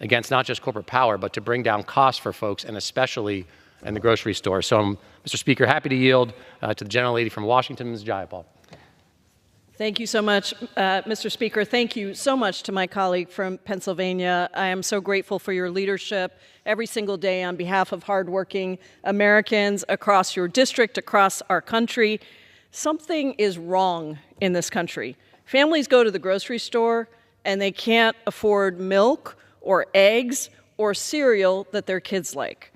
against not just corporate power, but to bring down costs for folks, and especially in the grocery store. So I'm, Mr. Speaker, happy to yield to the gentlelady from Washington, Ms. Jayapal. Thank you so much, Mr. Speaker. Thank you so much to my colleague from Pennsylvania. I am so grateful for your leadership every single day on behalf of hardworking Americans across your district, across our country. Something is wrong in this country. Families go to the grocery store and they can't afford milk or eggs or cereal that their kids like.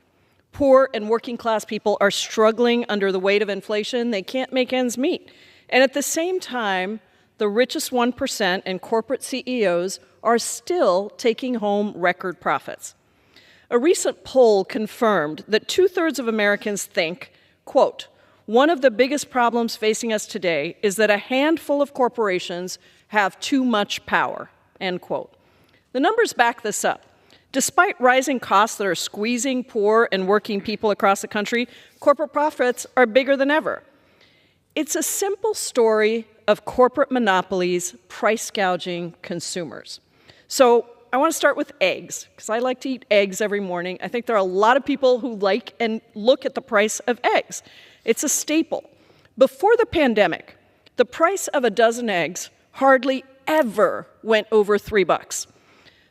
Poor and working class people are struggling under the weight of inflation. They can't make ends meet. And at the same time, the richest 1% and corporate CEOs are still taking home record profits. A recent poll confirmed that 2/3 of Americans think, quote, "One of the biggest problems facing us today is that a handful of corporations have too much power," end quote. The numbers back this up. Despite rising costs that are squeezing poor and working people across the country, corporate profits are bigger than ever. It's a simple story of corporate monopolies price gouging consumers. So I want to start with eggs, because I like to eat eggs every morning. I think there are a lot of people who like and look at the price of eggs. It's a staple. Before the pandemic, the price of a dozen eggs hardly ever went over $3.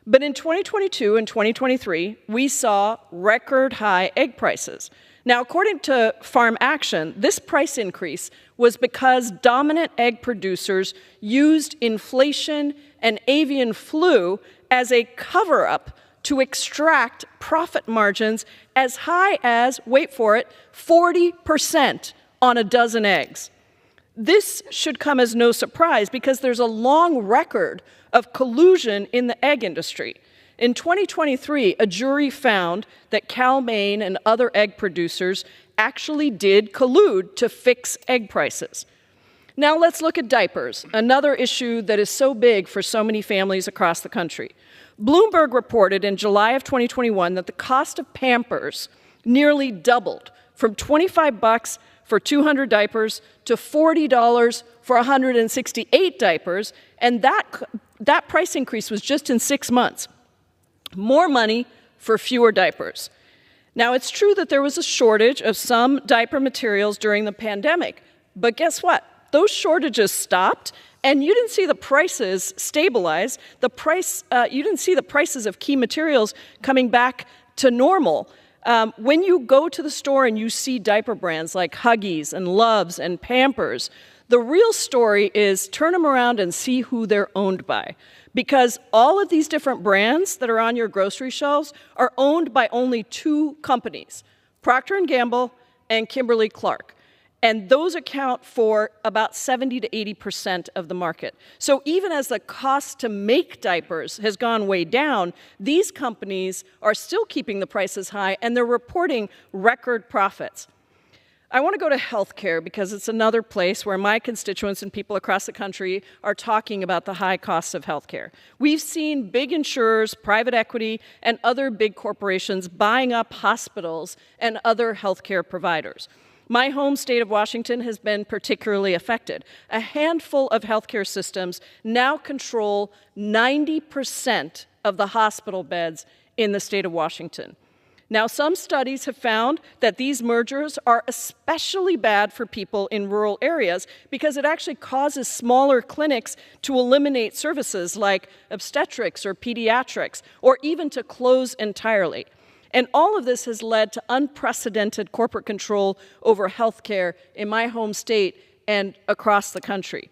But in 2022 and 2023, we saw record high egg prices. Now, according to Farm Action, this price increase was because dominant egg producers used inflation and avian flu as a cover-up to extract profit margins as high as, wait for it, 40% on a dozen eggs. This should come as no surprise because there's a long record of collusion in the egg industry. In 2023, a jury found that Cal-Maine and other egg producers actually did collude to fix egg prices. Now let's look at diapers, another issue that is so big for so many families across the country. Bloomberg reported in July of 2021 that the cost of Pampers nearly doubled from $25 for 200 diapers to $40 for 168 diapers, and that price increase was just in 6 months. More money for fewer diapers. Now, it's true that there was a shortage of some diaper materials during the pandemic, but guess what? Those shortages stopped, and you didn't see the prices stabilize. You didn't see the prices of key materials coming back to normal. When you go to the store and you see diaper brands like Huggies and Loves and Pampers, the real story is turn them around and see who they're owned by. Because all of these different brands that are on your grocery shelves are owned by only two companies, Procter & Gamble and Kimberly-Clark. And those account for about 70 to 80% of the market. So even as the cost to make diapers has gone way down, these companies are still keeping the prices high, and they're reporting record profits. I want to go to healthcare because it's another place where my constituents and people across the country are talking about the high costs of healthcare. We've seen big insurers, private equity, and other big corporations buying up hospitals and other healthcare providers. My home state of Washington has been particularly affected. A handful of healthcare systems now control 90% of the hospital beds in the state of Washington. Now, some studies have found that these mergers are especially bad for people in rural areas because it actually causes smaller clinics to eliminate services like obstetrics or pediatrics, or even to close entirely. And all of this has led to unprecedented corporate control over healthcare in my home state and across the country.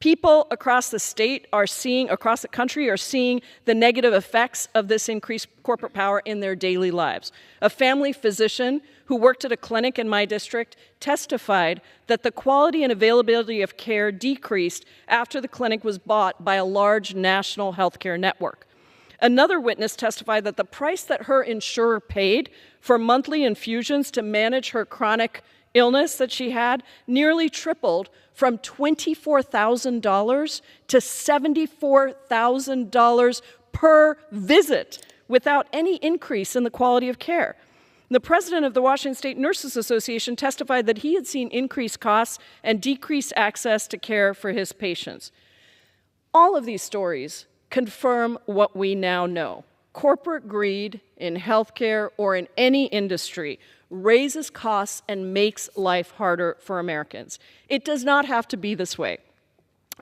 People across the state are seeing, across the country, are seeing the negative effects of this increased corporate power in their daily lives. A family physician who worked at a clinic in my district testified that the quality and availability of care decreased after the clinic was bought by a large national healthcare network. Another witness testified that the price that her insurer paid for monthly infusions to manage her chronic illness that she had nearly tripled from $24,000 to $74,000 per visit without any increase in the quality of care. The president of the Washington State Nurses Association testified that he had seen increased costs and decreased access to care for his patients. All of these stories confirm what we now know. Corporate greed in healthcare or in any industry raises costs and makes life harder for Americans. It does not have to be this way.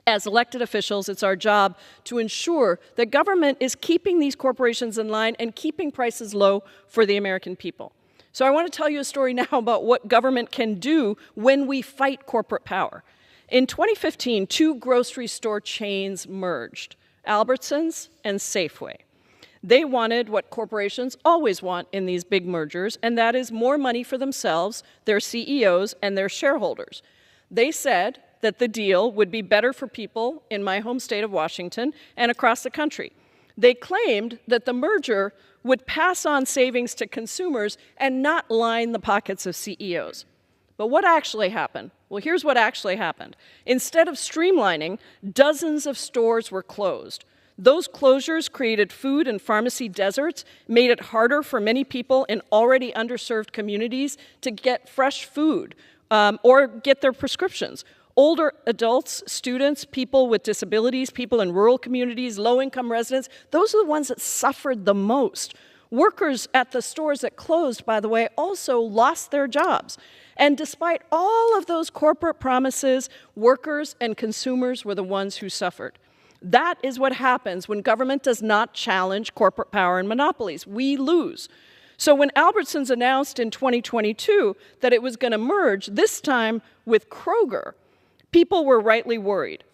As elected officials, it's our job to ensure that government is keeping these corporations in line and keeping prices low for the American people. So I want to tell you a story now about what government can do when we fight corporate power. In 2015, two grocery store chains merged, Albertsons and Safeway. They wanted what corporations always want in these big mergers, and that is more money for themselves, their CEOs, and their shareholders. They said that the deal would be better for people in my home state of Washington and across the country. They claimed that the merger would pass on savings to consumers and not line the pockets of CEOs. But what actually happened? Well, here's what actually happened. Instead of streamlining, dozens of stores were closed. Those closures created food and pharmacy deserts, made it harder for many people in already underserved communities to get fresh food or get their prescriptions. Older adults, students, people with disabilities, people in rural communities, low-income residents, those are the ones that suffered the most. Workers at the stores that closed, by the way, also lost their jobs. And despite all of those corporate promises, workers and consumers were the ones who suffered. That is what happens when government does not challenge corporate power and monopolies. We lose. So when Albertsons announced in 2022 that it was going to merge, this time with Kroger, people were rightly worried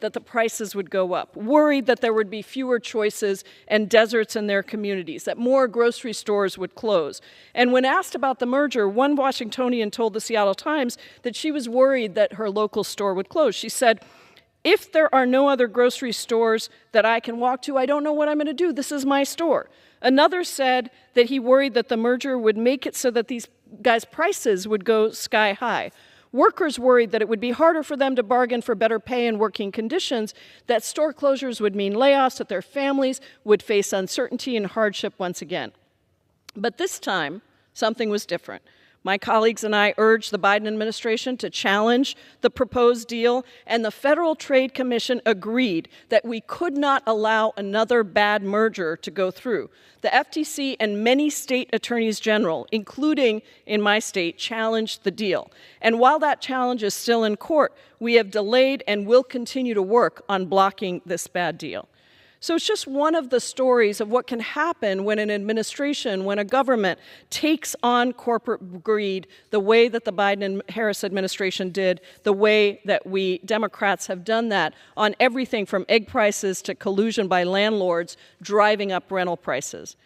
that the prices would go up, worried that there would be fewer choices and deserts in their communities, that more grocery stores would close. And when asked about the merger, one Washingtonian told the Seattle Times that she was worried that her local store would close. She said, "If there are no other grocery stores that I can walk to, I don't know what I'm going to do. This is my store." Another said that he worried that the merger would make it so that these guys' prices would go sky high. Workers worried that it would be harder for them to bargain for better pay and working conditions, that store closures would mean layoffs, that their families would face uncertainty and hardship once again. But this time, something was different. My colleagues and I urged the Biden administration to challenge the proposed deal, and the Federal Trade Commission agreed that we could not allow another bad merger to go through. The FTC and many state attorneys general, including in my state, challenged the deal. And while that challenge is still in court, we have delayed and will continue to work on blocking this bad deal. So it's just one of the stories of what can happen when an administration, when a government takes on corporate greed the way that the Biden and Harris administration did, the way that we Democrats have done that on everything from egg prices to collusion by landlords driving up rental prices.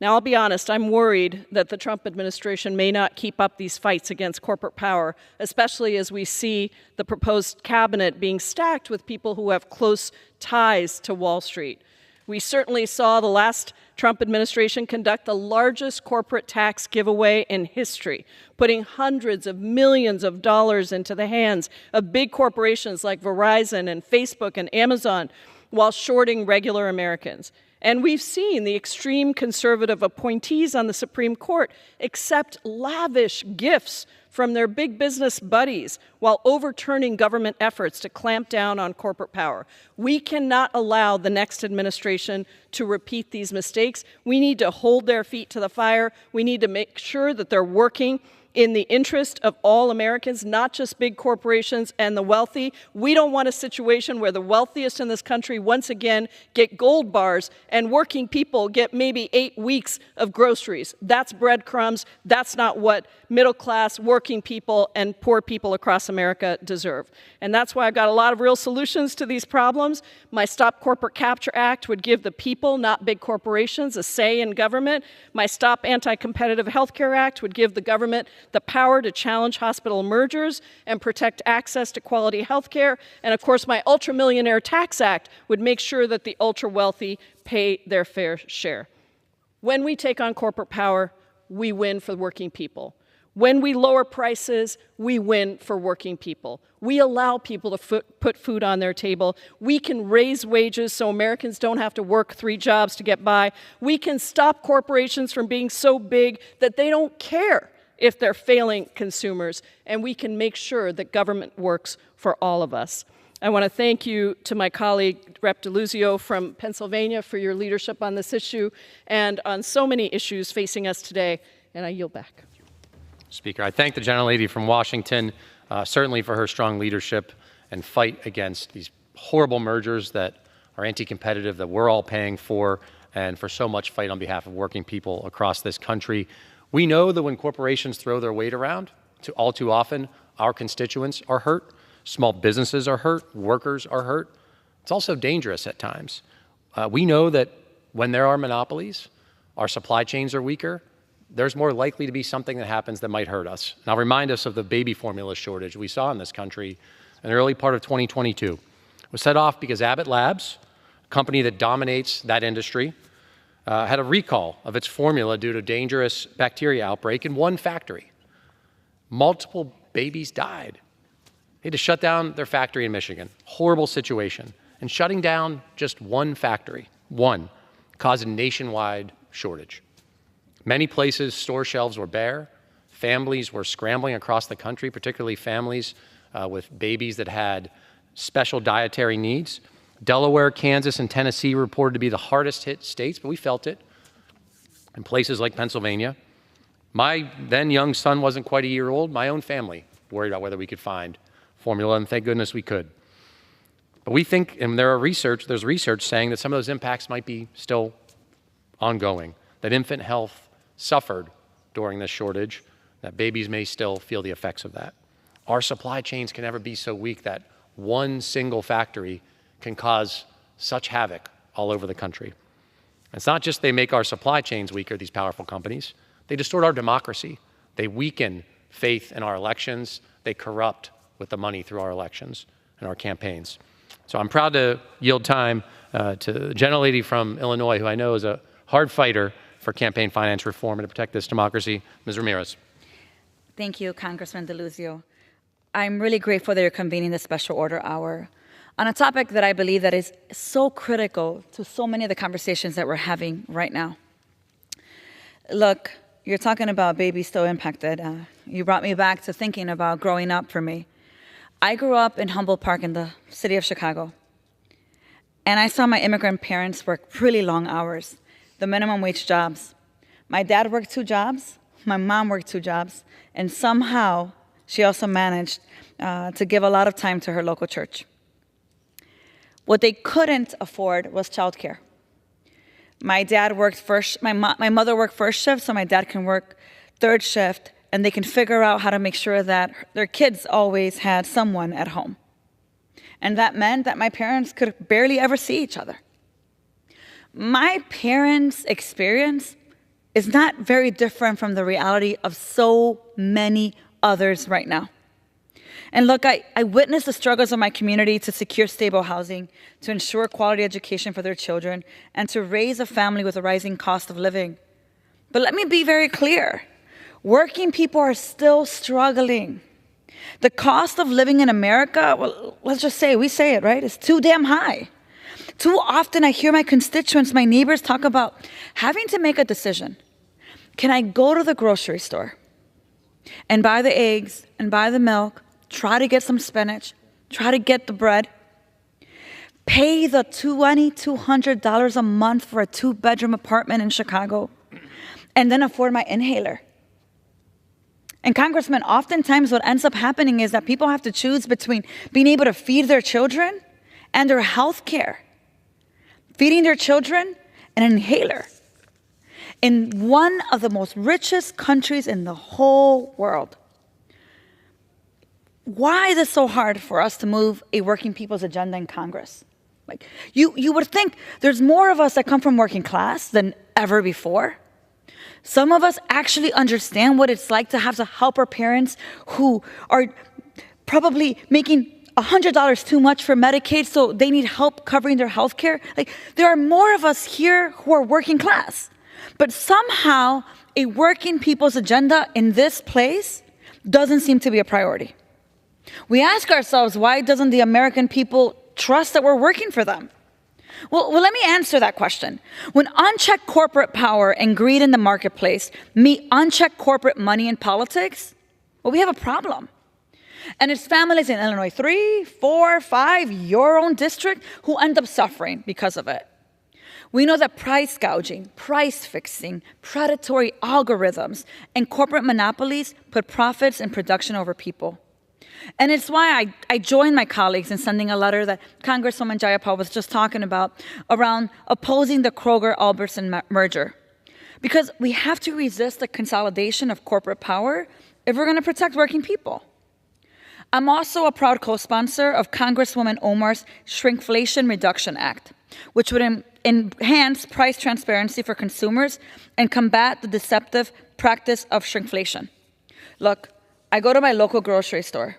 Now, I'll be honest, I'm worried that the Trump administration may not keep up these fights against corporate power, especially as we see the proposed cabinet being stacked with people who have close ties to Wall Street. We certainly saw the last Trump administration conduct the largest corporate tax giveaway in history, putting hundreds of millions of dollars into the hands of big corporations like Verizon and Facebook and Amazon while shorting regular Americans. And we've seen the extreme conservative appointees on the Supreme Court accept lavish gifts from their big business buddies while overturning government efforts to clamp down on corporate power. We cannot allow the next administration to repeat these mistakes. We need to hold their feet to the fire. We need to make sure that they're working in the interest of all Americans, not just big corporations and the wealthy. We don't want a situation where the wealthiest in this country once again get gold bars and working people get maybe 8 weeks of groceries. That's breadcrumbs. That's not what middle class, working people, and poor people across America deserve. And that's why I've got a lot of real solutions to these problems. My Stop Corporate Capture Act would give the people, not big corporations, a say in government. My Stop Anti-Competitive Healthcare Act would give the government the power to challenge hospital mergers and protect access to quality health care. And of course, my Ultra-Millionaire Tax Act would make sure that the ultra-wealthy pay their fair share. When we take on corporate power, we win for working people. When we lower prices, we win for working people. We allow people to put food on their table. We can raise wages so Americans don't have to work 3 jobs to get by. We can stop corporations from being so big that they don't care if they're failing consumers, and we can make sure that government works for all of us. I want to thank you to my colleague, Rep. DeLuzio from Pennsylvania, for your leadership on this issue and on so many issues facing us today, and I yield back. Speaker, I thank the gentlelady from Washington, certainly for her strong leadership and fight against these horrible mergers that are anti-competitive, that we're all paying for, and for so much fight on behalf of working people across this country. We know that when corporations throw their weight around, all too often, our constituents are hurt, small businesses are hurt, workers are hurt. It's also dangerous at times. We know that when there are monopolies, our supply chains are weaker, there's more likely to be something that happens that might hurt us. And I'll remind us of the baby formula shortage we saw in this country in the early part of 2022. It was set off because Abbott Labs, a company that dominates that industry, had a recall of its formula due to dangerous bacteria outbreak in one factory. Multiple babies died. They had to shut down their factory in Michigan. Horrible situation. And shutting down just one factory, caused a nationwide shortage. Many places, store shelves were bare. Families were scrambling across the country, particularly families with babies that had special dietary needs. Delaware, Kansas, and Tennessee reported to be the hardest hit states, but we felt it. In places like Pennsylvania, my then young son wasn't quite a year old. My own family worried about whether we could find formula, and thank goodness we could. But we think, and there's research saying that some of those impacts might be still ongoing, that infant health suffered during this shortage, that babies may still feel the effects of that. Our supply chains can never be so weak that one single factory can cause such havoc all over the country. It's not just they make our supply chains weaker, these powerful companies. They distort our democracy. They weaken faith in our elections. They corrupt with the money through our elections and our campaigns. So I'm proud to yield time to the gentlelady from Illinois, who I know is a hard fighter for campaign finance reform and to protect this democracy, Ms. Ramirez. Thank you, Congressman DeLuzio. I'm really grateful that you're convening this special order hour on a topic that I believe that is so critical to so many of the conversations that we're having right now. Look, you're talking about babies still impacted. You brought me back to thinking about growing up for me. I grew up in Humboldt Park in the city of Chicago, and I saw my immigrant parents work really long hours, the minimum wage jobs. My dad worked 2 jobs, my mom worked 2 jobs, and somehow she also managed to give a lot of time to her local church. What they couldn't afford was childcare. My mother worked first shift, so my dad can work third shift, and they can figure out how to make sure that their kids always had someone at home. And that meant that my parents could barely ever see each other. My parents' experience is not very different from the reality of so many others right now. And look, I witnessed the struggles of my community to secure stable housing, to ensure quality education for their children, and to raise a family with a rising cost of living. But let me be very clear. Working people are still struggling. The cost of living in America, well, let's just say, we say it, right? It's too damn high. Too often I hear my constituents, my neighbors talk about having to make a decision. Can I go to the grocery store and buy the eggs and buy the milk, try to get some spinach, try to get the bread, pay the $2,200 a month for a 2-bedroom apartment in Chicago, and then afford my inhaler? And Congressman, oftentimes what ends up happening is that people have to choose between being able to feed their children and their health care. Feeding their children and an inhaler. In one of the most richest countries in the whole world. Why is it so hard for us to move a working people's agenda in Congress? Like, you would think there's more of us that come from working class than ever before. Some of us actually understand what it's like to have to help our parents who are probably making $100 too much for Medicaid, so they need help covering their health care. Like, there are more of us here who are working class. But somehow, a working people's agenda in this place doesn't seem to be a priority. We ask ourselves, why doesn't the American people trust that we're working for them? Well, let me answer that question. When unchecked corporate power and greed in the marketplace meet unchecked corporate money in politics, well, we have a problem. And it's families in Illinois 3, 4, 5, your own district, who end up suffering because of it. We know that price gouging, price fixing, predatory algorithms, and corporate monopolies put profits and production over people. And it's why I joined my colleagues in sending a letter that Congresswoman Jayapal was just talking about around opposing the Kroger-Albertson merger. Because we have to resist the consolidation of corporate power if we're going to protect working people. I'm also a proud co-sponsor of Congresswoman Omar's Shrinkflation Reduction Act, which would enhance price transparency for consumers and combat the deceptive practice of shrinkflation. Look, I go to my local grocery store,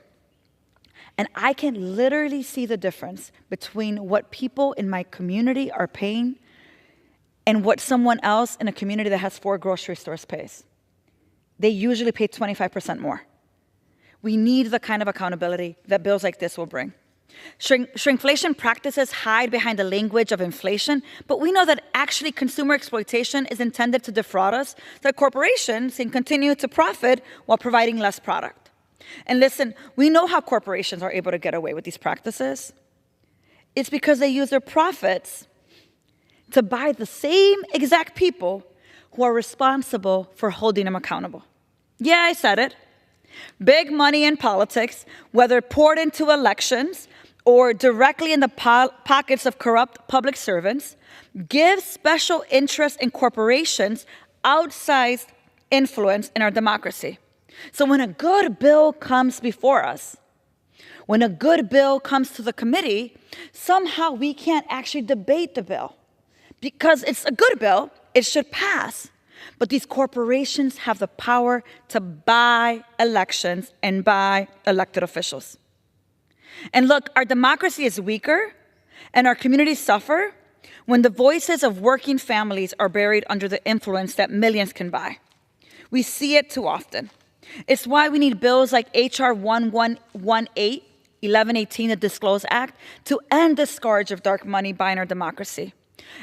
and I can literally see the difference between what people in my community are paying and what someone else in a community that has 4 grocery stores pays. They usually pay 25% more. We need the kind of accountability that bills like this will bring. Shrinkflation practices hide behind the language of inflation, but we know that actually consumer exploitation is intended to defraud us, that corporations can continue to profit while providing less product. And listen, we know how corporations are able to get away with these practices. It's because they use their profits to buy the same exact people who are responsible for holding them accountable. Yeah, I said it. Big money in politics, whether poured into elections or directly in the pockets of corrupt public servants, gives special interests in corporations outsized influence in our democracy. So when a good bill comes before us, when a good bill comes to the committee, somehow we can't actually debate the bill. Because it's a good bill, it should pass. But these corporations have the power to buy elections and buy elected officials. And look, our democracy is weaker and our communities suffer when the voices of working families are buried under the influence that millions can buy. We see it too often. It's why we need bills like H.R. 1118, 1118, the Disclose Act, to end the scourge of dark money buying our democracy.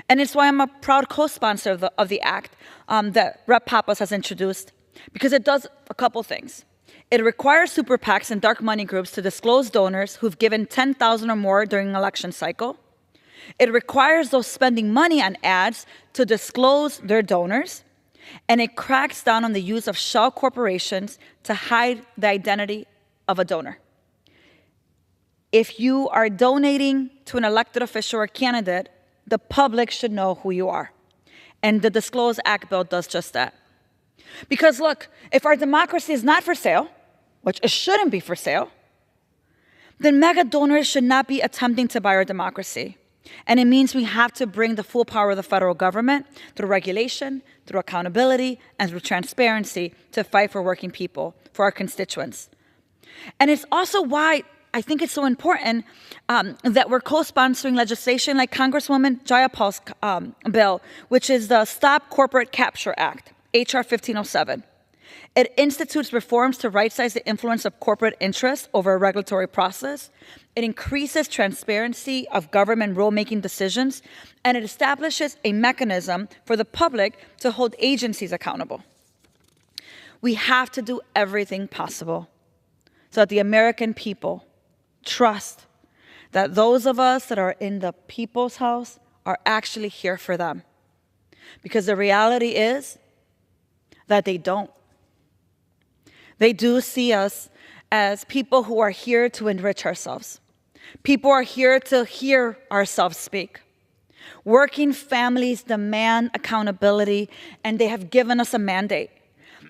And it's why I'm a proud co-sponsor of the act that Rep. Pappas has introduced, because it does a couple things. It requires super PACs and dark money groups to disclose donors who've given $10,000 or more during an election cycle. It requires those spending money on ads to disclose their donors. And it cracks down on the use of shell corporations to hide the identity of a donor. If you are donating to an elected official or candidate, the public should know who you are. And the Disclose Act bill does just that. Because look, if our democracy is not for sale, which it shouldn't be for sale, then mega donors should not be attempting to buy our democracy. And it means we have to bring the full power of the federal government through regulation, through accountability, and through transparency to fight for working people, for our constituents. And it's also why I think it's so important that we're co-sponsoring legislation like Congresswoman Jayapal's bill, which is the Stop Corporate Capture Act, H.R. 1507. It institutes reforms to right-size the influence of corporate interests over a regulatory process. It increases transparency of government rulemaking decisions, and it establishes a mechanism for the public to hold agencies accountable. We have to do everything possible so that the American people trust that those of us that are in the people's house are actually here for them. Because the reality is that they don't. They do see us as people who are here to enrich ourselves. People are here to hear ourselves speak. Working families demand accountability, and they have given us a mandate.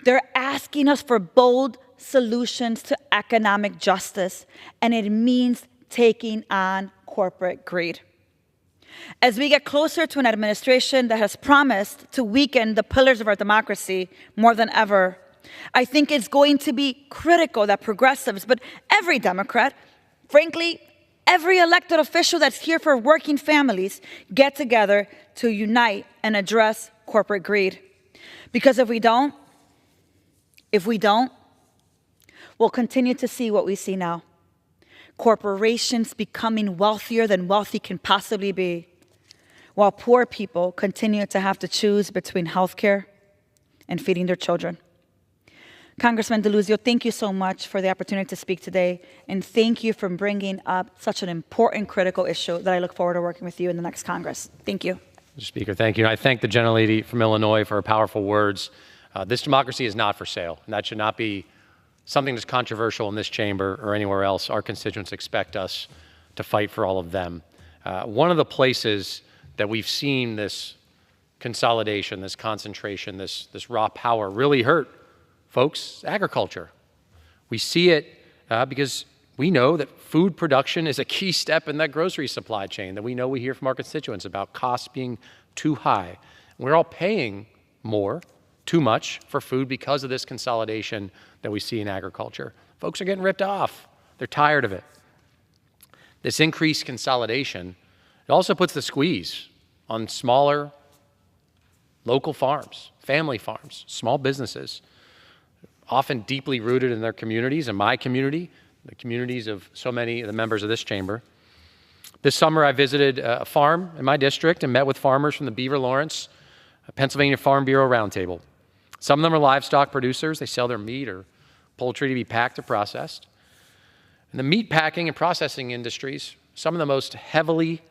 They're asking us for bold solutions to economic justice, and it means taking on corporate greed. As we get closer to an administration that has promised to weaken the pillars of our democracy more than ever, I think it's going to be critical that progressives, but every Democrat, frankly, every elected official that's here for working families, get together to unite and address corporate greed. Because if we don't, we'll continue to see what we see now. Corporations becoming wealthier than wealthy can possibly be, while poor people continue to have to choose between healthcare and feeding their children. Congressman DeLuzio, thank you so much for the opportunity to speak today, and thank you for bringing up such an important, critical issue that I look forward to working with you in the next Congress. Thank you. Mr. Speaker, thank you. I thank the gentlelady from Illinois for her powerful words. This democracy is not for sale, and that should not be something that's controversial in this chamber or anywhere else. Our constituents expect us to fight for all of them. One of the places that we've seen this consolidation, this concentration, this raw power really hurt folks, agriculture. We see it because we know that food production is a key step in that grocery supply chain that we know we hear from our constituents about costs being too high. We're all paying more, too much, for food because of this consolidation that we see in agriculture. Folks are getting ripped off. They're tired of it. This increased consolidation, it also puts the squeeze on smaller local farms, family farms, small businesses, often deeply rooted in their communities, in my community, the communities of so many of the members of this chamber. This summer, I visited a farm in my district and met with farmers from the Beaver Lawrence, Pennsylvania Farm Bureau Roundtable. Some of them are livestock producers. They sell their meat or poultry to be packed or processed. And the meat packing and processing industries, some of the most heavily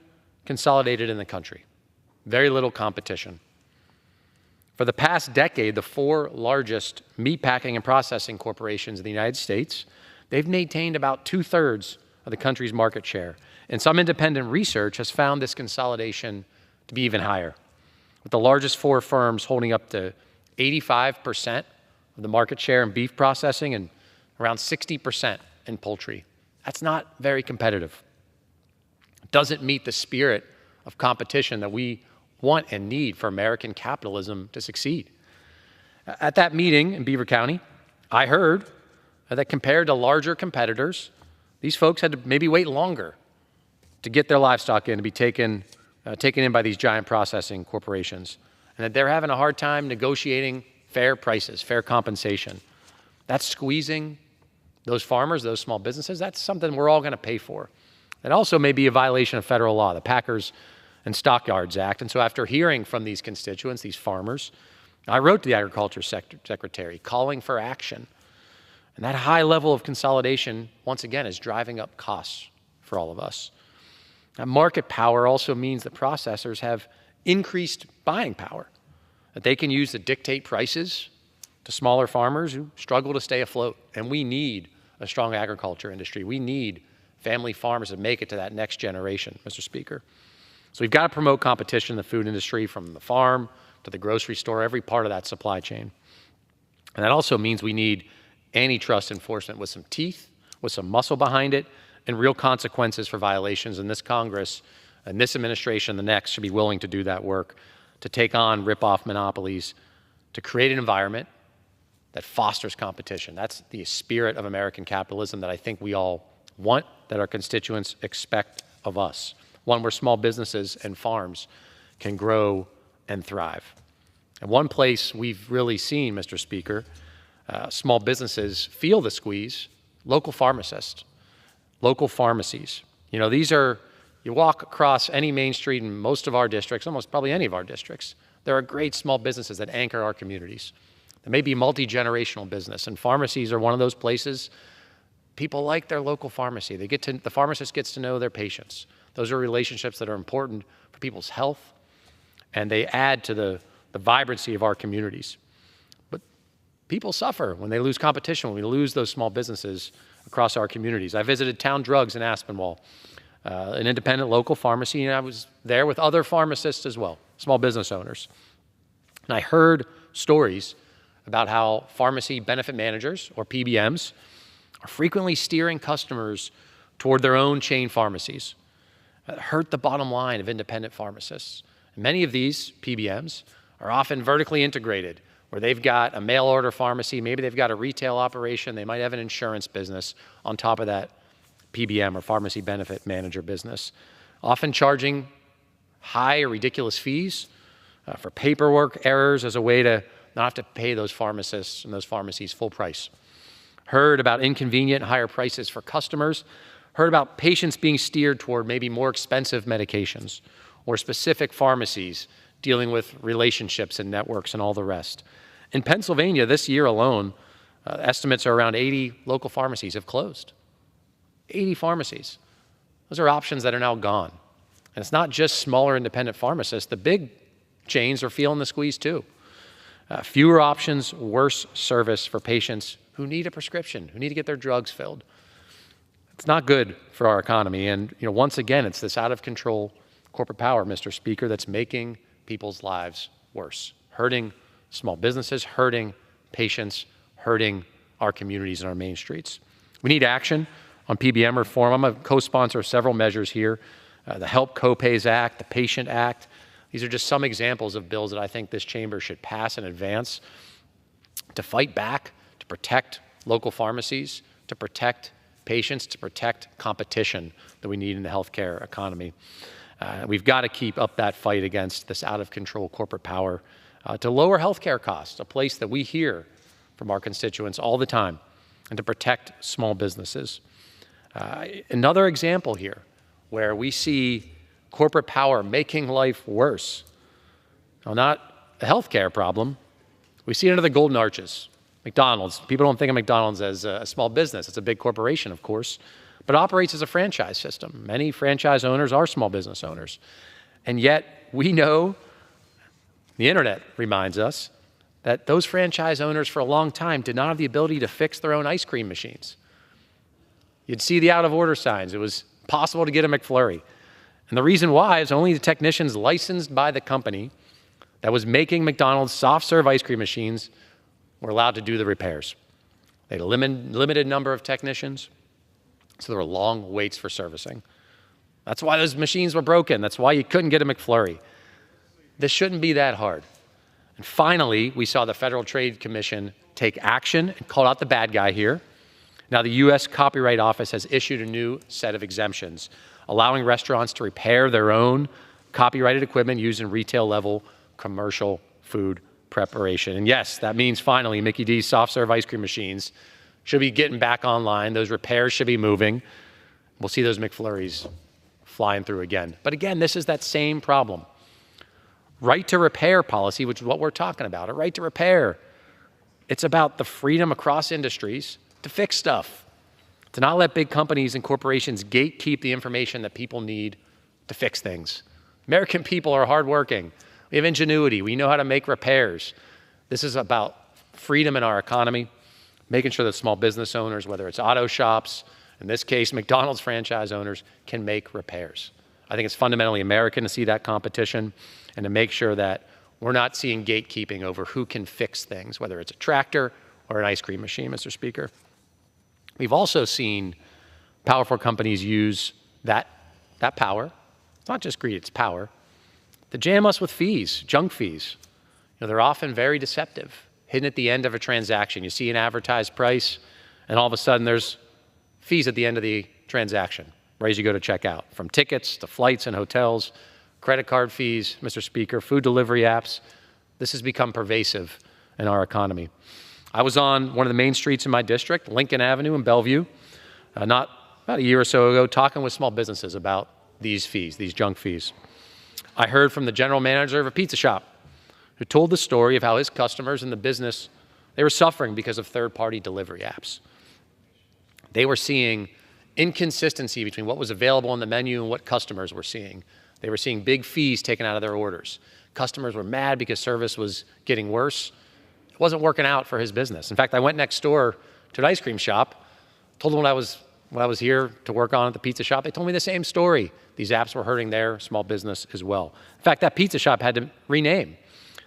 consolidated in the country. Very little competition. For the past decade, the 4 largest meatpacking and processing corporations in the United States, they've maintained about 2/3 of the country's market share. And some independent research has found this consolidation to be even higher, with the largest 4 firms holding up to 85% of the market share in beef processing and around 60% in poultry. That's not very competitive. It doesn't meet the spirit of competition that we want and need for American capitalism to succeed. At that meeting in Beaver County, I heard that compared to larger competitors, these folks had to maybe wait longer to get their livestock in to be taken in by these giant processing corporations, and that they're having a hard time negotiating fair prices, fair compensation. That's squeezing those farmers, those small businesses. That's something we're all going to pay for. It also may be a violation of federal law, the Packers and Stockyards Act. And so after hearing from these constituents, these farmers, I wrote to the Agriculture Secretary calling for action. And that high level of consolidation, once again, is driving up costs for all of us. That market power also means that processors have increased buying power, that they can use to dictate prices to smaller farmers who struggle to stay afloat. And we need a strong agriculture industry. We need family farmers to make it to that next generation, Mr. Speaker. So we've got to promote competition in the food industry, from the farm to the grocery store, every part of that supply chain. And that also means we need antitrust enforcement with some teeth, with some muscle behind it, and real consequences for violations. And this Congress and this administration, the next, should be willing to do that work, to take on rip-off monopolies, to create an environment that fosters competition. That's the spirit of American capitalism that I think we all want, that our constituents expect of us. One where small businesses and farms can grow and thrive. And one place we've really seen, Mr. Speaker, small businesses feel the squeeze, local pharmacists, local pharmacies. You know, these are, you walk across any main street in most of our districts, almost probably any of our districts, there are great small businesses that anchor our communities. There may be multi-generational business, and pharmacies are one of those places. People like their local pharmacy. The pharmacist gets to know their patients. Those are relationships that are important for people's health, and they add to the vibrancy of our communities. But people suffer when they lose competition, when we lose those small businesses across our communities. I visited Town Drugs in Aspinwall, an independent local pharmacy, and I was there with other pharmacists as well, small business owners. And I heard stories about how pharmacy benefit managers, or PBMs, are frequently steering customers toward their own chain pharmacies. That hurt the bottom line of independent pharmacists. And many of these PBMs are often vertically integrated, where they've got a mail order pharmacy, maybe they've got a retail operation, they might have an insurance business on top of that PBM or pharmacy benefit manager business, often charging high or ridiculous fees for paperwork errors as a way to not have to pay those pharmacists and those pharmacies full price. Heard about inconvenient higher prices for customers, heard about patients being steered toward maybe more expensive medications, or specific pharmacies dealing with relationships and networks and all the rest. In Pennsylvania, this year alone, estimates are around 80 local pharmacies have closed. 80 pharmacies. Those are options that are now gone. And it's not just smaller independent pharmacists. The big chains are feeling the squeeze too. Fewer options, worse service for patients who need a prescription, who need to get their drugs filled. It's not good for our economy. And once again, it's this out of control corporate power, Mr. Speaker, that's making people's lives worse, hurting small businesses, hurting patients, hurting our communities and our main streets. We need action on PBM reform. I'm a co-sponsor of several measures here, the Help Copays Act, the Patient Act. These are just some examples of bills that I think this chamber should pass in advance to fight back, to protect local pharmacies, to protect patients, to protect competition that we need in the healthcare economy. We've got to keep up that fight against this out-of-control corporate power to lower healthcare costs, a place that we hear from our constituents all the time, and to protect small businesses. Another example here where we see corporate power making life worse. Now, not a healthcare problem. We see it under the golden arches. McDonald's. People don't think of McDonald's as a small business. It's a big corporation, of course, but it operates as a franchise system. Many franchise owners are small business owners. And yet, we know, the internet reminds us, that those franchise owners for a long time did not have the ability to fix their own ice cream machines. You'd see the out-of-order signs. It was possible to get a McFlurry. And the reason why is only the technicians licensed by the company that was making McDonald's soft-serve ice cream machines were allowed to do the repairs. They had a limited number of technicians, so there were long waits for servicing. That's why those machines were broken. That's why you couldn't get a McFlurry. This shouldn't be that hard. And finally, we saw the Federal Trade Commission take action and call out the bad guy here. Now, the U.S. Copyright Office has issued a new set of exemptions, allowing restaurants to repair their own copyrighted equipment used in retail-level commercial food preparation. And yes, that means finally Mickey D's soft-serve ice cream machines should be getting back online. Those repairs should be moving. We'll see those McFlurries flying through again. But again, this is that same problem. Right to repair policy, which is what we're talking about, a right to repair. It's about the freedom across industries to fix stuff, to not let big companies and corporations gatekeep the information that people need to fix things. American people are hardworking. We have ingenuity. We know how to make repairs. This is about freedom in our economy, making sure that small business owners, whether it's auto shops In this case, McDonald's franchise owners can make repairs. I think it's fundamentally American to see that competition and to make sure that we're not seeing gatekeeping over who can fix things, whether it's a tractor or an ice cream machine, Mr. Speaker. We've also seen powerful companies use that power. It's not just greed, it's power, to jam us with fees, junk fees. You know, they're often very deceptive, hidden at the end of a transaction. You see an advertised price, and all of a sudden there's fees at the end of the transaction, right as you go to check out, from tickets to flights and hotels, credit card fees, Mr. Speaker, food delivery apps. This has become pervasive in our economy. I was on one of the main streets in my district, Lincoln Avenue in Bellevue, about a year or so ago, talking with small businesses about these fees, these junk fees. I heard from the general manager of a pizza shop who told the story of how his customers in the business, they were suffering because of third-party delivery apps. They were seeing inconsistency between what was available on the menu and what customers were seeing. They were seeing big fees taken out of their orders. Customers were mad because service was getting worse. It wasn't working out for his business. In fact, I went next door to an ice cream shop, told them what I was here to work on at the pizza shop. They told me the same story. These apps were hurting their small business as well. In fact, that pizza shop had to rename.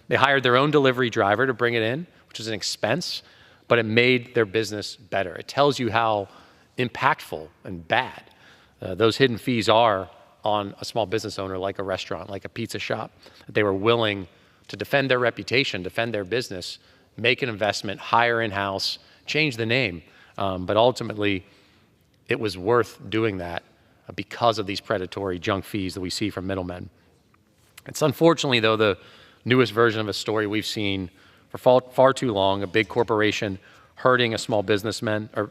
They hired their own delivery driver to bring it in, which was an expense, but it made their business better. It tells you how impactful and bad those hidden fees are on a small business owner like a restaurant, like a pizza shop. They were willing to defend their reputation, defend their business, make an investment, hire in-house, change the name. But ultimately, it was worth doing that because of these predatory junk fees that we see from middlemen. It's unfortunately, though, the newest version of a story we've seen for far too long, a big corporation hurting a small business, Mr.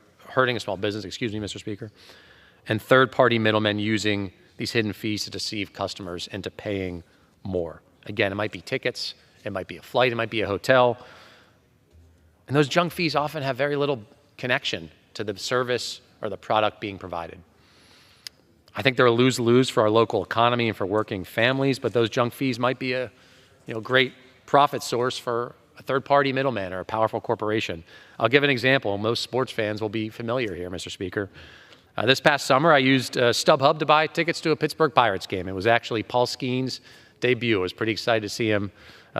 Speaker, and third-party middlemen using these hidden fees to deceive customers into paying more. Again, it might be tickets, it might be a flight, it might be a hotel. And those junk fees often have very little connection to the service or the product being provided. I think they're a lose-lose for our local economy and for working families, but those junk fees might be a great profit source for a third-party middleman or a powerful corporation. I'll give an example. Most sports fans will be familiar here, Mr. Speaker. This past summer, I used StubHub to buy tickets to a Pittsburgh Pirates game. It was actually Paul Skeen's debut. I was pretty excited to see him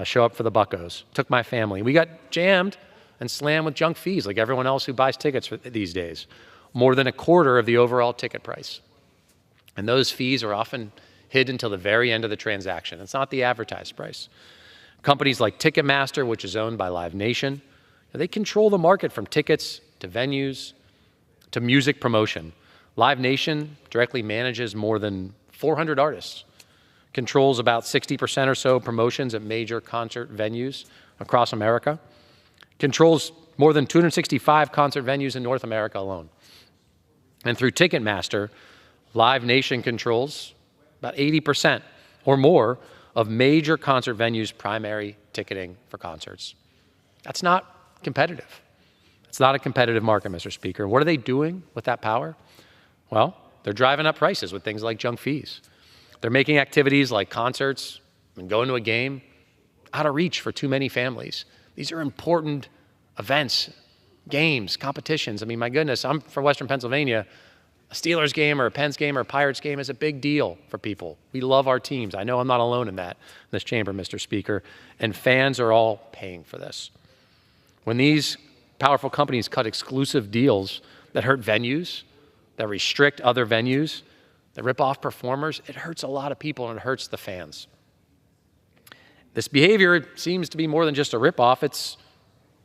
show up for the Buccos. Took my family. We got jammed and slammed with junk fees like everyone else who buys tickets these days. More than a quarter of the overall ticket price. And those fees are often hid until the very end of the transaction. It's not the advertised price. Companies like Ticketmaster, which is owned by Live Nation, they control the market from tickets to venues to music promotion. Live Nation directly manages more than 400 artists, controls about 60% or so promotions at major concert venues across America, controls more than 265 concert venues in North America alone. And through Ticketmaster, Live Nation controls about 80% or more of major concert venues' primary ticketing for concerts. That's not competitive. It's not a competitive market, Mr. Speaker. What are they doing with that power? Well, they're driving up prices with things like junk fees. They're making activities like concerts and going to a game out of reach for too many families. These are important events, games, competitions. I mean, my goodness, I'm from Western Pennsylvania. A Steelers game or a Pens game or a Pirates game is a big deal for people. We love our teams. I know I'm not alone in that, in this chamber, Mr. Speaker, and fans are all paying for this. When these powerful companies cut exclusive deals that hurt venues, that restrict other venues, that rip off performers, it hurts a lot of people and it hurts the fans. This behavior seems to be more than just a ripoff. It's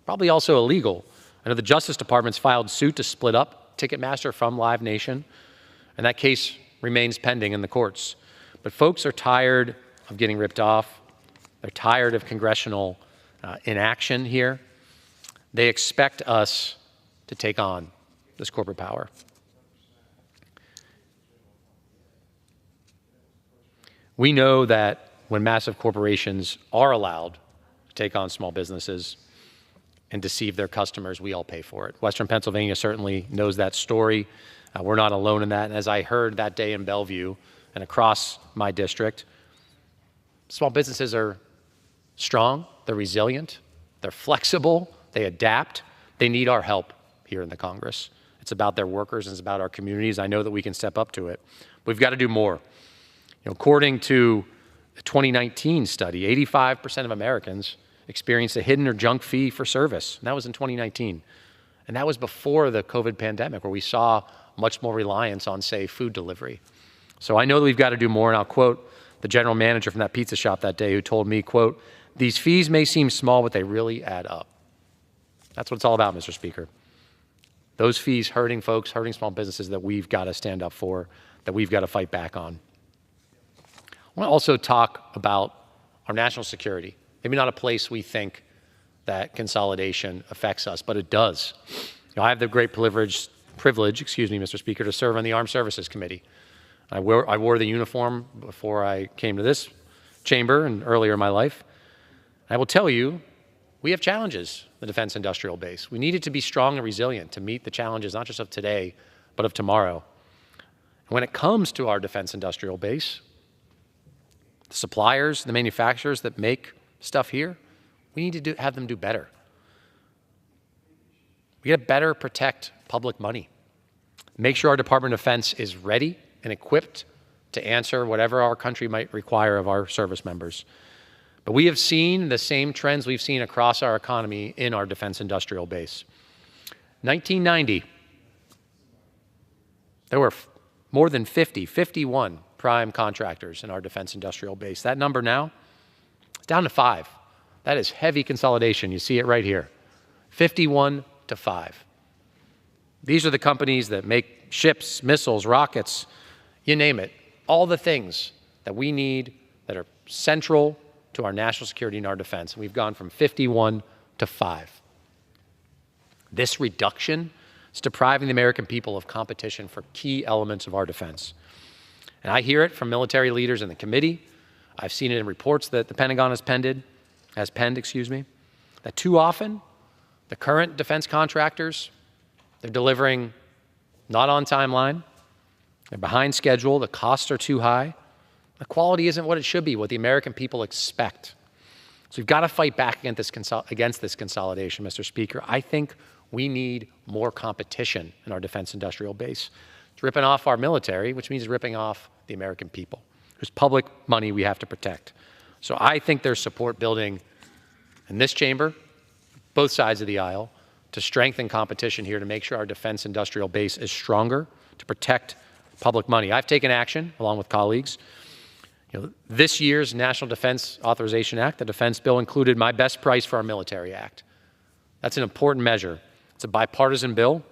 probably also illegal. I know the Justice Department's filed suit to split up Ticketmaster from Live Nation, and that case remains pending in the courts. But folks are tired of getting ripped off. They're tired of congressional inaction here. They expect us to take on this corporate power. We know that when massive corporations are allowed to take on small businesses and deceive their customers, we all pay for it. Western Pennsylvania certainly knows that story. We're not alone in that. And as I heard that day in Bellevue and across my district, small businesses are strong, they're resilient, they're flexible, they adapt. They need our help here in the Congress. It's It's about their workers and it's about our communities. I know that we can step up to it. We've got to do more. According to a 2019 study, 85% of Americans experienced a hidden or junk fee for service. And that was in 2019. And that was before the COVID pandemic, where we saw much more reliance on, say, food delivery. So I know that we've got to do more, and I'll quote the general manager from that pizza shop that day who told me, quote, "These fees may seem small, but they really add up." That's what it's all about, Mr. Speaker. Those fees hurting folks, hurting small businesses that we've got to stand up for, that we've got to fight back on. I want to also talk about our national security. Maybe not a place we think that consolidation affects us, but it does. I have the great privilege, Mr. Speaker, to serve on the Armed Services Committee. I wore the uniform before I came to this chamber and earlier in my life. I will tell you, we have challenges, the defense industrial base. We need it to be strong and resilient to meet the challenges, not just of today, but of tomorrow. And when it comes to our defense industrial base, the suppliers, the manufacturers that make stuff here, we need to have them do better. We got to better protect public money. Make sure our Department of Defense is ready and equipped to answer whatever our country might require of our service members. But we have seen the same trends we've seen across our economy in our defense industrial base. 1990, there were more than 51 prime contractors in our defense industrial base. That number now is down to 5. That is heavy consolidation. You see it right here. 51 to 5. These are the companies that make ships, missiles, rockets, you name it. All the things that we need that are central to our national security and our defense. We've gone from 51 to 5. This reduction is depriving the American people of competition for key elements of our defense. And I hear it from military leaders in the committee. I've seen it in reports that the Pentagon has penned, that too often the current defense contractors, they're delivering not on timeline, they're behind schedule, the costs are too high, the quality isn't what it should be, what the American people expect. So we've got to fight back against this consolidation, Mr. Speaker. I think we need more competition in our defense industrial base. It's ripping off our military, which means ripping off the American people, whose public money we have to protect. So I think there's support building in this chamber, both sides of the aisle, to strengthen competition here to make sure our defense industrial base is stronger, to protect public money. I've taken action, along with colleagues. This year's National Defense Authorization Act, the defense bill, included My Best Price for Our Military Act. That's an important measure. It's a bipartisan bill.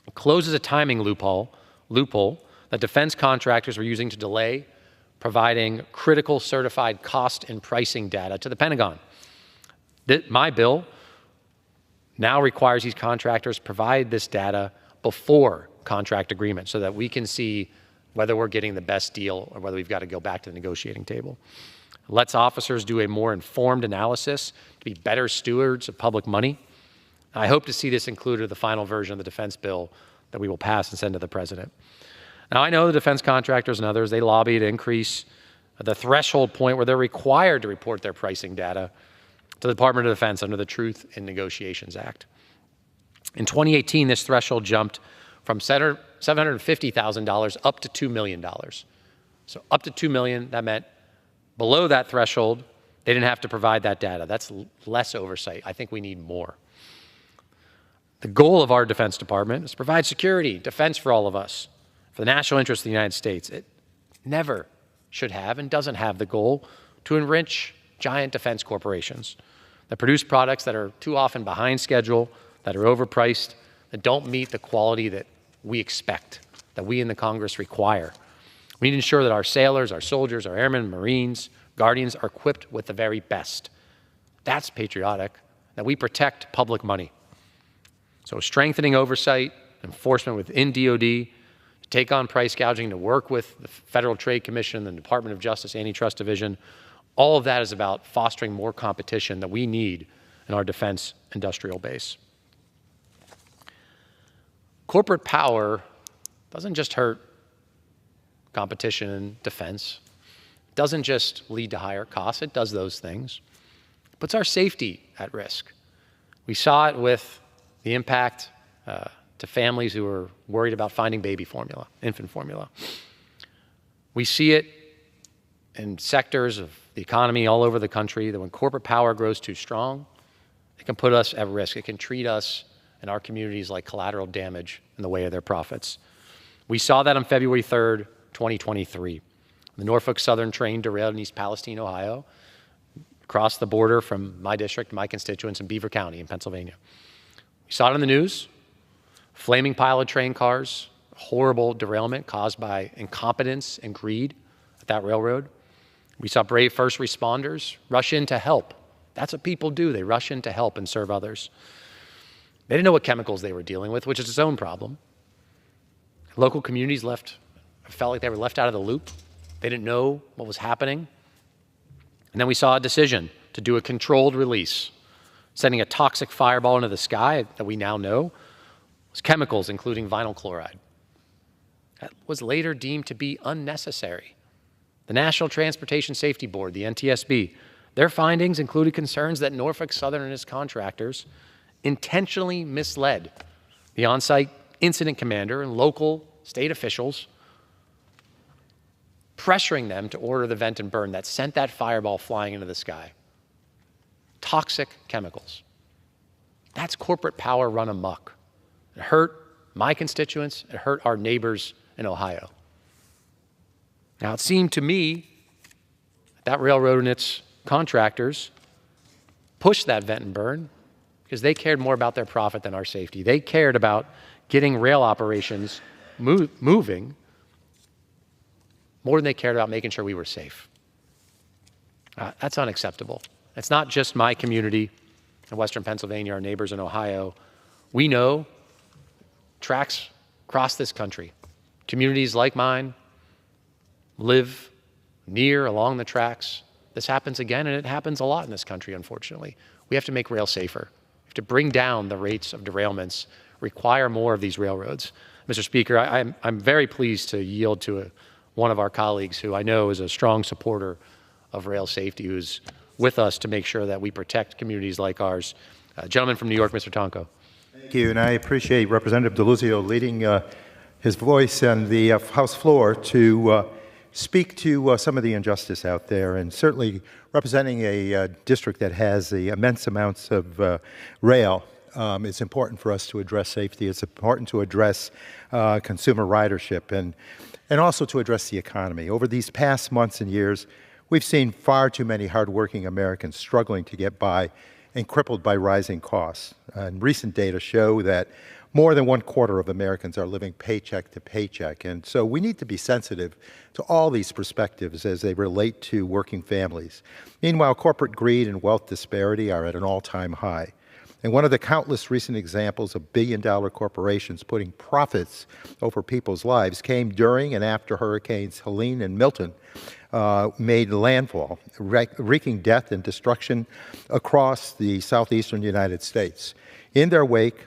It closes a timing loophole that defense contractors were using to delay providing critical certified cost and pricing data to the Pentagon. My bill now requires these contractors provide this data before contract agreement so that we can see whether we're getting the best deal or whether we've got to go back to the negotiating table. It lets officers do a more informed analysis to be better stewards of public money. I hope to see this included in the final version of the defense bill that we will pass and send to the president. Now, I know the defense contractors and others, they lobby to increase the threshold point where they're required to report their pricing data to the Department of Defense under the Truth in Negotiations Act. In 2018, this threshold jumped from $750,000 up to $2 million. So up to $2 million, that meant below that threshold, they didn't have to provide that data. That's less oversight. I think we need more. The goal of our Defense Department is to provide security, defense for all of us, for the national interest of the United States. It never should have and doesn't have the goal to enrich giant defense corporations that produce products that are too often behind schedule, that are overpriced, that don't meet the quality that we expect, that we in the Congress require. We need to ensure that our sailors, our soldiers, our airmen, Marines, Guardians are equipped with the very best. That's patriotic, that we protect public money. So strengthening oversight, enforcement within DOD, to take on price gouging, to work with the Federal Trade Commission, the Department of Justice Antitrust Division, all of that is about fostering more competition that we need in our defense industrial base. Corporate power doesn't just hurt competition in defense. It doesn't just lead to higher costs. It does those things. It puts our safety at risk. We saw it with the impact to to families who are worried about finding baby formula, infant formula. We see it in sectors of the economy all over the country that when corporate power grows too strong, it can put us at risk. It can treat us and our communities like collateral damage in the way of their profits. We saw that on February 3rd, 2023. The Norfolk Southern train derailed in East Palestine, Ohio, across the border from my district, my constituents in Beaver County in Pennsylvania. We saw it in the news, flaming pile of train cars, horrible derailment caused by incompetence and greed at that railroad. We saw brave first responders rush in to help. That's what people do. They rush in to help and serve others. They didn't know what chemicals they were dealing with, which is its own problem. Local communities felt like they were left out of the loop. They didn't know what was happening. And then we saw a decision to do a controlled release, sending a toxic fireball into the sky that we now know was chemicals, including vinyl chloride. That was later deemed to be unnecessary. The National Transportation Safety Board, the NTSB, their findings included concerns that Norfolk Southern and its contractors intentionally misled the on-site incident commander and local state officials, pressuring them to order the vent and burn that sent that fireball flying into the sky. Toxic chemicals. That's corporate power run amok. It hurt my constituents, it hurt our neighbors in Ohio. Now, it seemed to me that railroad and its contractors pushed that vent and burn because they cared more about their profit than our safety. They cared about getting rail operations moving more than they cared about making sure we were safe. That's unacceptable. It's not just my community in Western Pennsylvania, our neighbors in Ohio. We know tracks across this country. Communities like mine live near, along the tracks. This happens again, and it happens a lot in this country, unfortunately. We have to make rail safer. We have to bring down the rates of derailments, require more of these railroads. Mr. Speaker, I'm very pleased to yield to one of our colleagues who I know is a strong supporter of rail safety, who's with us to make sure that we protect communities like ours. Gentleman from New York, Mr. Tonko. Thank you, and I appreciate Representative DeLuzio leading his voice on the House floor to speak to some of the injustice out there, and certainly representing a district that has the immense amounts of rail. It's important for us to address safety. It's important to address consumer ridership and also to address the economy. Over these past months and years, we've seen far too many hardworking Americans struggling to get by and crippled by rising costs. And recent data show that more than 1/4 of Americans are living paycheck to paycheck. And so we need to be sensitive to all these perspectives as they relate to working families. Meanwhile, corporate greed and wealth disparity are at an all-time high. And one of the countless recent examples of billion-dollar corporations putting profits over people's lives came during and after Hurricanes Helene and Milton made landfall, wreaking death and destruction across the southeastern United States. In their wake,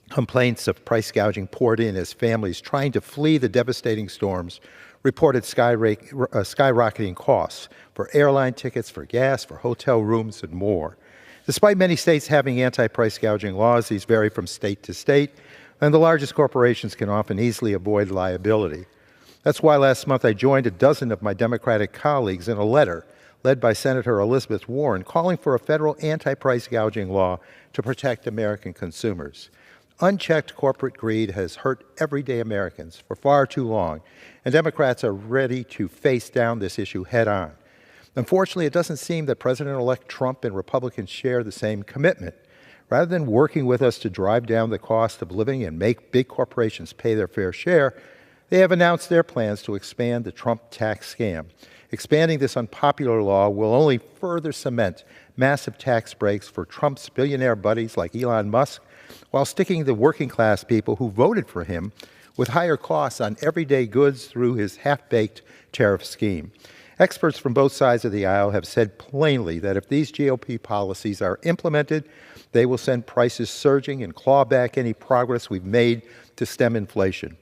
complaints of price gouging poured in as families trying to flee the devastating storms reported skyrocketing costs for airline tickets, for gas, for hotel rooms, and more. Despite many states having anti-price gouging laws, these vary from state to state, and the largest corporations can often easily avoid liability. That's why last month I joined a dozen of my Democratic colleagues in a letter led by Senator Elizabeth Warren calling for a federal anti-price gouging law to protect American consumers. Unchecked corporate greed has hurt everyday Americans for far too long, and Democrats are ready to face down this issue head on. Unfortunately, it doesn't seem that President-elect Trump and Republicans share the same commitment. Rather than working with us to drive down the cost of living and make big corporations pay their fair share, they have announced their plans to expand the Trump tax scam. Expanding this unpopular law will only further cement massive tax breaks for Trump's billionaire buddies like Elon Musk, while sticking the working-class people who voted for him with higher costs on everyday goods through his half-baked tariff scheme. Experts from both sides of the aisle have said plainly that if these GOP policies are implemented, they will send prices surging and claw back any progress we've made to stem inflation.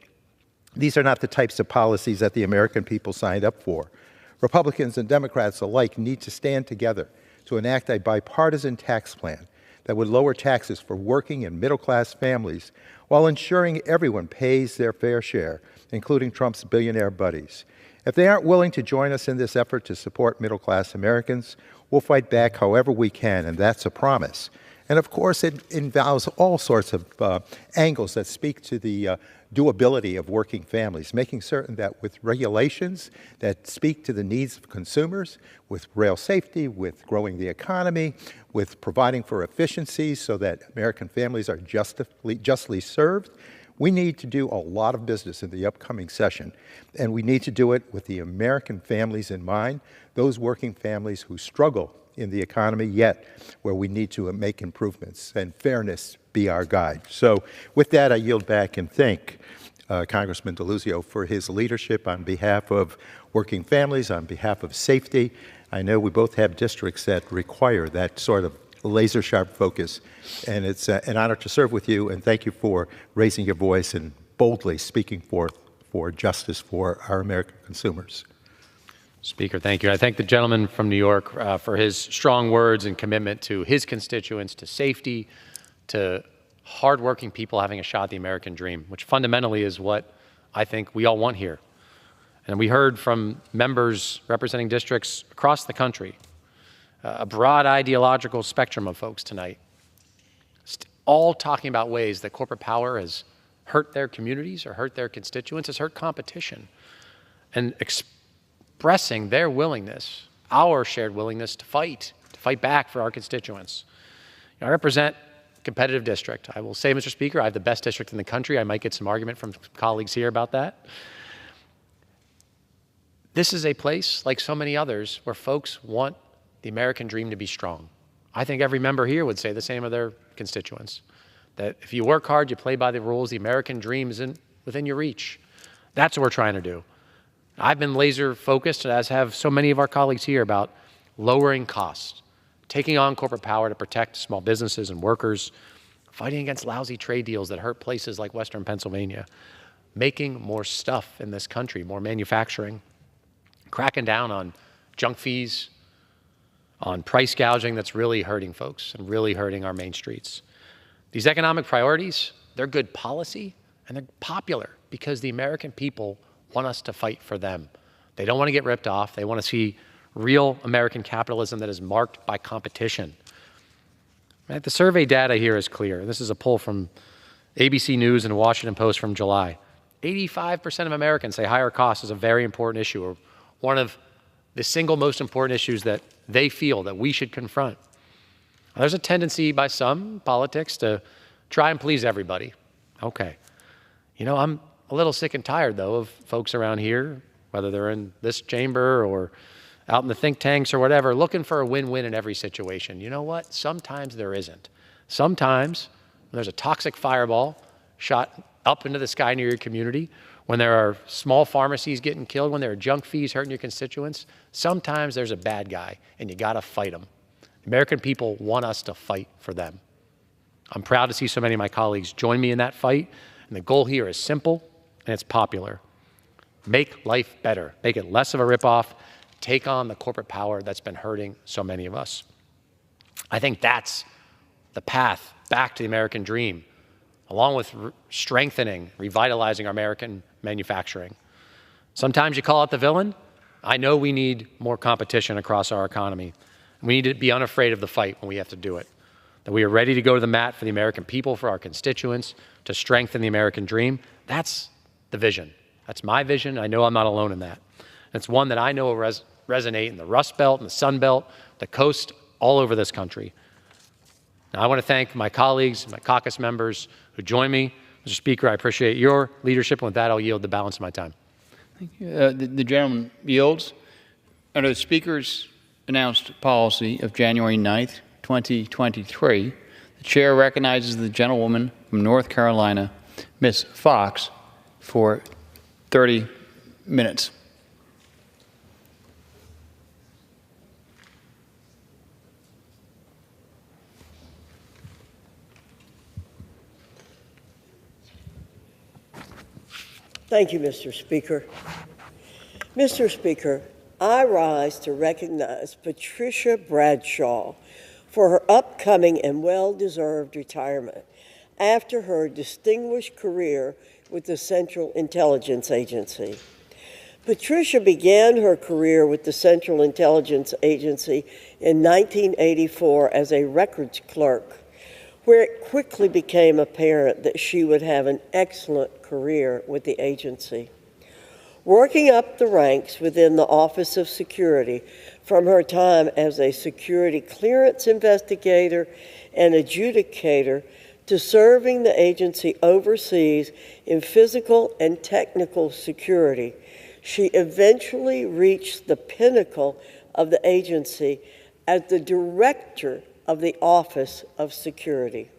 These are not the types of policies that the American people signed up for. Republicans and Democrats alike need to stand together to enact a bipartisan tax plan that would lower taxes for working and middle-class families while ensuring everyone pays their fair share, including Trump's billionaire buddies. If they aren't willing to join us in this effort to support middle-class Americans, we'll fight back however we can, and that's a promise. And of course, it involves all sorts of angles that speak to the doability of working families, making certain that with regulations that speak to the needs of consumers, with rail safety, with growing the economy, with providing for efficiencies so that American families are justly served, we need to do a lot of business in the upcoming session, and we need to do it with the American families in mind, those working families who struggle in the economy, yet where we need to make improvements, and fairness be our guide. So with that, I yield back and thank Congressman DeLuzio for his leadership on behalf of working families, on behalf of safety. I know we both have districts that require that sort of laser-sharp focus, and it's an honor to serve with you, and thank you for raising your voice and boldly speaking forth for justice for our American consumers. Speaker, thank you. I thank the gentleman from New York for his strong words and commitment to his constituents, to safety, to hardworking people having a shot at the American dream, which fundamentally is what I think we all want here. And we heard from members representing districts across the country, a broad ideological spectrum of folks tonight, all talking about ways that corporate power has hurt their communities or hurt their constituents, has hurt competition, and expressing their willingness, our shared willingness to fight back for our constituents. I represent a competitive district. I will say, Mr. Speaker, I have the best district in the country. I might get some argument from colleagues here about that. This is a place, like so many others, where folks want the American dream to be strong. I think every member here would say the same of their constituents, that if you work hard, you play by the rules, the American dream is within your reach. That's what we're trying to do. I've been laser focused, as have so many of our colleagues here, about lowering costs, taking on corporate power to protect small businesses and workers, fighting against lousy trade deals that hurt places like Western Pennsylvania, making more stuff in this country, more manufacturing, cracking down on junk fees, on price gouging that's really hurting folks and really hurting our main streets. These economic priorities, they're good policy and they're popular because the American people want us to fight for them. They don't want to get ripped off. They want to see real American capitalism that is marked by competition. Right? The survey data here is clear. This is a poll from ABC News and Washington Post from July. 85% of Americans say higher costs is a very important issue, or one of the single most important issues that they feel that we should confront. There's a tendency by some politics to try and please everybody. Okay. You know, I'm a little sick and tired, though, of folks around here, whether they're in this chamber or out in the think tanks or whatever, looking for a win-win in every situation. You know what? Sometimes there isn't. Sometimes when there's a toxic fireball shot up into the sky near your community, when there are small pharmacies getting killed, when there are junk fees hurting your constituents, sometimes there's a bad guy, and you got to fight him. American people want us to fight for them. I'm proud to see so many of my colleagues join me in that fight, and the goal here is simple, and it's popular. Make life better. Make it less of a ripoff. Take on the corporate power that's been hurting so many of us. I think that's the path back to the American dream, along with strengthening, revitalizing our American manufacturing. Sometimes you call out the villain. I know we need more competition across our economy. We need to be unafraid of the fight when we have to do it. That we are ready to go to the mat for the American people, for our constituents, to strengthen the American dream. That's the vision. That's my vision. I know I'm not alone in that. It's one that I know will resonate in the Rust Belt and the Sun Belt, the coast, all over this country. Now, I want to thank my colleagues, my caucus members who join me. Mr. Speaker, I appreciate your leadership, and with that, I'll yield the balance of my time. Thank you. The gentleman yields. Under the Speaker's announced policy of January 9th, 2023, the Chair recognizes the gentlewoman from North Carolina, Ms. Fox, for 30 minutes. Thank you, Mr. Speaker. Mr. Speaker, I rise to recognize Patricia Bradshaw for her upcoming and well-deserved retirement after her distinguished career with the Central Intelligence Agency. Patricia began her career with the Central Intelligence Agency in 1984 as a records clerk, where it quickly became apparent that she would have an excellent career with the agency. Working up the ranks within the Office of Security from her time as a security clearance investigator and adjudicator to serving the agency overseas in physical and technical security, she eventually reached the pinnacle of the agency as the director of the Office of Security.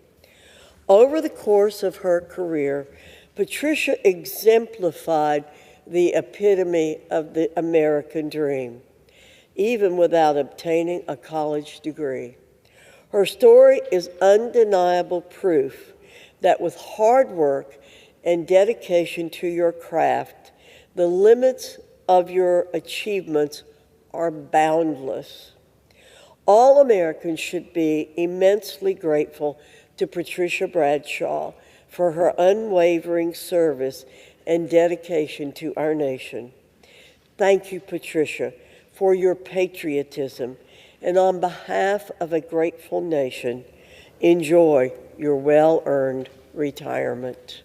Over the course of her career, Patricia exemplified the epitome of the American dream, even without obtaining a college degree. Her story is undeniable proof that with hard work and dedication to your craft, the limits of your achievements are boundless. All Americans should be immensely grateful to Patricia Bradshaw for her unwavering service and dedication to our nation. Thank you, Patricia, for your patriotism, and on behalf of a grateful nation, enjoy your well-earned retirement.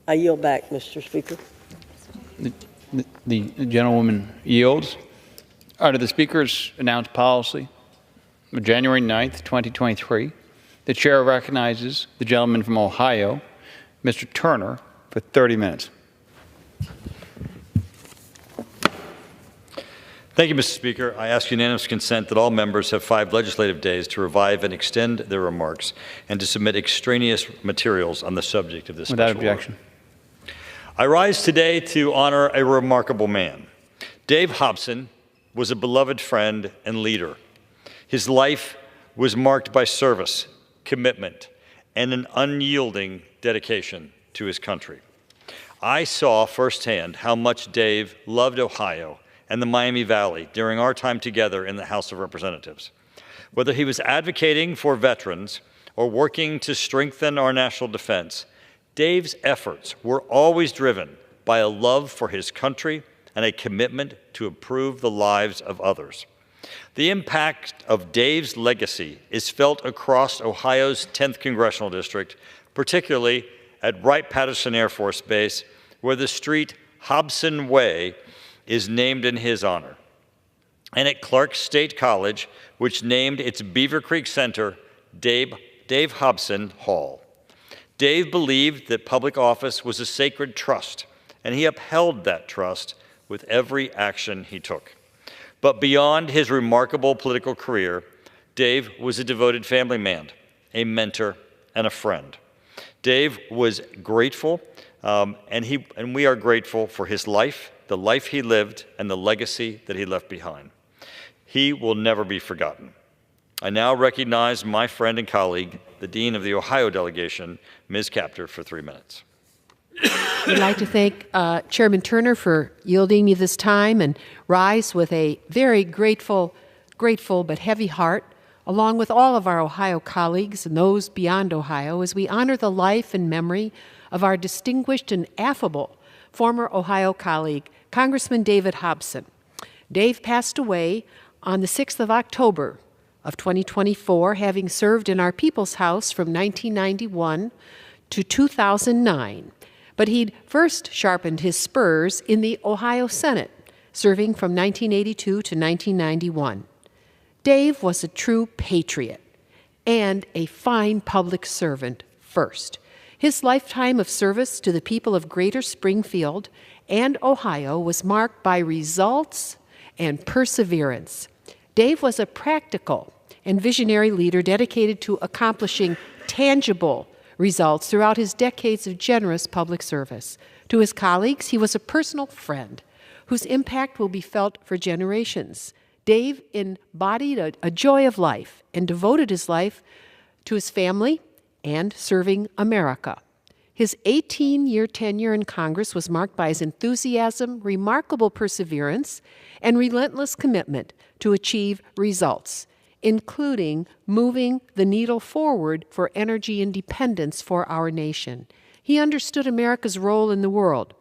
I yield back, Mr. Speaker. The gentlewoman yields. Under the Speaker's announced policy of January 9th, 2023, the Chair recognizes the gentleman from Ohio, Mr. Turner, for 30 minutes. Thank you, Mr. Speaker. I ask unanimous consent that all members have 5 legislative days to revive and extend their remarks and to submit extraneous materials on the subject of this Without special objection. order. I rise today to honor a remarkable man. Dave Hobson was a beloved friend and leader. His life was marked by service, commitment, and an unyielding dedication to his country. I saw firsthand how much Dave loved Ohio and the Miami Valley during our time together in the House of Representatives. Whether he was advocating for veterans or working to strengthen our national defense, Dave's efforts were always driven by a love for his country and a commitment to improve the lives of others. The impact of Dave's legacy is felt across Ohio's 10th Congressional District, particularly at Wright-Patterson Air Force Base, where the street Hobson Way is named in his honor, and at Clark State College, which named its Beaver Creek Center Dave Hobson Hall. Dave believed that public office was a sacred trust, and he upheld that trust with every action he took. But beyond his remarkable political career, Dave was a devoted family man, a mentor, and a friend. Dave was grateful, and we are grateful for his life, the life he lived, and the legacy that he left behind. He will never be forgotten. I now recognize my friend and colleague, the Dean of the Ohio delegation, Ms. Kaptur, for 3 minutes. I'd like to thank Chairman Turner for yielding me this time and rise with a very grateful but heavy heart, along with all of our Ohio colleagues and those beyond Ohio, as we honor the life and memory of our distinguished and affable former Ohio colleague, Congressman David Hobson. Dave passed away on the 6th of October of 2024, having served in our People's House from 1991 to 2009. But he'd first sharpened his spurs in the Ohio Senate, serving from 1982 to 1991. Dave was a true patriot and a fine public servant first. His lifetime of service to the people of Greater Springfield and Ohio was marked by results and perseverance. Dave was a practical and visionary leader dedicated to accomplishing tangible results throughout his decades of generous public service. To his colleagues, he was a personal friend whose impact will be felt for generations. Dave embodied a joy of life and devoted his life to his family and serving America. His 18-year tenure in Congress was marked by his enthusiasm, remarkable perseverance, and relentless commitment to achieve results. including moving the needle forward for energy independence for our nation. He understood America's role in the world,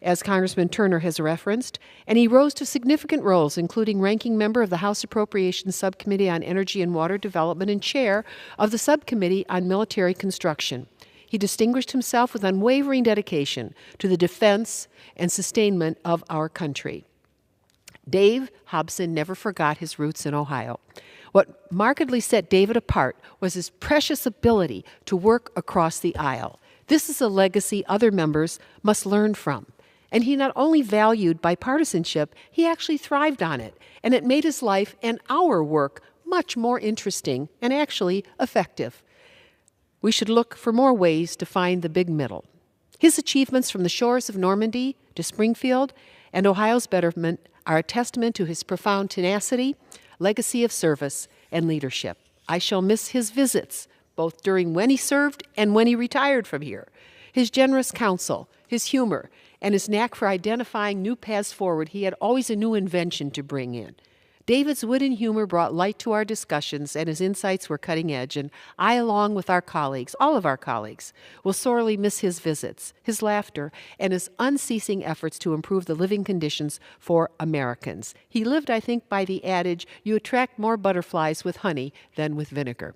as Congressman Turner has referenced, and he rose to significant roles, including ranking member of the House Appropriations Subcommittee on Energy and Water Development and chair of the Subcommittee on Military Construction. He distinguished himself with unwavering dedication to the defense and sustainment of our country. Dave Hobson never forgot his roots in Ohio. What markedly set David apart was his precious ability to work across the aisle. This is a legacy other members must learn from. And he not only valued bipartisanship, he actually thrived on it. And it made his life and our work much more interesting and actually effective. We should look for more ways to find the big middle. His achievements from the shores of Normandy to Springfield and Ohio's betterment are a testament to his profound tenacity, legacy of service, and leadership. I shall miss his visits, both during when he served and when he retired from here. His generous counsel, his humor, and his knack for identifying new paths forward, he had always a new invention to bring in. David's wit and humor brought light to our discussions, and his insights were cutting edge, and I, along with our colleagues, all of our colleagues, will sorely miss his visits, his laughter, and his unceasing efforts to improve the living conditions for Americans. He lived, I think, by the adage, you attract more butterflies with honey than with vinegar.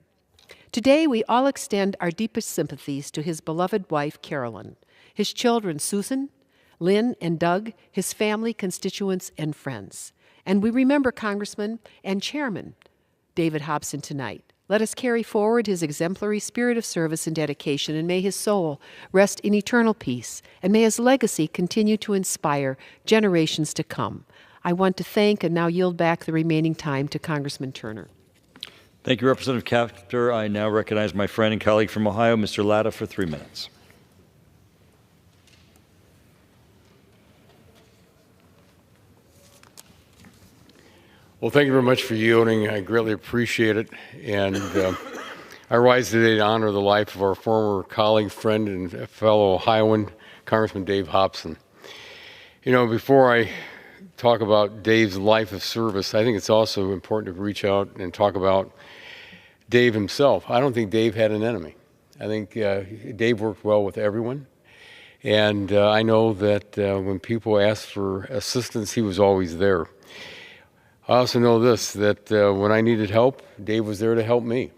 Today, we all extend our deepest sympathies to his beloved wife, Carolyn, his children, Susan, Lynn, and Doug, his family, constituents, and friends. And we remember Congressman and Chairman David Hobson tonight. Let us carry forward his exemplary spirit of service and dedication, and may his soul rest in eternal peace, and may his legacy continue to inspire generations to come. I want to thank and now yield back the remaining time to Congressman Turner. Thank you, Representative Capter. I now recognize my friend and colleague from Ohio, Mr. Latta, for 3 minutes. Well, thank you very much for yielding. I greatly appreciate it. And I rise today to honor the life of our former colleague, friend, and fellow Ohioan, Congressman Dave Hobson. You know, before I talk about Dave's life of service, I think it's also important to reach out and talk about Dave himself. I don't think Dave had an enemy. I think Dave worked well with everyone. And I know that when people asked for assistance, he was always there. I also know this, that when I needed help, Dave was there to help me.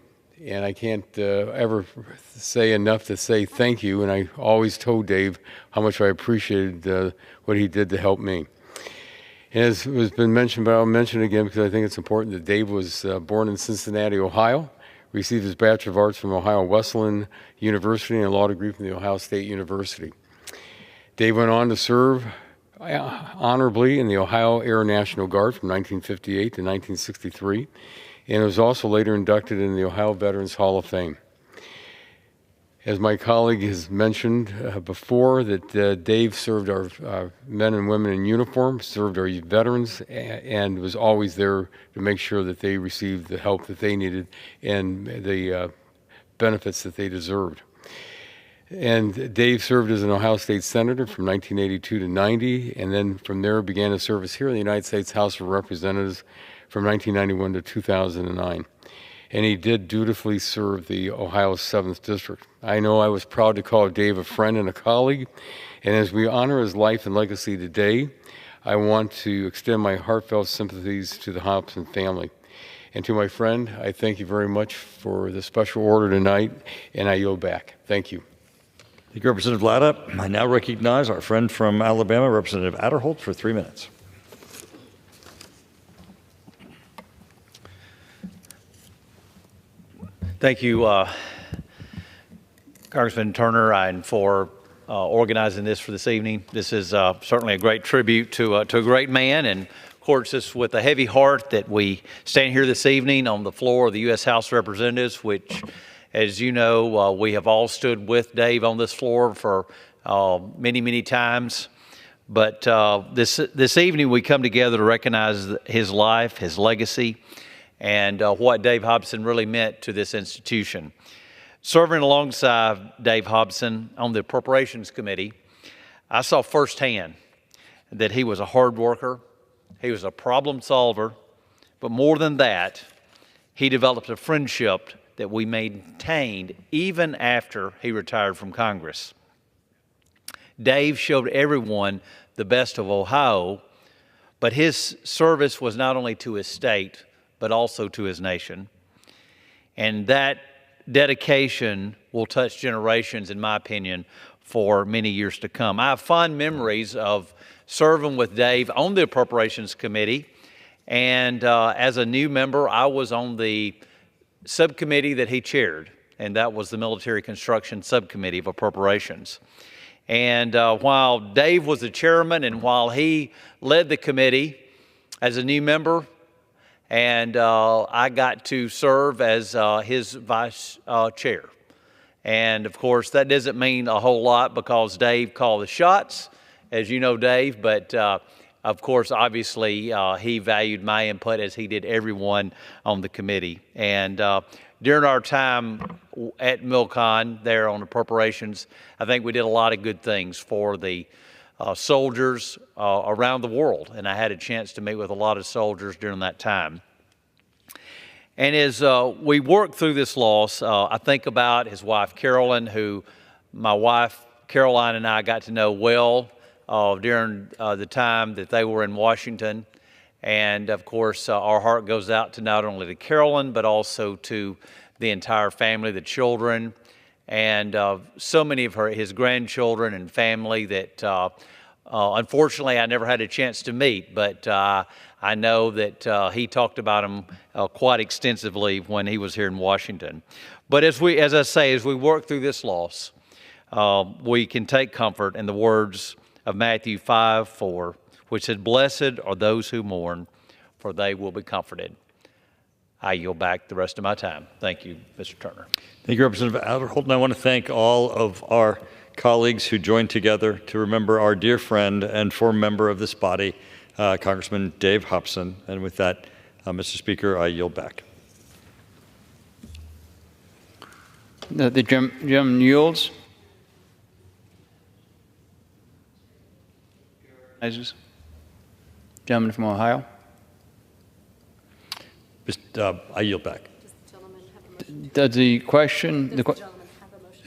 And I can't ever say enough to say thank you. And I always told Dave how much I appreciated what he did to help me. And as has been mentioned, but I'll mention it again because I think it's important, that Dave was born in Cincinnati, Ohio, received his Bachelor of Arts from Ohio Wesleyan University and a law degree from the Ohio State University. Dave went on to serve honorably in the Ohio Air National Guard from 1958 to 1963, and was also later inducted in the Ohio Veterans Hall of Fame. As my colleague has mentioned before, that Dave served our men and women in uniform, served our veterans, and was always there to make sure that they received the help that they needed and the benefits that they deserved. And Dave served as an Ohio State Senator from 1982 to 90, and then from there began his service here in the United States House of Representatives from 1991 to 2009. And he did dutifully serve the Ohio 7th District. I know I was proud to call Dave a friend and a colleague, and as we honor his life and legacy today, I want to extend my heartfelt sympathies to the Hobson family. And to my friend, I thank you very much for the special order tonight, and I yield back. Thank you. Thank you, Representative Latta. I now recognize our friend from Alabama, Representative Adderholt, for 3 minutes. Thank you, Congressman Turner, and for organizing this for this evening. This is certainly a great tribute to a great man, and of course, it's with a heavy heart that we stand here this evening on the floor of the U.S. House of Representatives, which, as you know, we have all stood with Dave on this floor for many, many times. But this evening we come together to recognize his life, his legacy, and what Dave Hobson really meant to this institution. Serving alongside Dave Hobson on the Appropriations Committee, I saw firsthand that he was a hard worker, he was a problem solver, but more than that, he developed a friendship that we maintained even after he retired from Congress. Dave showed everyone the best of Ohio, but his service was not only to his state, but also to his nation. And that dedication will touch generations, in my opinion, for many years to come. I have fond memories of serving with Dave on the Appropriations Committee, and as a new member, I was on the subcommittee that he chaired, and that was the Military Construction Subcommittee of Appropriations. And while Dave was the chairman and while he led the committee as a new member, and I got to serve as his vice chair. And of course, that doesn't mean a whole lot because Dave called the shots, as you know, Dave, but of course, obviously, he valued my input as he did everyone on the committee. And during our time at MilCon there on appropriations, I think we did a lot of good things for the soldiers around the world. And I had a chance to meet with a lot of soldiers during that time. And as we work through this loss, I think about his wife, Carolyn, who my wife, Caroline, and I got to know well during the time that they were in Washington. And of course, our heart goes out to not only to Carolyn, but also to the entire family, the children, and so many of his grandchildren and family that unfortunately I never had a chance to meet, but I know that he talked about them quite extensively when he was here in Washington. But as I say, as we work through this loss, we can take comfort in the words of Matthew 5:4, which said, "Blessed are those who mourn, for they will be comforted." I yield back the rest of my time. Thank you, Mr. Turner. Thank you, Representative Alderholton. I want to thank all of our colleagues who joined together to remember our dear friend and former member of this body, Congressman Dave Hobson. And with that, Mr. Speaker, I yield back. The gentleman yields. Gentleman from Ohio. I yield back. Does the question,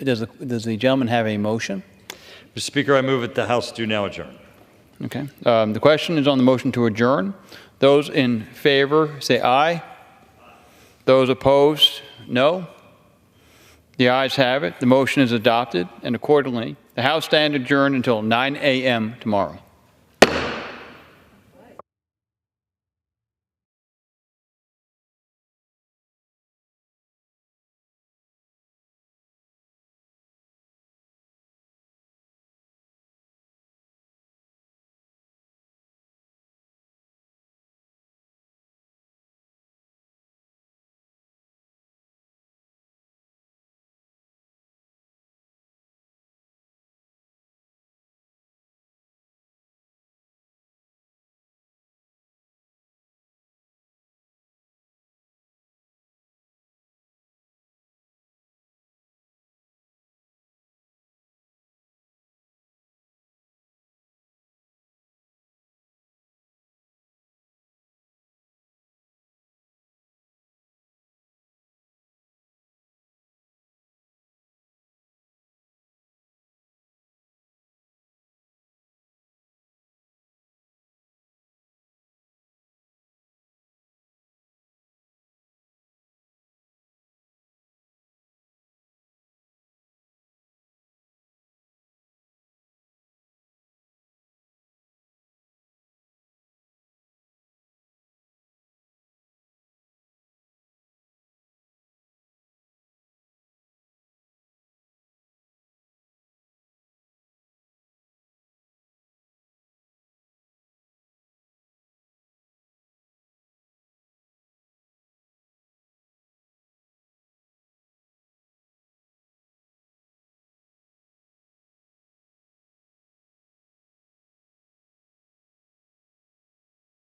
does the gentleman have a motion? Mr. Speaker, I move that the House do now adjourn. Okay. The question is on the motion to adjourn. Those in favor say aye. Those opposed, no. The ayes have it. The motion is adopted, and accordingly, the House stand adjourned until 9 a.m. tomorrow.